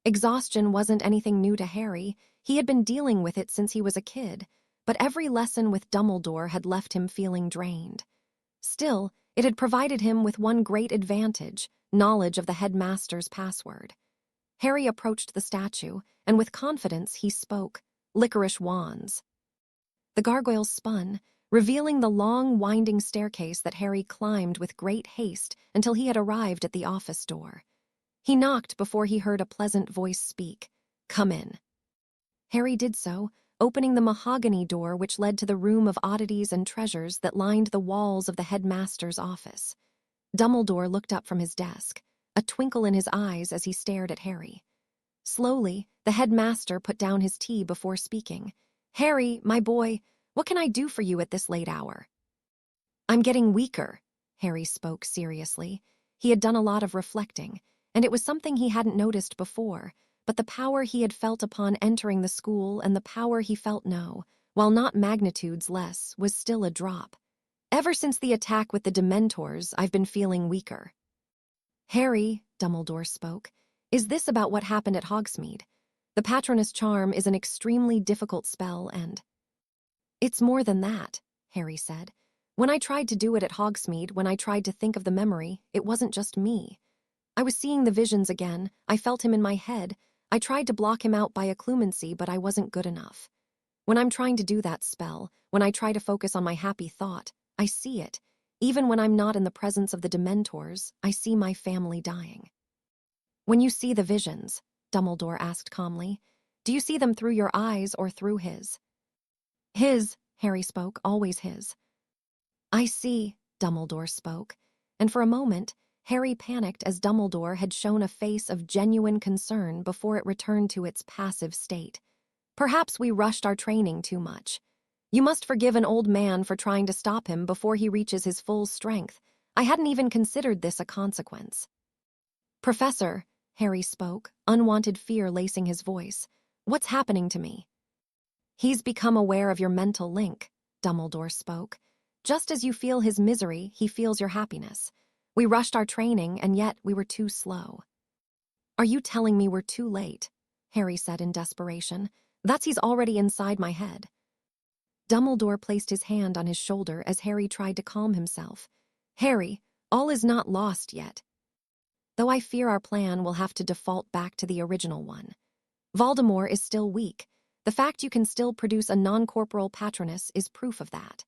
Exhaustion wasn't anything new to Harry. He had been dealing with it since he was a kid, but every lesson with Dumbledore had left him feeling drained. Still, it had provided him with one great advantage, knowledge of the headmaster's password. Harry approached the statue, and with confidence he spoke, "Licorice wands." The gargoyles spun, revealing the long, winding staircase that Harry climbed with great haste until he had arrived at the office door. He knocked before he heard a pleasant voice speak, "Come in." Harry did so, opening the mahogany door which led to the room of oddities and treasures that lined the walls of the headmaster's office. Dumbledore looked up from his desk, a twinkle in his eyes as he stared at Harry. Slowly, the headmaster put down his tea before speaking. "Harry, my boy, what can I do for you at this late hour?" "I'm getting weaker," Harry spoke seriously. He had done a lot of reflecting, and it was something he hadn't noticed before, but the power he had felt upon entering the school and the power he felt now, while not magnitudes less, was still a drop. "Ever since the attack with the Dementors, I've been feeling weaker." "Harry," Dumbledore spoke, "is this about what happened at Hogsmeade? The Patronus charm is an extremely difficult spell and—" "It's more than that," Harry said. "When I tried to do it at Hogsmeade, when I tried to think of the memory, it wasn't just me. I was seeing the visions again, I felt him in my head. I tried to block him out by occlumency, but I wasn't good enough. When I'm trying to do that spell, when I try to focus on my happy thought, I see it. Even when I'm not in the presence of the Dementors, I see my family dying." "When you see the visions," Dumbledore asked calmly, "do you see them through your eyes or through his?" "His," Harry spoke, "always his." "I see," Dumbledore spoke, and for a moment, Harry panicked as Dumbledore had shown a face of genuine concern before it returned to its passive state. "Perhaps we rushed our training too much. You must forgive an old man for trying to stop him before he reaches his full strength. I hadn't even considered this a consequence." "Professor," Harry spoke, unwanted fear lacing his voice, "what's happening to me?" "He's become aware of your mental link," Dumbledore spoke. "Just as you feel his misery, he feels your happiness. We rushed our training, and yet we were too slow." "Are you telling me we're too late?" Harry said in desperation. "That's he's already inside my head." Dumbledore placed his hand on his shoulder as Harry tried to calm himself. "Harry, all is not lost yet. Though I fear our plan will have to default back to the original one. Voldemort is still weak. The fact you can still produce a non-corporal Patronus is proof of that.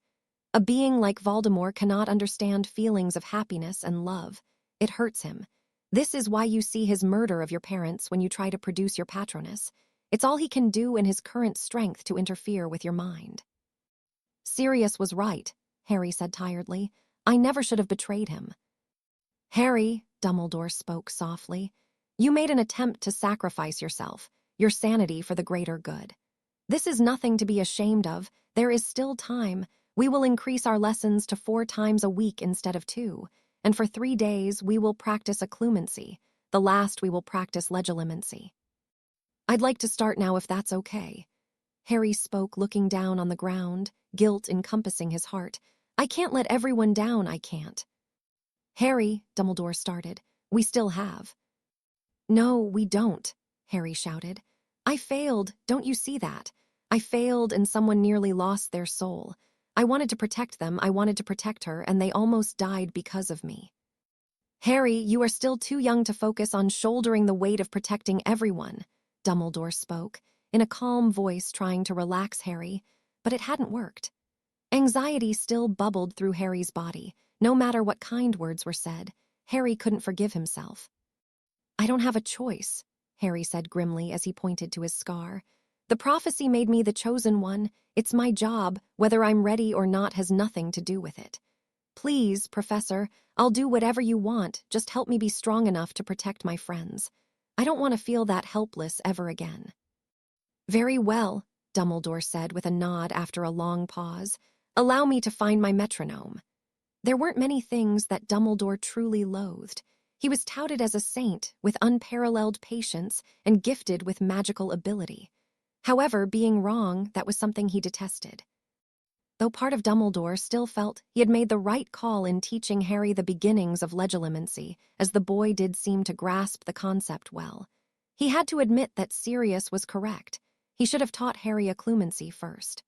A being like Voldemort cannot understand feelings of happiness and love. It hurts him. This is why you see his murder of your parents when you try to produce your Patronus. It's all he can do in his current strength to interfere with your mind." "Sirius was right," Harry said tiredly. "I never should have betrayed him." "Harry," Dumbledore spoke softly, "you made an attempt to sacrifice yourself, your sanity for the greater good. This is nothing to be ashamed of. There is still time. We will increase our lessons to 4 times a week instead of 2, and for 3 days we will practice occlumency. The last we will practice legilimency. I'd like to start now if that's okay." Harry spoke looking down on the ground, guilt encompassing his heart. "I can't let everyone down, I can't." "Harry," Dumbledore started, "we still have." "No, we don't," Harry shouted. "I failed, don't you see that? I failed and someone nearly lost their soul. I wanted to protect them, I wanted to protect her, and they almost died because of me." "Harry, you are still too young to focus on shouldering the weight of protecting everyone," Dumbledore spoke, in a calm voice trying to relax Harry, but it hadn't worked. Anxiety still bubbled through Harry's body, No matter what kind words were said, Harry couldn't forgive himself. "I don't have a choice," Harry said grimly as he pointed to his scar. "The prophecy made me the chosen one. It's my job. Whether I'm ready or not has nothing to do with it. Please, Professor, I'll do whatever you want. Just help me be strong enough to protect my friends. I don't want to feel that helpless ever again." "Very well," Dumbledore said with a nod after a long pause. "Allow me to find my metronome." There weren't many things that Dumbledore truly loathed. He was touted as a saint with unparalleled patience and gifted with magical ability. However, being wrong, that was something he detested. Though part of Dumbledore still felt he had made the right call in teaching Harry the beginnings of legilimency, as the boy did seem to grasp the concept well. He had to admit that Sirius was correct. He should have taught Harry occlumency first.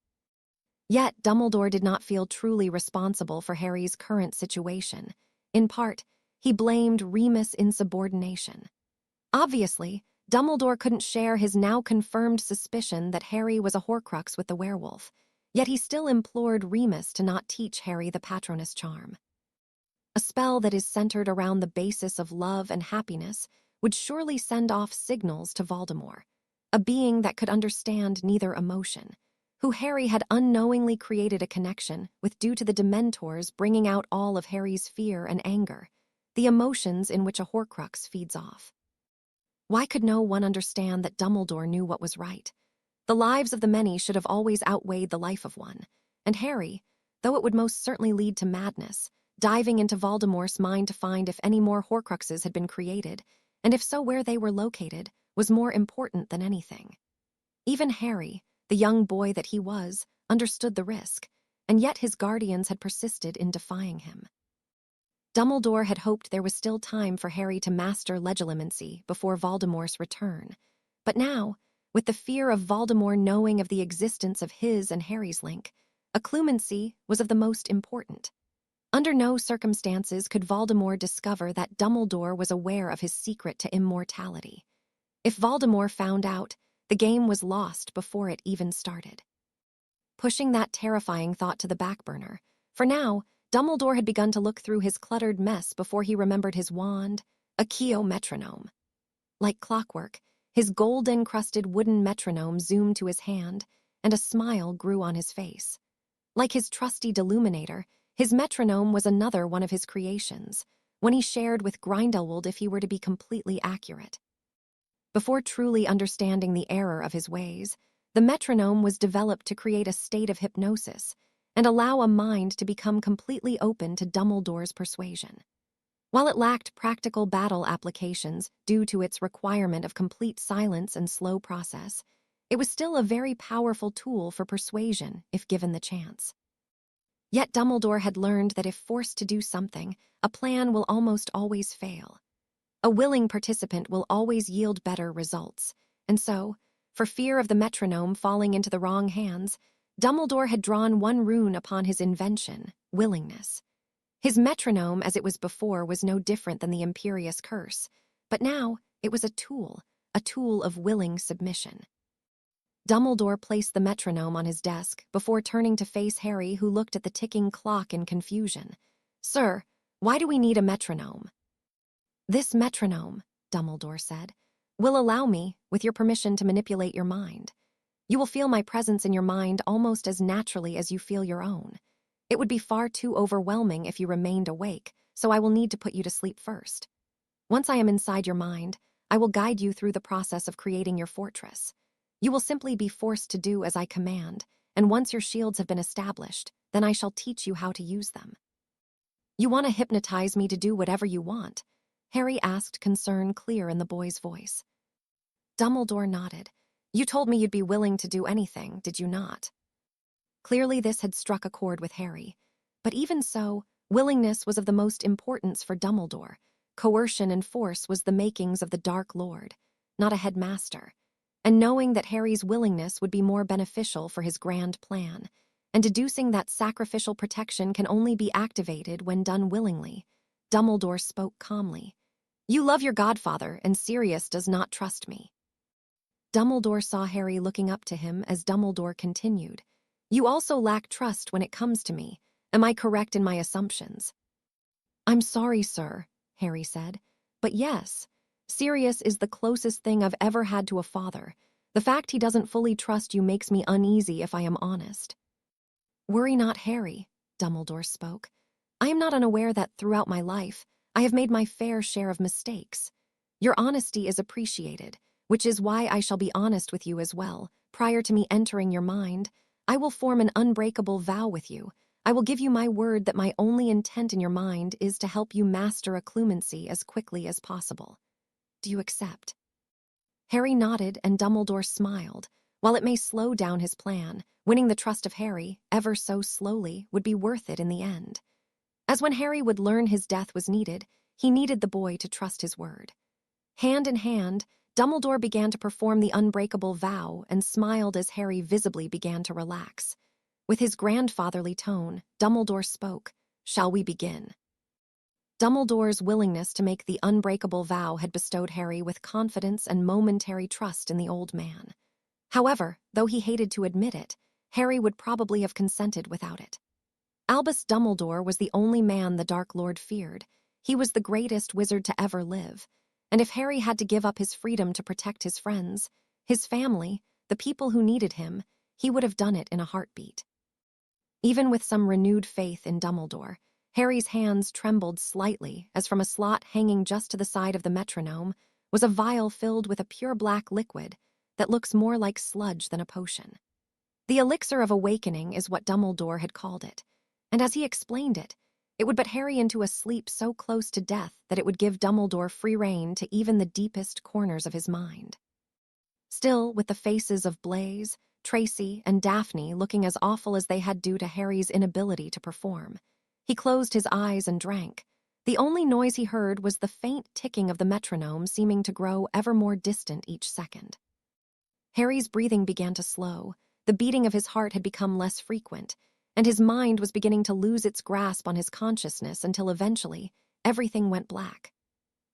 Yet, Dumbledore did not feel truly responsible for Harry's current situation. In part, he blamed Remus' insubordination. Obviously, Dumbledore couldn't share his now confirmed suspicion that Harry was a Horcrux with the werewolf, yet he still implored Remus to not teach Harry the Patronus charm. A spell that is centered around the basis of love and happiness would surely send off signals to Voldemort, a being that could understand neither emotion, who Harry had unknowingly created a connection with due to the Dementors bringing out all of Harry's fear and anger, the emotions in which a Horcrux feeds off. Why could no one understand that Dumbledore knew what was right? The lives of the many should have always outweighed the life of one, and Harry, though it would most certainly lead to madness, diving into Voldemort's mind to find if any more Horcruxes had been created, and if so where they were located, was more important than anything. Even Harry, the young boy that he was, understood the risk, and yet his guardians had persisted in defying him. Dumbledore had hoped there was still time for Harry to master legilimency before Voldemort's return, but now, with the fear of Voldemort knowing of the existence of his and Harry's link, occlumency was of the most important. Under no circumstances could Voldemort discover that Dumbledore was aware of his secret to immortality. If Voldemort found out, the game was lost before it even started. Pushing that terrifying thought to the back burner, for now, Dumbledore had begun to look through his cluttered mess before he remembered his wand, a Keo metronome. Like clockwork, his gold-encrusted wooden metronome zoomed to his hand, and a smile grew on his face. Like his trusty Deluminator, his metronome was another one of his creations, one he shared with Grindelwald if he were to be completely accurate. Before truly understanding the error of his ways, the metronome was developed to create a state of hypnosis and allow a mind to become completely open to Dumbledore's persuasion. While it lacked practical battle applications due to its requirement of complete silence and slow process, it was still a very powerful tool for persuasion if given the chance. Yet Dumbledore had learned that if forced to do something, a plan will almost always fail. A willing participant will always yield better results, and so, for fear of the metronome falling into the wrong hands, Dumbledore had drawn one rune upon his invention, willingness. His metronome, as it was before, was no different than the Imperious Curse, but now it was a tool of willing submission. Dumbledore placed the metronome on his desk before turning to face Harry, who looked at the ticking clock in confusion. "Sir, why do we need a metronome?" "This metronome," Dumbledore said, "will allow me, with your permission, to manipulate your mind. You will feel my presence in your mind almost as naturally as you feel your own. It would be far too overwhelming if you remained awake, so I will need to put you to sleep first. Once I am inside your mind, I will guide you through the process of creating your fortress. You will simply be forced to do as I command, and once your shields have been established, then I shall teach you how to use them." "You want to hypnotize me to do whatever you want?" Harry asked, concern clear in the boy's voice. Dumbledore nodded. "You told me you'd be willing to do anything, did you not?" Clearly this had struck a chord with Harry. But even so, willingness was of the most importance for Dumbledore. Coercion and force was the makings of the Dark Lord, not a headmaster. And knowing that Harry's willingness would be more beneficial for his grand plan, and deducing that sacrificial protection can only be activated when done willingly, Dumbledore spoke calmly. "You love your godfather, and Sirius does not trust me." Dumbledore saw Harry looking up to him as Dumbledore continued. "You also lack trust when it comes to me. Am I correct in my assumptions?" I'm sorry, sir, Harry said. But yes, Sirius is the closest thing I've ever had to a father. The fact he doesn't fully trust you makes me uneasy, if I am honest. Worry not, Harry, Dumbledore spoke. I am not unaware that throughout my life, I have made my fair share of mistakes. Your honesty is appreciated, which is why I shall be honest with you as well. Prior to me entering your mind, I will form an unbreakable vow with you. I will give you my word that my only intent in your mind is to help you master occlumency as quickly as possible. Do you accept? Harry nodded and Dumbledore smiled. While it may slow down his plan, winning the trust of Harry, ever so slowly, would be worth it in the end. As when Harry would learn his death was needed, he needed the boy to trust his word. Hand in hand, Dumbledore began to perform the unbreakable vow and smiled as Harry visibly began to relax. With his grandfatherly tone, Dumbledore spoke, "Shall we begin?" Dumbledore's willingness to make the unbreakable vow had bestowed Harry with confidence and momentary trust in the old man. However, though he hated to admit it, Harry would probably have consented without it. Albus Dumbledore was the only man the Dark Lord feared. He was the greatest wizard to ever live, and if Harry had to give up his freedom to protect his friends, his family, the people who needed him, he would have done it in a heartbeat. Even with some renewed faith in Dumbledore, Harry's hands trembled slightly as from a slot hanging just to the side of the metronome was a vial filled with a pure black liquid that looks more like sludge than a potion. The elixir of awakening is what Dumbledore had called it, and as he explained it, it would put Harry into a sleep so close to death that it would give Dumbledore free rein to even the deepest corners of his mind. Still, with the faces of Blaise, Tracy, and Daphne looking as awful as they had due to Harry's inability to perform, he closed his eyes and drank. The only noise he heard was the faint ticking of the metronome seeming to grow ever more distant each second. Harry's breathing began to slow, the beating of his heart had become less frequent, and his mind was beginning to lose its grasp on his consciousness until eventually everything went black.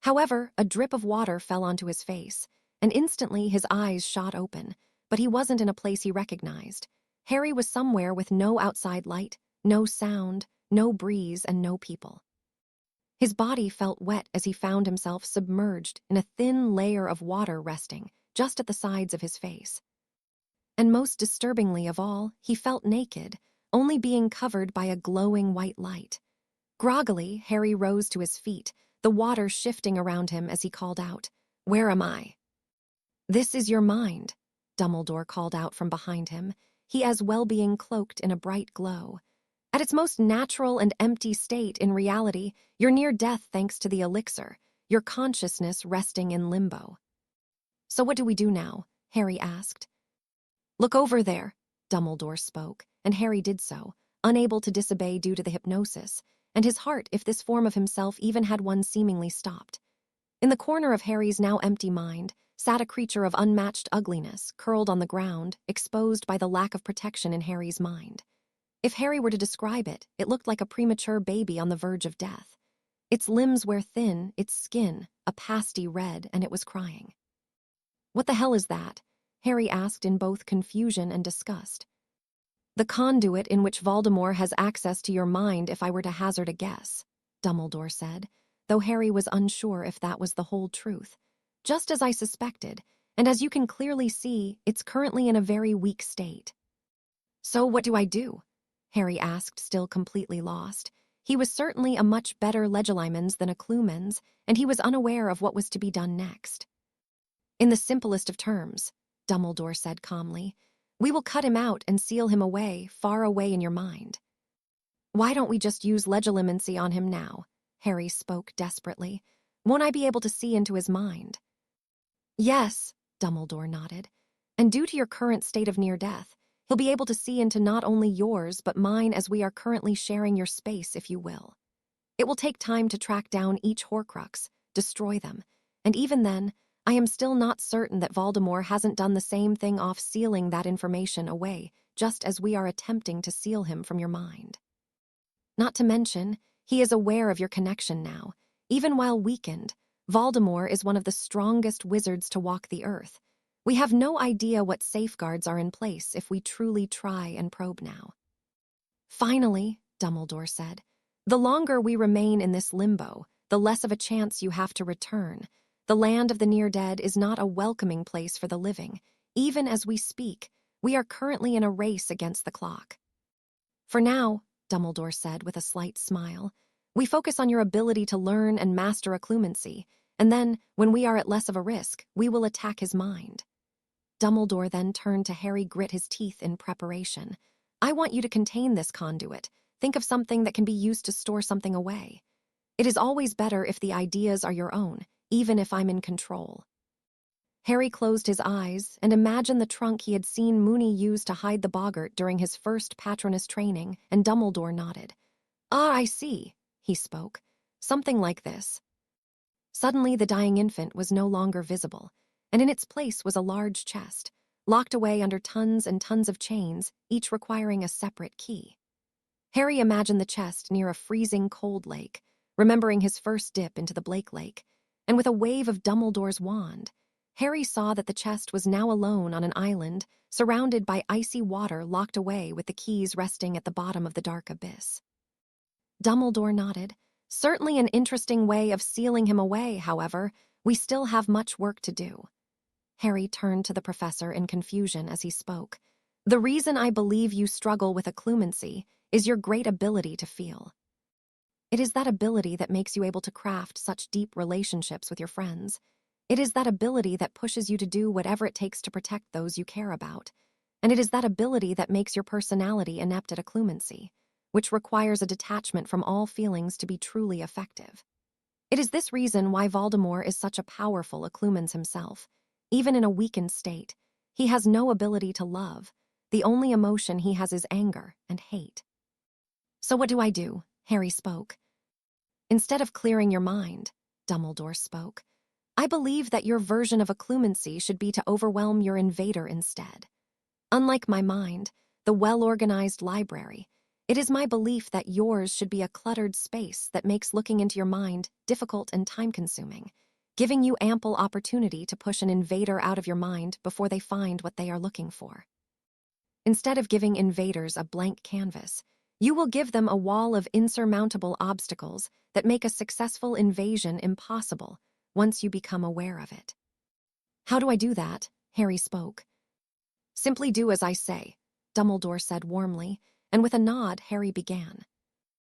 However, a drip of water fell onto his face, and instantly his eyes shot open, but he wasn't in a place he recognized. Harry was somewhere with no outside light, no sound, no breeze, and no people. His body felt wet as he found himself submerged in a thin layer of water resting just at the sides of his face. And most disturbingly of all, he felt naked, only being covered by a glowing white light. Groggily, Harry rose to his feet, the water shifting around him as he called out, "Where am I?" "This is your mind," Dumbledore called out from behind him, he as well being cloaked in a bright glow. "At its most natural and empty state, in reality, you're near death thanks to the elixir, your consciousness resting in limbo." "So what do we do now?" Harry asked. "Look over there," Dumbledore spoke, and Harry did so, unable to disobey due to the hypnosis, and his heart, if this form of himself even had one, seemingly stopped. In the corner of Harry's now empty mind sat a creature of unmatched ugliness, curled on the ground, exposed by the lack of protection in Harry's mind. If Harry were to describe it, it looked like a premature baby on the verge of death. Its limbs were thin, its skin a pasty red, and it was crying. "What the hell is that?" Harry asked in both confusion and disgust. "The conduit in which Voldemort has access to your mind, if I were to hazard a guess," Dumbledore said, though Harry was unsure if that was the whole truth. "Just as I suspected, and as you can clearly see, it's currently in a very weak state." "So what do I do?" Harry asked, still completely lost. He was certainly a much better Legilimens than a Clumens, and he was unaware of what was to be done next. "In the simplest of terms," Dumbledore said calmly, "we will cut him out and seal him away, far away in your mind." "Why don't we just use legilimency on him now?" Harry spoke desperately. "Won't I be able to see into his mind?" "Yes," Dumbledore nodded. "And due to your current state of near death, he'll be able to see into not only yours but mine, as we are currently sharing your space, if you will. It will take time to track down each Horcrux, destroy them, and even then, I am still not certain that Voldemort hasn't done the same thing, off sealing that information away, just as we are attempting to seal him from your mind. Not to mention, he is aware of your connection now. Even while weakened, Voldemort is one of the strongest wizards to walk the earth. We have no idea what safeguards are in place if we truly try and probe now." "Finally," Dumbledore said, The longer we remain in this limbo, the less of a chance you have to return. The land of the near-dead is not a welcoming place for the living. Even as we speak, we are currently in a race against the clock. For now, Dumbledore said with a slight smile, we focus on your ability to learn and master occlumency, and then, when we are at less of a risk, we will attack his mind. Dumbledore then turned to Harry, grit his teeth in preparation. I want you to contain this conduit. Think of something that can be used to store something away. It is always better if the ideas are your own, even if I'm in control. Harry closed his eyes and imagined the trunk he had seen Moony use to hide the boggart during his first Patronus training, and Dumbledore nodded. Ah, I see, he spoke. Something like this. Suddenly the dying infant was no longer visible, and in its place was a large chest, locked away under tons and tons of chains, each requiring a separate key. Harry imagined the chest near a freezing cold lake, remembering his first dip into the Blake Lake, and with a wave of Dumbledore's wand, Harry saw that the chest was now alone on an island, surrounded by icy water, locked away with the keys resting at the bottom of the dark abyss. Dumbledore nodded. Certainly an interesting way of sealing him away, however. We still have much work to do. Harry turned to the professor in confusion as he spoke. The reason I believe you struggle with occlumency is your great ability to feel. It is that ability that makes you able to craft such deep relationships with your friends. It is that ability that pushes you to do whatever it takes to protect those you care about. And it is that ability that makes your personality inept at occlumency, which requires a detachment from all feelings to be truly effective. It is this reason why Voldemort is such a powerful occlumens himself. Even in a weakened state, he has no ability to love. The only emotion he has is anger and hate. So what do I do? Harry spoke. Instead of clearing your mind, Dumbledore spoke, I believe that your version of occlumency should be to overwhelm your invader instead. Unlike my mind, the well-organized library, it is my belief that yours should be a cluttered space that makes looking into your mind difficult and time-consuming, giving you ample opportunity to push an invader out of your mind before they find what they are looking for. Instead of giving invaders a blank canvas, you will give them a wall of insurmountable obstacles that make a successful invasion impossible once you become aware of it. How do I do that? Harry spoke. Simply do as I say, Dumbledore said warmly, and with a nod, Harry began.